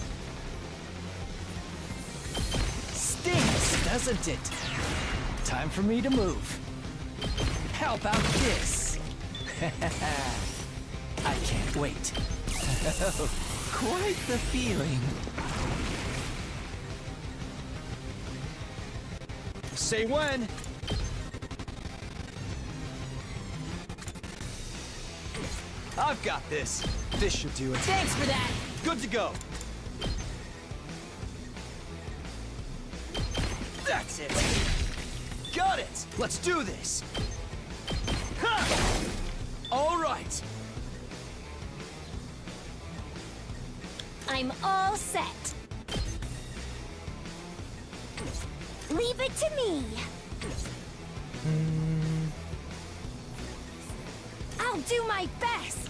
Stings, doesn't it? Time for me to move. How about this? I can't wait. Quite the feeling. Say when. I've got this. This should do it. Thanks for that. Good to go. That's it. Got it. Let's do this. Ha! All right. I'm all set. Leave it to me. I'll do my best.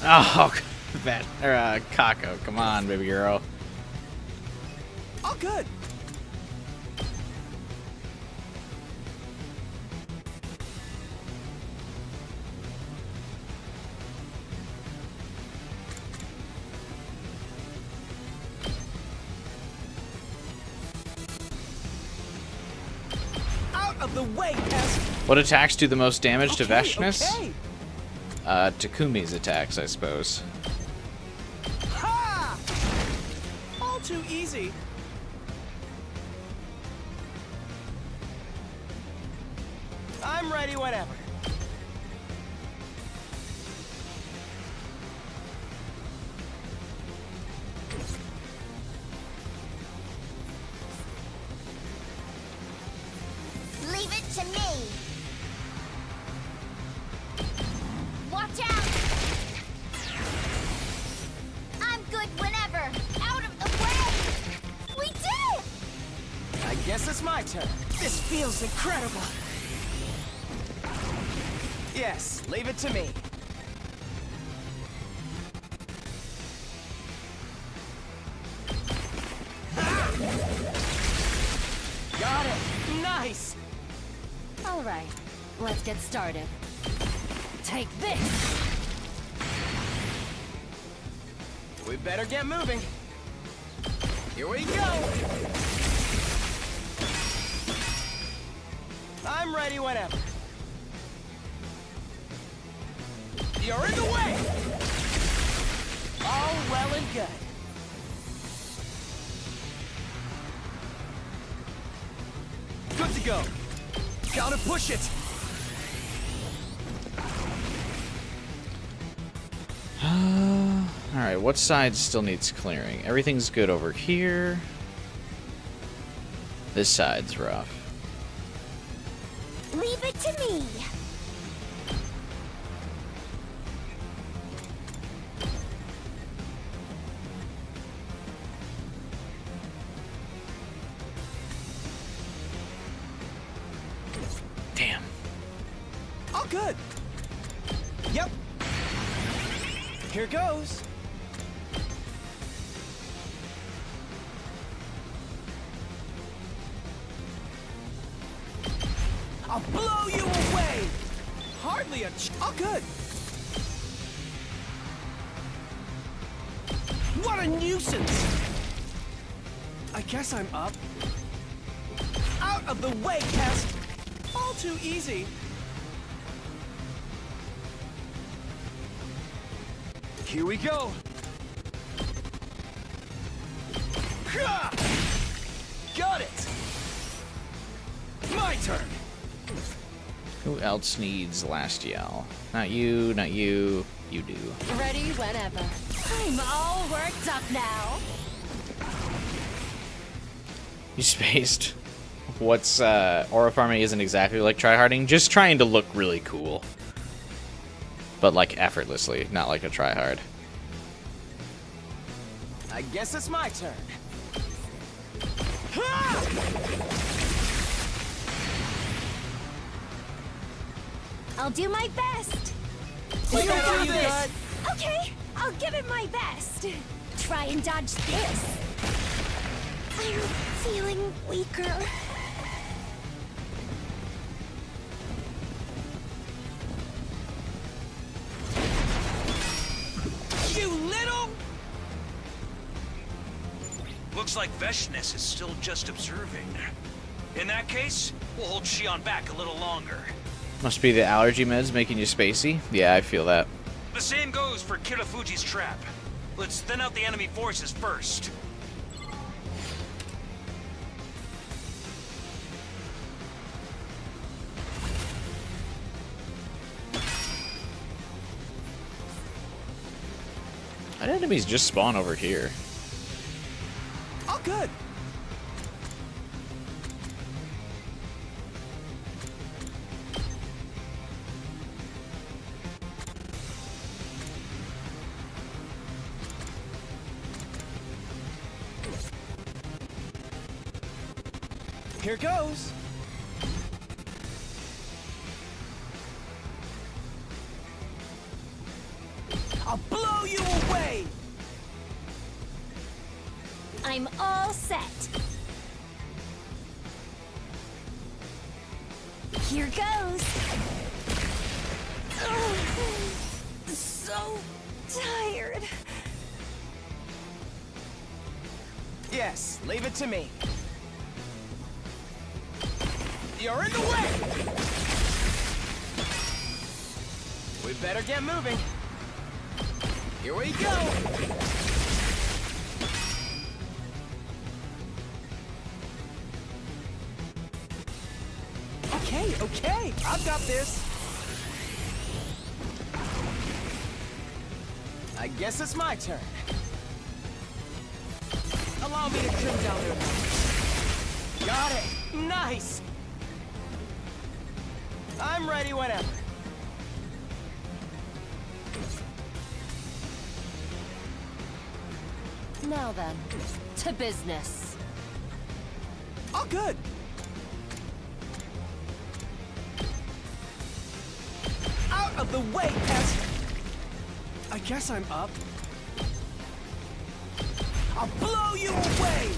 Oh, Kako, come on, baby girl. All good. Out of the way, pest! What attacks do the most damage to Vashness? Okay. Takumi's attacks, I suppose. Ha! All too easy. I'm ready whenever. Leave it to me. Watch out! I'm good whenever. Out of the way. We did it! I guess it's my turn. This feels incredible. Yes, leave it to me. Got it. Nice. All right, let's get started. Take this! We better get moving. Here we go. I'm ready whenever. You're in the way. All well and good. Good to go. Gotta push it. Alright, what side still needs clearing? Everything's good over here. This side's rough. Leave it to me. Here goes. I'll blow you away! Hardly a oh, good. What a nuisance! I guess I'm up. Out of the way, Pest! All too easy. Here we go. Ha! Got it! My turn! Who else needs last yell? Not you, not you. You do. Ready whenever. I'm all worked up now. You spaced. What's aura farming isn't exactly like tryharding, just trying to look really cool. But like effortlessly, not like a tryhard. I guess it's my turn. I'll do my best. We You got got this. this. Okay, I'll give it my best. Try and dodge this. I'm feeling weaker. You little... Looks like Vashness is still just observing. In that case, we'll hold Shion back a little longer. Must be the allergy meds making you spacey? Yeah, I feel that. The same goes for Kirafuji's trap. Let's thin out the enemy forces first. Why did enemies just spawn over here? Oh, good. Here goes. I'll blow you away. I'm all set. Here goes. So tired. Yes, leave it to me. You're in the way! We better get moving. Here we go! Okay, I've got this. I guess it's my turn. Allow me to trim down their... Got it! Nice! I'm ready whenever. Now then, to business. Oh, good. Out of the way, Pest! I guess I'm up. I'll blow you away!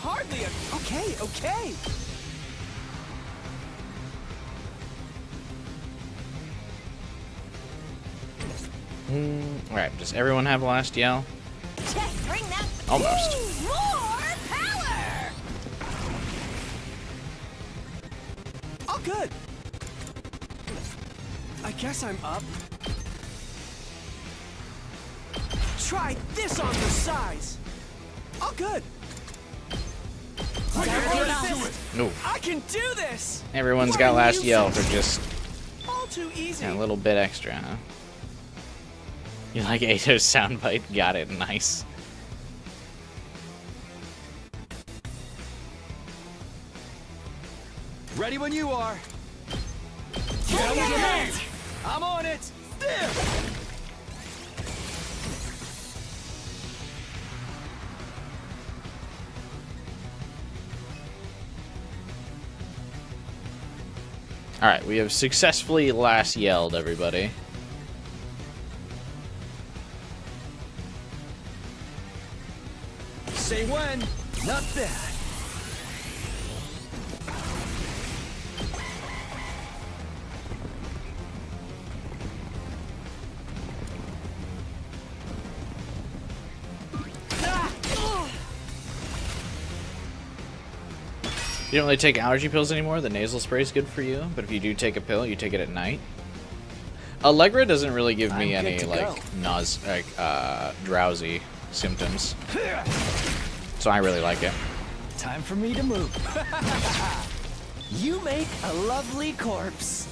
Hardly a... Okay. Alright, does everyone have last yell? Just bring that... Almost. More power! Oh, good. I guess I'm up. Try this on the size. Oh, good. No. I can do this. Everyone's What got a last yell for nuisance. just All too easy. a little bit extra, huh? You like Ato's soundbite? Got it, nice. Ready when you are. I'm on it. There. Alright, we have successfully last yelled, everybody. Say when. Not bad. You don't really take allergy pills anymore. The nasal spray is good for you, but if you do take a pill, you take it at night. Allegra doesn't really give me any drowsy symptoms, so I really like it. Time for me to move. You make a lovely corpse.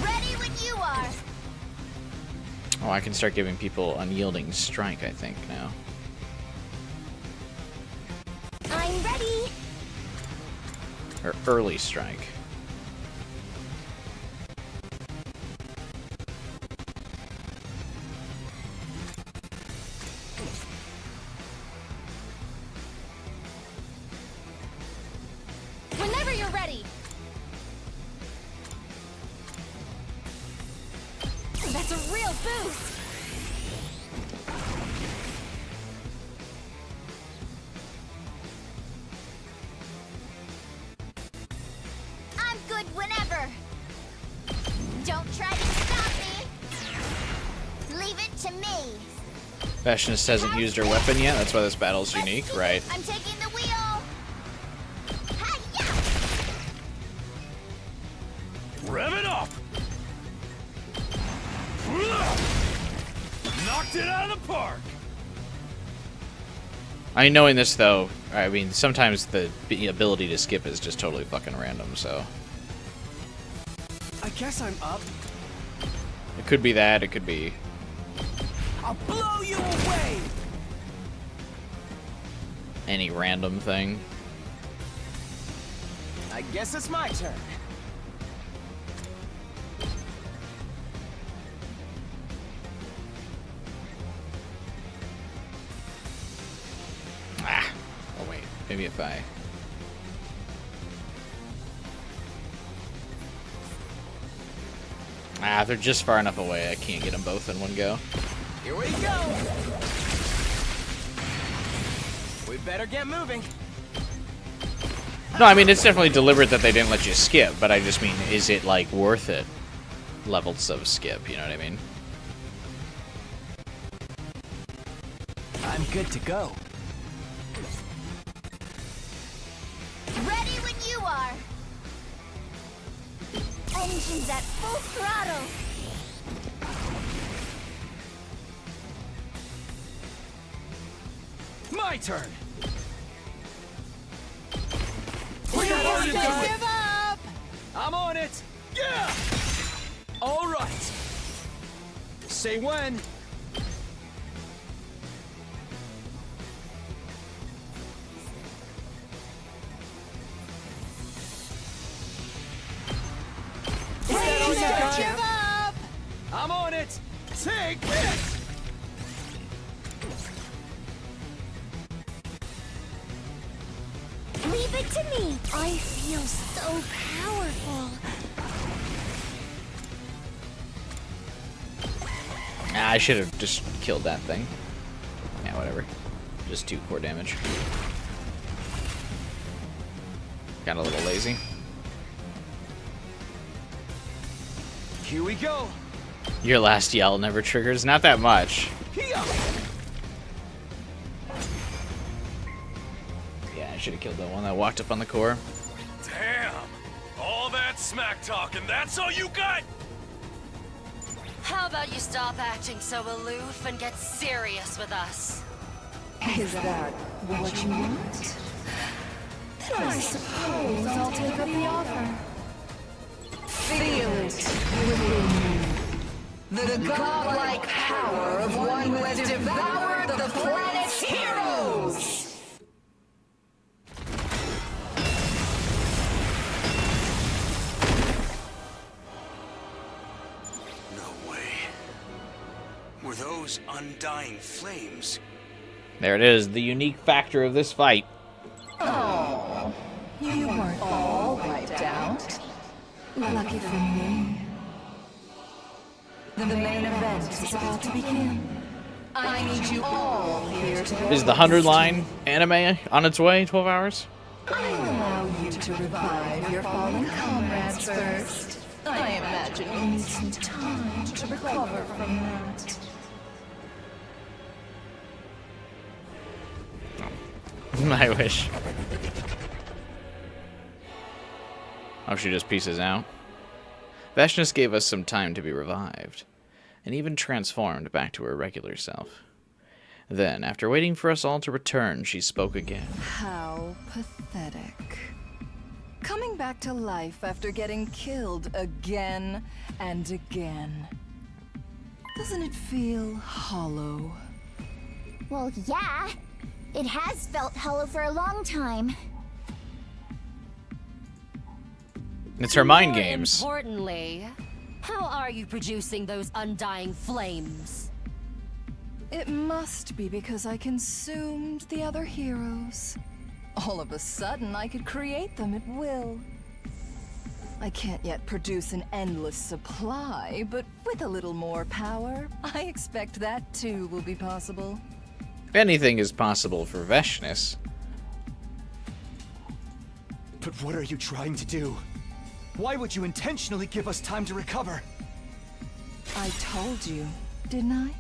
Ready when you are. Oh, I can start giving people unyielding strike, I think, now. I'm ready. Or early strike. Whenever you're ready. That's a real boost. I'm good whenever. Don't try to stop me. Leave it to me. Vashness hasn't used her weapon yet, that's why this battle's unique, right? I'm taking the wheel. Rev it up! Knocked it out of the park! I mean, knowing this, though, I mean, sometimes the ability to skip is just totally fucking random, so... I guess I'm up. It could be that, it could be... I'll blow you away! any random thing. I guess it's my turn. Ah! Oh wait, maybe if I... Ah, they're just far enough away, I can't get them both in one go. Here we go! We better get moving. No, I mean, it's definitely deliberate that they didn't let you skip, but I just mean, is it, like, worth it? Levels of skip, you know what I mean? I'm good to go. Ready when you are. Engines at full throttle. My turn. We Don't give up! I'm on it. Yeah. All right. Say when. Give up! I'm on it. Take this. Leave it to me. I feel so powerful. Ah, I should have just killed that thing. Yeah, whatever. Just 2 core damage. Got a little lazy. Here we go. Your last yell never triggers. Not that much. Here. Yeah, I should have killed that one that walked up on the core. Damn! All that smack talk, and that's all you got? How about you stop acting so aloof and get serious with us? Is that what you want? Then I suppose I'll take up the offer. Feel it within you. The godlike power of one who has devoured the planet's heroes! No way. Were those undying flames? There it is, the unique factor of this fight. Oh, you weren't all wiped out. Lucky for me. The main event is about to begin. I need you all here to Is the 100-line anime on its way? 12 hours? I allow you to revive your fallen comrades first. I imagine you need some time to recover from that. I wish. Oh, she just pieces out. Vashness gave us some time to be revived, and even transformed back to her regular self. Then, after waiting for us all to return, she spoke again. How pathetic. Coming back to life after getting killed again and again. Doesn't it feel hollow? Well, yeah. It has felt hollow for a long time. It's her mind games. Importantly, how are you producing those undying flames? It must be because I consumed the other heroes. All of a sudden, I could create them at will. I can't yet produce an endless supply, but with a little more power, I expect that too will be possible. Anything is possible for Vashness. But what are you trying to do? Why would you intentionally give us time to recover? I told you, didn't I?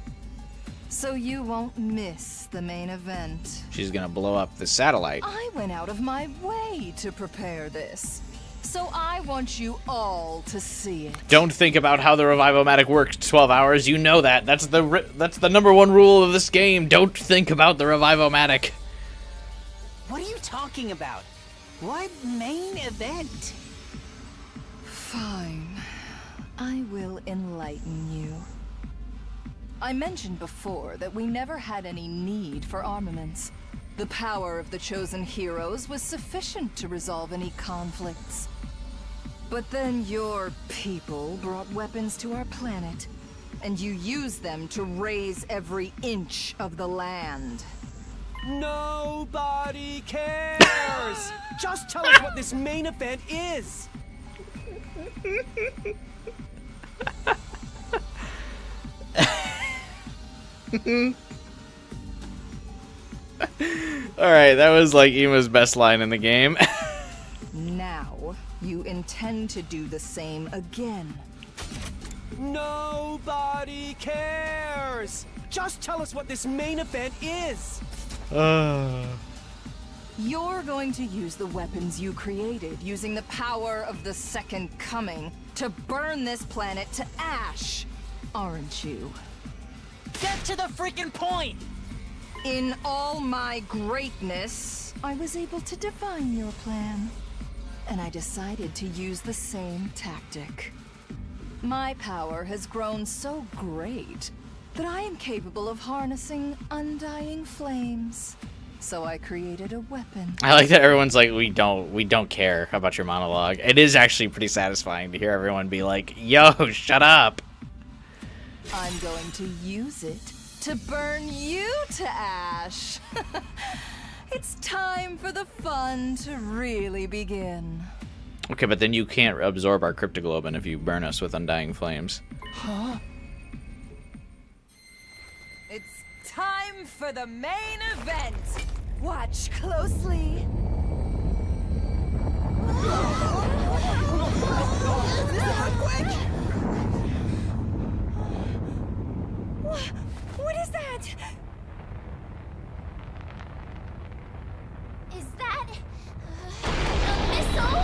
So you won't miss the main event. She's gonna blow up the satellite. I went out of my way to prepare this. So I want you all to see it. Don't think about how the Revivomatic works 12 hours. You know that. That's the #1 rule of this game. Don't think about the Revivomatic. What are you talking about? What main event? Fine. I will enlighten you. I mentioned before that we never had any need for armaments. The power of the chosen heroes was sufficient to resolve any conflicts. But then your people brought weapons to our planet, and you used them to raise every inch of the land. Nobody cares! Just tell us what this main event is! Alright, that was like Ima's best line in the game. Now, you intend to do the same again. Nobody cares! Just tell us what this main event is! You're going to use the weapons you created using the power of the Second Coming to burn this planet to ash, aren't you? Get to the freaking point! In all my greatness, I was able to divine your plan. And I decided to use the same tactic. My power has grown so great that I am capable of harnessing undying flames. So I created a weapon. I like that everyone's like, we don't care about your monologue. It is actually pretty satisfying to hear everyone be like, yo, shut up. I'm going to use it to burn you to ash. It's time for the fun to really begin. Okay, but then you can't absorb our cryptoglobin if you burn us with undying flames. Huh? It's time for the main event. Watch closely. What is that? Is that a missile?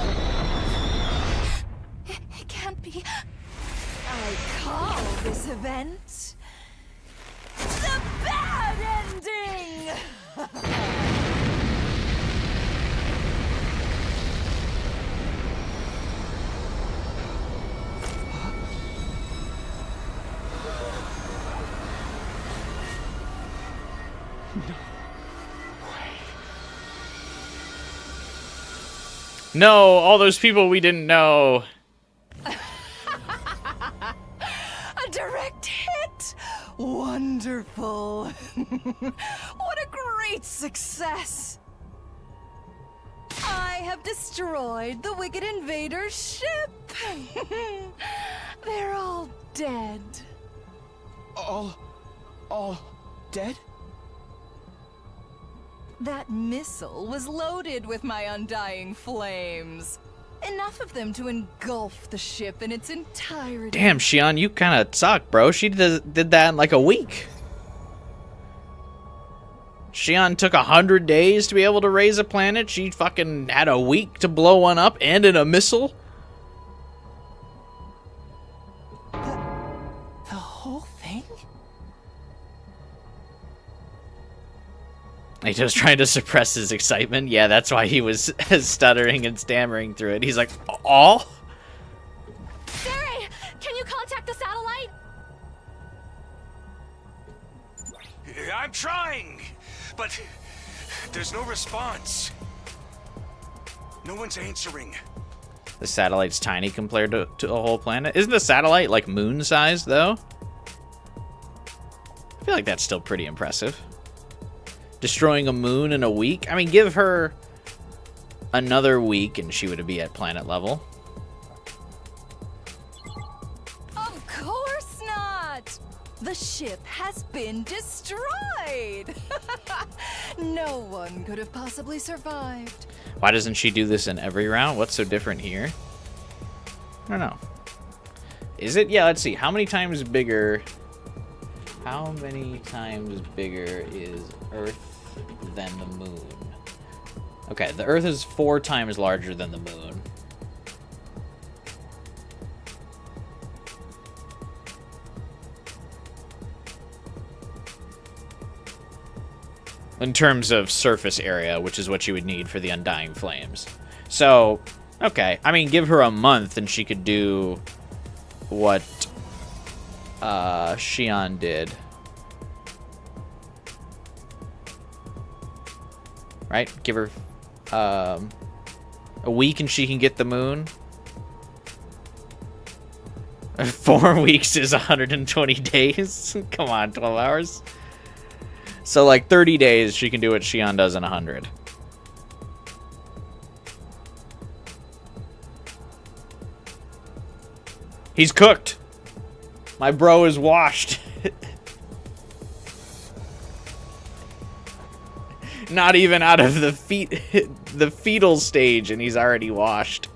It can't be. I call this event the bad ending. No, all those people we didn't know. A direct hit! Wonderful. What a great success. I have destroyed the wicked invader's ship. They're all dead. All dead? That missile was loaded with my undying flames. Enough of them to engulf the ship in its entirety. Damn, Xion, you kind of suck, bro. She did that in like a week. Xion took 100 days to be able to raise a planet. She fucking had a week to blow one up and in a missile. The whole thing? He was trying to suppress his excitement. Yeah, that's why he was stuttering and stammering through it. He's like, all? Siri, can you contact the satellite? I'm trying, but there's no response. No one's answering. The satellite's tiny compared to a whole planet. Isn't the satellite like moon-sized, though? I feel like that's still pretty impressive. Destroying a moon in a week? I mean, give her another week and she would be at planet level. Of course not! The ship has been destroyed! No one could have possibly survived. Why doesn't she do this in every round? What's so different here? I don't know. Is it? Yeah, let's see. How many times bigger... How many times bigger is Earth than the moon? Okay, the Earth is 4 times larger than the moon. In terms of surface area, which is what you would need for the Undying Flames. So, okay. I mean, give her a month and she could do what Xion did. Right? Give her a week and she can get the moon. 4 weeks is 120 days. Come on, 12 hours. So like 30 days she can do what Xion does in 100. He's cooked. My bro is washed. Not even out of the fetal stage, and he's already washed.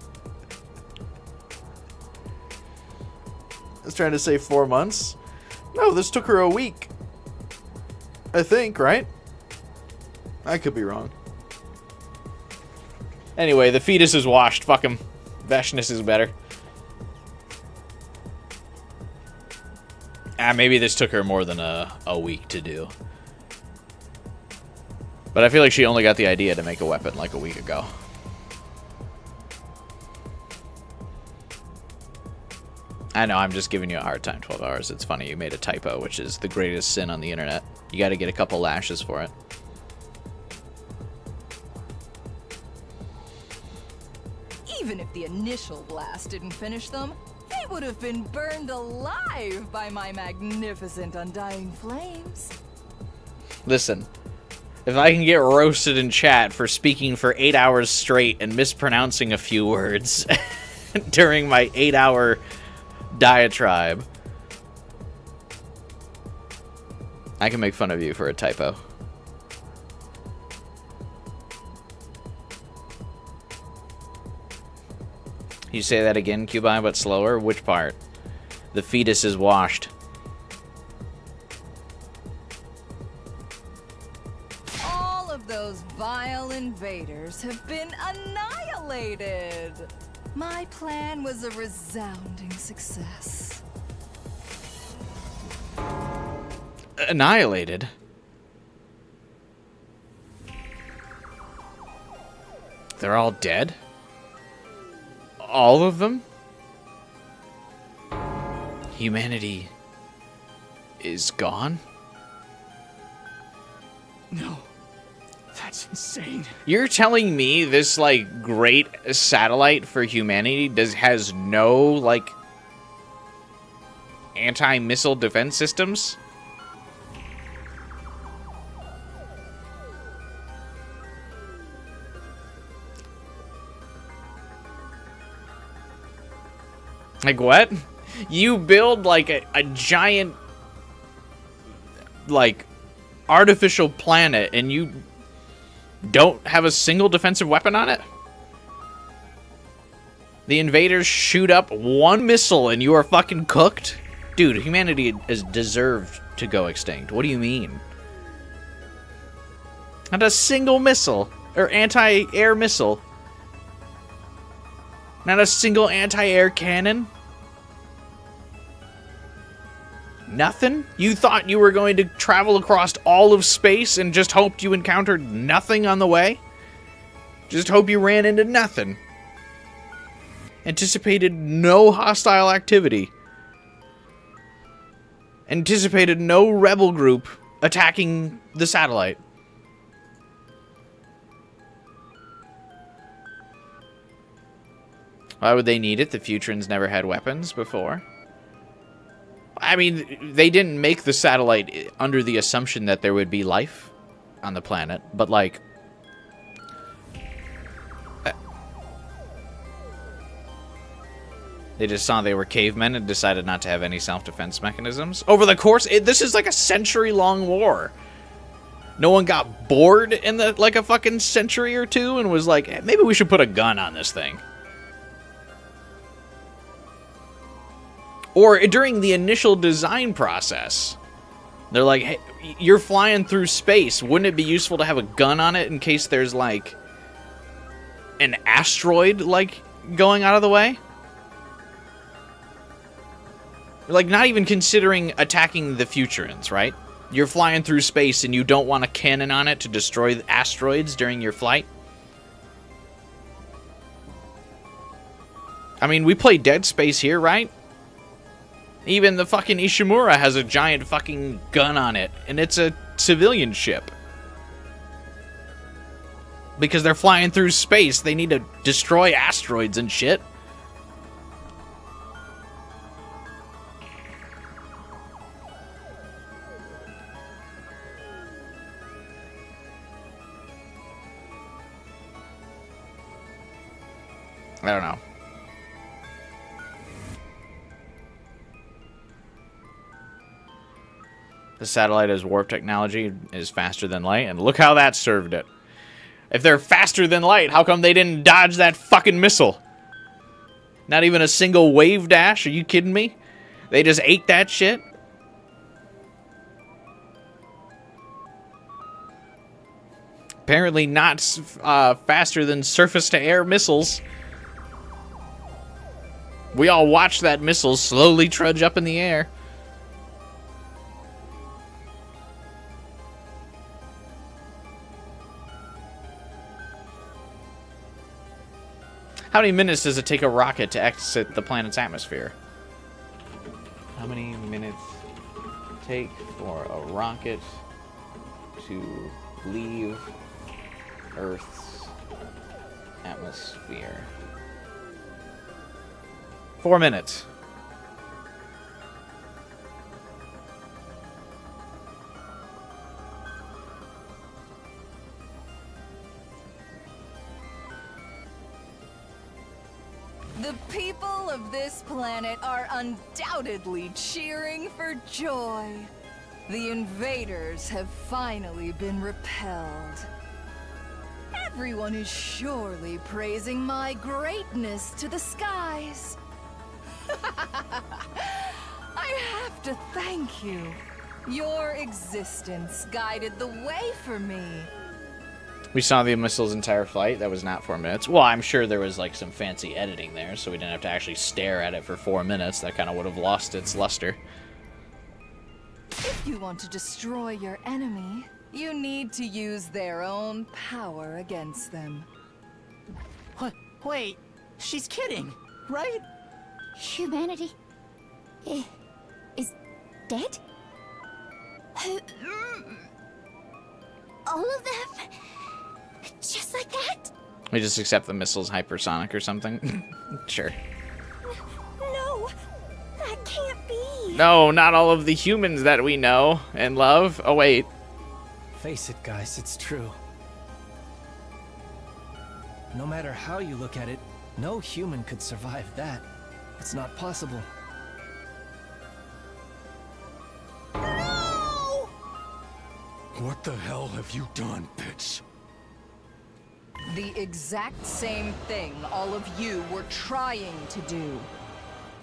I was trying to say 4 months. No, this took her a week. I think, right? I could be wrong. Anyway, the fetus is washed. Fuck him. Vashness is better. Maybe this took her more than a week to do. But I feel like she only got the idea to make a weapon like a week ago. I know, I'm just giving you a hard time, 12 hours. It's funny, you made a typo, which is the greatest sin on the internet. You gotta get a couple lashes for it. Even if the initial blast didn't finish them, they would have been burned alive by my magnificent undying flames. Listen, if I can get roasted in chat for speaking for 8 hours straight and mispronouncing a few words during my 8-hour diatribe, I can make fun of you for a typo. You say that again, Cubi, but slower? Which part? The fetus is washed. All of those vile invaders have been annihilated. My plan was a resounding success. Annihilated? They're all dead? All of them? Humanity is gone? No. That's insane. You're telling me this, like, great satellite for humanity has no, like, anti-missile defense systems? Like, what? You build, like, a giant, like, artificial planet and you don't have a single defensive weapon on it? The invaders shoot up one missile and you are fucking cooked? Dude, humanity is deserved to go extinct. What do you mean? Not a single missile. Or anti-air missile. Not a single anti-air cannon. Nothing? You thought you were going to travel across all of space and just hoped you encountered nothing on the way? Just hope you ran into nothing. Anticipated no hostile activity. Anticipated no rebel group attacking the satellite. Why would they need it? The Futurans never had weapons before. I mean, they didn't make the satellite under the assumption that there would be life on the planet, but like... They just saw they were cavemen and decided not to have any self-defense mechanisms. Over the course... this is like a century-long war. No one got bored in the like a fucking century or two and was like, hey, maybe we should put a gun on this thing. Or during the initial design process, they're like, hey, you're flying through space. Wouldn't it be useful to have a gun on it in case there's, like, an asteroid, like, going out of the way? Like, not even considering attacking the Futurans, right? You're flying through space and you don't want a cannon on it to destroy the asteroids during your flight? I mean, we play Dead Space here, right? Even the fucking Ishimura has a giant fucking gun on it, and it's a civilian ship. Because they're flying through space, they need to destroy asteroids and shit. I don't know. The satellite has warp technology, is faster than light, and look how that served it. If they're faster than light, how come they didn't dodge that fucking missile? Not even a single wave dash? Are you kidding me? They just ate that shit? Apparently not faster than surface-to-air missiles. We all watched that missile slowly trudge up in the air. How many minutes does it take a rocket to exit the planet's atmosphere? How many minutes take for a rocket to leave Earth's atmosphere? 4 minutes. The people of this planet are undoubtedly cheering for joy. The invaders have finally been repelled. Everyone is surely praising my greatness to the skies. I have to thank you. Your existence guided the way for me. We saw the missile's entire flight. That was not 4 minutes. Well, I'm sure there was like some fancy editing there, so we didn't have to actually stare at it for 4 minutes. That kind of would have lost its luster. If you want to destroy your enemy, you need to use their own power against them. What? Wait, she's kidding, right? Humanity is dead? All of them? Just like that? We just accept the missile's hypersonic or something? Sure. No, that can't be. No, not all of the humans that we know and love. Oh, wait. Face it, guys, it's true. No matter how you look at it, no human could survive that. It's not possible. No! What the hell have you done, bitch? The exact same thing all of you were trying to do.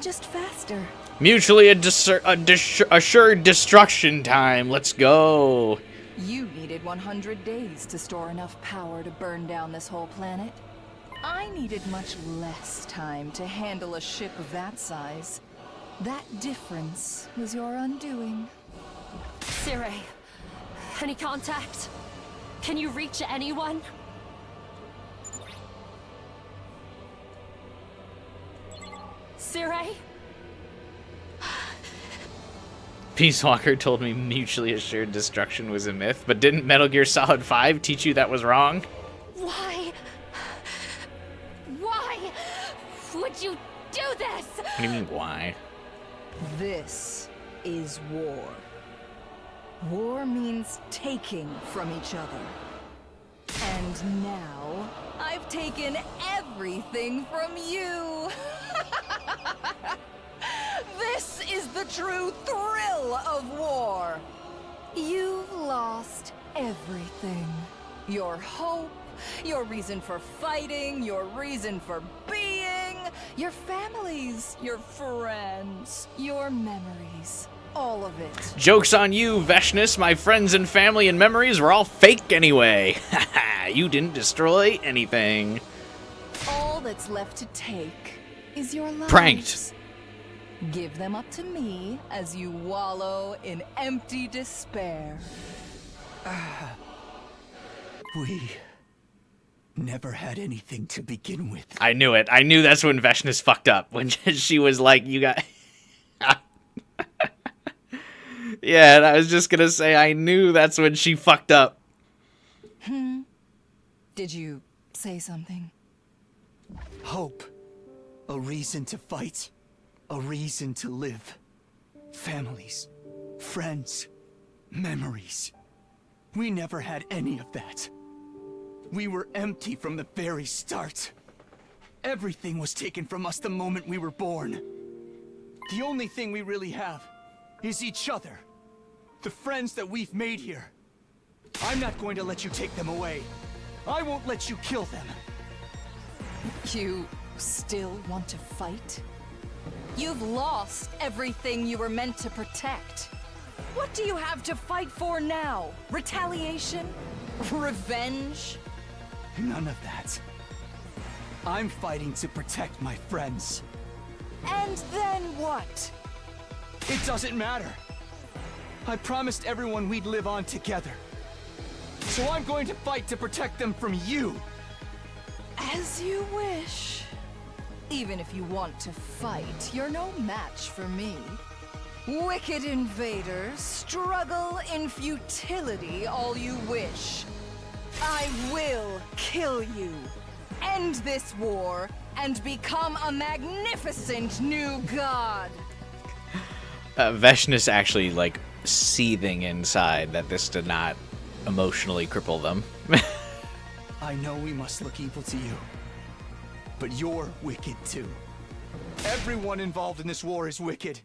Just faster. Mutually assured destruction time. Let's go. You needed 100 days to store enough power to burn down this whole planet. I needed much less time to handle a ship of that size. That difference was your undoing. Sirei, any contact? Can you reach anyone? Sirei? Peace Walker told me mutually assured destruction was a myth, but didn't Metal Gear Solid 5 teach you that was wrong? Why? Why would you do this? What do you mean, why? This is war. War means taking from each other. And now, I've taken everything from you. This is the true thrill of war. You've lost everything. Your hope, your reason for fighting, your reason for being, your families, your friends, your memories. All of it. Joke's on you, Vashness. My friends and family and memories were all fake anyway. Haha, you didn't destroy anything. All that's left to take is your lives. Pranked. Give them up to me as you wallow in empty despair. We never had anything to begin with. I knew it. I knew that's when Vashness fucked up. When she was like, you got... Yeah, and I was just gonna say, I knew that's when she fucked up. Did you say something? Hope. A reason to fight. A reason to live. Families. Friends. Memories. We never had any of that. We were empty from the very start. Everything was taken from us the moment we were born. The only thing we really have is each other. The friends that we've made here. I'm not going to let you take them away. I won't let you kill them. You still want to fight? You've lost everything you were meant to protect. What do you have to fight for now? Retaliation? Revenge? None of that. I'm fighting to protect my friends. And then what? It doesn't matter. I promised everyone we'd live on together. So I'm going to fight to protect them from you. As you wish. Even if you want to fight, you're no match for me. Wicked invaders, struggle in futility all you wish. I will kill you, end this war, and become a magnificent new god. Vashness actually, like, seething inside that this did not emotionally cripple them. I know we must look evil to you, but you're wicked too. Everyone involved in this war is wicked.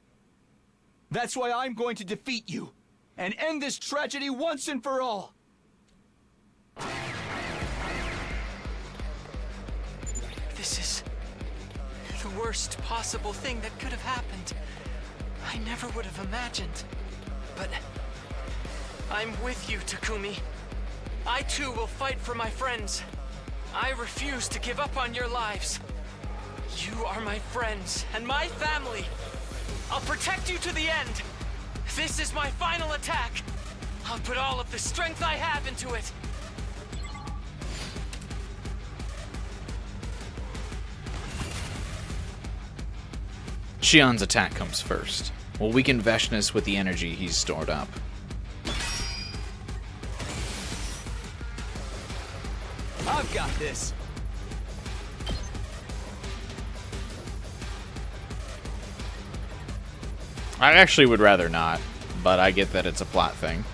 That's why I'm going to defeat you and end this tragedy once and for all. This is the worst possible thing that could have happened. I never would have imagined. But I'm with you, Takumi. I too will fight for my friends. I refuse to give up on your lives. You are my friends and my family. I'll protect you to the end. This is my final attack. I'll put all of the strength I have into it. Shion's attack comes first. We'll weaken Vashness with the energy he's stored up. I've got this. I actually would rather not, but I get that it's a plot thing.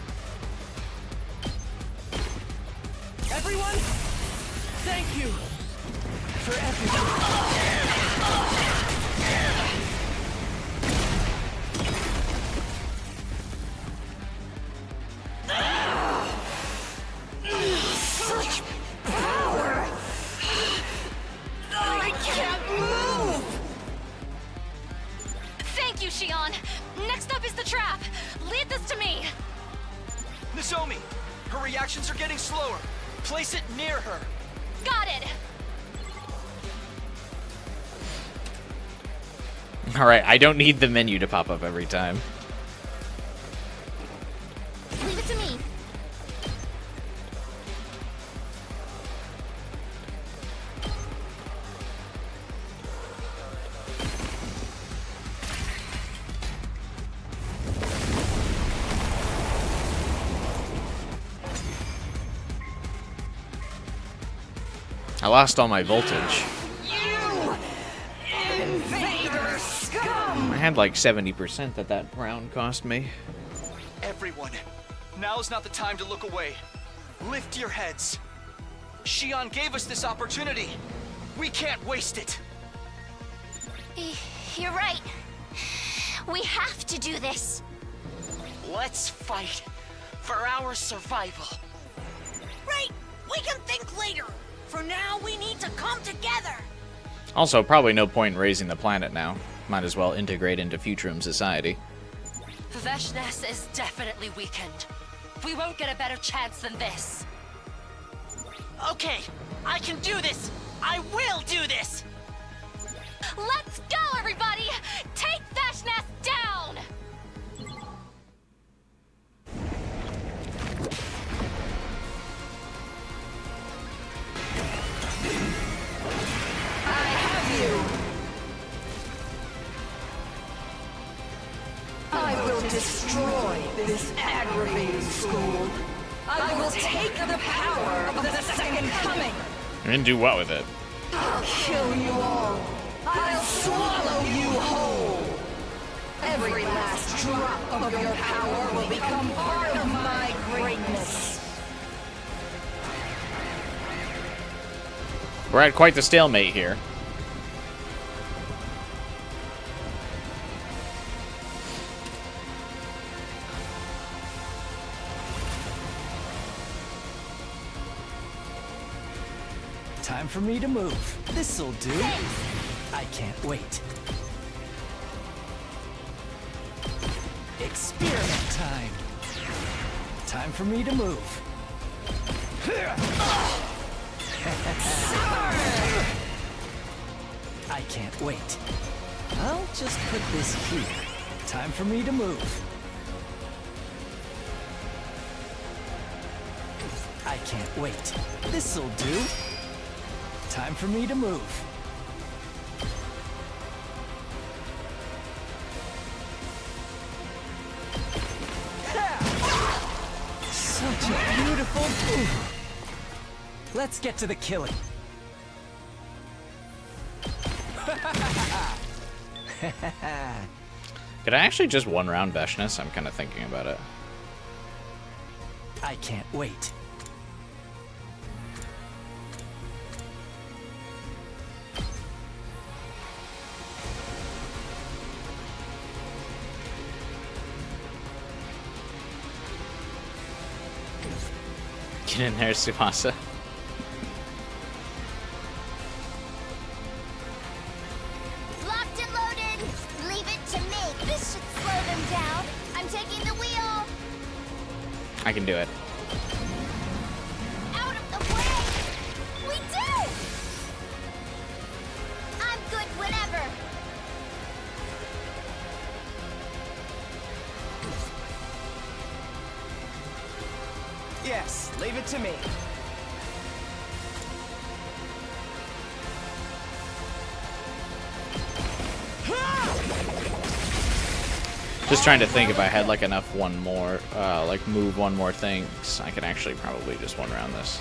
Everyone, thank you for everything. Nozomi! Her reactions are getting slower. Place it near her. Got it! Alright, I don't need the menu to pop up every time. Leave it to me. I lost all my voltage. Invader scum! I had like 70% that round cost me. Everyone, now's not the time to look away. Lift your heads. Shion gave us this opportunity. We can't waste it. You're right. We have to do this. Let's fight for our survival. Right! We can think later! For now, we need to come together! Also, probably no point in raising the planet now. Might as well integrate into Futurum society. Vashness is definitely weakened. We won't get a better chance than this. Okay, I can do this! I will do this! Let's go, everybody! Take Vashness down! I have you! I will destroy this aggravating school. I will take the power of the Second Coming. And do what with it? I'll kill you all. I'll swallow you whole. Every last drop of your power will become part of my greatness. We're at quite the stalemate here. Time for me to move. This'll do. I can't wait. Experiment time. Time for me to move. I can't wait. I'll just put this here. Time for me to move. I can't wait. This'll do. Time for me to move. Such a beautiful... Ooh. Let's get to the killing. Could I actually just one round Vashness? I'm kind of thinking about it. I can't wait. Get in there, Tsubasa. Locked and loaded. Leave it to me. This should slow them down. I'm taking the wheel. I can do it. Out of the way. We did it. I'm good whenever. Yes, leave it to me. Just trying to think if I had like enough one more, like move one more thing, I can actually probably just one round this.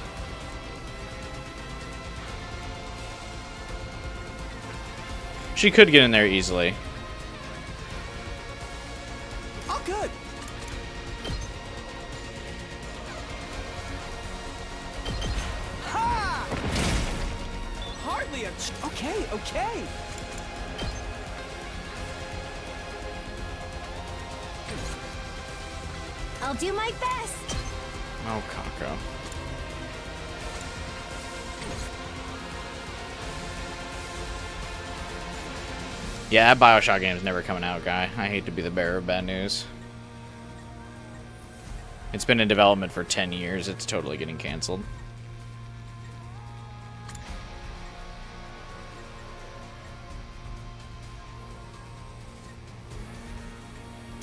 She could get in there easily. Oh, good. Ha! Hardly a... Okay, okay. I'll do my best. Oh, Kako. Yeah, that Bioshock game is never coming out, guy. I hate to be the bearer of bad news. It's been in development for 10 years. It's totally getting canceled.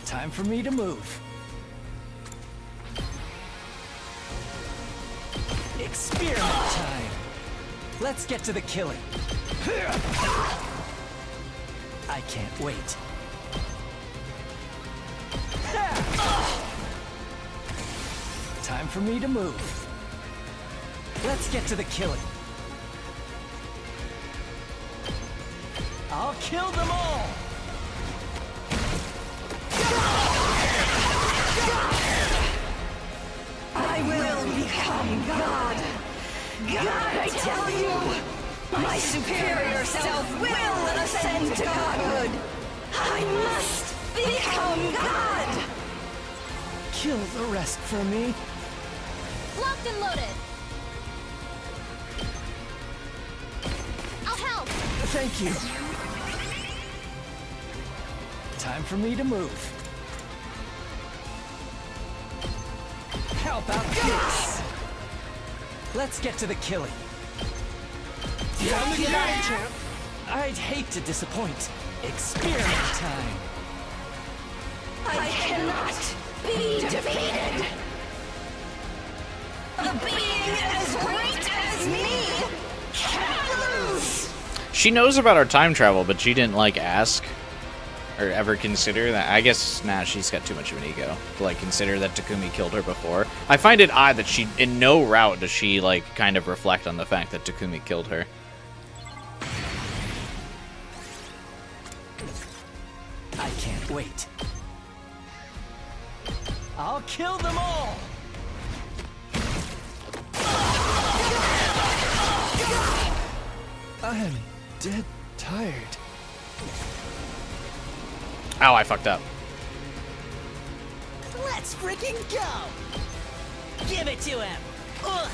Time for me to move. Experiment time. Let's get to the killing. I can't wait. Time for me to move. Let's get to the killing. I'll kill them all! I will become God. God, I tell you, my superior self will ascend to godhood. I must become God. Kill the rest for me. Locked and loaded. I'll help. Thank you. Time for me to move. How about this? Let's get to the killing. Champ. I'd hate to disappoint. Experiment time. I cannot be defeated. A being as great as me can't lose. She knows about our time travel, but she didn't, like, ask or ever consider that. I guess, nah, she's got too much of an ego to, like, consider that Takumi killed her before. I find it odd that she, in no route does she, like, kind of reflect on the fact that Takumi killed her. I can't wait. I'll kill them all! I'm dead tired. Ow, I fucked up. Let's freaking go! Give it to him! Ugh.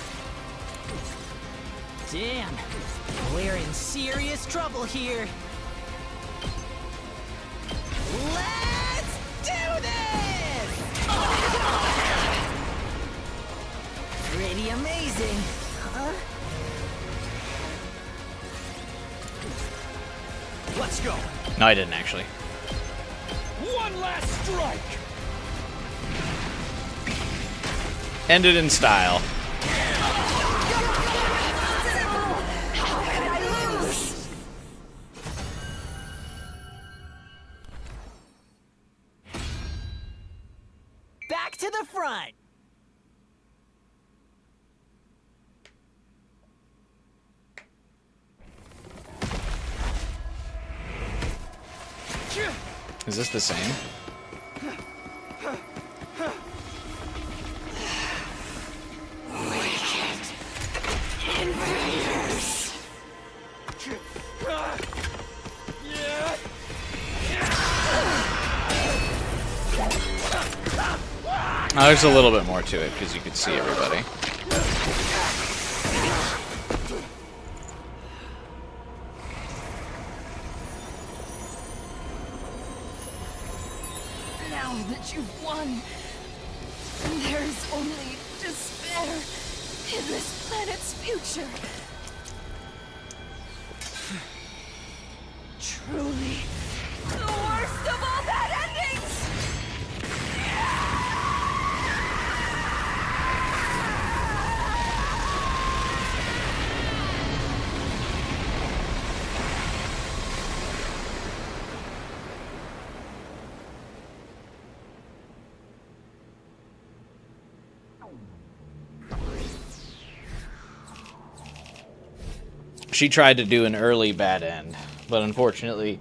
Damn, we're in serious trouble here. Let's do this! Pretty amazing, huh? Let's go. No, I didn't actually. One last strike. Ended in style. How could I lose? Back to the front! Is this the same? Invaders. Oh, there's a little bit more to it because you could see everybody. Now that you've won, there's only despair in this planet's future. Truly, the worst of all bad endings! She tried to do an early bad end, but unfortunately,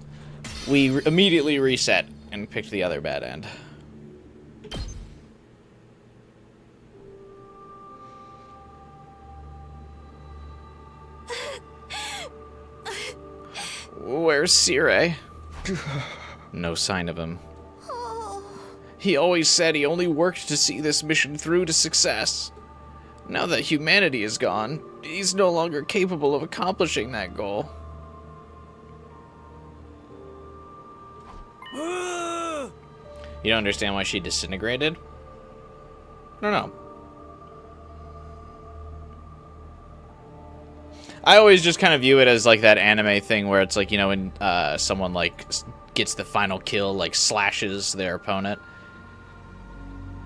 we immediately reset and picked the other bad end. Where's Sire? No sign of him. He always said he only worked to see this mission through to success. Now that humanity is gone, he's no longer capable of accomplishing that goal. You don't understand why she disintegrated? I don't know. I always just kind of view it as like that anime thing where it's like, you know, when someone like gets the final kill, like slashes their opponent,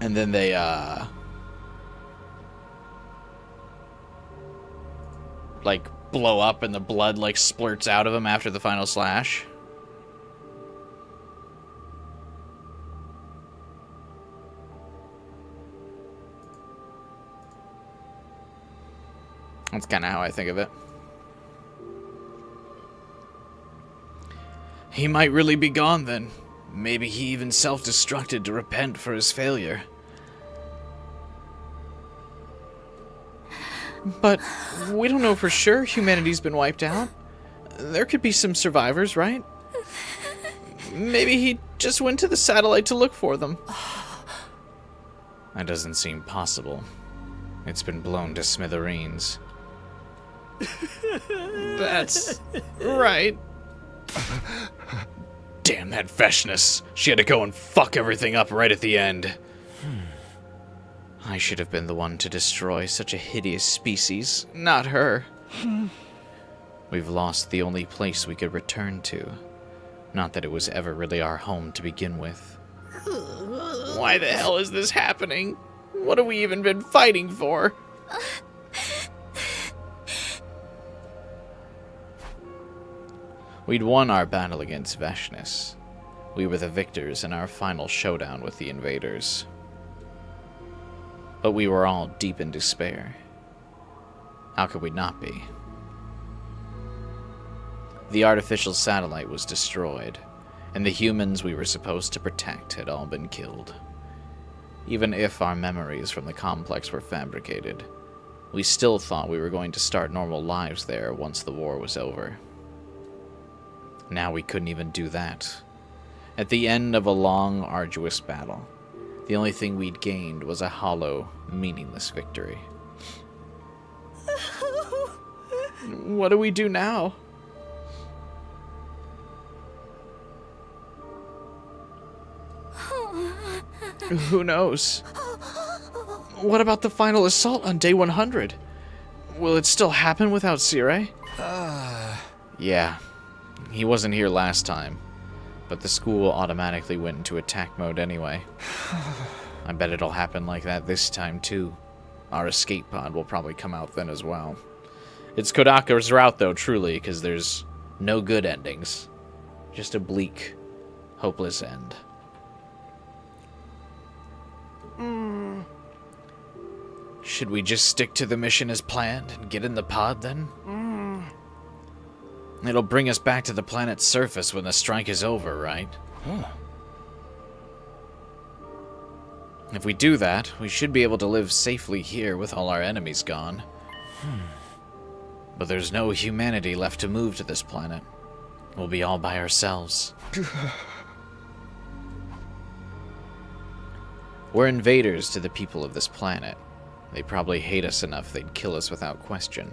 and then they like blow up and the blood like splurts out of them after the final slash. That's kind of how I think of it. He might really be gone then. Maybe he even self-destructed to repent for his failure. But we don't know for sure humanity's been wiped out. There could be some survivors, right? Maybe he just went to the satellite to look for them. That doesn't seem possible. It's been blown to smithereens. That's right. Damn that Vashness. She had to go and fuck everything up right at the end. I should have been the one to destroy such a hideous species, not her. We've lost the only place we could return to. Not that it was ever really our home to begin with. Why the hell is this happening? What have we even been fighting for? We'd won our battle against Vashness. We were the victors in our final showdown with the invaders. But we were all deep in despair. How could we not be? The artificial satellite was destroyed, and the humans we were supposed to protect had all been killed. Even if our memories from the complex were fabricated, we still thought we were going to start normal lives there once the war was over. Now we couldn't even do that. At the end of a long, arduous battle, the only thing we'd gained was a hollow, meaningless victory. What do we do now? Who knows? What about the final assault on day 100? Will it still happen without Sirei? Yeah. He wasn't here last time, but the school automatically went into attack mode anyway. I bet it'll happen like that this time too. Our escape pod will probably come out then as well. It's Kodaka's route though, truly, because there's no good endings. Just a bleak, hopeless end. Should we just stick to the mission as planned and get in the pod then? It'll bring us back to the planet's surface when the strike is over, right? If we do that, we should be able to live safely here with all our enemies gone. But there's no humanity left to move to this planet. We'll be all by ourselves. We're invaders to the people of this planet. They probably hate us enough they'd kill us without question.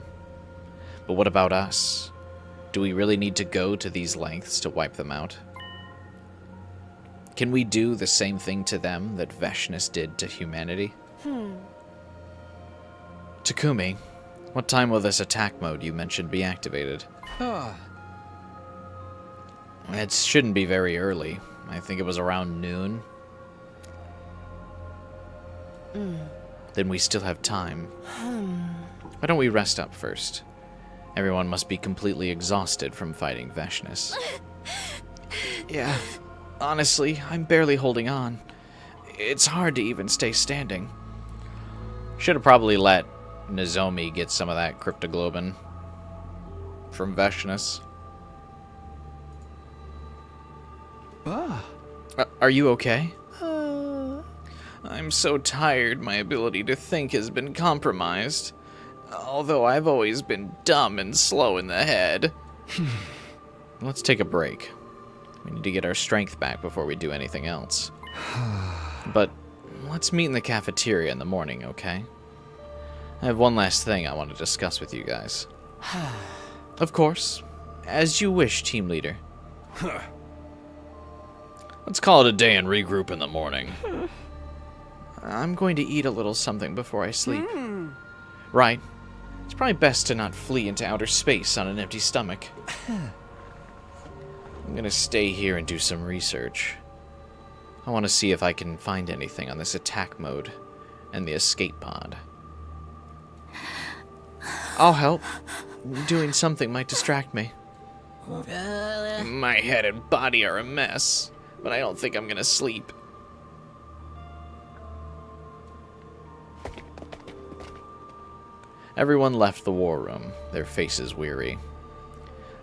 But what about us? Do we really need to go to these lengths to wipe them out? Can we do the same thing to them that Vashness did to humanity? Takumi, what time will this attack mode you mentioned be activated? It shouldn't be very early. I think it was around noon. Then we still have time. Why don't we rest up first? Everyone must be completely exhausted from fighting Vashness. Yeah, honestly, I'm barely holding on. It's hard to even stay standing. Should have probably let Nozomi get some of that cryptoglobin from Vashness. Are you okay? I'm so tired my ability to think has been compromised. Although I've always been dumb and slow in the head. Let's take a break. We need to get our strength back before we do anything else. But let's meet in the cafeteria in the morning, okay? I have one last thing I want to discuss with you guys. Of course. As you wish, team leader. Let's call it a day and regroup in the morning. I'm going to eat a little something before I sleep. Right. It's probably best to not flee into outer space on an empty stomach. I'm gonna stay here and do some research. I want to see if I can find anything on this attack mode and the escape pod. I'll help. Doing something might distract me. My head and body are a mess, but I don't think I'm gonna sleep. Everyone left the war room, their faces weary.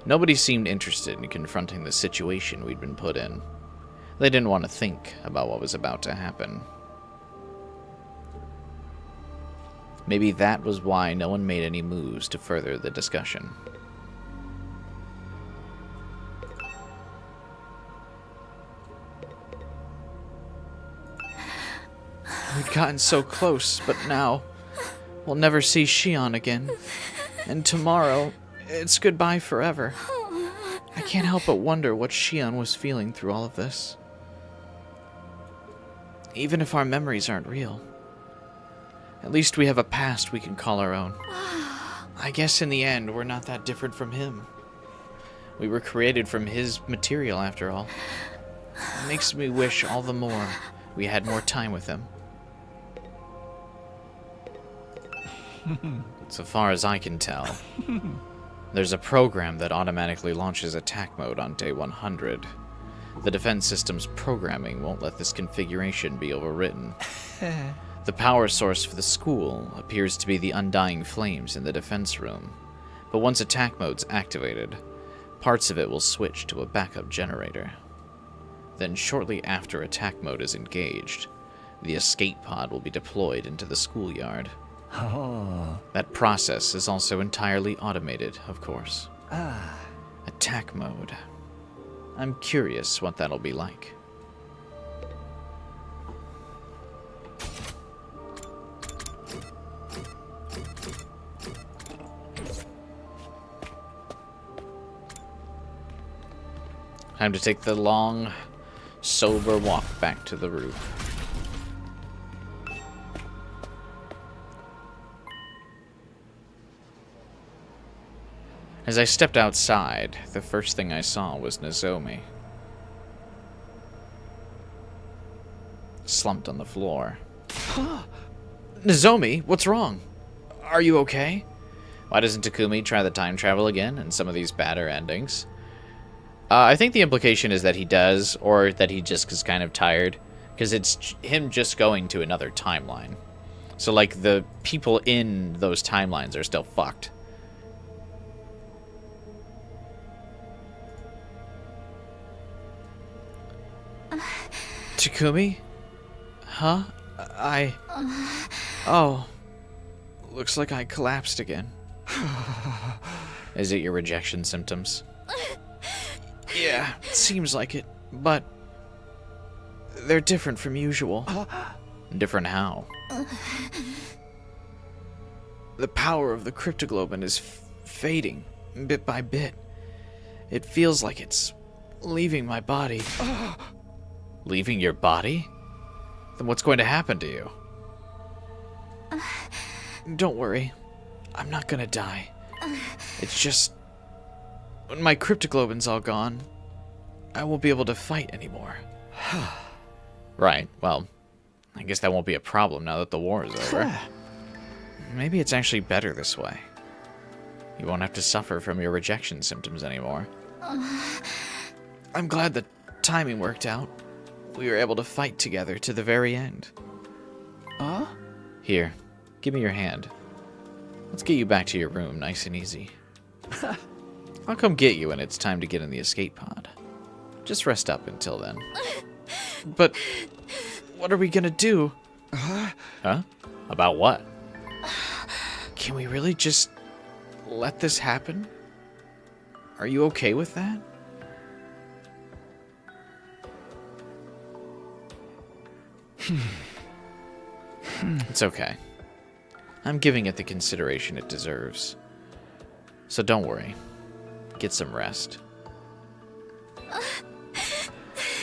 Nobody seemed interested in confronting the situation we'd been put in. They didn't want to think about what was about to happen. Maybe that was why no one made any moves to further the discussion. We'd gotten so close, but now we'll never see Shion again. And tomorrow, it's goodbye forever. I can't help but wonder what Shion was feeling through all of this. Even if our memories aren't real, at least we have a past we can call our own. I guess in the end, we're not that different from him. We were created from his material, after all. It makes me wish all the more we had more time with him. So far as I can tell, there's a program that automatically launches attack mode on day 100. The defense system's programming won't let this configuration be overwritten. The power source for the school appears to be the undying flames in the defense room, but once attack mode's activated, parts of it will switch to a backup generator. Then shortly after attack mode is engaged, the escape pod will be deployed into the schoolyard. Oh. That process is also entirely automated, of course. Attack mode. I'm curious what that'll be like. Time to take the long, sober walk back to the roof. As I stepped outside, the first thing I saw was Nozomi. Slumped on the floor. Nozomi, what's wrong? Are you okay? Why doesn't Takumi try the time travel again in some of these badder endings? I think the implication is that he does, or that he just is kind of tired, because it's him just going to another timeline. So, like, the people in those timelines are still fucked. Takumi? Huh? Oh. Looks like I collapsed again. Is it your rejection symptoms? Yeah, it seems like it, but they're different from usual. Different how? The power of the cryptoglobin is fading, bit by bit. It feels like it's leaving my body. Leaving your body? Then what's going to happen to you? Don't worry. I'm not gonna die. It's just... when my cryptoglobin's all gone, I won't be able to fight anymore. Right, well, I guess that won't be a problem now that the war is over. Maybe it's actually better this way. You won't have to suffer from your rejection symptoms anymore. I'm glad the timing worked out. We were able to fight together to the very end. Here, give me your hand. Let's get you back to your room nice and easy. I'll come get you when it's time to get in the escape pod. Just rest up until then. But what are we gonna do? Huh? About what? Can we really just let this happen? Are you okay with that? It's okay. I'm giving it the consideration it deserves. So don't worry. Get some rest.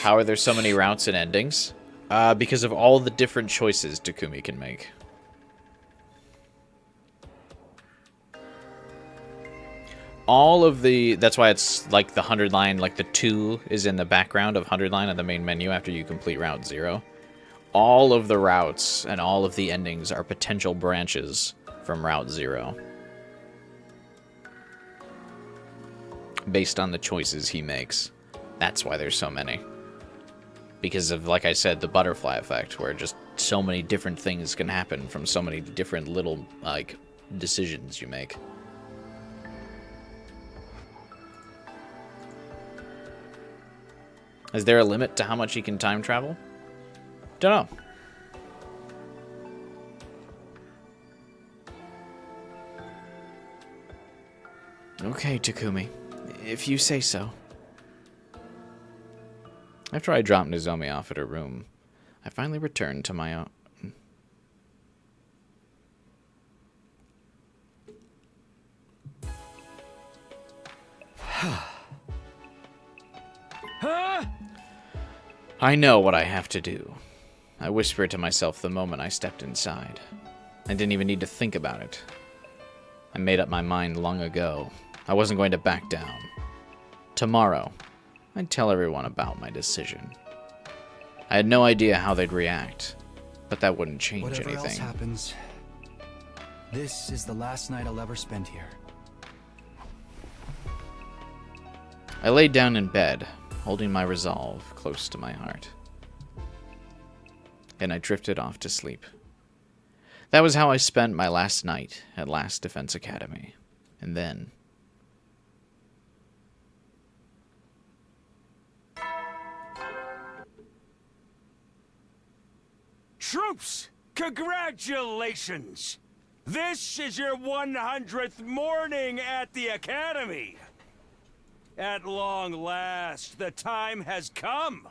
How are there so many routes and endings? Because of all the different choices Takumi can make. All of the... That's why it's like the 100 line, like the 2 is in the background of 100 line on the main menu after you complete Route 0. All of the routes and all of the endings are potential branches from Route 0. Based on the choices he makes. That's why there's so many. Because of, like I said, the butterfly effect, where just so many different things can happen from so many different little, like, decisions you make. Is there a limit to how much he can time travel? Don't know. Okay, Takumi. If you say so. After I dropped Nozomi off at her room, I finally returned to my own... Huh? I know what I have to do. I whispered to myself the moment I stepped inside. I didn't even need to think about it. I made up my mind long ago. I wasn't going to back down. Tomorrow, I'd tell everyone about my decision. I had no idea how they'd react, but that wouldn't change Whatever anything. else happens, this is the last night I'll ever spend here. I laid down in bed, holding my resolve close to my heart. And I drifted off to sleep. That was how I spent my last night at Last Defense Academy. And then... Troops, congratulations! This is your 100th morning at the Academy! At long last, the time has come!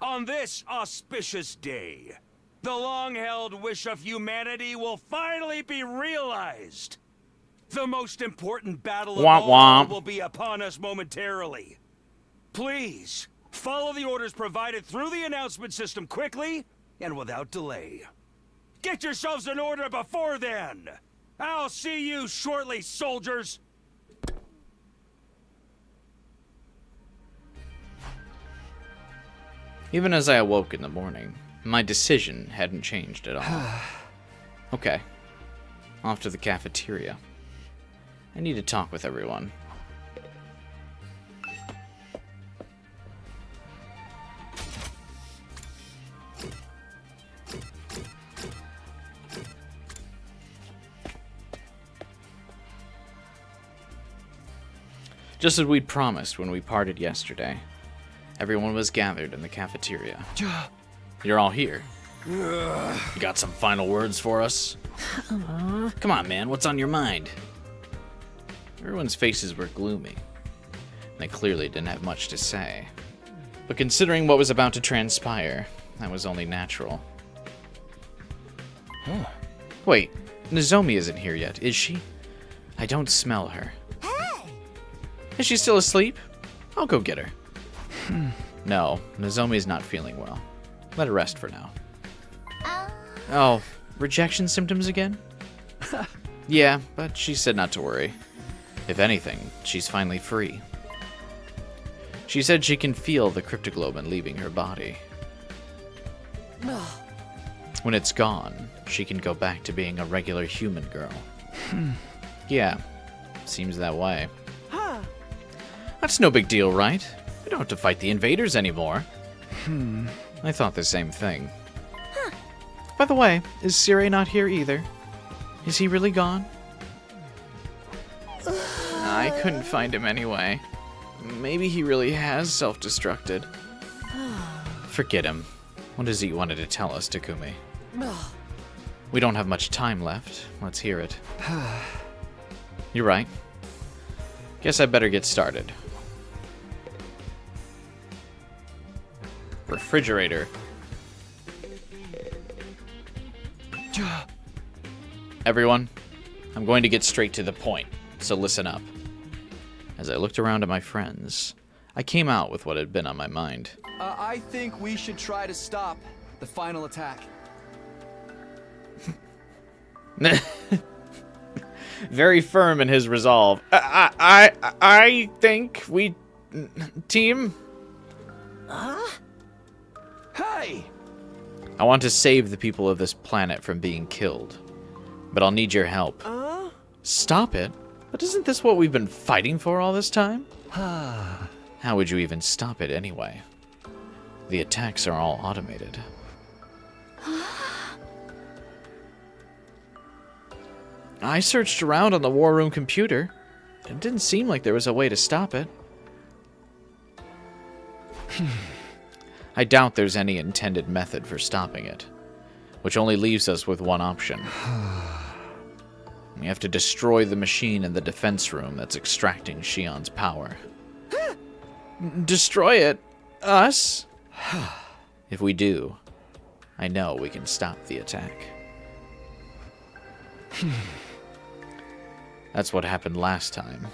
On this auspicious day, the long-held wish of humanity will finally be realized! The most important battle of all will be upon us momentarily. Please, follow the orders provided through the announcement system quickly and without delay. Get yourselves in order before then! I'll see you shortly, soldiers! Even as I awoke in the morning, my decision hadn't changed at all. Okay. Off to the cafeteria. I need to talk with everyone. Just as we'd promised when we parted yesterday, everyone was gathered in the cafeteria. You're all here. You got some final words for us? Come on, man, what's on your mind? Everyone's faces were gloomy. They clearly didn't have much to say. But considering what was about to transpire, that was only natural. Wait, Nozomi isn't here yet, is she? I don't smell her. Is she still asleep? I'll go get her. No, Nozomi's not feeling well. Let her rest for now. Oh, rejection symptoms again? Yeah, but she said not to worry. If anything, she's finally free. She said she can feel the cryptoglobin leaving her body. When it's gone, she can go back to being a regular human girl. Yeah, seems that way. That's no big deal, right? We don't have to fight the invaders anymore. I thought the same thing. By the way, is Sire not here either? Is he really gone? I couldn't find him anyway. Maybe he really has self-destructed. Forget him. What does he wanted to tell us, Takumi? We don't have much time left. Let's hear it. You're right. Guess I better get started. Refrigerator. Everyone, I'm going to get straight to the point, so listen up. As I looked around at my friends, I came out with what had been on my mind. I think we should try to stop The final attack. Very firm in his resolve. I think we... Team? Hey! I want to save the people of this planet from being killed. But I'll need your help. Stop it? But isn't this what we've been fighting for all this time? How would you even stop it anyway? The attacks are all automated. I searched around on the war room computer. It didn't seem like there was a way to stop it. I doubt there's any intended method for stopping it, which only leaves us with one option. We have to destroy the machine in the defense room that's extracting Shion's power. Destroy it? Us? If we do, I know we can stop the attack. That's what happened last time.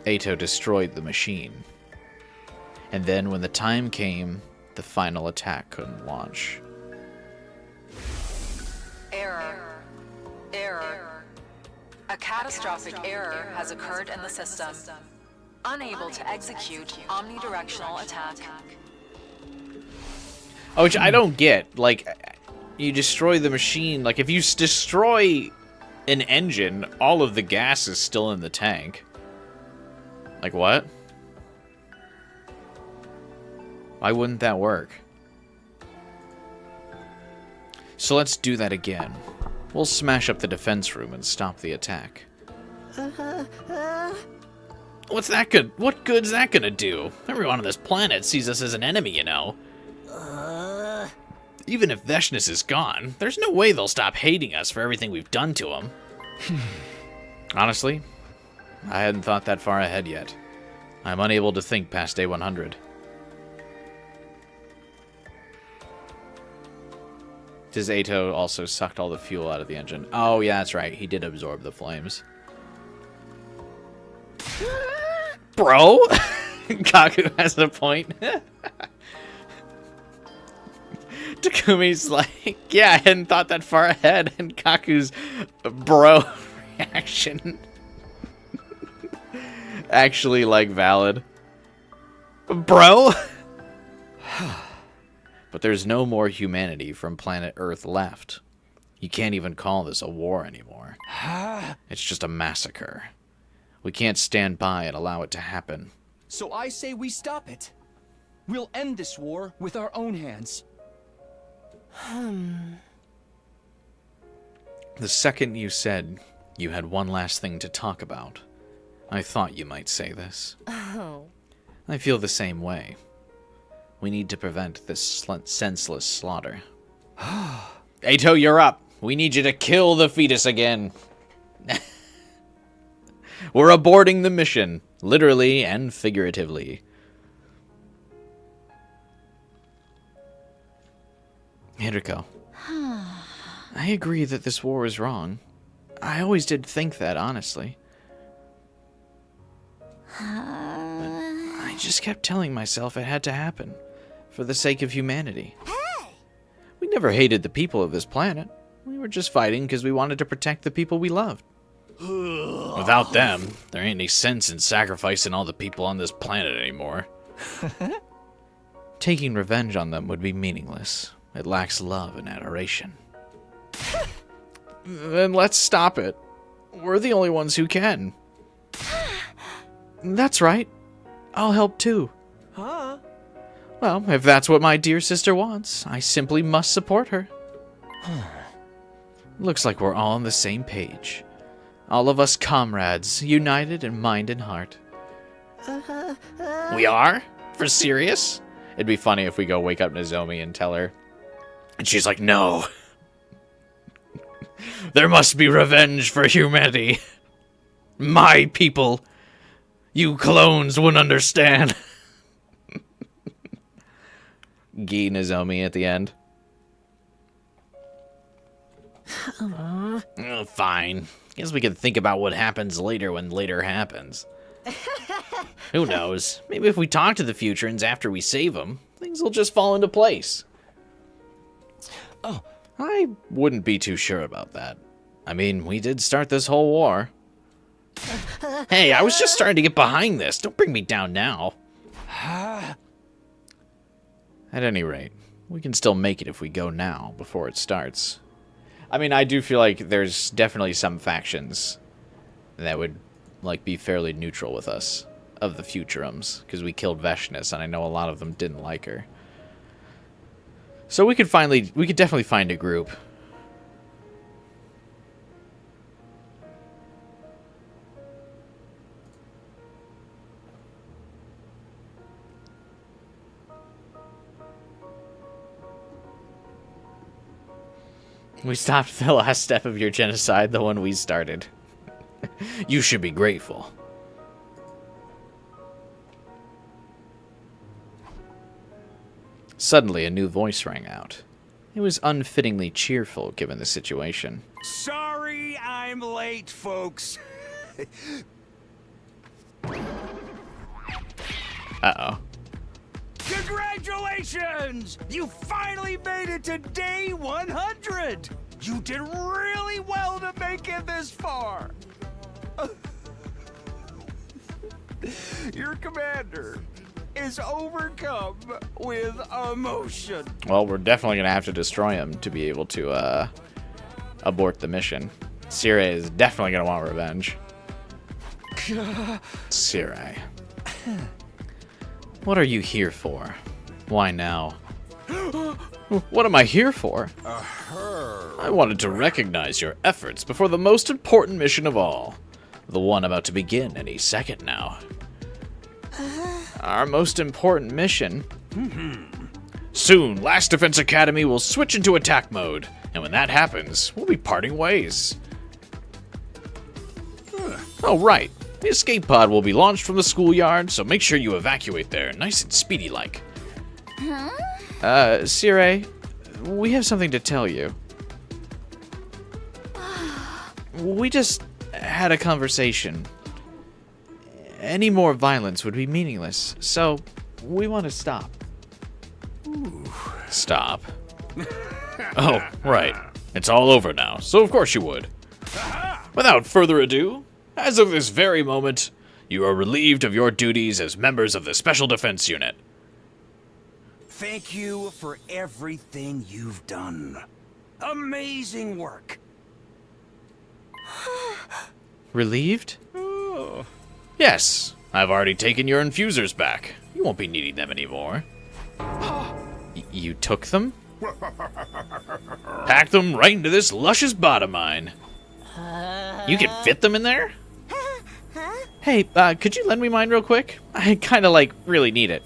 Ato destroyed the machine. And then when the time came, the final attack couldn't launch. Error. Error. A catastrophic error has occurred in the system. Unable to execute omnidirectional attack. Oh, which I don't get. Like, you destroy the machine. Like, if you destroy an engine, all of the gas is still in the tank. Like, what? Why wouldn't that work? So let's do that again. We'll smash up the defense room and stop the attack. What's that good? What good's that gonna do? Everyone on this planet sees us as an enemy, you know. Even if Vashness is gone, there's no way they'll stop hating us for everything we've done to them. Honestly, I hadn't thought that far ahead yet. I'm unable to think past day 100. Does Ato also sucked all the fuel out of the engine? Oh, yeah, that's right. He did absorb the flames. Bro? Kaku has a point. Takumi's like, yeah, I hadn't thought that far ahead. And Kaku's bro reaction. Actually, like, valid. Bro? But there's no more humanity from planet Earth left. You can't even call this a war anymore. It's just a massacre. We can't stand by and allow it to happen. So I say we stop it. We'll end this war with our own hands. The second you said you had one last thing to talk about, I thought you might say this. Oh. I feel the same way. We need to prevent this senseless slaughter. Ato, you're up. We need you to kill the fetus again. We're aborting the mission, literally and figuratively. Hideko. I agree that this war is wrong. I always did think that, honestly. But I just kept telling myself it had to happen, for the sake of humanity. Hey! We never hated the people of this planet. We were just fighting because we wanted to protect the people we loved. Without them, there ain't any sense in sacrificing all the people on this planet anymore. Taking revenge on them would be meaningless. It lacks love and adoration. Then let's stop it. We're the only ones who can. That's right. I'll help too. Huh? Well, if that's what my dear sister wants, I simply must support her. Looks like we're all on the same page. All of us comrades, united in mind and heart. We are? For serious? It'd be funny if we go wake up Nozomi and tell her. And she's like, no. There must be revenge for humanity. My people. You clones wouldn't understand. Gi Nozomi at the end. Oh, fine. Guess we can think about what happens later when later happens. Who knows? Maybe if we talk to the Futurans after we save them, things will just fall into place. I wouldn't be too sure about that. I mean, we did start this whole war. Hey, I was just starting to get behind this. Don't bring me down now. At any rate, we can still make it if we go now, before it starts. I mean, I do feel like there's definitely some factions that would, like, be fairly neutral with us, of the Futurums, because we killed Vashness, and I know a lot of them didn't like her. So we could definitely find a group. We stopped the last step of your genocide, the one we started. You should be grateful. Suddenly, a new voice rang out. It was unfittingly cheerful, given the situation. Sorry I'm late, folks. Uh-oh. Congratulations! You finally made it to day 100! You did really well to make it this far! Your commander is overcome with emotion. Well, we're definitely going to have to destroy him to be able to abort the mission. Sirai is definitely going to want revenge. Sirai. What are you here for? Why now? What am I here for? I wanted to recognize your efforts before the most important mission of all. The one about to begin any second now. Our most important mission? Soon, Last Defense Academy will switch into attack mode. And when that happens, we'll be parting ways. Oh, right. The escape pod will be launched from the schoolyard, so make sure you evacuate there, nice and speedy-like. Huh? Sirai, we have something to tell you. We just had a conversation. Any more violence would be meaningless, so we want to stop. Stop? Oh, right. It's all over now, so of course you would. Without further ado, as of this very moment, you are relieved of your duties as members of the Special Defense Unit. Thank you for everything you've done. Amazing work. Relieved? Yes, I've already taken your infusers back. You won't be needing them anymore. You took them? Packed them right into this luscious bod of mine. You can fit them in there? Hey, could you lend me mine real quick? I kind of, really need it.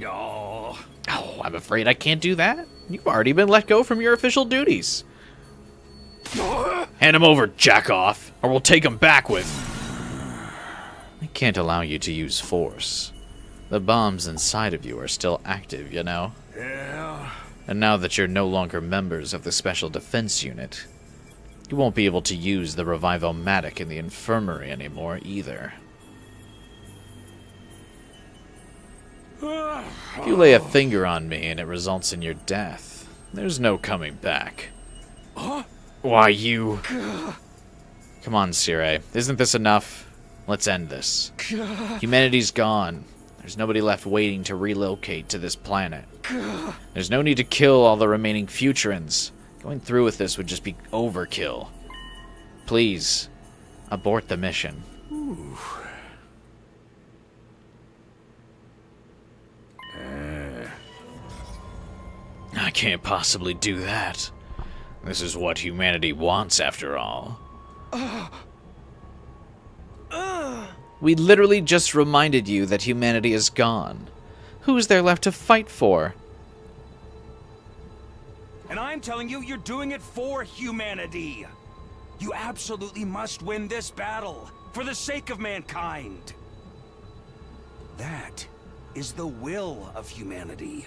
Oh, I'm afraid I can't do that. You've already been let go from your official duties. Hand him over, jack-off, or we'll take him back with... I can't allow you to use force. The bombs inside of you are still active, you know? Yeah. And now that you're no longer members of the Special Defense Unit, you won't be able to use the Revivomatic in the infirmary anymore, either. If you lay a finger on me and it results in your death, there's no coming back. Why, you... Come on, Sirai. Isn't this enough? Let's end this. Humanity's gone. There's nobody left waiting to relocate to this planet. There's no need to kill all the remaining Futurans. Going through with this would just be overkill. Please, abort the mission. I can't possibly do that. This is what humanity wants, after all. We literally just reminded you that humanity is gone. Who's there left to fight for? And I'm telling you, you're doing it for humanity. You absolutely must win this battle, for the sake of mankind. That is the will of humanity.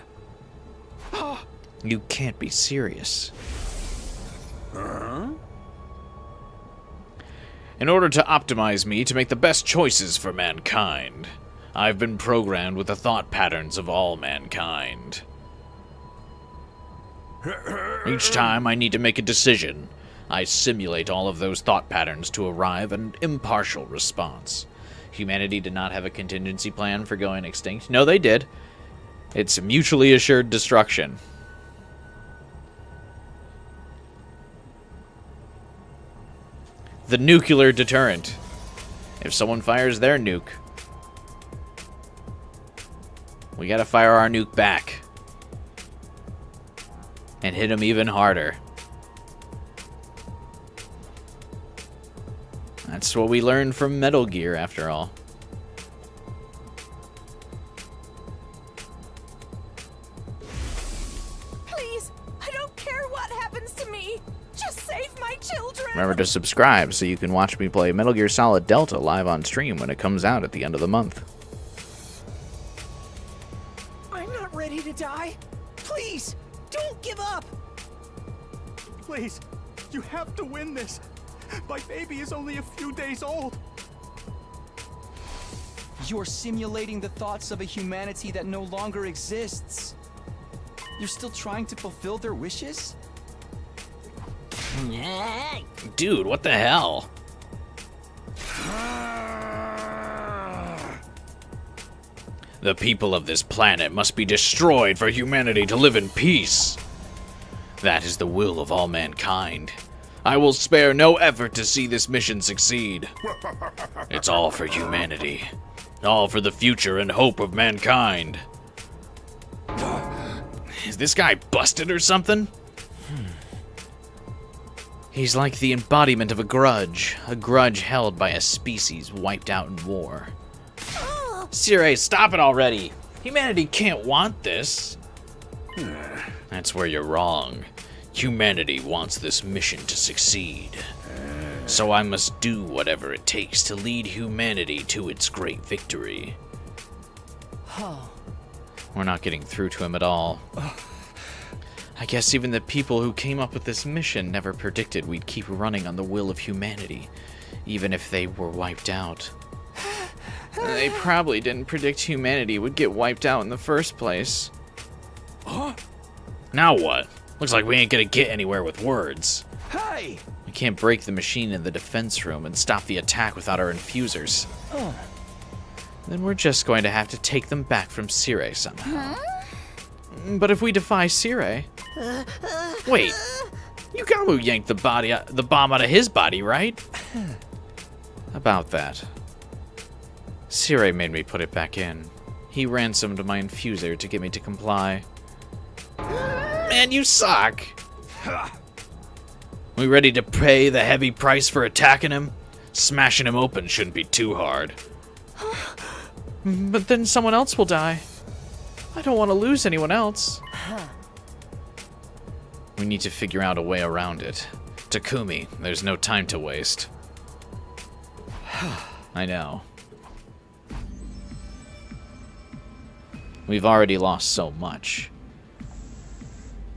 You can't be serious. In order to optimize me to make the best choices for mankind, I've been programmed with the thought patterns of all mankind. Each time I need to make a decision, I simulate all of those thought patterns to arrive at an impartial response. Humanity did not have a contingency plan for going extinct. No, they did. It's mutually assured destruction. The nuclear deterrent. If someone fires their nuke, we gotta fire our nuke back. And hit them even harder. That's what we learned from Metal Gear, after all. Please, I don't care what happens to me. Just save my children. Remember to subscribe so you can watch me play Metal Gear Solid Delta live on stream when it comes out at the end of the month. I'm not ready to die. Please, don't give up. Please, you have to win this. My baby is only a few days old. You're simulating the thoughts of a humanity that no longer exists. You're still trying to fulfill their wishes? Dude, what the hell? The people of this planet must be destroyed for humanity to live in peace. That is the will of all mankind. I will spare no effort to see this mission succeed. It's all for humanity. All for the future and hope of mankind. Is this guy busted or something? He's like the embodiment of a grudge held by a species wiped out in war. Sire, stop it already! Humanity can't want this. That's where you're wrong. Humanity wants this mission to succeed. So I must do whatever it takes to lead humanity to its great victory. We're not getting through to him at all. I guess even the people who came up with this mission never predicted we'd keep running on the will of humanity, even if they were wiped out. They probably didn't predict humanity would get wiped out in the first place. Now what? Looks like we ain't gonna get anywhere with words. Hey! We can't break the machine in the defense room and stop the attack without our infusers. Then we're just going to have to take them back from Sire somehow. But if we defy Sire... Wait, Yugamu yanked the bomb out of his body, right? About that. Sire made me put it back in. He ransomed my infuser to get me to comply. Man, you suck! We ready to pay the heavy price for attacking him? Smashing him open shouldn't be too hard. But then someone else will die. I don't want to lose anyone else. We need to figure out a way around it. Takumi, there's no time to waste. I know. We've already lost so much.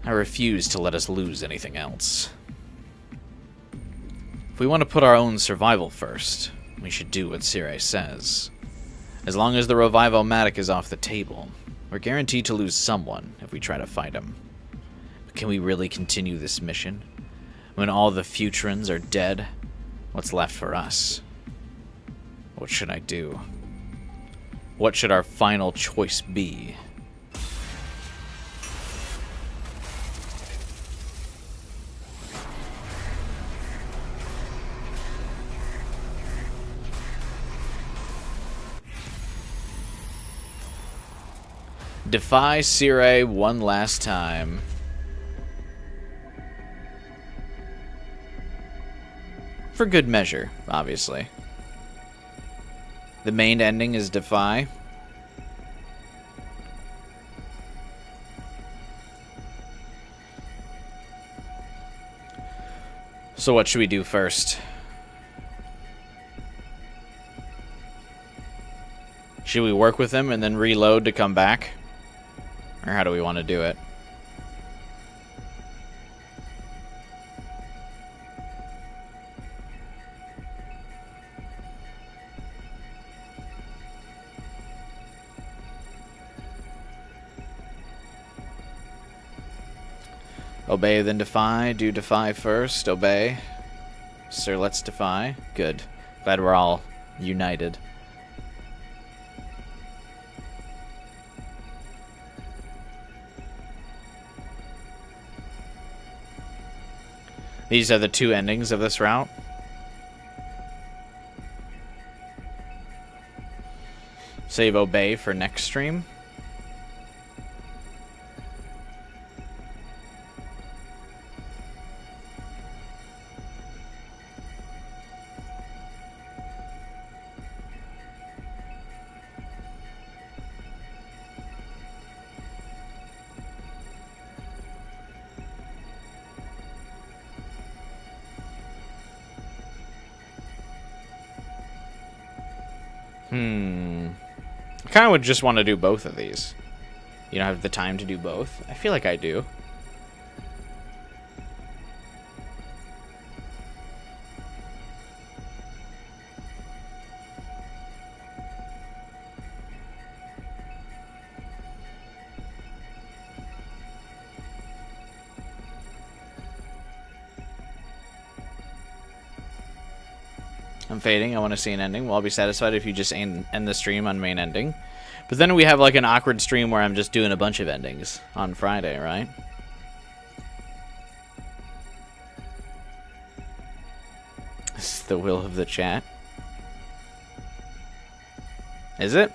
I refuse to let us lose anything else. If we want to put our own survival first, we should do what Sire says. As long as the Revival-matic is off the table, we're guaranteed to lose someone if we try to fight him. But can we really continue this mission? When all the Futurans are dead, what's left for us? What should I do? What should our final choice be? Defy Sire one last time. For good measure, obviously. The main ending is defy. So what should we do first? Should we work with him and then reload to come back? Or how do we want to do it? Obey, then defy. Do defy first. Obey. Sir, let's defy. Good. Glad we're all united. These are the two endings of this route. Save obey for next stream. I kind of would just want to do both of these. You don't have the time to do both. I feel like I do. I'm fading. I want to see an ending. Well, I'll be satisfied if you just end the stream on main ending. But then we have like an awkward stream where I'm just doing a bunch of endings on Friday, right? This is the will of the chat. Is it?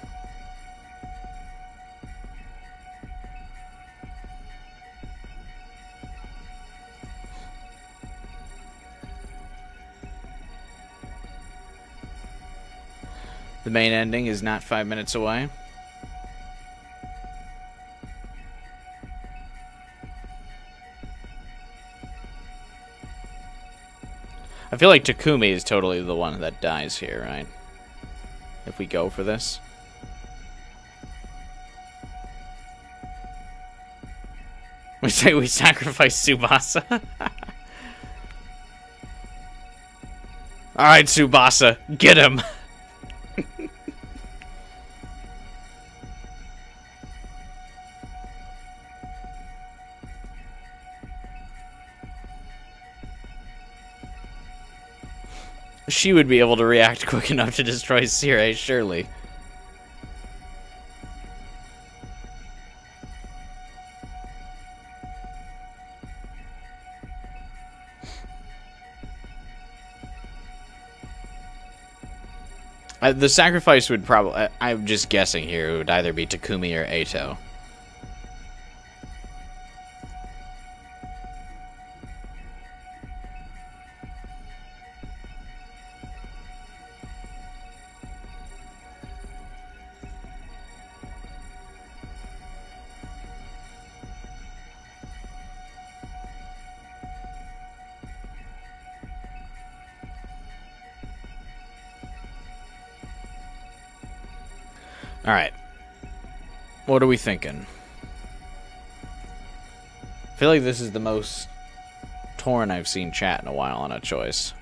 The main ending is not 5 minutes away. I feel like Takumi is totally the one that dies here, right? If we go for this. We say we sacrifice Tsubasa. Alright, Tsubasa, get him! She would be able to react quick enough to destroy Sire, surely. The sacrifice would probably... I'm just guessing here. It would either be Takumi or Eito. Alright. What are we thinking? I feel like this is the most torn I've seen chat in a while on a choice.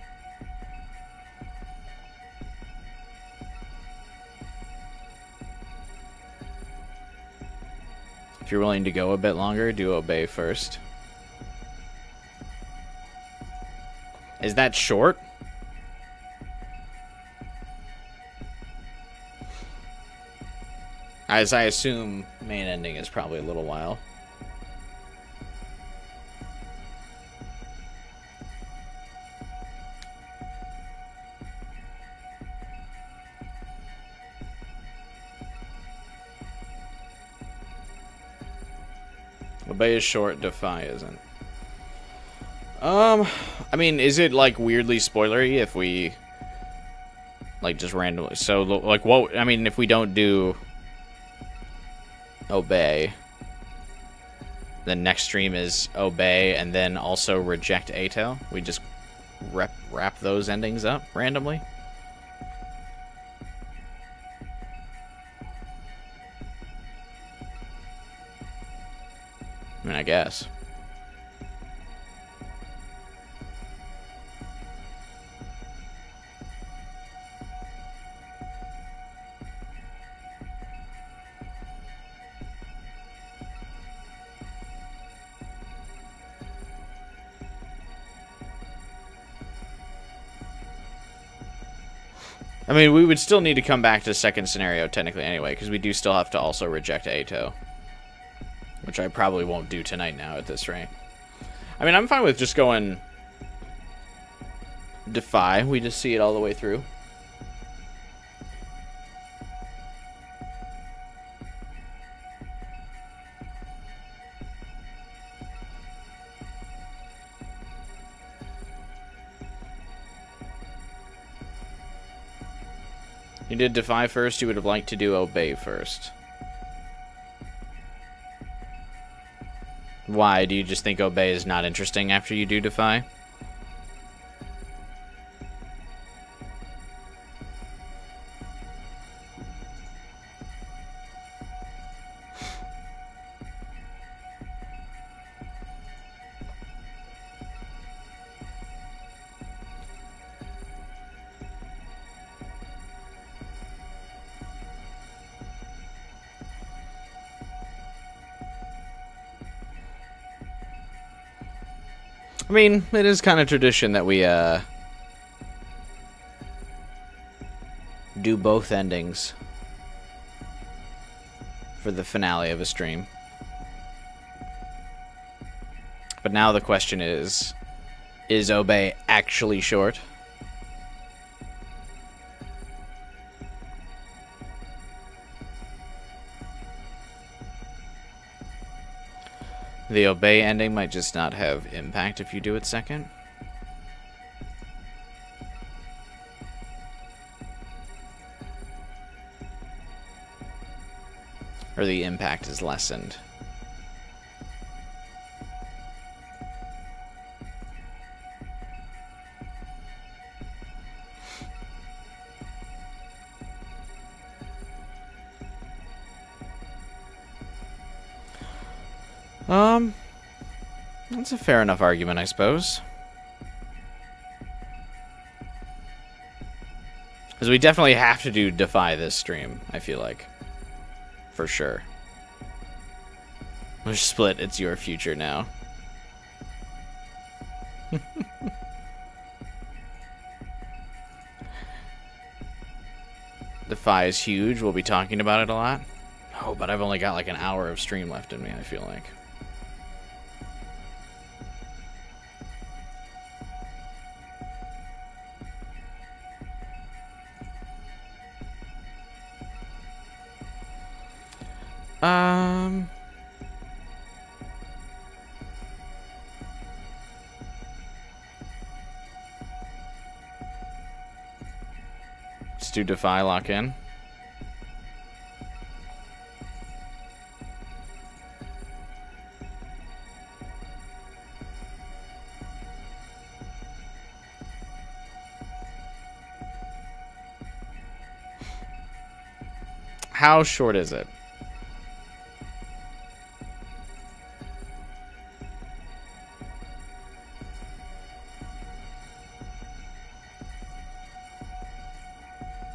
If you're willing to go a bit longer, do obey first. Is that short? As I assume, main ending is probably a little while. Obey is short, defy isn't. I mean, is it like weirdly spoilery if we like just randomly? So like, what? I mean, if we don't do obey, then next stream is obey and then also reject Eito. We just wrap those endings up randomly. I mean, I guess. I mean, we would still need to come back to the second scenario technically anyway, because we do still have to also reject Ato. Which I probably won't do tonight now at this rate. I mean, I'm fine with just going Defy. We just see it all the way through. You did Defy first, you would have liked to do Obey first. Why? Do you just think Obey is not interesting after you do Defy? I mean, it is kind of tradition that we, do both endings for the finale of a stream. But now the question is Obey actually short? The Obey ending might just not have impact if you do it second. Or the impact is lessened. That's a fair enough argument, I suppose. Because we definitely have to do Defy this stream, I feel like. For sure. We're split, it's your future now. Defy is huge, we'll be talking about it a lot. Oh, but I've only got like an hour of stream left in me, I feel like. Let's do Defy, lock in. How short is it?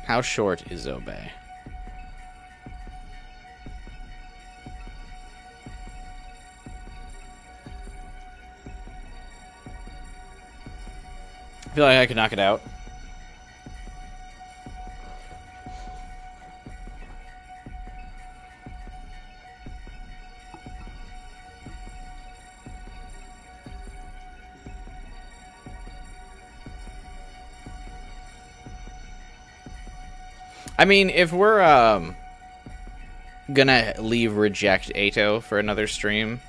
How short is Obey? I feel like I could knock it out. I mean, if we're gonna leave reject Ato for another stream,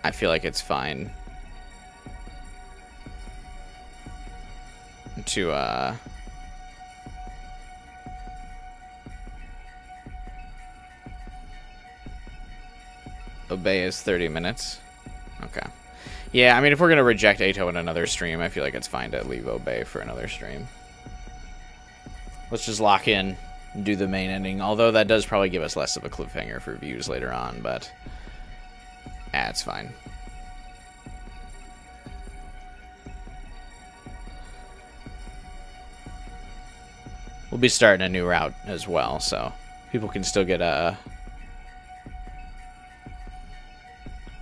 I feel like it's fine to Obey is 30 minutes. Okay. Yeah, I mean, if we're gonna reject Ato in another stream, I feel like it's fine to leave Obey for another stream. Let's just lock in and do the main ending, although that does probably give us less of a cliffhanger for views later on, but it's fine. We'll be starting a new route as well, so people can still get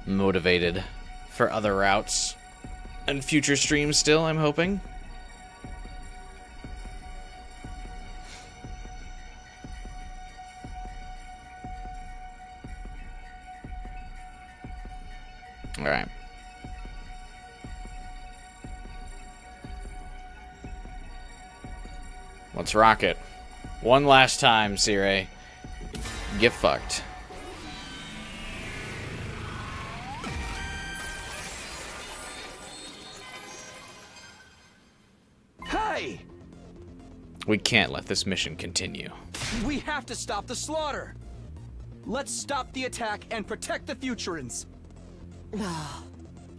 motivated for other routes and future streams still, I'm hoping. Alright. Let's rock it. One last time, Sire. Get fucked. Hey! We can't let this mission continue. We have to stop the slaughter! Let's stop the attack and protect the Futurans!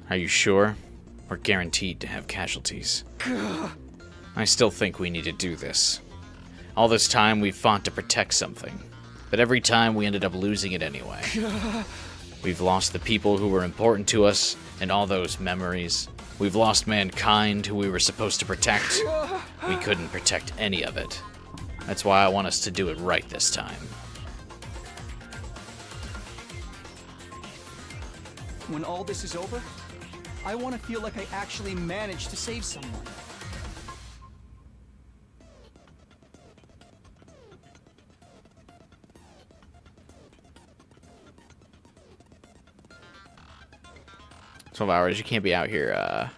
Are you sure? We're guaranteed to have casualties. I still think we need to do this. All this time we've fought to protect something, but every time we ended up losing it anyway. We've lost the people who were important to us, and all those memories. We've lost mankind, who we were supposed to protect. We couldn't protect any of it. That's why I want us to do it right this time. When all this is over, I want to feel like I actually managed to save someone. $12 you can't be out here,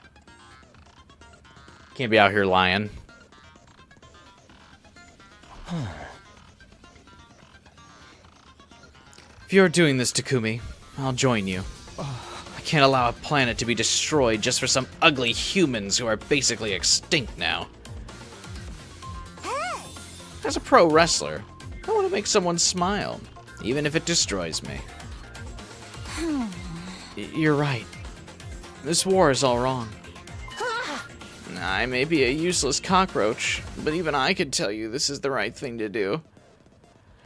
can't be out here lying. If you're doing this, Takumi, I'll join you. I can't allow a planet to be destroyed just for some ugly humans who are basically extinct now. As a pro wrestler, I want to make someone smile, even if it destroys me. You're right. This war is all wrong. I may be a useless cockroach, but even I could tell you this is the right thing to do.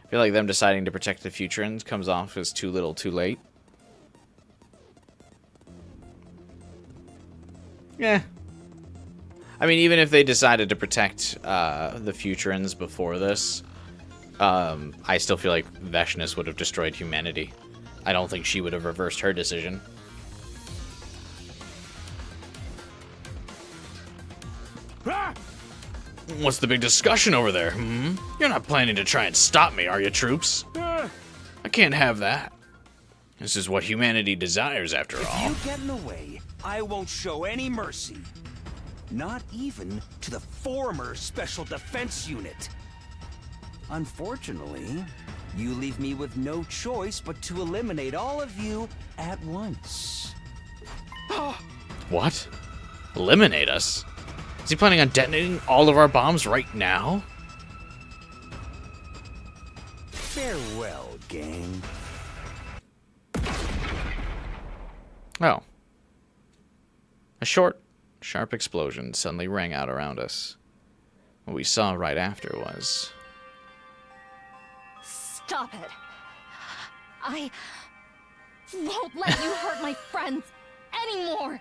I feel like them deciding to protect the Futurans comes off as too little too late. Yeah. I mean, even if they decided to protect the Futurans before this, I still feel like Vashness would have destroyed humanity. I don't think she would have reversed her decision. What's the big discussion over there? Hmm? You're not planning to try and stop me, are you, troops? I can't have that. This is what humanity desires, after all. If you get in the way, I won't show any mercy. Not even to the former Special Defense Unit. Unfortunately, you leave me with no choice but to eliminate all of you at once. What? Eliminate us? Is he planning on detonating all of our bombs right now? Farewell, gang. Oh. A short, sharp explosion suddenly rang out around us. What we saw right after was... Stop it. I won't let you hurt my friends anymore.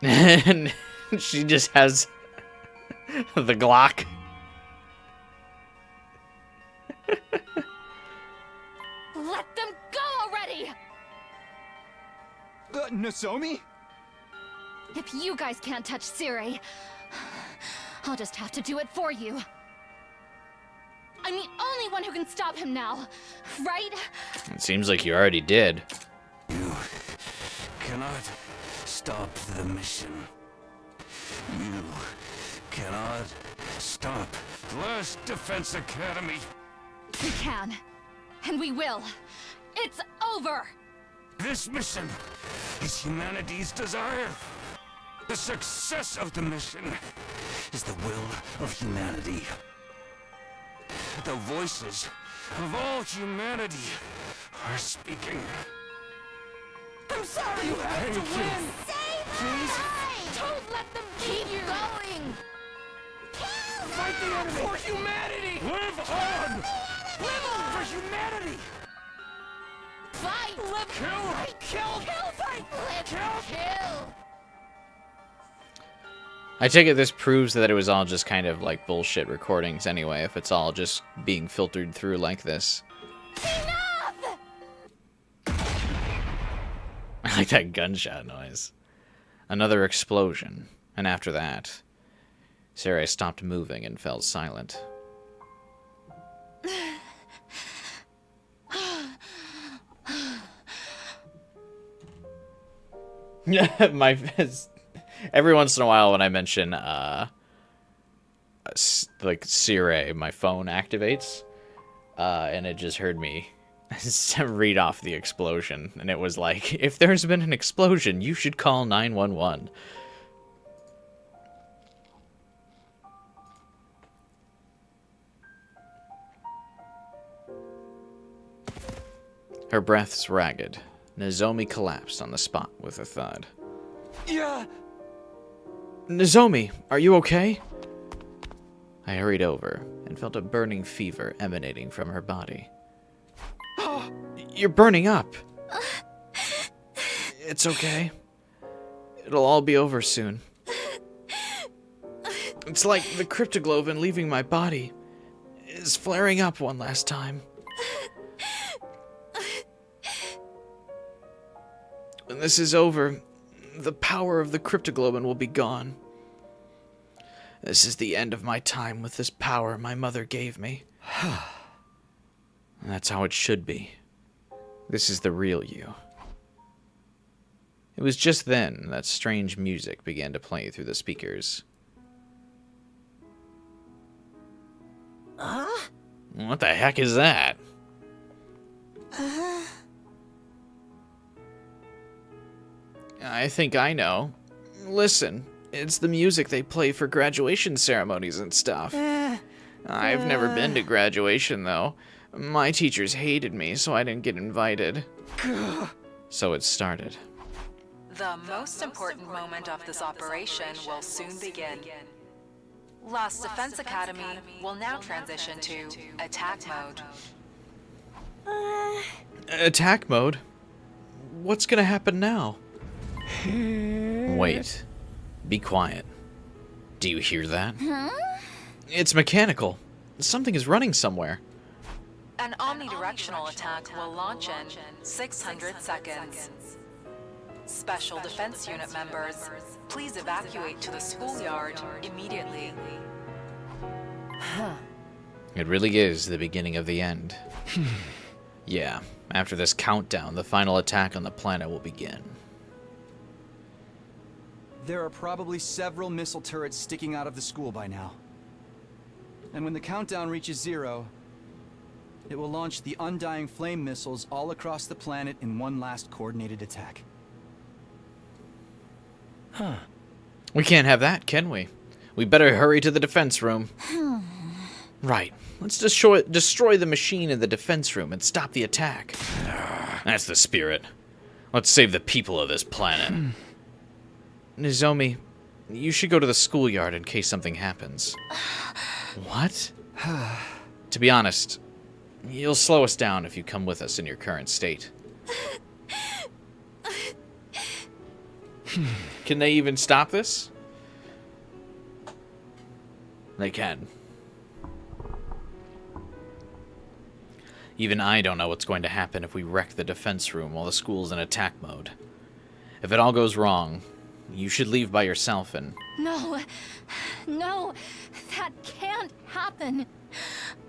And she just has the Glock. Let them go already! Nozomi? If you guys can't touch Siri, I'll just have to do it for you. I'm the only one who can stop him now, right? It seems like you already did. You cannot stop the mission. You cannot stop the last Defense Academy. We can, and we will. It's over! This mission is humanity's desire. The success of the mission is the will of humanity. The voices of all humanity are speaking. I'm sorry you had to win! Please? Don't let them Keep going! Fight the enemy! For humanity! Live on! Live on for humanity! Fight! Live! Kill! Kill! Fight! Live! Kill! I take it this proves that it was all just kind of like bullshit recordings anyway, if it's all just being filtered through like this. Enough! I like that gunshot noise. Another explosion, and after that, Sarai stopped moving and fell silent. Every once in a while when I mention like Sarai, my phone activates, and it just heard me read off the explosion, and it was like, if there's been an explosion, you should call 911. Her breaths ragged. Nozomi collapsed on the spot with a thud. Yeah. Nozomi, are you okay? I hurried over and felt a burning fever emanating from her body. You're burning up. It's okay. It'll all be over soon. It's like the cryptoglobin leaving my body is flaring up one last time. When this is over, the power of the cryptoglobin will be gone. This is the end of my time with this power my mother gave me. That's how it should be. This is the real you. It was just then that strange music began to play through the speakers. What the heck is that? I think I know. Listen, it's the music they play for graduation ceremonies and stuff. I've never been to graduation, though. My teachers hated me, so I didn't get invited. So it started. The most important moment of this operation will soon begin. Last Defense Academy will now transition to attack mode. Attack mode? What's gonna happen now? Wait. Be quiet. Do you hear that? Huh? It's mechanical. Something is running somewhere. An omnidirectional attack will launch in 600 seconds. Special Defense Unit members, please evacuate to the schoolyard immediately. It really is the beginning of the end. Yeah, after this countdown, the final attack on the planet will begin. There are probably several missile turrets sticking out of the school by now. And when the countdown reaches 0, it will launch the undying flame missiles all across the planet in one last coordinated attack. We can't have that, can we? We better hurry to the defense room. Right. Let's destroy the machine in the defense room and stop the attack. That's the spirit. Let's save the people of this planet. Nozomi, you should go to the schoolyard in case something happens. What? To be honest, you'll slow us down if you come with us in your current state. Can they even stop this? They can. Even I don't know what's going to happen if we wreck the defense room while the school's in attack mode. If it all goes wrong, you should leave by yourself and... No, that can't happen.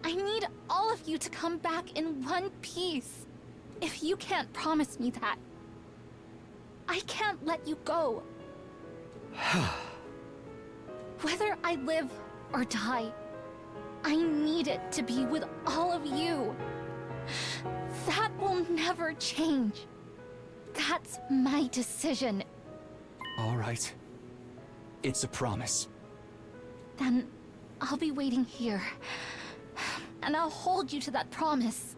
I need all of you to come back in one piece. If you can't promise me that, I can't let you go. Whether I live or die, I need it to be with all of you. That will never change. That's my decision. All right. It's a promise. Then I'll be waiting here. And I'll hold you to that promise.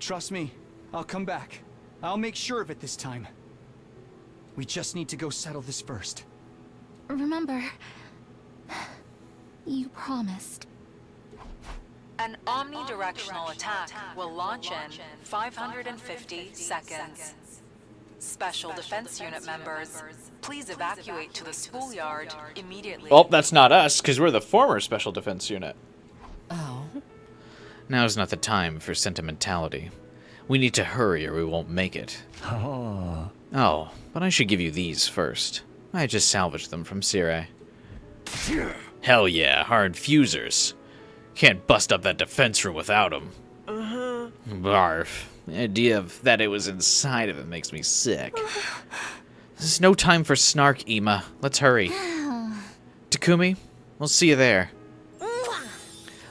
Trust me, I'll come back. I'll make sure of it this time. We just need to go settle this first. Remember, you promised. An omnidirectional attack will launch in 550 seconds. Special Defense Unit members, please evacuate to the schoolyard immediately. Oh, that's not us, because we're the former Special Defense Unit. Oh. Now's not the time for sentimentality. We need to hurry or we won't make it. Oh, but I should give you these first. I just salvaged them from Sarai. Hell yeah, our infusers. Can't bust up that defense room without them. Barf. The idea of that it was inside of it makes me sick. There's no time for snark, Ima. Let's hurry. Takumi, we'll see you there.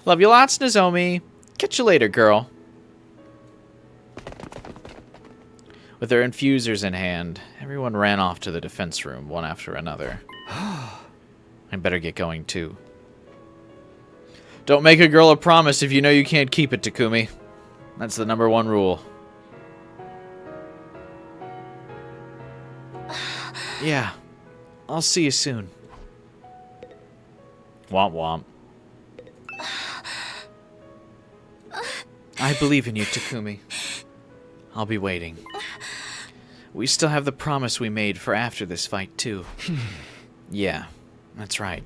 Love you lots, Nozomi. Catch you later, girl. With their infusers in hand, everyone ran off to the defense room, one after another. I better get going, too. Don't make a girl a promise if you know you can't keep it, Takumi. That's the #1 rule. Yeah, I'll see you soon. Womp womp. I believe in you, Takumi. I'll be waiting. We still have the promise we made for after this fight, too. Yeah, that's right.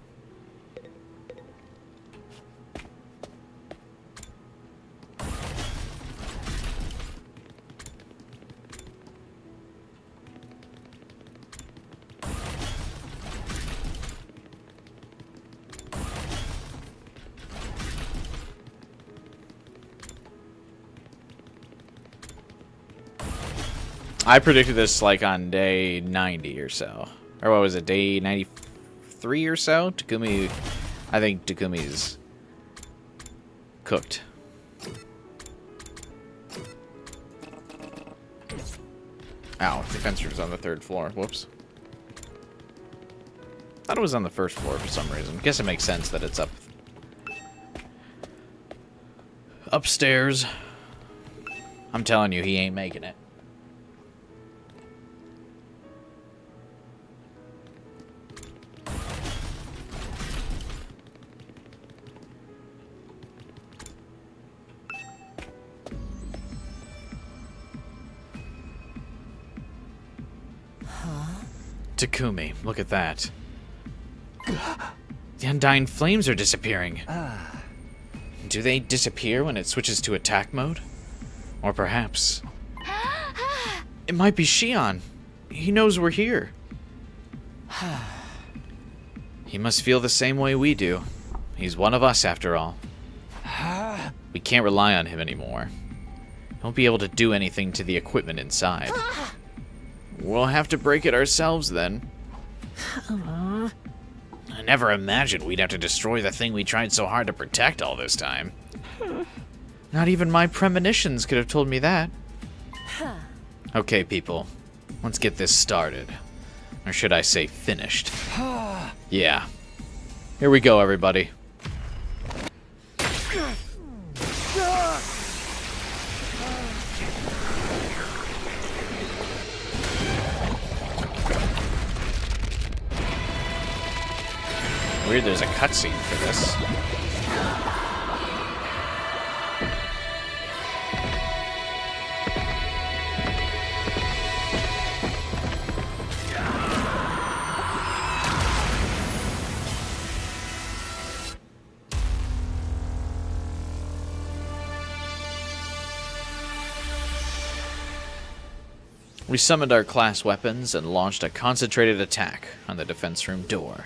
I predicted this like on day 90 or so. Or what was it, day 93 or so? Takumi, I think Takumi's cooked. Ow, defense room's on the 3rd floor. Whoops. Thought it was on the 1st floor for some reason. Guess it makes sense that it's upstairs. I'm telling you, he ain't making it. Takumi, look at that. The Undying Flames are disappearing. Do they disappear when it switches to attack mode? Or perhaps... It might be Shion. He knows we're here. He must feel the same way we do. He's one of us, after all. We can't rely on him anymore. He won't be able to do anything to the equipment inside. We'll have to break it ourselves, then. I never imagined we'd have to destroy the thing we tried so hard to protect all this time. Not even my premonitions could have told me that. Okay, people. Let's get this started. Or should I say finished? Yeah. Here we go, everybody. Weird, there's a cutscene for this. We summoned our class weapons and launched a concentrated attack on the defense room door.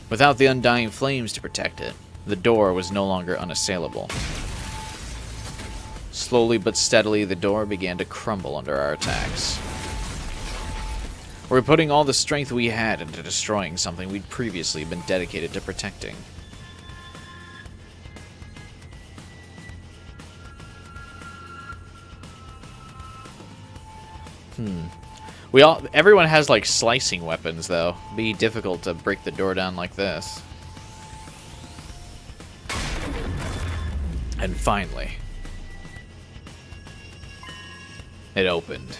Without the Undying Flames to protect it, the door was no longer unassailable. Slowly but steadily, the door began to crumble under our attacks. We're putting all the strength we had into destroying something we'd previously been dedicated to protecting. Everyone has like slicing weapons though. Be difficult to break the door down like this. And finally, it opened.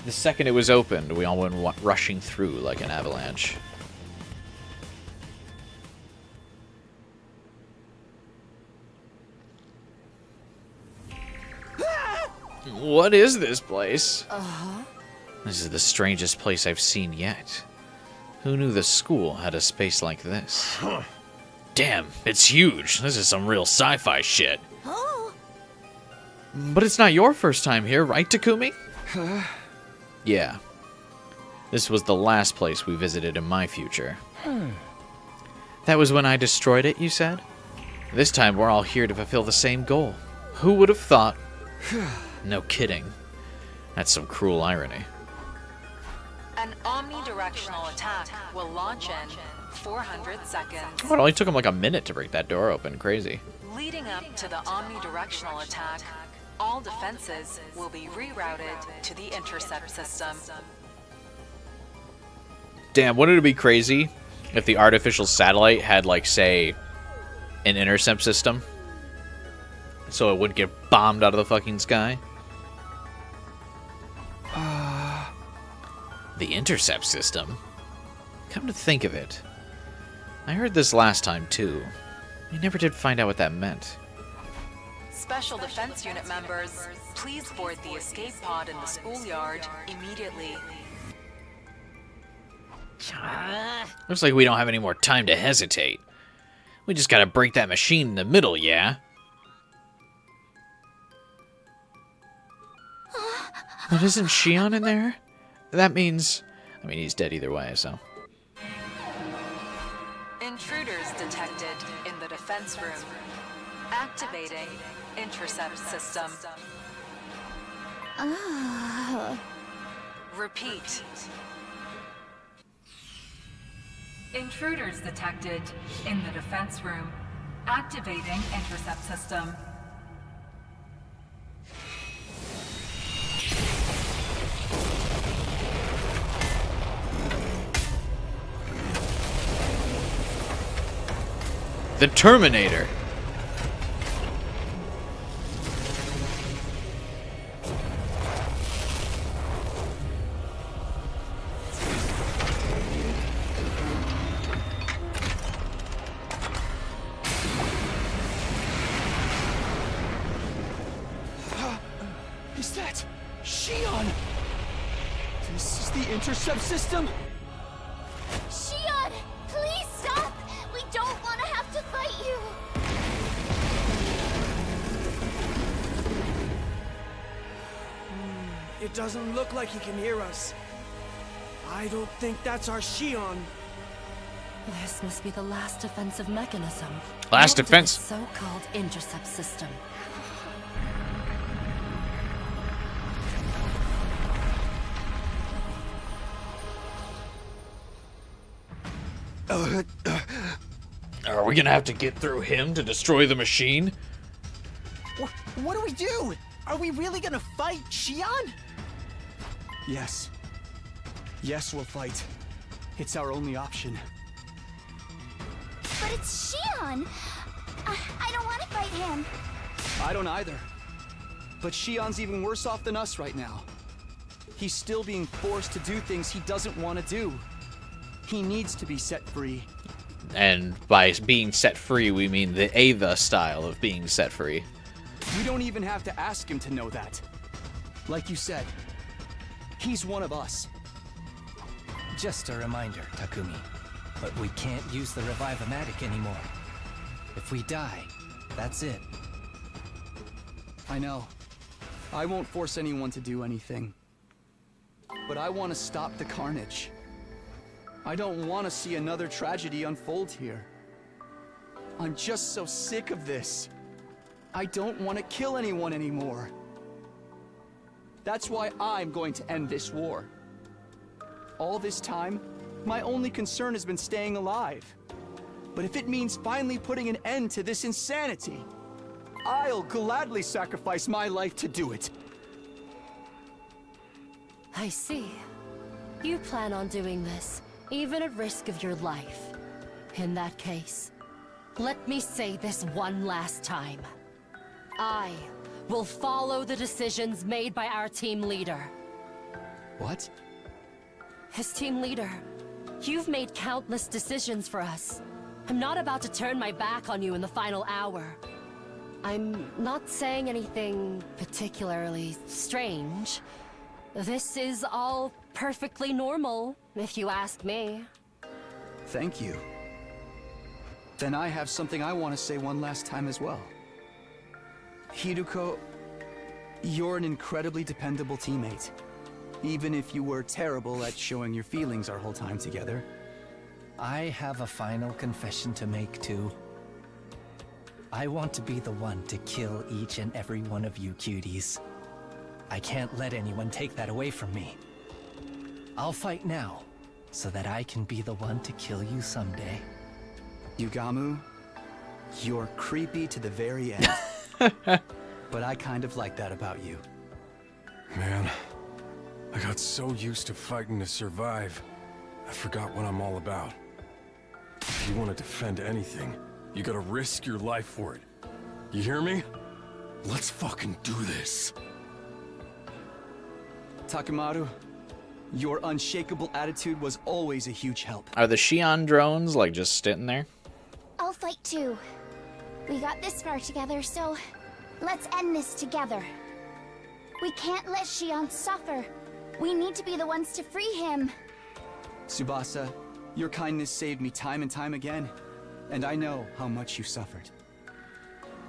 The second it was opened, we all went rushing through like an avalanche. What is this place? This is the strangest place I've seen yet. Who knew the school had a space like this? Damn, it's huge. This is some real sci-fi shit. But it's not your first time here, right, Takumi? Yeah. This was the last place we visited in my future. That was when I destroyed it, you said? This time we're all here to fulfill the same goal. Who would have thought? No kidding. That's some cruel irony. An omnidirectional attack will launch in 400 seconds. Oh, it only took him like a minute to break that door open. Crazy. Leading up to the omnidirectional attack, all defenses will be rerouted to the intercept system. Damn, wouldn't it be crazy if the artificial satellite had, like, say, an intercept system? So it wouldn't get bombed out of the fucking sky? The intercept system? Come to think of it, I heard this last time, too. We never did find out what that meant. Special Defense Unit members, please board the escape pod in the schoolyard immediately. Looks like we don't have any more time to hesitate. We just gotta break that machine in the middle, yeah? But isn't Shion in there? That means... I mean, he's dead either way, so... Intruders detected in the defense room. Activating intercept system. Repeat. Intruders detected in the defense room. Activating intercept system. The Terminator! Is that Shion? This is the intercept system? Shion, please stop! We don't want to have to fight you! It doesn't look like he can hear us. I don't think that's our Shion. This must be the last defensive mechanism. Last defense. So-called intercept system. Are we gonna have to get through him to destroy the machine? What do we do? Are we really gonna fight Shion? Yes. Yes, we'll fight. It's our only option. But it's Shion! I don't want to fight him. I don't either. But Shion's even worse off than us right now. He's still being forced to do things he doesn't want to do. He needs to be set free. And by being set free, we mean the Ava style of being set free. We don't even have to ask him to know that. Like you said, he's one of us. Just a reminder, Takumi. But we can't use the Revive-O-Matic anymore. If we die, that's it. I know. I won't force anyone to do anything. But I want to stop the carnage. I don't want to see another tragedy unfold here. I'm just so sick of this. I don't want to kill anyone anymore. That's why I'm going to end this war. All this time, my only concern has been staying alive. But if it means finally putting an end to this insanity, I'll gladly sacrifice my life to do it. I see. You plan on doing this, even at risk of your life. In that case, let me say this one last time. I will follow the decisions made by our team leader. What? His team leader. You've made countless decisions for us. I'm not about to turn my back on you in the final hour. I'm not saying anything particularly strange. This is all perfectly normal, if you ask me. Thank you. Then I have something I want to say one last time as well. Hiruko, you're an incredibly dependable teammate. even if you were terrible at showing your feelings our whole time together. I have a final confession to make, too. I want to be the one to kill each and every one of you cuties. I can't let anyone take that away from me. I'll fight now, so that I can be the one to kill you someday. Yugamu, you're creepy to the very end. But I kind of like that about you. Man, I got so used to fighting to survive, I forgot what I'm all about. If you want to defend anything, you gotta risk your life for it. You hear me? Let's fucking do this. Takemaru, your unshakable attitude was always a huge help. Are the Shion drones, like, just sitting there? I'll fight too. We got this far together, so let's end this together. We can't let Shion suffer. We need to be the ones to free him. Tsubasa, your kindness saved me time and time again, and I know how much you suffered.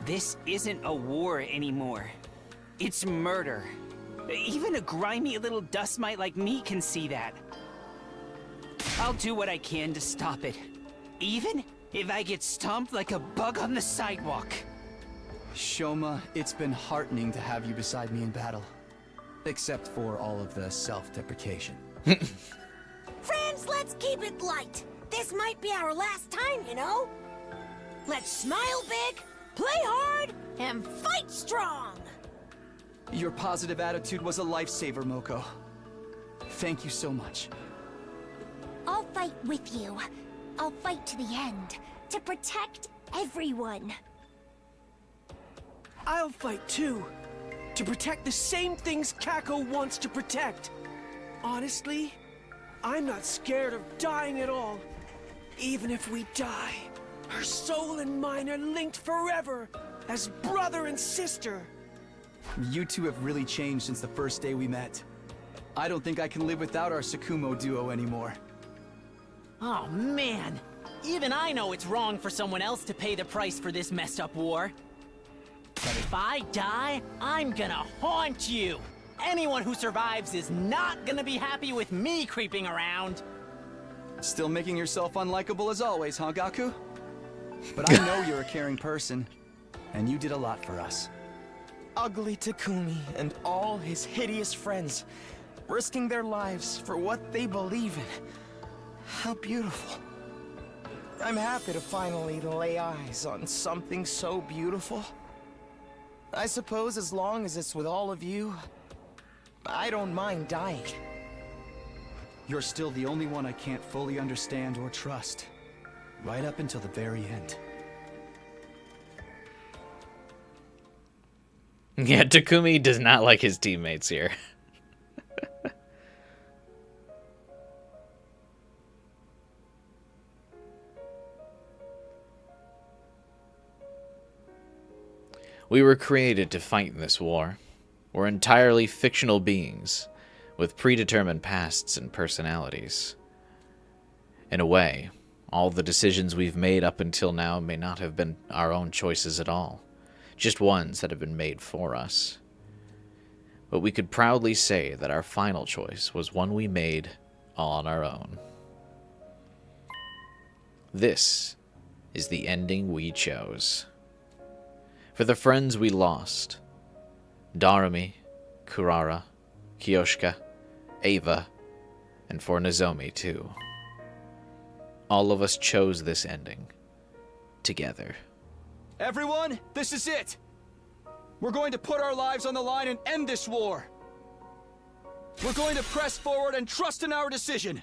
This isn't a war anymore. It's murder. Even a grimy little dust mite like me can see that. I'll do what I can to stop it. Even if I get stomped like a bug on the sidewalk. Shoma, it's been heartening to have you beside me in battle. Except for all of the self-deprecation. Friends, let's keep it light. This might be our last time, you know? Let's smile big, play hard, and fight strong! Your positive attitude was a lifesaver, Moko. Thank you so much. I'll fight with you. I'll fight to the end, to protect everyone. I'll fight too, to protect the same things Kako wants to protect. Honestly, I'm not scared of dying at all. Even if we die, her soul and mine are linked forever, as brother and sister. You two have really changed since the first day we met. I don't think I can live without our Sakumo duo anymore. Oh man, even I know it's wrong for someone else to pay the price for this messed up war. But if I die, I'm gonna haunt you. Anyone who survives is not gonna be happy with me creeping around. Still making yourself unlikable as always, huh, Gaku? But I know you're a caring person, and you did a lot for us. Ugly Takumi and all his hideous friends, risking their lives for what they believe in. How beautiful. I'm happy to finally lay eyes on something so beautiful. I suppose as long as it's with all of you, I don't mind dying. You're still the only one I can't fully understand or trust. Right up until the very end. Yeah, Takumi does not like his teammates here. We were created to fight in this war. We're entirely fictional beings, with predetermined pasts and personalities. In a way, all the decisions we've made up until now may not have been our own choices at all, just ones that have been made for us. But we could proudly say that our final choice was one we made all on our own. This is the ending we chose. For the friends we lost, Darumi, Kurara, Kiyoshika, Ava, and for Nozomi too. All of us chose this ending. Together. Everyone, this is it! We're going to put our lives on the line and end this war! We're going to press forward and trust in our decision!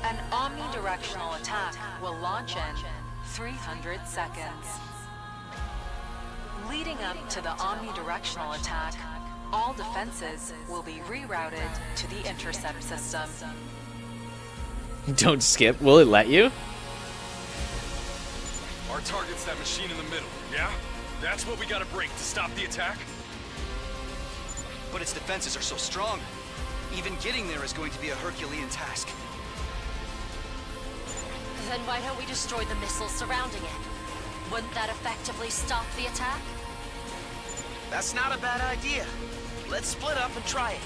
An omnidirectional attack will launch in 300 seconds. Leading up to the omnidirectional attack, all defenses will be rerouted to the intercept system. Don't skip. Will it let you? Our target's that machine in the middle, yeah? That's what we gotta break to stop the attack? But its defenses are so strong. Even getting there is going to be a Herculean task. Then why don't we destroy the missiles surrounding it? Wouldn't that effectively stop the attack? That's not a bad idea. Let's split up and try it.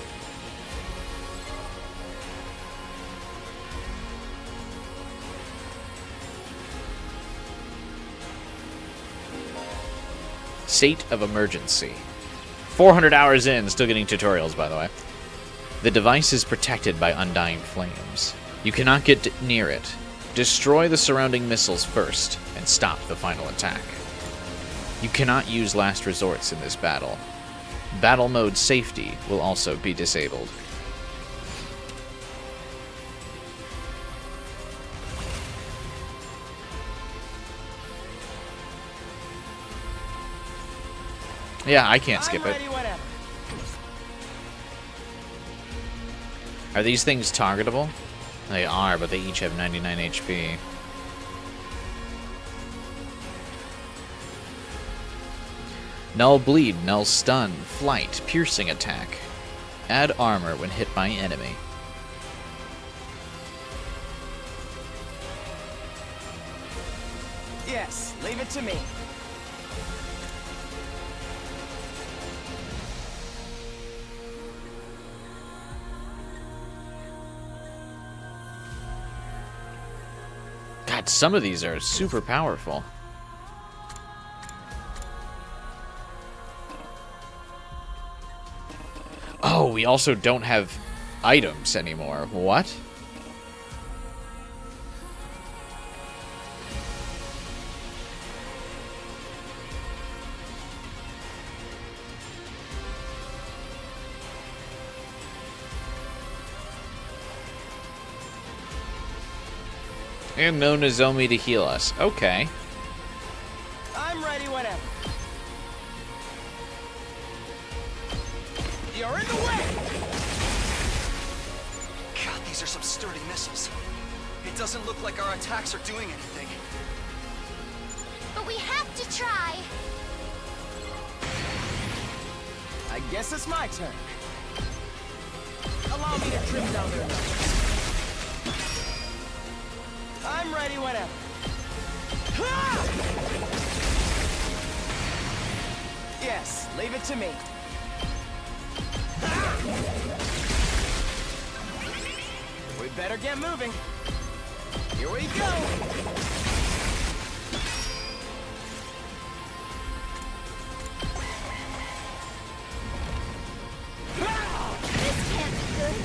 State of emergency. 400 hours in, still getting tutorials, by the way. The device is protected by undying flames. You cannot get near it. Destroy the surrounding missiles first, and stop the final attack. You cannot use last resorts in this battle. Battle mode safety will also be disabled. Yeah, I can't skip it. Are these things targetable? They are, but they each have 99 HP. Null bleed, null stun, flight, piercing attack. Add armor when hit by enemy. Yes, leave it to me. God, some of these are super powerful. Oh, we also don't have items anymore. What? And no Nozomi to heal us. Okay. I'm ready whenever. You're in the way! God, these are some sturdy missiles. It doesn't look like our attacks are doing anything. But we have to try. I guess it's my turn. Allow me to trim down their numbers. I'm ready whenever. Yes, leave it to me. We better get moving. Here we go. This can't be good.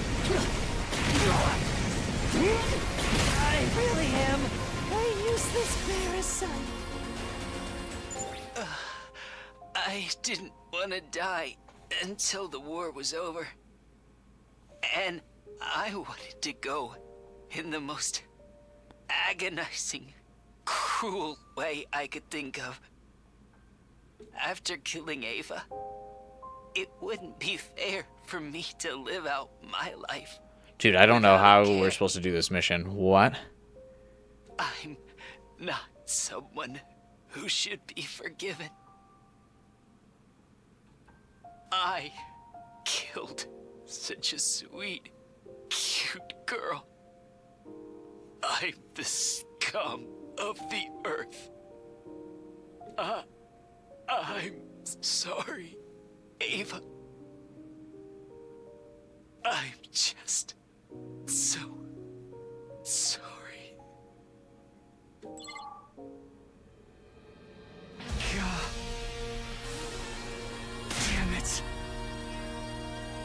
I really am a useless parasite. I didn't want to die until the war was over. And I wanted to go in the most agonizing, cruel way I could think of. After killing Ava, it wouldn't be fair for me to live out my life. Dude, I don't know how we're supposed to do this mission. What? I'm not someone who should be forgiven. I killed such a sweet, cute girl. I'm the scum of the earth. I'm sorry, Ava. I'm just so sorry. Damn it.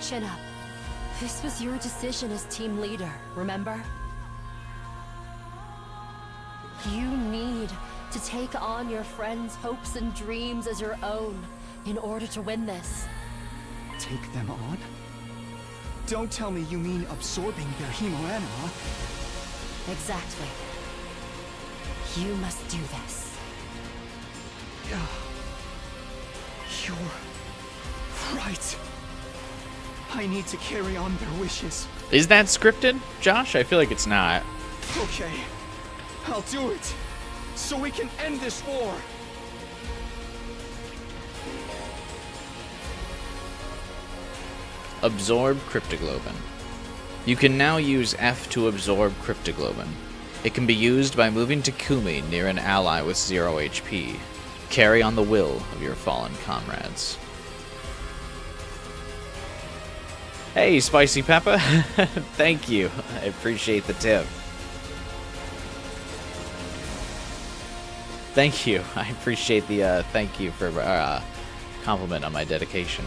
Chin up. This was your decision as team leader, remember? You need to take on your friends' hopes and dreams as your own in order to win this. Take them on? Don't tell me you mean absorbing their hemoanima. Exactly. You must do this. You're right. I need to carry on their wishes. Is that scripted, Josh? I feel like it's not. Okay, I'll do it. So we can end this war. Absorb cryptoglobin. You can now use F to absorb cryptoglobin. It can be used by moving Takumi near an ally with 0 HP. Carry on the will of your fallen comrades. Hey, Spicy Peppa. Thank you. I appreciate the tip. Thank you. I appreciate the thank you for compliment on my dedication.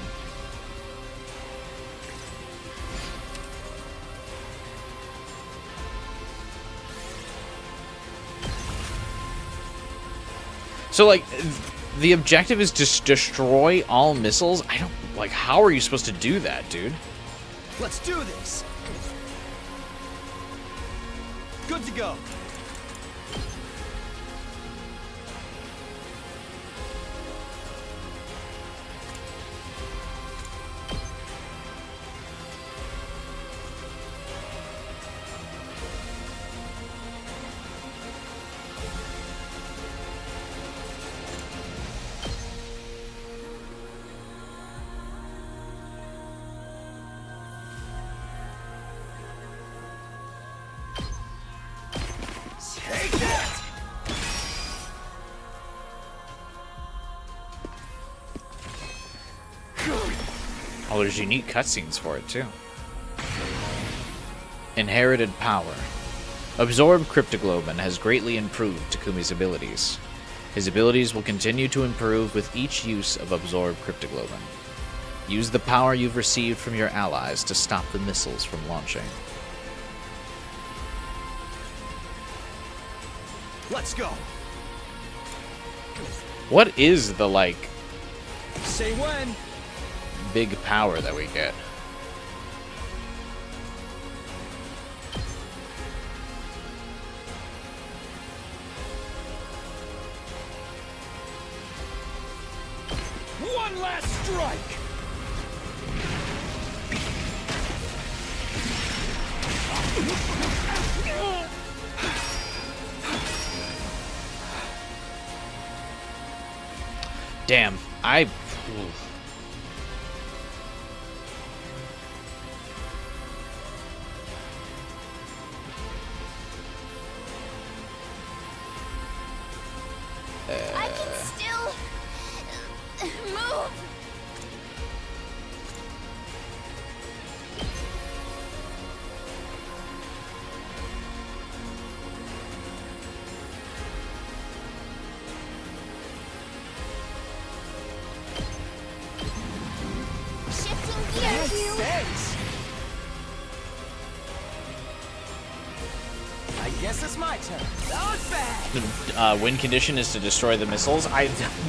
So, like, the objective is to destroy all missiles? I don't, like, how are you supposed to do that, dude? Let's do this! Good to go. Oh, there's unique cutscenes for it, too. Inherited power. Absorb Cryptoglobin has greatly improved Takumi's abilities. His abilities will continue to improve with each use of Absorb Cryptoglobin. Use the power you've received from your allies to stop the missiles from launching. Let's go. What is the, like, Say when. big power that we get? One last strike. Damn, I... I can still move. Shifting gears. Thanks. I guess it's my turn. That was bad. The win condition is to destroy the missiles.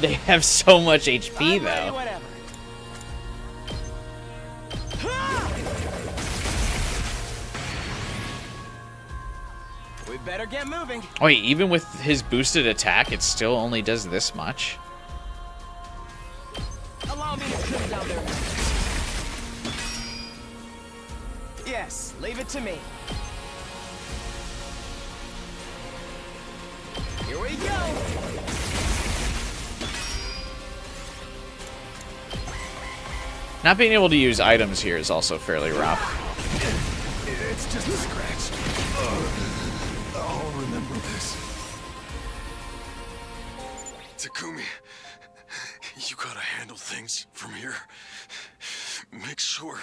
They have so much HP, though. Whatever. We better get moving. Wait, even with his boosted attack, it still only does this much? Allow me to trim down their numbers. Yes, leave it to me. Here we go. Not being able to use items here is also fairly rough. It's just a scratch. I'll remember this. Takumi, you gotta handle things from here. Make sure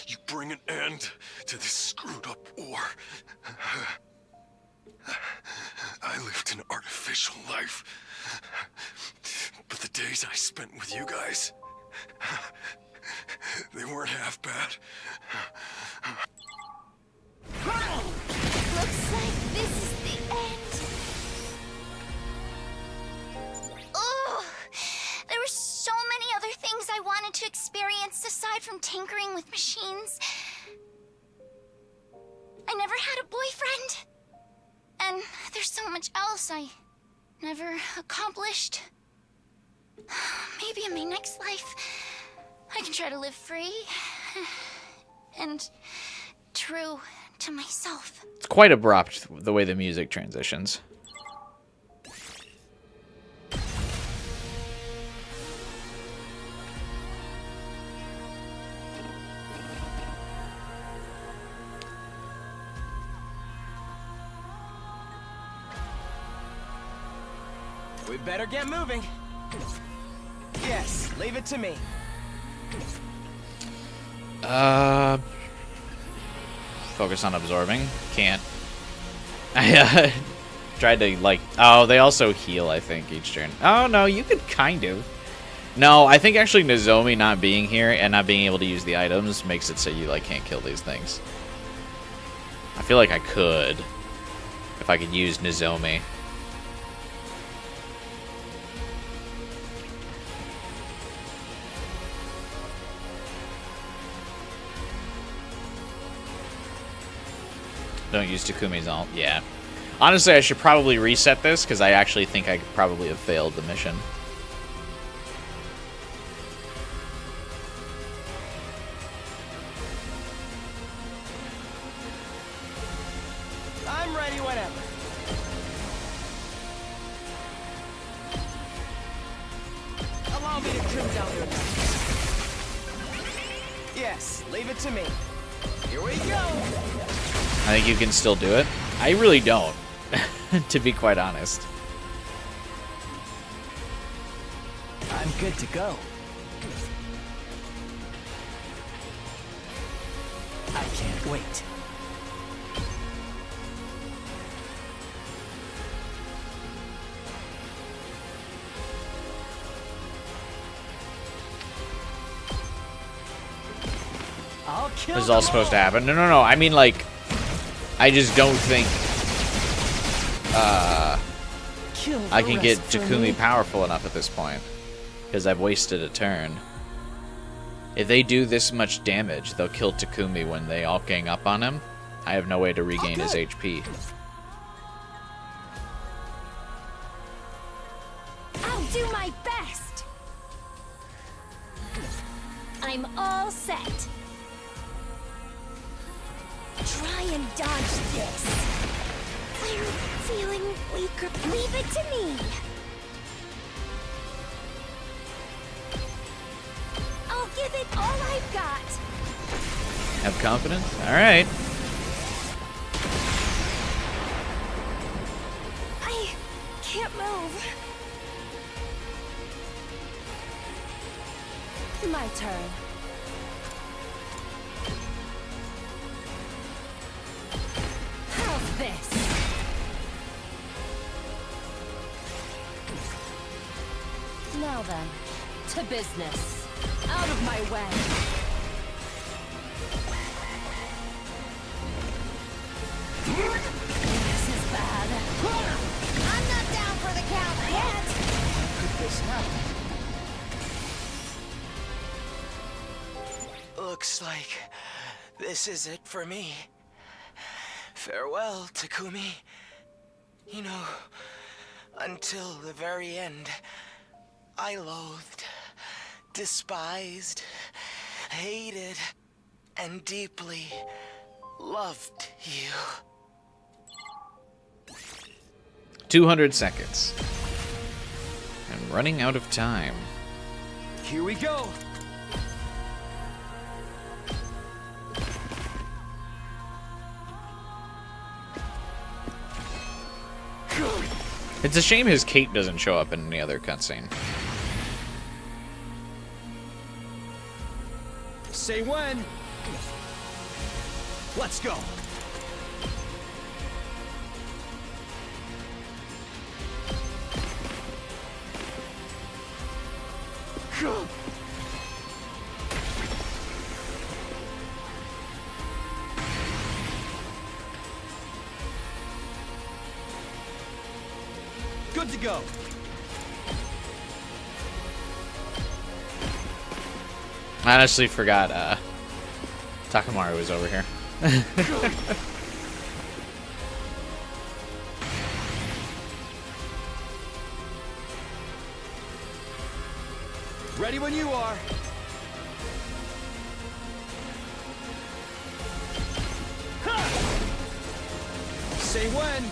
you bring an end to this screwed up war. I lived an artificial life, but the days I spent with you guys, they weren't half bad. Looks like this is the end. Ugh! There were so many other things I wanted to experience aside from tinkering with machines. I never had a boyfriend. And there's so much else I never accomplished. Maybe in my next life, I can try to live free and true to myself. It's quite abrupt, the way the music transitions. We better get moving. Yes, leave it to me. Focus on absorbing. Can't. I tried to, like... Oh, they also heal, I think, each turn. Oh, no, you could kind of. No, I think actually Nozomi not being here and not being able to use the items makes it so you, like, can't kill these things. I feel like I could. If I could use Nozomi. Don't use Takumi's ult. Yeah. Honestly, I should probably reset this, because I actually think I could probably have failed the mission. I'm ready whenever. Allow me to trim down your neck. Yes, leave it to me. Here we go. I think you can still do it. I really don't, to be quite honest. I'm good to go. I can't wait. I'll kill This is all supposed to happen. No, no, no. I mean, like, I just don't think I can get Takumi powerful enough at this point, because I've wasted a turn. If they do this much damage, they'll kill Takumi when they all gang up on him. I have no way to regain his HP. I'll do my best. I'm all set. Try and dodge this. I'm feeling weaker. Leave it to me. I'll give it all I've got. Have confidence? Alright. I can't move. My turn. How's this? Now then, to business. Out of my way. This is bad. I'm not down for the count yet. Could this happen? Looks like this is it for me. Farewell, Takumi. You know, until the very end, I loathed, despised, hated, and deeply loved you. 200 seconds. I'm running out of time. Here we go. It's a shame his cape doesn't show up in any other cutscene. Say when. Let's go. Good to go. I honestly forgot Takamaru was over here. Ready when you are. Say when.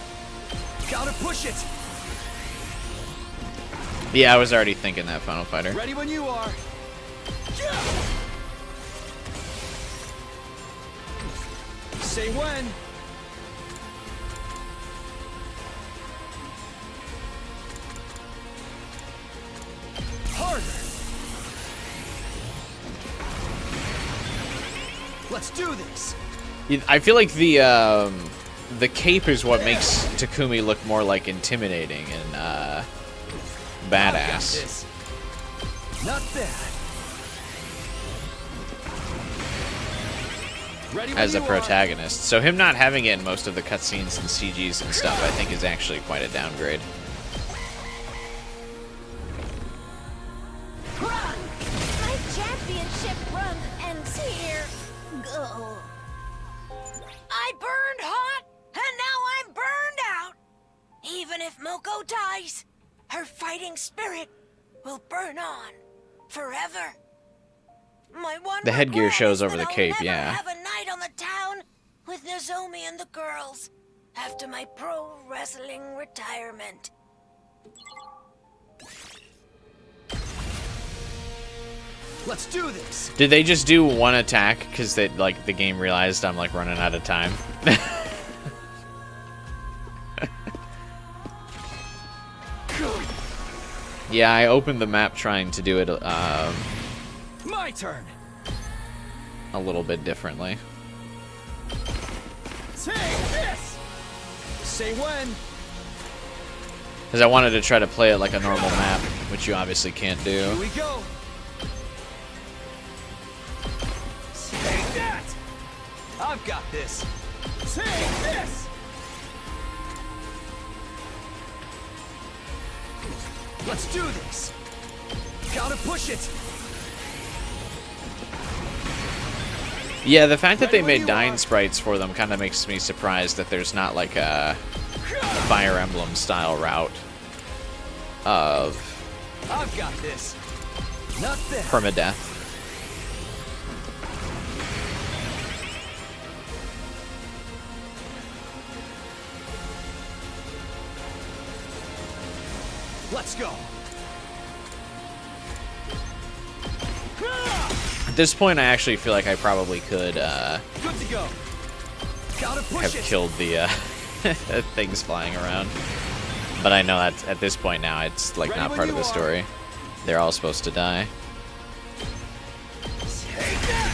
Gotta push it. Yeah, I was already thinking that, Final Fighter. Ready when you are. Say when. harder! Let's do this! I feel like the cape is what makes Takumi look more like intimidating and badass. Not bad. As a protagonist. So him not having it in most of the cutscenes and CGs and stuff, I think is actually quite a downgrade. Run! My championship run ends here. Go. I burned hot, and now I'm burned out. Even if Moko dies, her fighting spirit will burn on forever. My one The headgear regret shows is over that the I'll cape, never yeah. have a night on the town with Nozomi and the girls after my pro wrestling retirement. Let's do this. Did they just do one attack because they like the game realized I'm like running out of time? Yeah, I opened the map trying to do it My turn. a little bit differently. Take this. Say when. Because I wanted to try to play it like a normal map, which you obviously can't do. Here we go. Take that. I've got this. Take this. Let's do this. Gotta push it. Yeah, the fact that they made dying sprites for them kind of makes me surprised that there's not like a Fire Emblem style route of I've got this. Not bad. permadeath. Let's go. At this point, I actually feel like I probably could Good to go. Gotta push have it. killed the things flying around. But I know that at this point now, it's like Ready not when part of you the are. story. They're all supposed to die. Take that.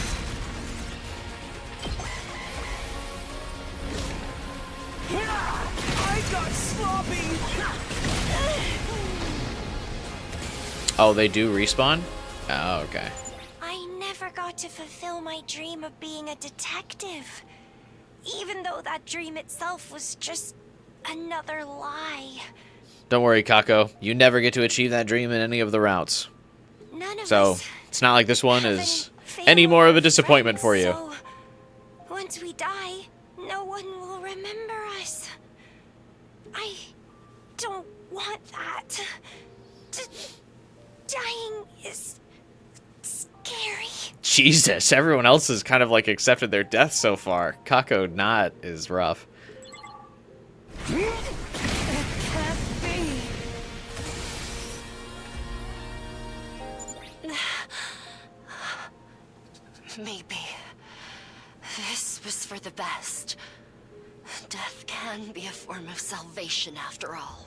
I got sloppy. Oh, they do respawn? Oh, okay. I never got to fulfill my dream of being a detective. Even though that dream itself was just another lie. Don't worry, Kako. You never get to achieve that dream in any of the routes. None of So, us it's not like this one is any more of a disappointment for you. So, once we die, no one will remember us. I don't want that. Dying is scary. Jesus, everyone else has kind of like accepted their death so far. Kako not is rough. It can't be. Maybe this was for the best. Death can be a form of salvation after all.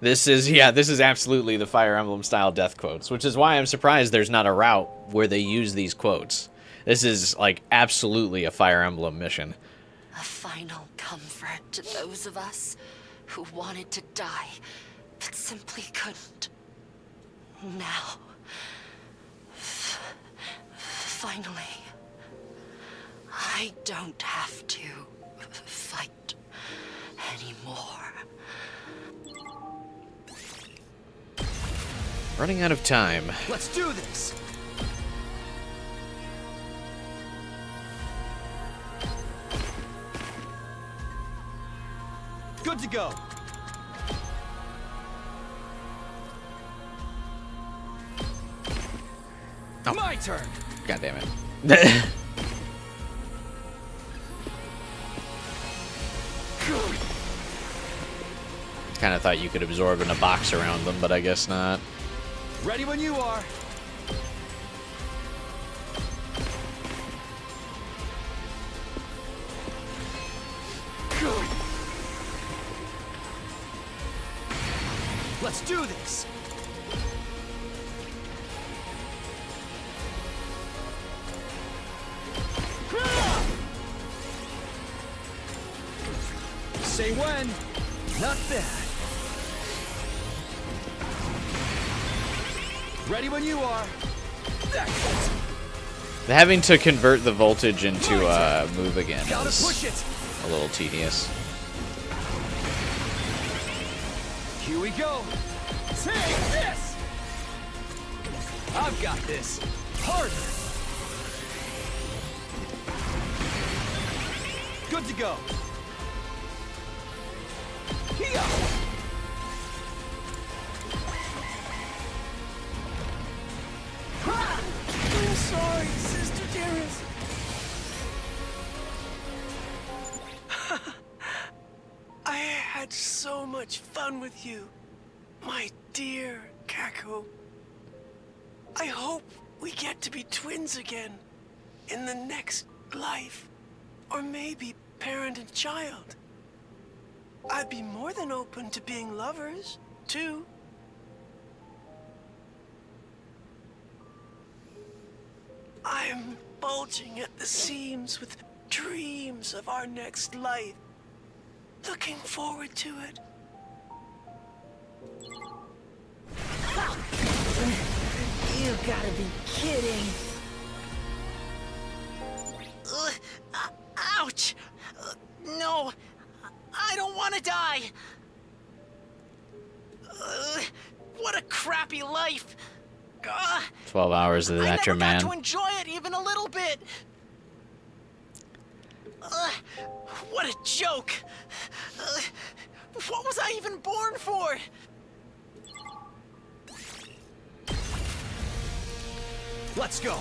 This is absolutely the Fire Emblem style death quotes, which is why I'm surprised there's not a route where they use these quotes. This is like absolutely a Fire Emblem mission. A final comfort to those of us who wanted to die, but simply couldn't. Now, finally, I don't have to fight anymore. Running out of time. Let's do this. Good to go. Oh. My turn. God damn it. Kind of thought you could absorb in a box around them, but I guess not. Ready when you are. Let's do this. say when. Not bad. Ready when you are. Having to convert the voltage into move again is Push it. a little tedious. Here we go. Take this. I've got this. Harder. Good to go. Here. I'm sorry, sister dearest. I had so much fun with you, my dear Kako. I hope we get to be twins again in the next life, or maybe parent and child. I'd be more than open to being lovers, too. I'm bulging at the seams with dreams of our next life. Looking forward to it. You gotta be kidding. Ouch! No, I don't want to die. What a crappy life. 12 hours of that, your man. I never got to enjoy it even a little bit. What a joke. What was I even born for? Let's go.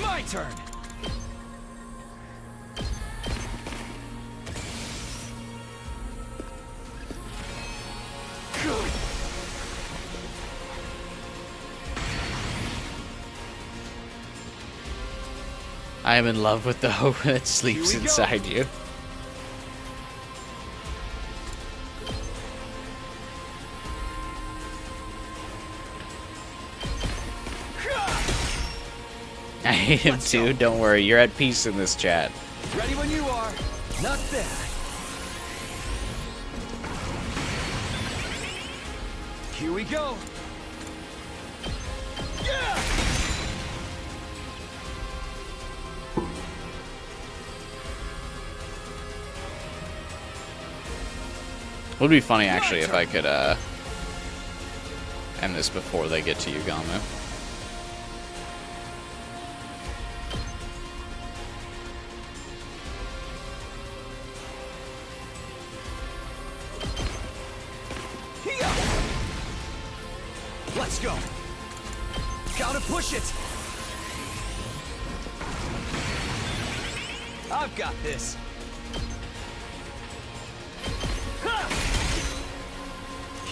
My turn. I am in love with the hope that sleeps inside you. I hate him too. Don't worry, you're at peace in this chat. Ready when you are. Not bad. Here we go. Yeah! It would be funny actually if I could end this before they get to Yugamu. Let's go. Gotta push it. I've got this.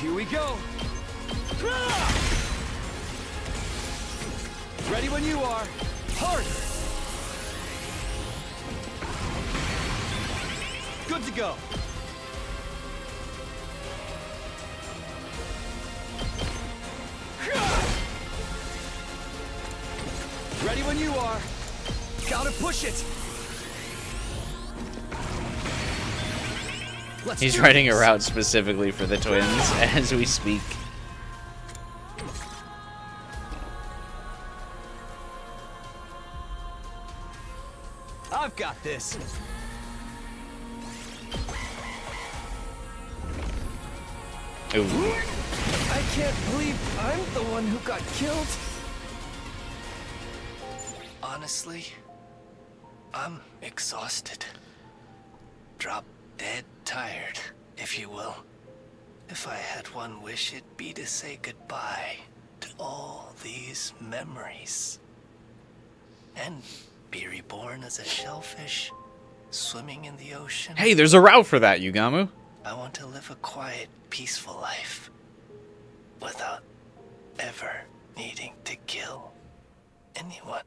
Here we go. Ready when you are. Harder. Good to go. Ready when you are. Gotta push it. He's writing a route specifically for the twins as we speak. I've got this. Ooh. I can't believe I'm the one who got killed. Honestly, I'm exhausted. Drop dead tired, if you will. If I had one wish, it'd be to say goodbye to all these memories. And be reborn as a shellfish, swimming in the ocean. Hey, there's a route for that, Yugamu. I want to live a quiet, peaceful life. Without ever needing to kill anyone.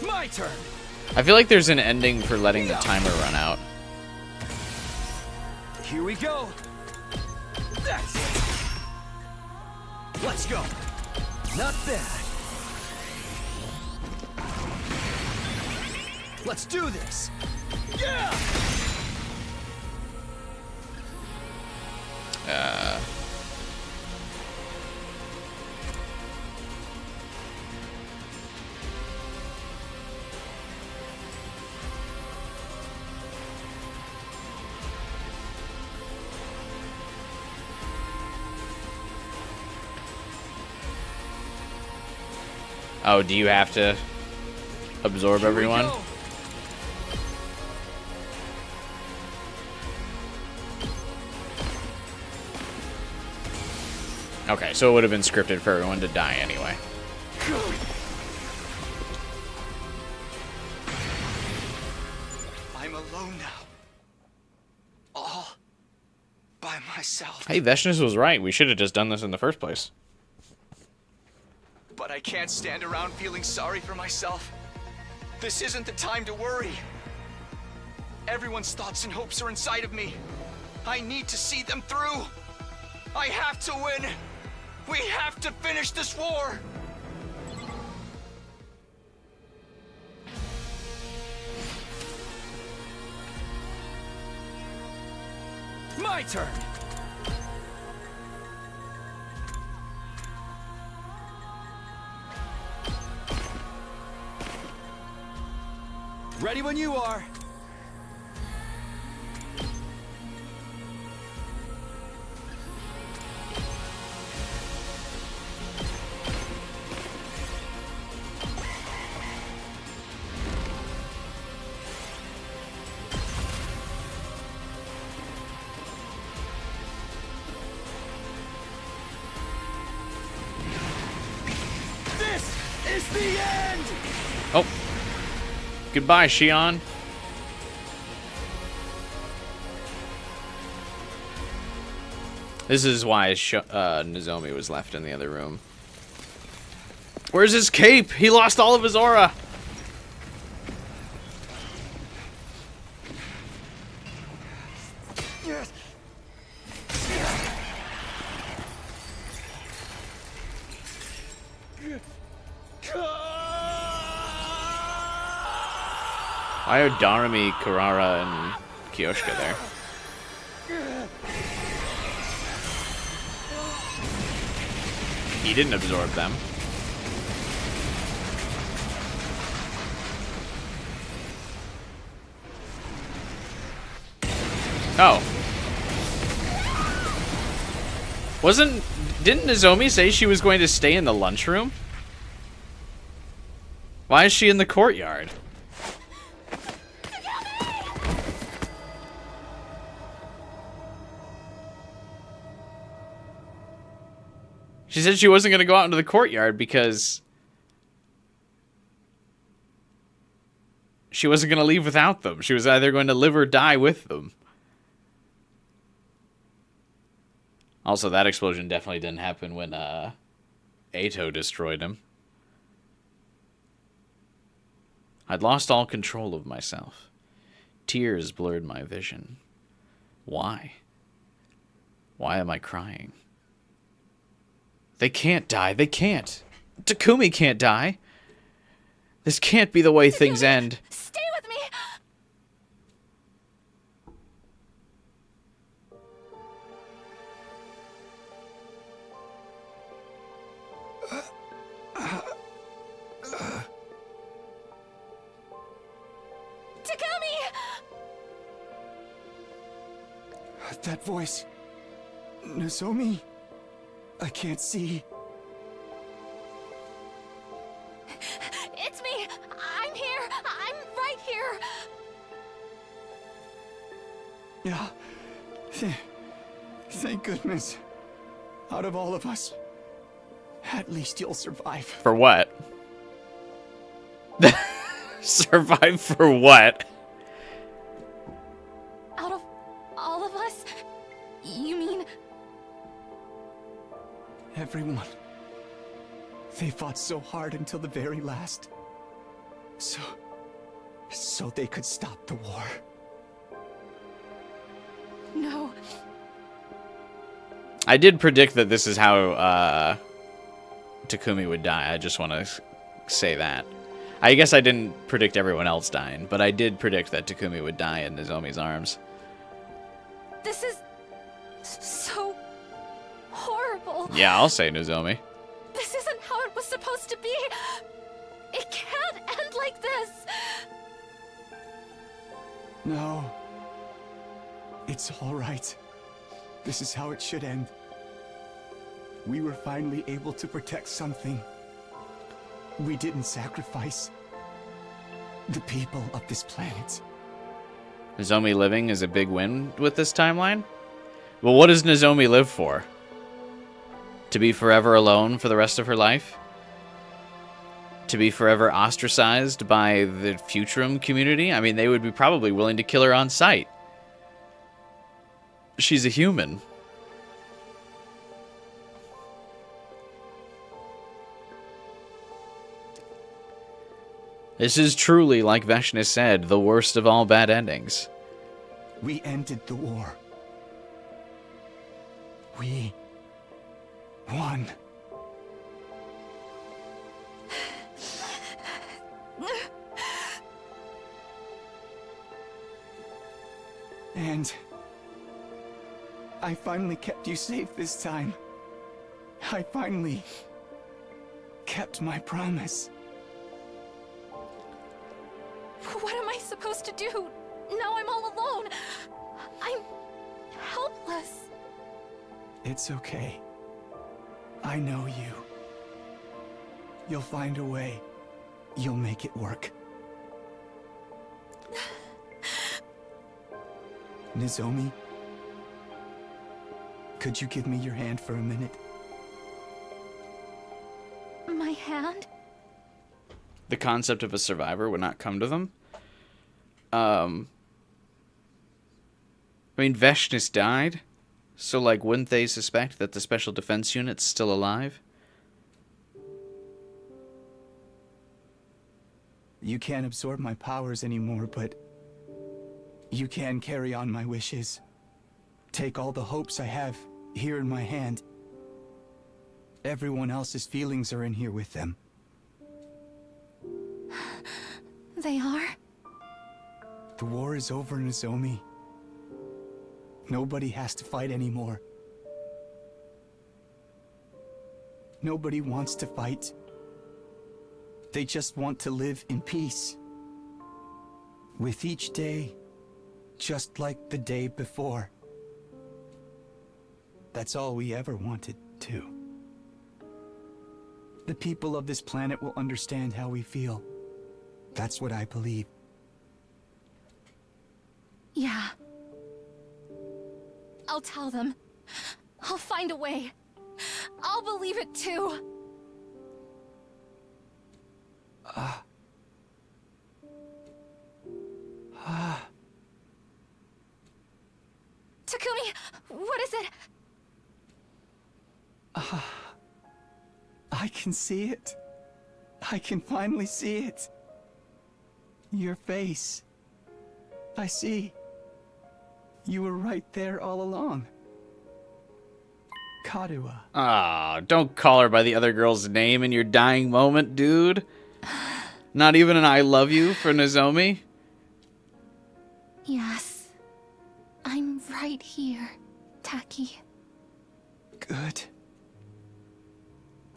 My turn. I feel like there's an ending for letting the timer run out. Here we go. That's it. Let's go. Not bad. Let's do this. Yeah. Oh, do you have to absorb everyone? Okay, so it would have been scripted for everyone to die anyway. I'm alone now. All by myself. Hey, Vashness was right. We should have just done this in the first place. But I can't stand around feeling sorry for myself. This isn't the time to worry. Everyone's thoughts and hopes are inside of me. I need to see them through. I have to win. We have to finish this war. My turn. Ready when you are. This is the end! Oh. Goodbye, Shion. This is why Nozomi was left in the other room. Where's his cape? He lost all of his aura. Why are Darumi, Kurara, and Kyoshka there? He didn't absorb them. Oh. Didn't Nozomi say she was going to stay in the lunchroom? Why is she in the courtyard? She said she wasn't going to go out into the courtyard because she wasn't going to leave without them. She was either going to live or die with them. Also, that explosion definitely didn't happen when Ato destroyed him. I'd lost all control of myself. Tears blurred my vision. Why? Why am I crying? They can't die. They can't. Takumi can't die. This can't be the way things end. Stay with me! Takumi! That voice. Nozomi? I can't see. It's me! I'm here! I'm right here! Yeah. Thank goodness. Out of all of us, at least you'll survive. For what? Survive for what? Out of all of us? You mean... Everyone. They fought so hard until the very last. So they could stop the war. No. I did predict that this is how Takumi would die. I just want to say that. I guess I didn't predict everyone else dying, but I did predict that Takumi would die in Nozomi's arms. This is so horrible. Yeah, I'll say Nozomi. This isn't how it was supposed to be. It can't end like this. No. It's all right. This is how it should end. We were finally able to protect something. We didn't sacrifice the people of this planet. Nozomi living is a big win with this timeline? Well, what does Nozomi live for? To be forever alone for the rest of her life? To be forever ostracized by the Futurum community? I mean, they would be probably willing to kill her on sight. She's a human. This is truly, like Vashness said, the worst of all bad endings. We ended the war. We won. And I finally kept you safe this time. I finally kept my promise. What am I supposed to do? Now I'm all alone. I'm helpless. It's okay. I know you. You'll find a way. You'll make it work. Nozomi, could you give me your hand for a minute? My hand? The concept of a survivor would not come to them. I mean, Vashness died, so, like, wouldn't they suspect that the Special Defense Unit's still alive? You can't absorb my powers anymore, but you can carry on my wishes. Take all the hopes I have here in my hand. Everyone else's feelings are in here with them. They are? The war is over, Nozomi. Nobody has to fight anymore. Nobody wants to fight. They just want to live in peace. With each day, just like the day before. That's all we ever wanted, too. The people of this planet will understand how we feel. That's what I believe. Yeah. I'll tell them. I'll find a way. I'll believe it too. Takumi, what is it? I can see it. I can finally see it. Your face. I see. You were right there all along. Karuha. Ah, don't call her by the other girl's name in your dying moment, dude. Not even an I love you for Nozomi? Yes. I'm right here, Taki. Good.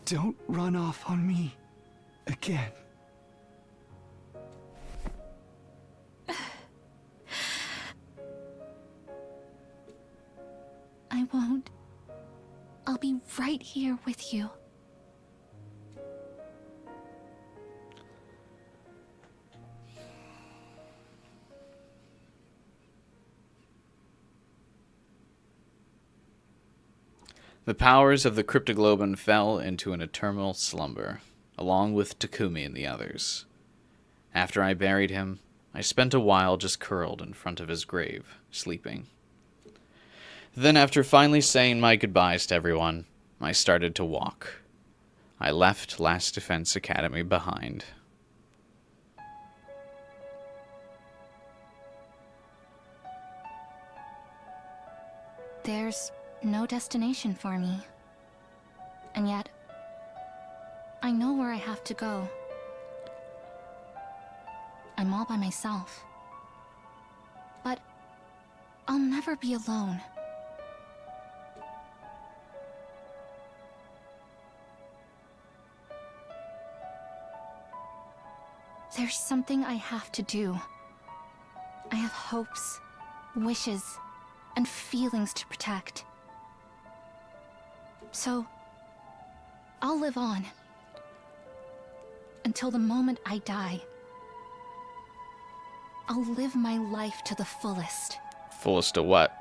Don't run off on me again. I won't. I'll be right here with you. The powers of the Cryptoglobin fell into an eternal slumber, along with Takumi and the others. After I buried him, I spent a while just curled in front of his grave, sleeping. Then, after finally saying my goodbyes to everyone, I started to walk. I left Last Defense Academy behind. There's no destination for me. And yet, I know where I have to go. I'm all by myself. But I'll never be alone. There's something I have to do. I have hopes, wishes, and feelings to protect. So, I'll live on. Until the moment I die. I'll live my life to the fullest. Fullest of what?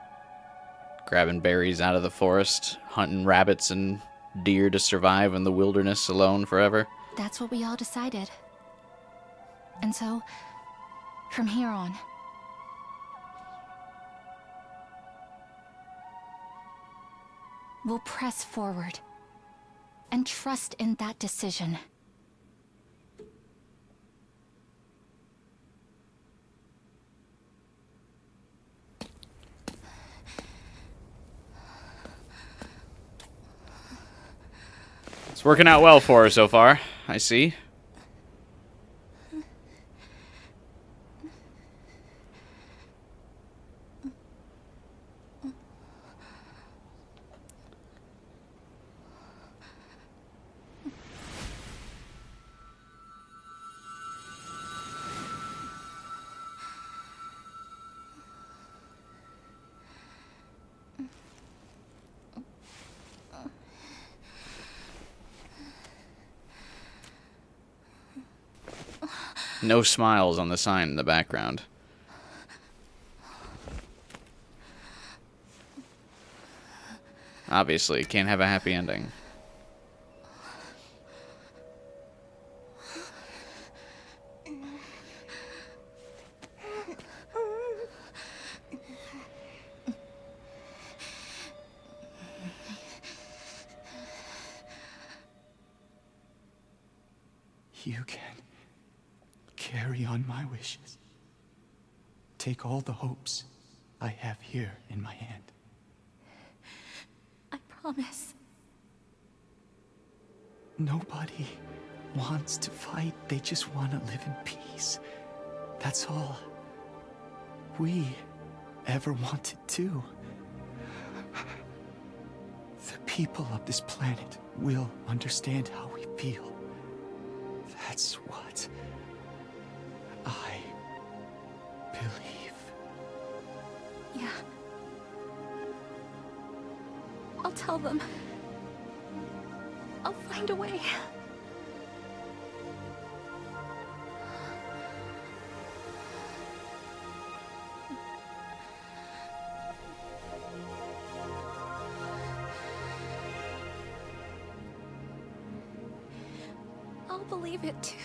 Grabbing berries out of the forest, hunting rabbits and deer to survive in the wilderness alone forever? That's what we all decided. And so, from here on, we'll press forward and trust in that decision. It's working out well for her so far, I see. No smiles on the sign in the background. Obviously, can't have a happy ending. You can carry on my wishes. Take all the hopes I have here in my hand. I promise. Nobody wants to fight. They just want to live in peace. That's all we ever wanted to. The people of this planet will understand how we feel. That's what I believe. Yeah. I'll tell them. I'll find a way. I'll believe it too.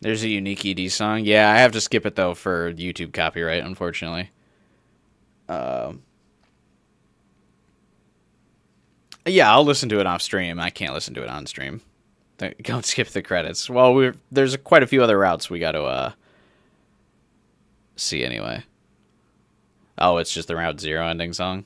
There's a unique ED song. Yeah, I have to skip it, though, for YouTube copyright, unfortunately. Yeah, I'll listen to it off stream. I can't listen to it on stream. Don't skip the credits. Well, there's quite a few other routes we got to see anyway. Oh, it's just the Route 0 ending song?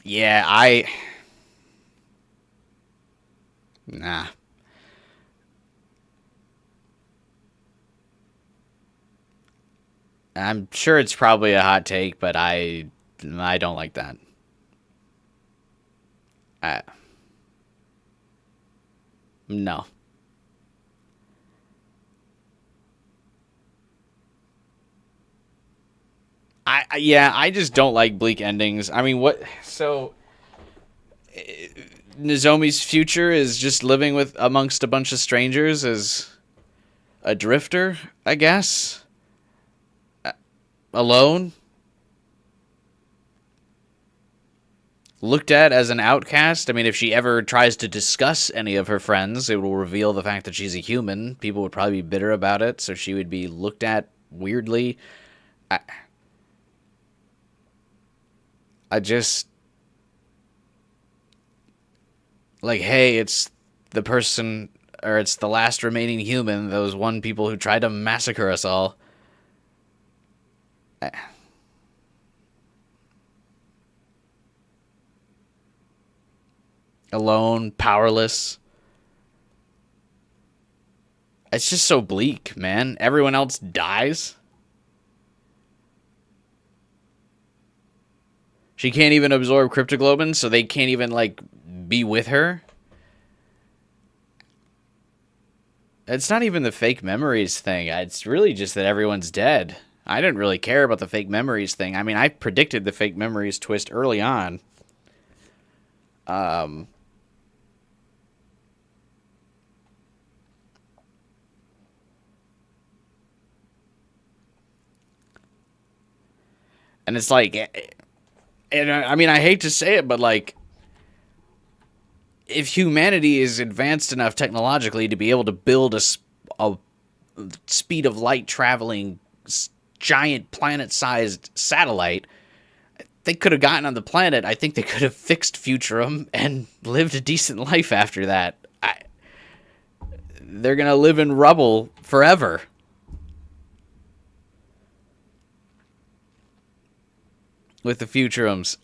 Yeah, Nah. I'm sure it's probably a hot take, but I don't like that. No. Yeah, I just don't like bleak endings. I mean, what? So Nozomi's future is just living with amongst a bunch of strangers as a drifter, I guess. Alone. Looked at as an outcast. I mean, if she ever tries to discuss any of her friends, it will reveal the fact that she's a human. People would probably be bitter about it, so she would be looked at weirdly. I just... Like, hey, it's the person, or it's the last remaining human, those one people who tried to massacre us all. Alone, powerless. It's just so bleak, man. Everyone else dies. She can't even absorb cryptoglobin, so they can't even, like, be with her. It's not even the fake memories thing. It's really just that everyone's dead. I didn't really care about the fake memories thing. I mean, I predicted the fake memories twist early on. And it's like, and I mean, I hate to say it, but like, if humanity is advanced enough technologically to be able to build a speed of light traveling giant planet-sized satellite, they could have gotten on the planet. I think they could have fixed Futurum and lived a decent life after that. They're gonna live in rubble forever. With the Futurums.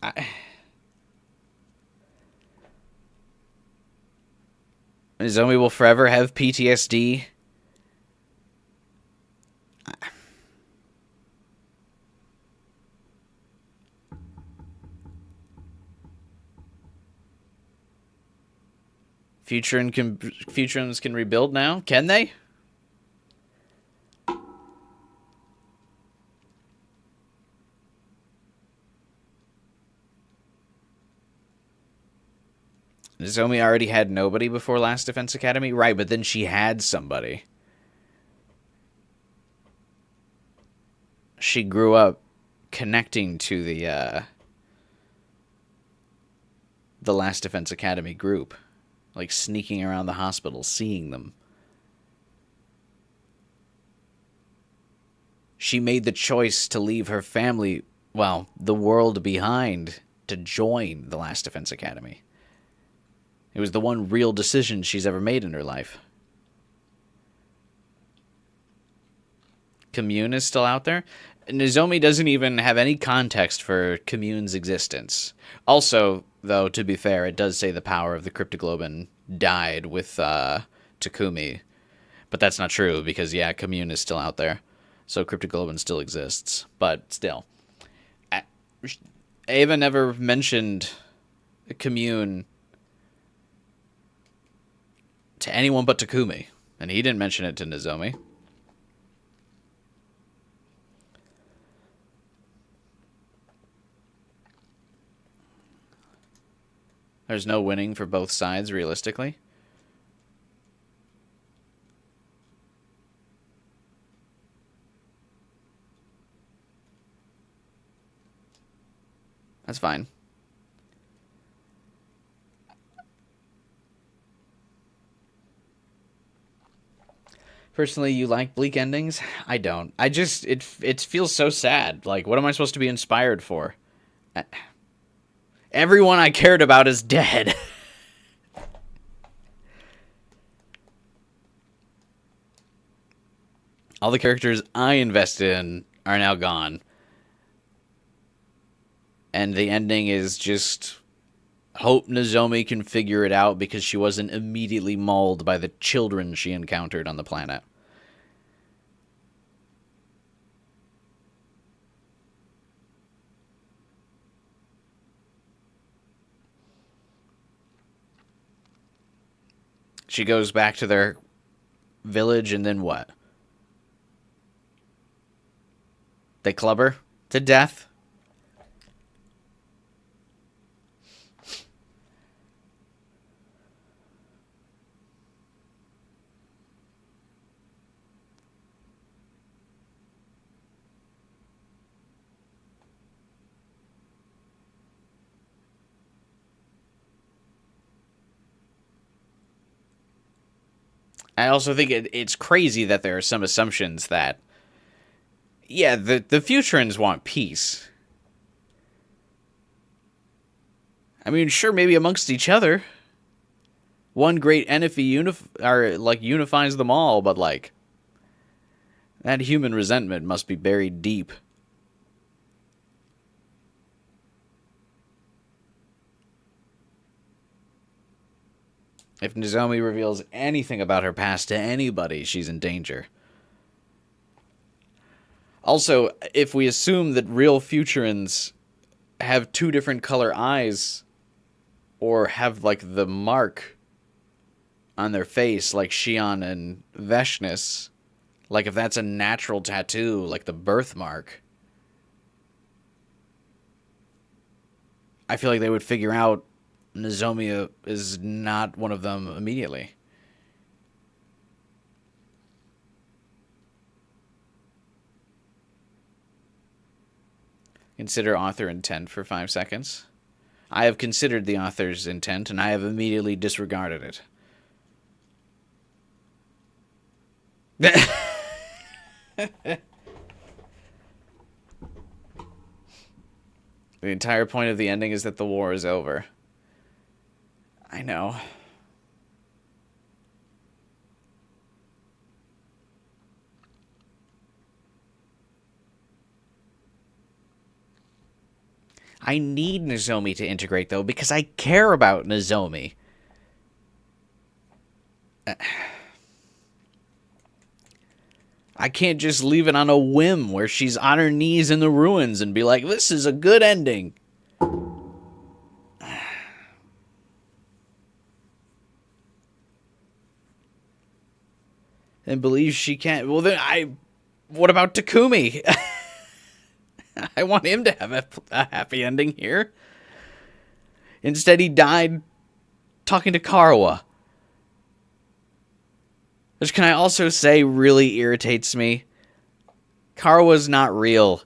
Nozomi will forever have PTSD. Futurums can rebuild now? Can they? Nozomi already had nobody before Last Defense Academy? Right, but then she had somebody. She grew up connecting to the Last Defense Academy group. Like sneaking around the hospital, seeing them. She made the choice to leave her family, well, the world behind, to join the Last Defense Academy. It was the one real decision she's ever made in her life. Commune is still out there. Nozomi doesn't even have any context for Commune's existence. Also, though, to be fair, it does say the power of the cryptoglobin died with Takumi. But that's not true, because, yeah, Commune is still out there. So cryptoglobin still exists. But still. Ava never mentioned Commune to anyone but Takumi. And he didn't mention it to Nozomi. There's no winning for both sides, realistically. That's fine. Personally, you like bleak endings? I don't. I just, it feels so sad. Like, what am I supposed to be inspired for? Everyone I cared about is dead. All the characters I invested in are now gone. And the ending is just hope Nozomi can figure it out because she wasn't immediately mauled by the children she encountered on the planet. She goes back to their village, and then what? They club her to death? I also think it's crazy that there are some assumptions that, yeah, the Futurans want peace. I mean, sure, maybe amongst each other. One great enemy unifies them all, but, like, that human resentment must be buried deep. If Nozomi reveals anything about her past to anybody, she's in danger. Also, if we assume that real Futurans have two different color eyes, or have, like, the mark on their face, like Shion and Vashness, like, if that's a natural tattoo, like the birthmark, I feel like they would figure out Nozomi is not one of them immediately. Consider author intent for 5 seconds. I have considered the author's intent, and I have immediately disregarded it. The entire point of the ending is that the war is over. I know. I need Nozomi to integrate, though, because I care about Nozomi. I can't just leave it on a whim where she's on her knees in the ruins and be like, this is a good ending. And believes she can't. Well, then what about Takumi? I want him to have a happy ending here. Instead, he died talking to Karawa. Which, can I also say, really irritates me. Karawa's not real.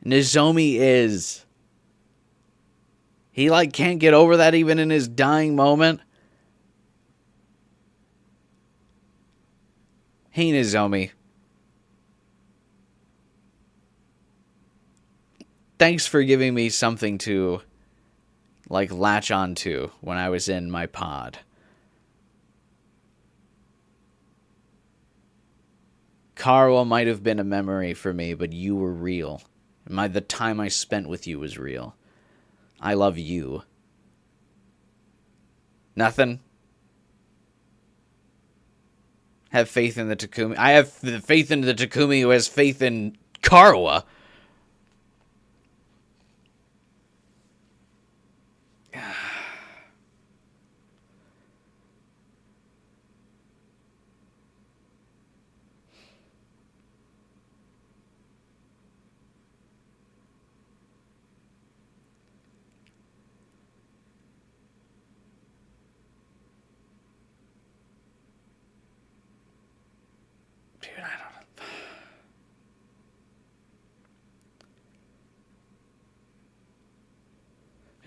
Nozomi is. He, like, can't get over that even in his dying moment. Hey, Nozomi. Thanks for giving me something to, like, latch onto when I was in my pod. Karawa might have been a memory for me, but you were real. The time I spent with you was real. I love you. Nothing? Have faith in the Takumi. I have faith in the Takumi who has faith in Karawa.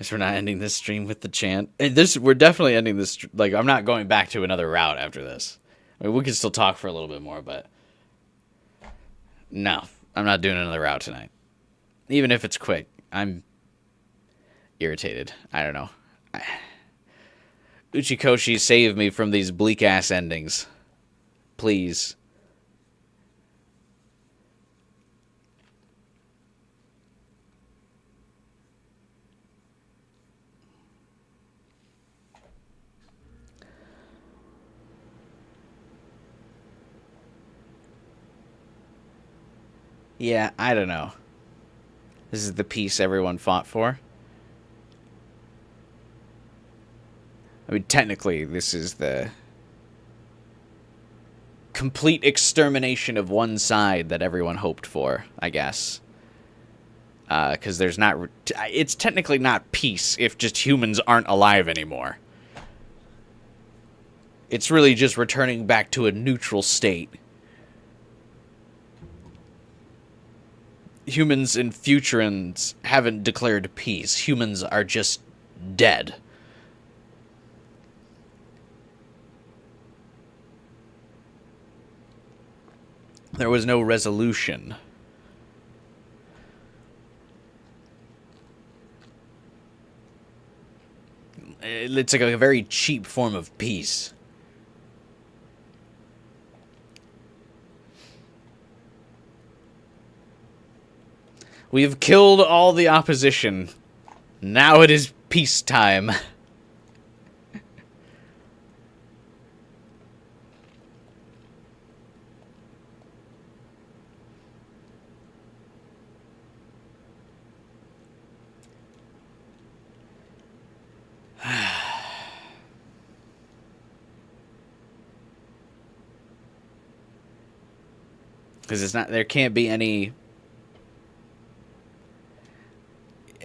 Guess we're not ending this stream with the chant. We're definitely ending this. Like, I'm not going back to another route after this. I mean, we can still talk for a little bit more, but no, I'm not doing another route tonight. Even if it's quick, I'm irritated. I don't know. Uchikoshi, save me from these bleak-ass endings. Please. Yeah, I don't know. This is the peace everyone fought for. I mean, technically, this is the complete extermination of one side that everyone hoped for, I guess. Because there's not... It's technically not peace if just humans aren't alive anymore. It's really just returning back to a neutral state. Humans and Futurans haven't declared peace. Humans are just dead. There was no resolution. It's like a very cheap form of peace. We have killed all the opposition. Now it is peacetime. Because it's not, there can't be any...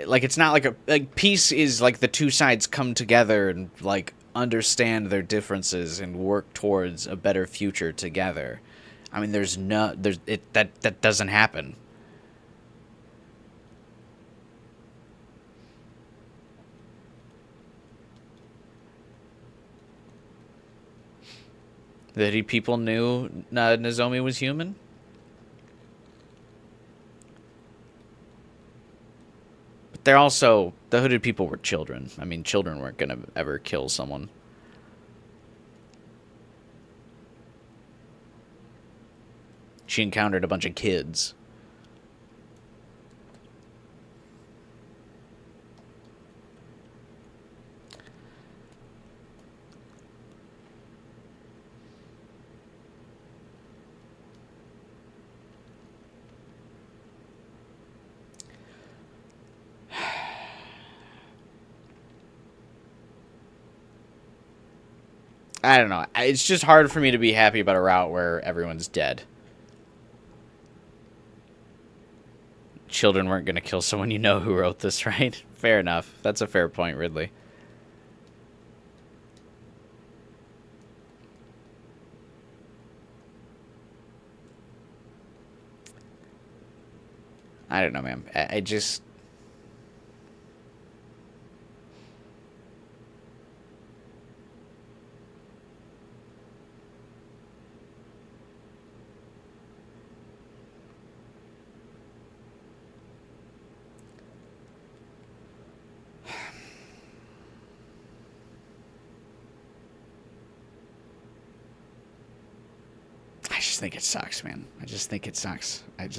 Like, it's not like peace is like the two sides come together and, like, understand their differences and work towards a better future together. I mean, that doesn't happen. The hooded people knew Nozomi was human? But they're also... The hooded people were children. I mean, children weren't going to ever kill someone. She encountered a bunch of kids. I don't know. It's just hard for me to be happy about a route where everyone's dead. Children weren't going to kill someone you know who wrote this, right? Fair enough. That's a fair point, Ridley. I don't know, man. I just... I just think it sucks, man. I just think it sucks. I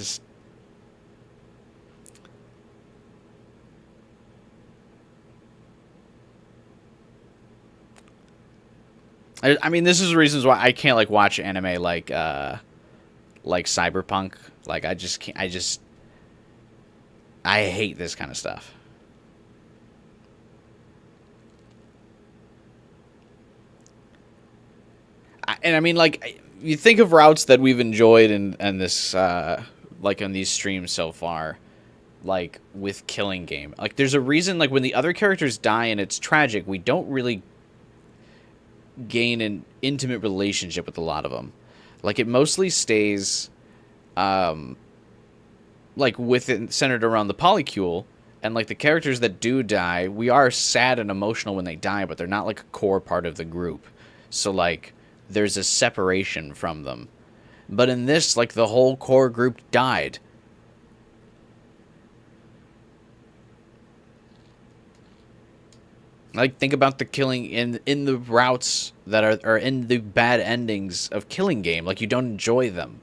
mean, this is the reasons why I can't, like, watch anime like Cyberpunk. Like, I just can't, I hate this kind of stuff. And I mean, like, you think of routes that we've enjoyed and this, like, on these streams so far, like, with Killing Game. Like, there's a reason, like, when the other characters die and it's tragic, we don't really gain an intimate relationship with a lot of them. Like, it mostly stays, like, centered around the polycule, And, like, the characters that do die, we are sad and emotional when they die, but they're not, like, a core part of the group. So, like, there's a separation from them. But in this, like, the whole core group died. Like, think about the killing in the routes that are in the bad endings of Killing Game. Like, you don't enjoy them.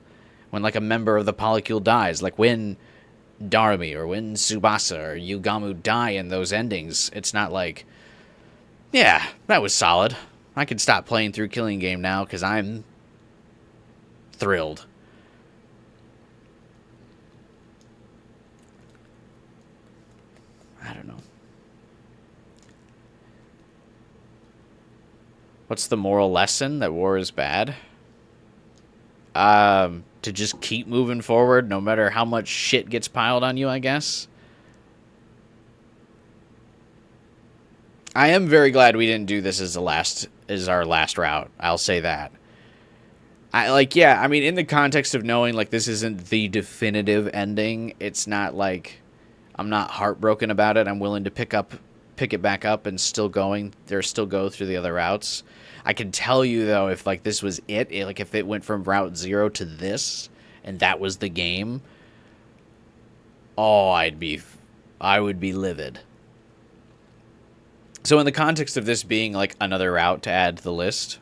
When, like, a member of the polycule dies. Like, when Darumi or when Tsubasa or Yugamu die in those endings, it's not like, yeah, that was solid. I can stop playing through Killing Game now because I'm thrilled. I don't know. What's the moral lesson? That war is bad? To just keep moving forward no matter how much shit gets piled on you, I guess. I am very glad we didn't do this as our last route. I'll say that. I mean, in the context of knowing, like, this isn't the definitive ending, it's not like I'm not heartbroken about it. I'm willing to pick it back up and still go through the other routes. I can tell you, though, if, like, this was like, if it went from Route 0 to this, and that was the game, oh, I would be livid. So in the context of this being, like, another route to add to the list,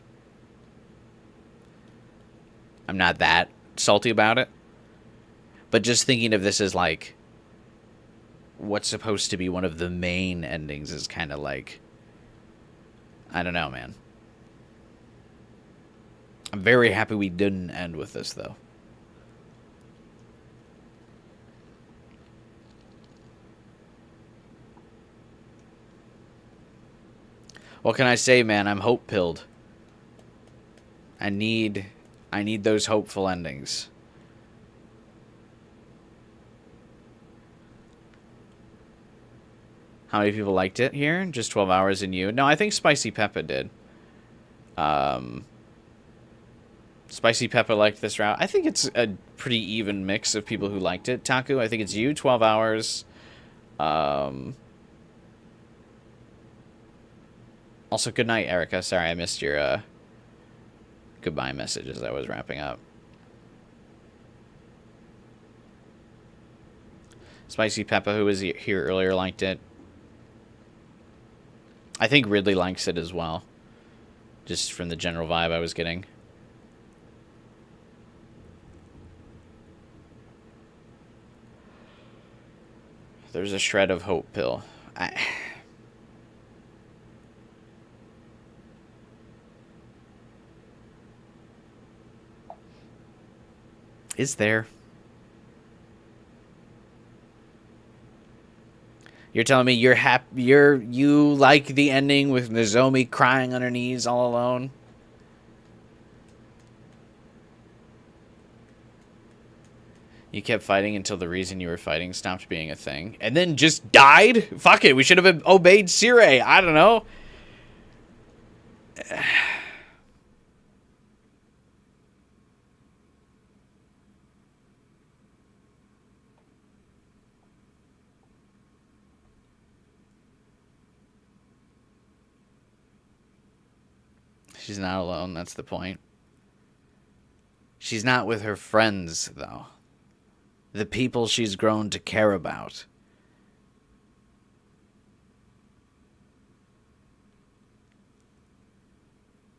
I'm not that salty about it. But just thinking of this as, like, what's supposed to be one of the main endings is kind of like, I don't know, man. I'm very happy we didn't end with this, though. What can I say, man? I'm hope-pilled. I need those hopeful endings. How many people liked it here? Just 12 hours and you? No, I think Spicy Peppa did. Spicy Peppa liked this route. I think it's a pretty even mix of people who liked it. Taku, I think it's you, 12 hours. Also, good night, Erica. Sorry, I missed your goodbye message as I was wrapping up. Spicy Peppa, who was here earlier, liked it. I think Ridley likes it as well. Just from the general vibe I was getting. There's a shred of hope pill. Is there? You're telling me you're happy? You like the ending with Nozomi crying on her knees all alone? You kept fighting until the reason you were fighting stopped being a thing, and then just died. Fuck it, we should have obeyed Sirei. I don't know. She's not alone, that's the point. She's not with her friends, though. The people she's grown to care about.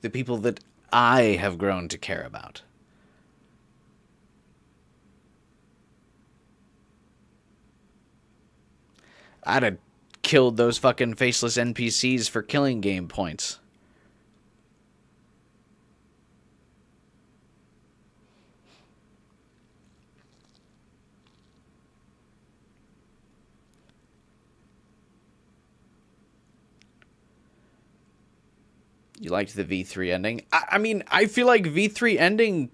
The people that I have grown to care about. I'd have killed those fucking faceless NPCs for killing game points. You liked the V3 ending? I mean, I feel like V3 ending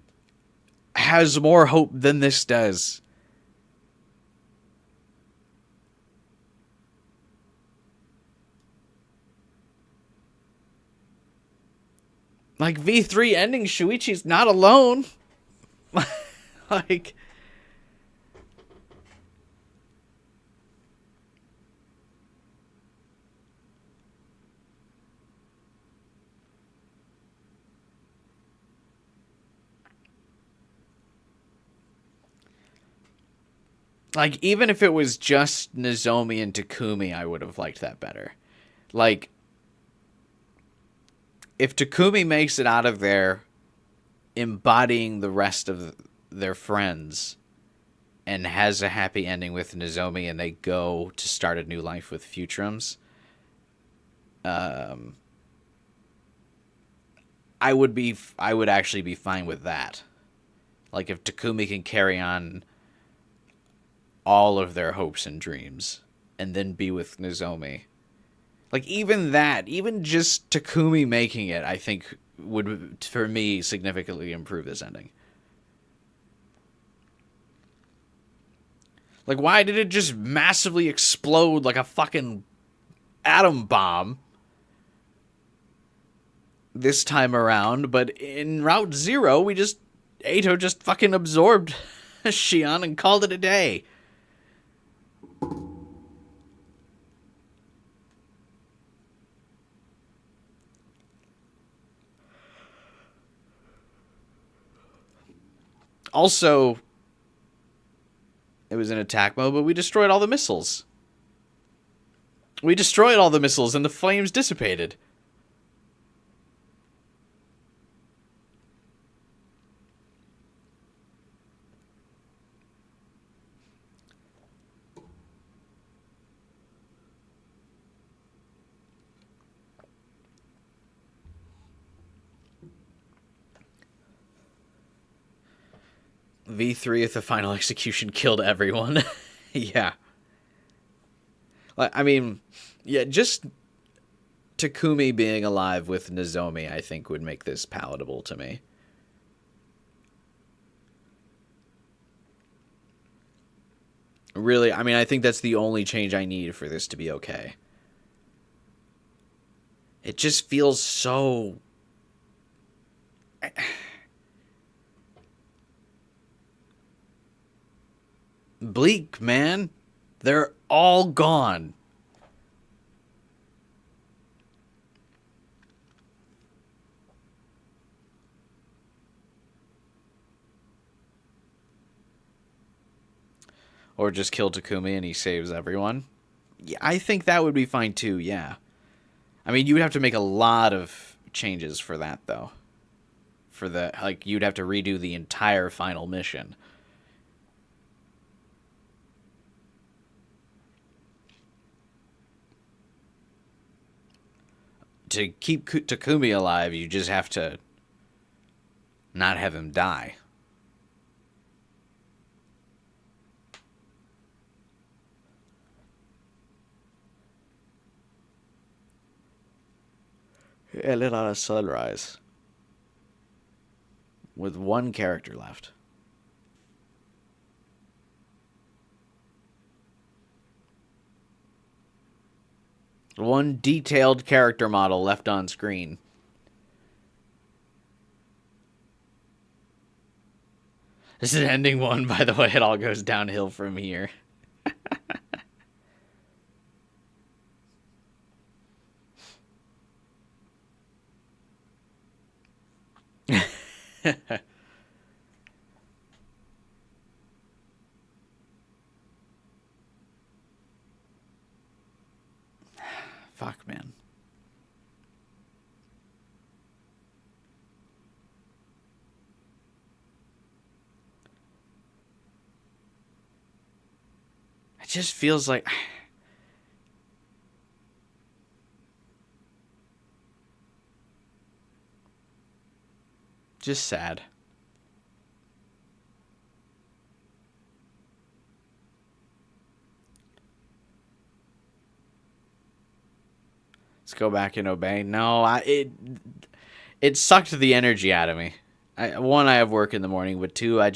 has more hope than this does. Like, V3 ending, Shuichi's not alone. Like... Like, even if it was just Nozomi and Takumi, I would have liked that better. Like, if Takumi makes it out of there embodying the rest of their friends and has a happy ending with Nozomi and they go to start a new life with Futrums, I would actually be fine with that. Like, if Takumi can carry on all of their hopes and dreams and then be with Nozomi. Like, even that, even just Takumi making it, I think would, for me, significantly improve this ending. Like, why did it just massively explode like a fucking atom bomb this time around? But in Route Zero, Eito just fucking absorbed Shion and called it a day. Also, it was in attack mode, but we destroyed all the missiles. We destroyed all the missiles and the flames dissipated. V3 at the final execution killed everyone. Yeah. I mean, yeah, just Takumi being alive with Nozomi, I think, would make this palatable to me. Really, I mean, I think that's the only change I need for this to be okay. It just feels so... bleak, man. They're all gone. Or just kill Takumi and he saves everyone. Yeah, I think that would be fine too, yeah. I mean, you would have to make a lot of changes for that, though. For the, like, you'd have to redo the entire final mission. To keep Takumi alive, you just have to not have him die. A little on a sunrise. With one character left. One detailed character model left on screen. This is ending one, by the way. It all goes downhill from here. Fuck, man. It just feels like... just sad. Let's go back and obey. No, it sucked the energy out of me. One, I have work in the morning, but two, I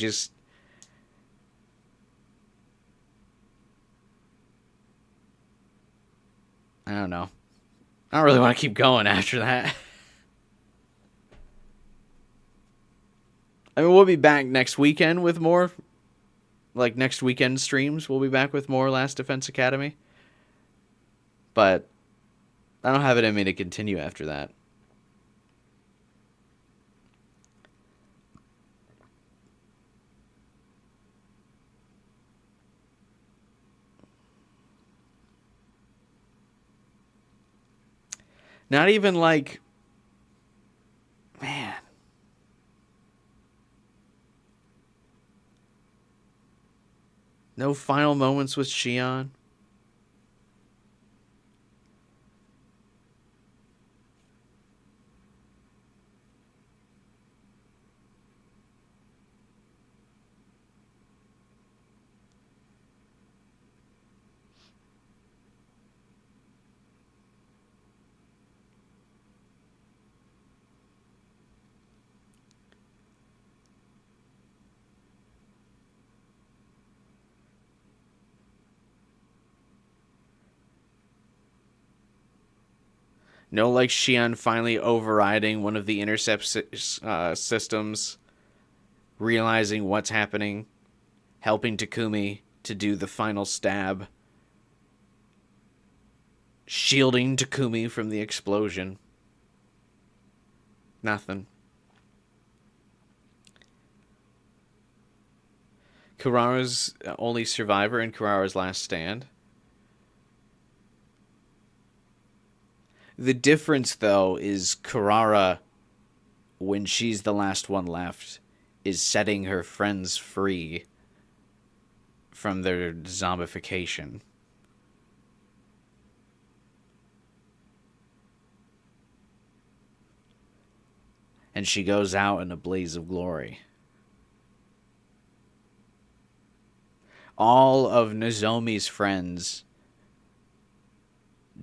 don't know. I don't really want to keep going after that. I mean, we'll be back next weekend with more. Like, next weekend streams, we'll be back with more Last Defense Academy. But I don't have it in me to continue after that. Not even like... Man. No final moments with Shion. No, like Shion finally overriding one of the intercept systems, realizing what's happening, helping Takumi to do the final stab, shielding Takumi from the explosion. Nothing. Kurara's only survivor in Kurara's last stand. The difference, though, is Kurara, when she's the last one left, is setting her friends free from their zombification. And she goes out in a blaze of glory. All of Nozomi's friends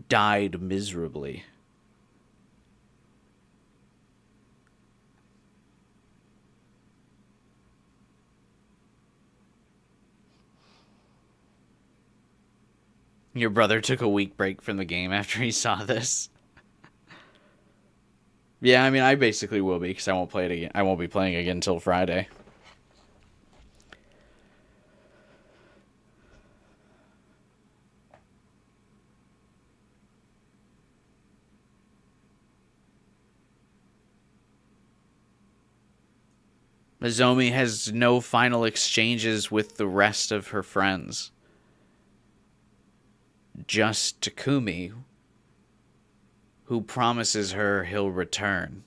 died miserably. Your brother took a week break from the game after he saw this. Yeah, I mean, I basically will be, because I won't play it again. I won't be playing again until Friday. Nozomi has no final exchanges with the rest of her friends. Just Takumi, who promises her he'll return.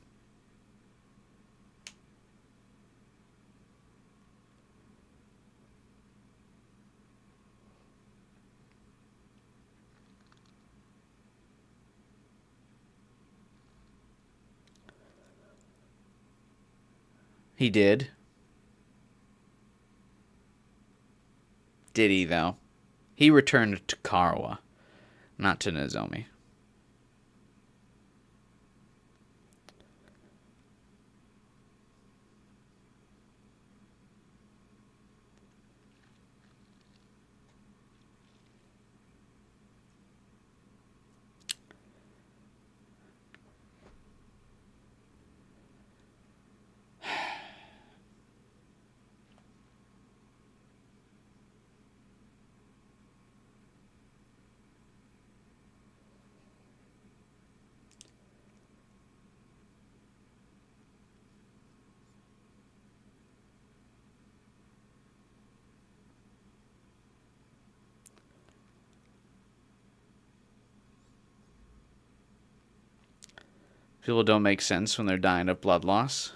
He did. Did he, though? He returned to Karawa, not to Nozomi. People don't make sense when they're dying of blood loss.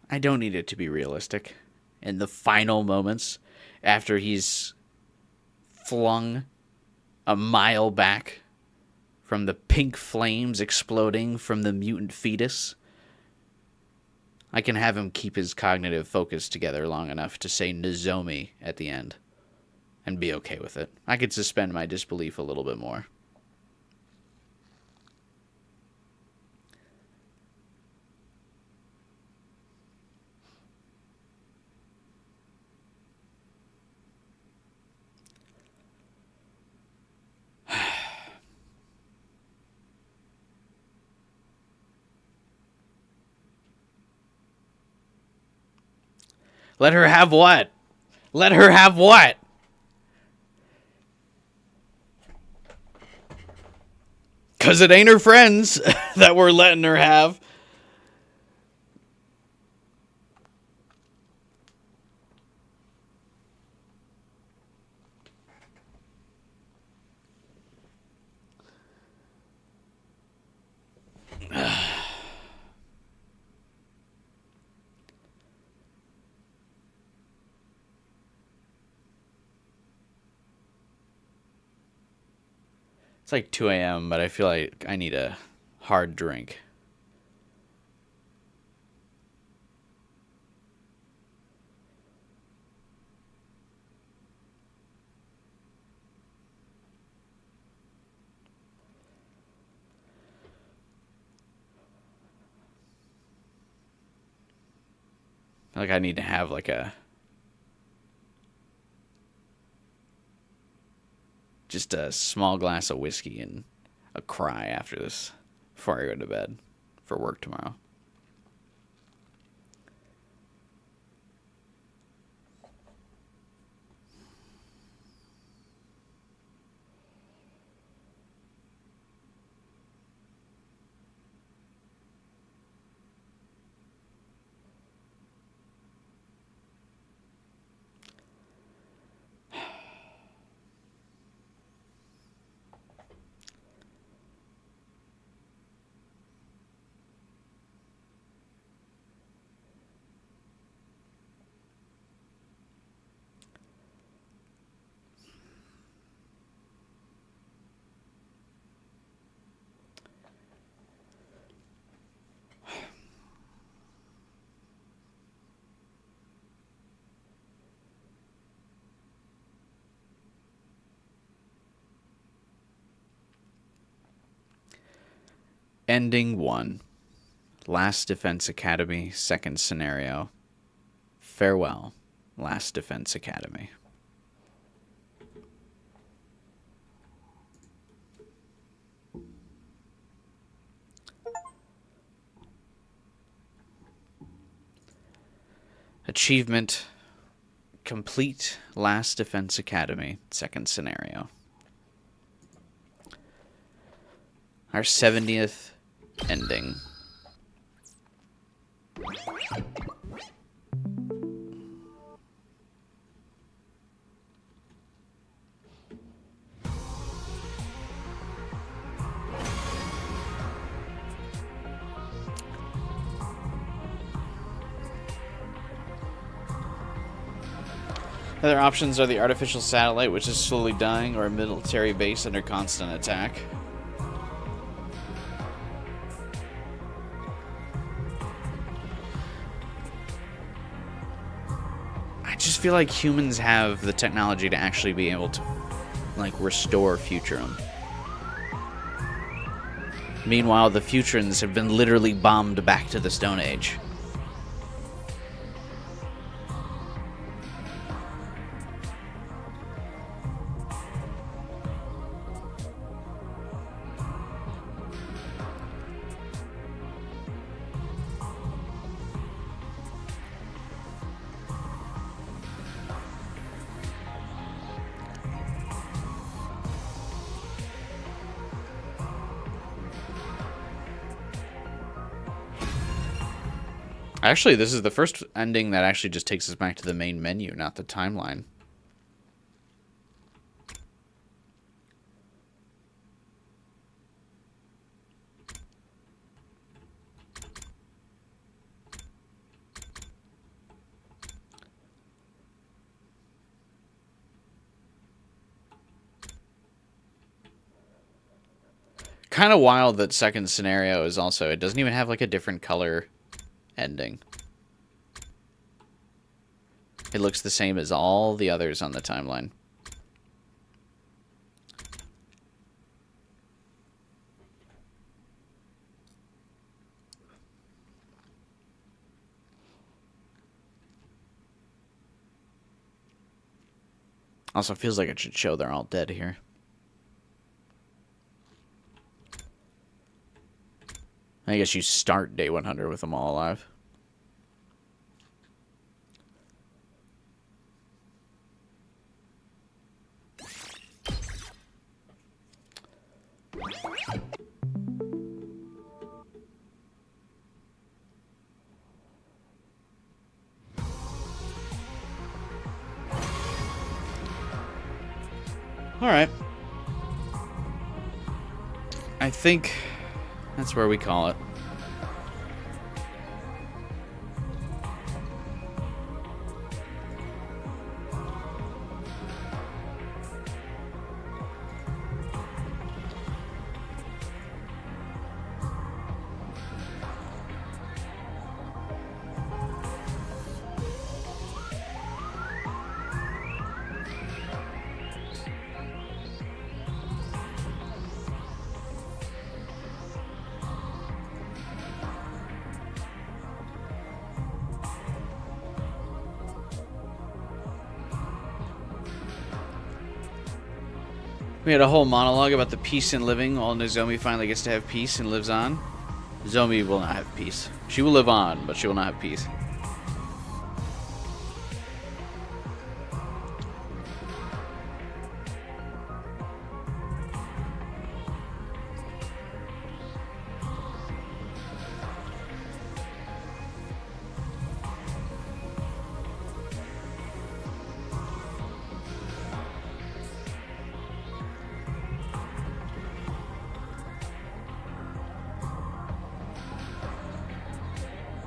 I don't need it to be realistic. In the final moments, after he's flung a mile back from the pink flames exploding from the mutant fetus, I can have him keep his cognitive focus together long enough to say Nozomi at the end and be okay with it. I could suspend my disbelief a little bit more. Let her have what? Let her have what? 'Cause it ain't her friends that we're letting her have. It's like 2 a.m., but I feel like I need a hard drink. Like I need to have like just a small glass of whiskey and a cry after this before I go to bed for work tomorrow. Ending 1. Last Defense Academy, second scenario. Farewell, Last Defense Academy. Achievement, complete Last Defense Academy, second scenario. Our 70th ending. Other options are the artificial satellite, which is slowly dying, or a military base under constant attack. I just feel like humans have the technology to actually be able to, like, restore Futurum. Meanwhile, the Futurans have been literally bombed back to the Stone Age. Actually, this is the first ending that actually just takes us back to the main menu, not the timeline. Kind of wild that second scenario is also, it doesn't even have like a different color ending. It looks the same as all the others on the timeline. Also feels like it should show they're all dead here. I guess you start day 100 with them all alive. Alright. I think that's where we call it. We had a whole monologue about the peace in living. While Nozomi finally gets to have peace and lives on. Nozomi will not have peace. She will live on, but she will not have peace.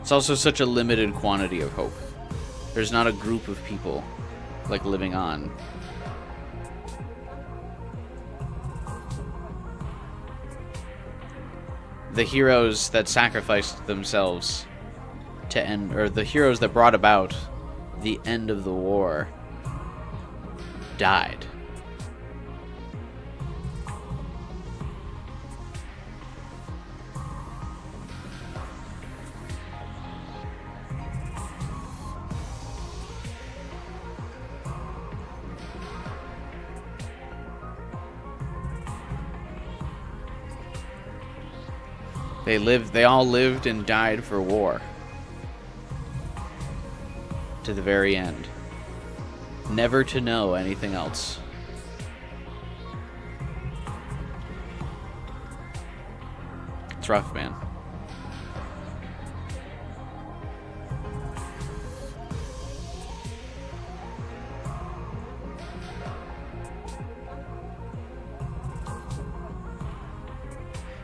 It's also such a limited quantity of hope. There's not a group of people like living on. The heroes that sacrificed themselves to end, or the heroes that brought about the end of the war, died. They all lived and died for war. To the very end. Never to know anything else. It's rough, man.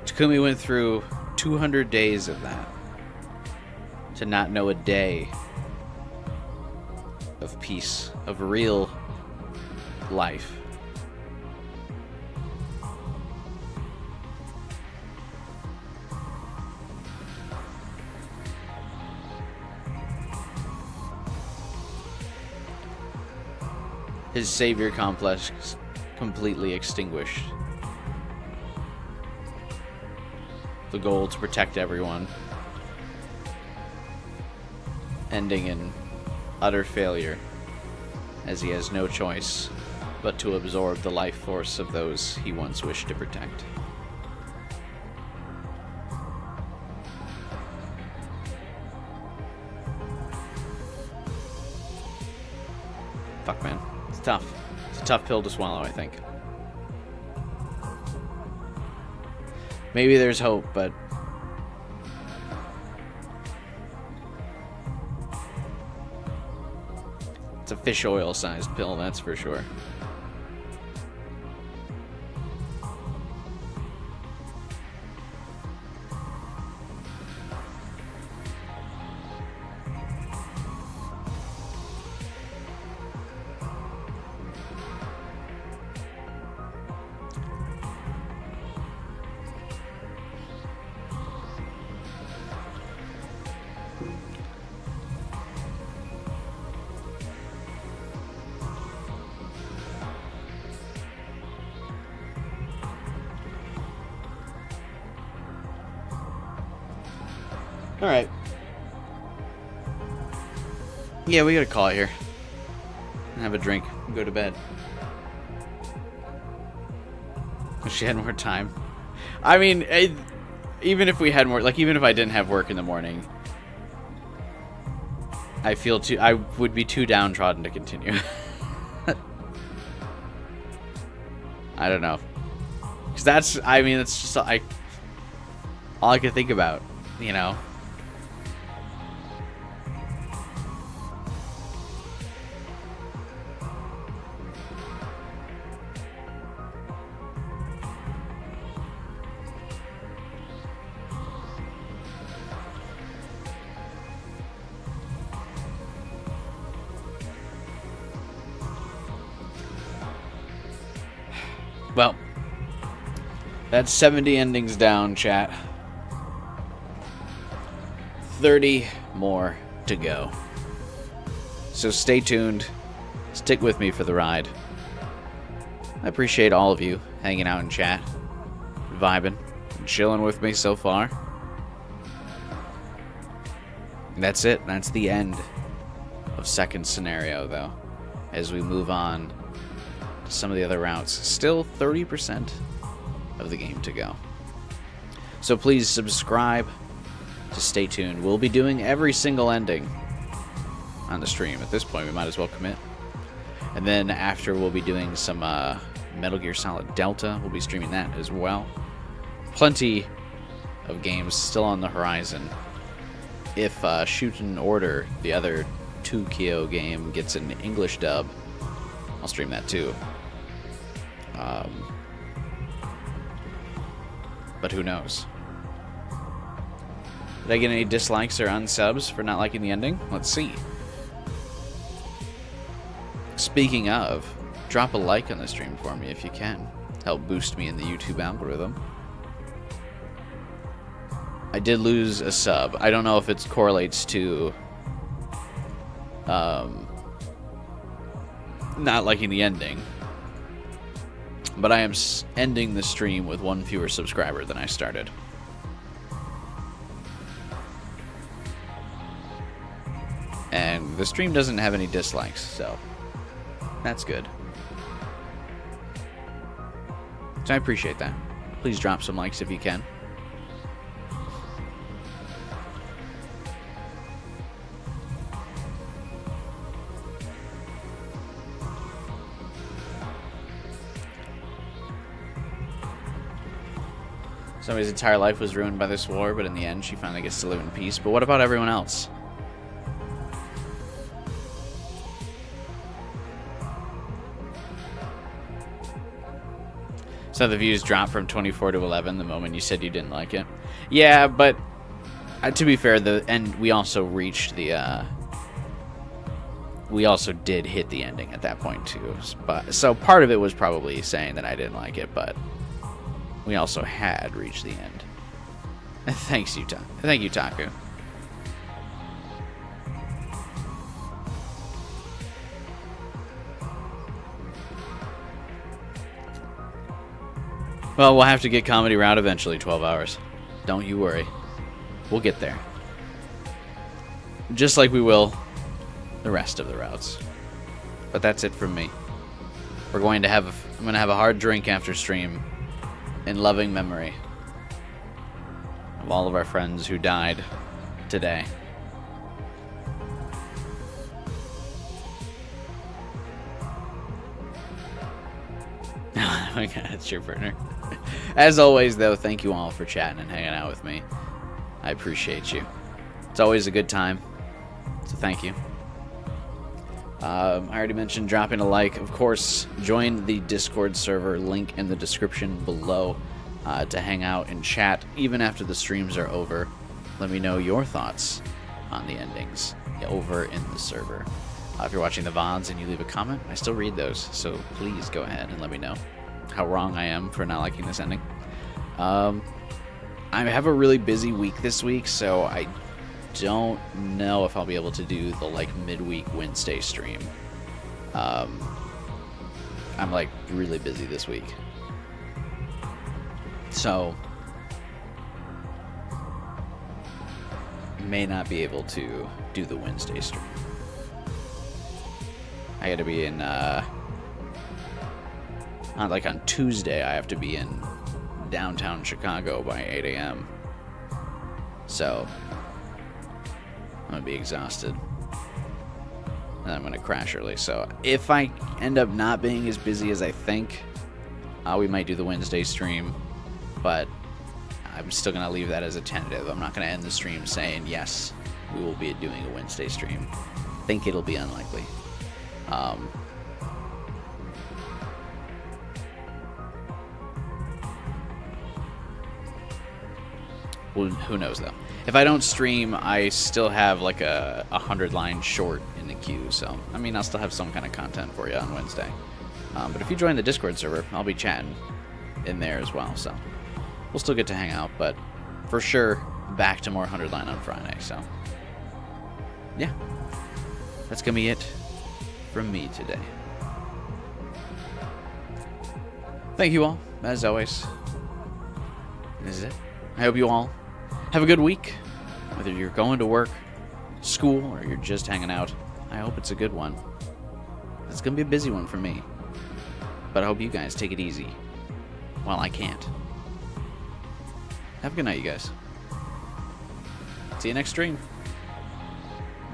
Takumi went through 200 days of that to not know a day of peace, of real life. His savior complex completely extinguished. The goal to protect everyone, ending in utter failure, as he has no choice but to absorb the life force of those he once wished to protect. Fuck, man. It's tough. It's a tough pill to swallow, I think. Maybe there's hope, but it's a fish oil-sized pill, that's for sure. Alright. Yeah, we gotta call it here. Have a drink and go to bed. Wish she had more time. I mean, even if we had more, like, even if I didn't have work in the morning, I would be too downtrodden to continue. I don't know. Because that's just, all I could think about, you know? That's 70 endings down, chat. 30 more to go. So stay tuned. Stick with me for the ride. I appreciate all of you hanging out in chat, vibing, and chilling with me so far. And that's it. That's the end of second scenario, though, as we move on to some of the other routes. Still 30% of the game to go. So please subscribe to stay tuned. We'll be doing every single ending on the stream. At this point, we might as well commit. And then after, we'll be doing some Metal Gear Solid Delta. We'll be streaming that as well. Plenty of games still on the horizon. If Shoot and Order, the other 2KO game, gets an English dub, I'll stream that too. But who knows? Did I get any dislikes or unsubs for not liking the ending? Let's see. Speaking of, drop a like on the stream for me if you can. Help boost me in the YouTube algorithm. I did lose a sub. I don't know if it correlates to not liking the ending. But I am ending the stream with one fewer subscriber than I started. And the stream doesn't have any dislikes, so that's good. So I appreciate that. Please drop some likes if you can. Somebody's entire life was ruined by this war, but in the end she finally gets to live in peace. But what about everyone else? So the views dropped from 24 to 11 the moment you said you didn't like it. Yeah, but to be fair, we also reached the we also did hit the ending at that point too. But so part of it was probably saying that I didn't like it, but we also had reached the end. Thanks, you, thank you, Taku. Well, we'll have to get Comedy Route eventually, 12 hours. Don't you worry. We'll get there. Just like we will the rest of the routes. But that's it from me. I'm going to have a hard drink after stream in loving memory of all of our friends who died today. Oh my god, it's your partner. As always, though, thank you all for chatting and hanging out with me. I appreciate you. It's always a good time, so thank you. I already mentioned dropping a like. Of course, join the Discord server, link in the description below, to hang out and chat even after the streams are over. Let me know your thoughts on the endings over in the server. If you're watching the VODs and you leave a comment, I still read those, so please go ahead and let me know how wrong I am for not liking this ending. I have a really busy week this week, so I don't know if I'll be able to do the midweek Wednesday stream. I'm really busy this week, so may not be able to do the Wednesday stream. I got to be in on Tuesday. I have to be in downtown Chicago by 8 a.m. So I'm gonna be exhausted, and I'm gonna crash early. So if I end up not being as busy as I think, we might do the Wednesday stream, but I'm still gonna leave that as a tentative. I'm not gonna end the stream saying yes, we will be doing a Wednesday stream. I think it'll be unlikely. Well, who knows though? If I don't stream, I still have like a 100-line short in the queue, so I mean, I'll still have some kind of content for you on Wednesday. But if you join the Discord server, I'll be chatting in there as well, so we'll still get to hang out, but for sure, back to more 100 Line on Friday, so. Yeah. That's gonna be it from me today. Thank you all, as always. This is it. I hope you all have a good week. Whether you're going to work, school, or you're just hanging out, I hope it's a good one. It's going to be a busy one for me. But I hope you guys take it easy while I can't. Have a good night, you guys. See you next stream.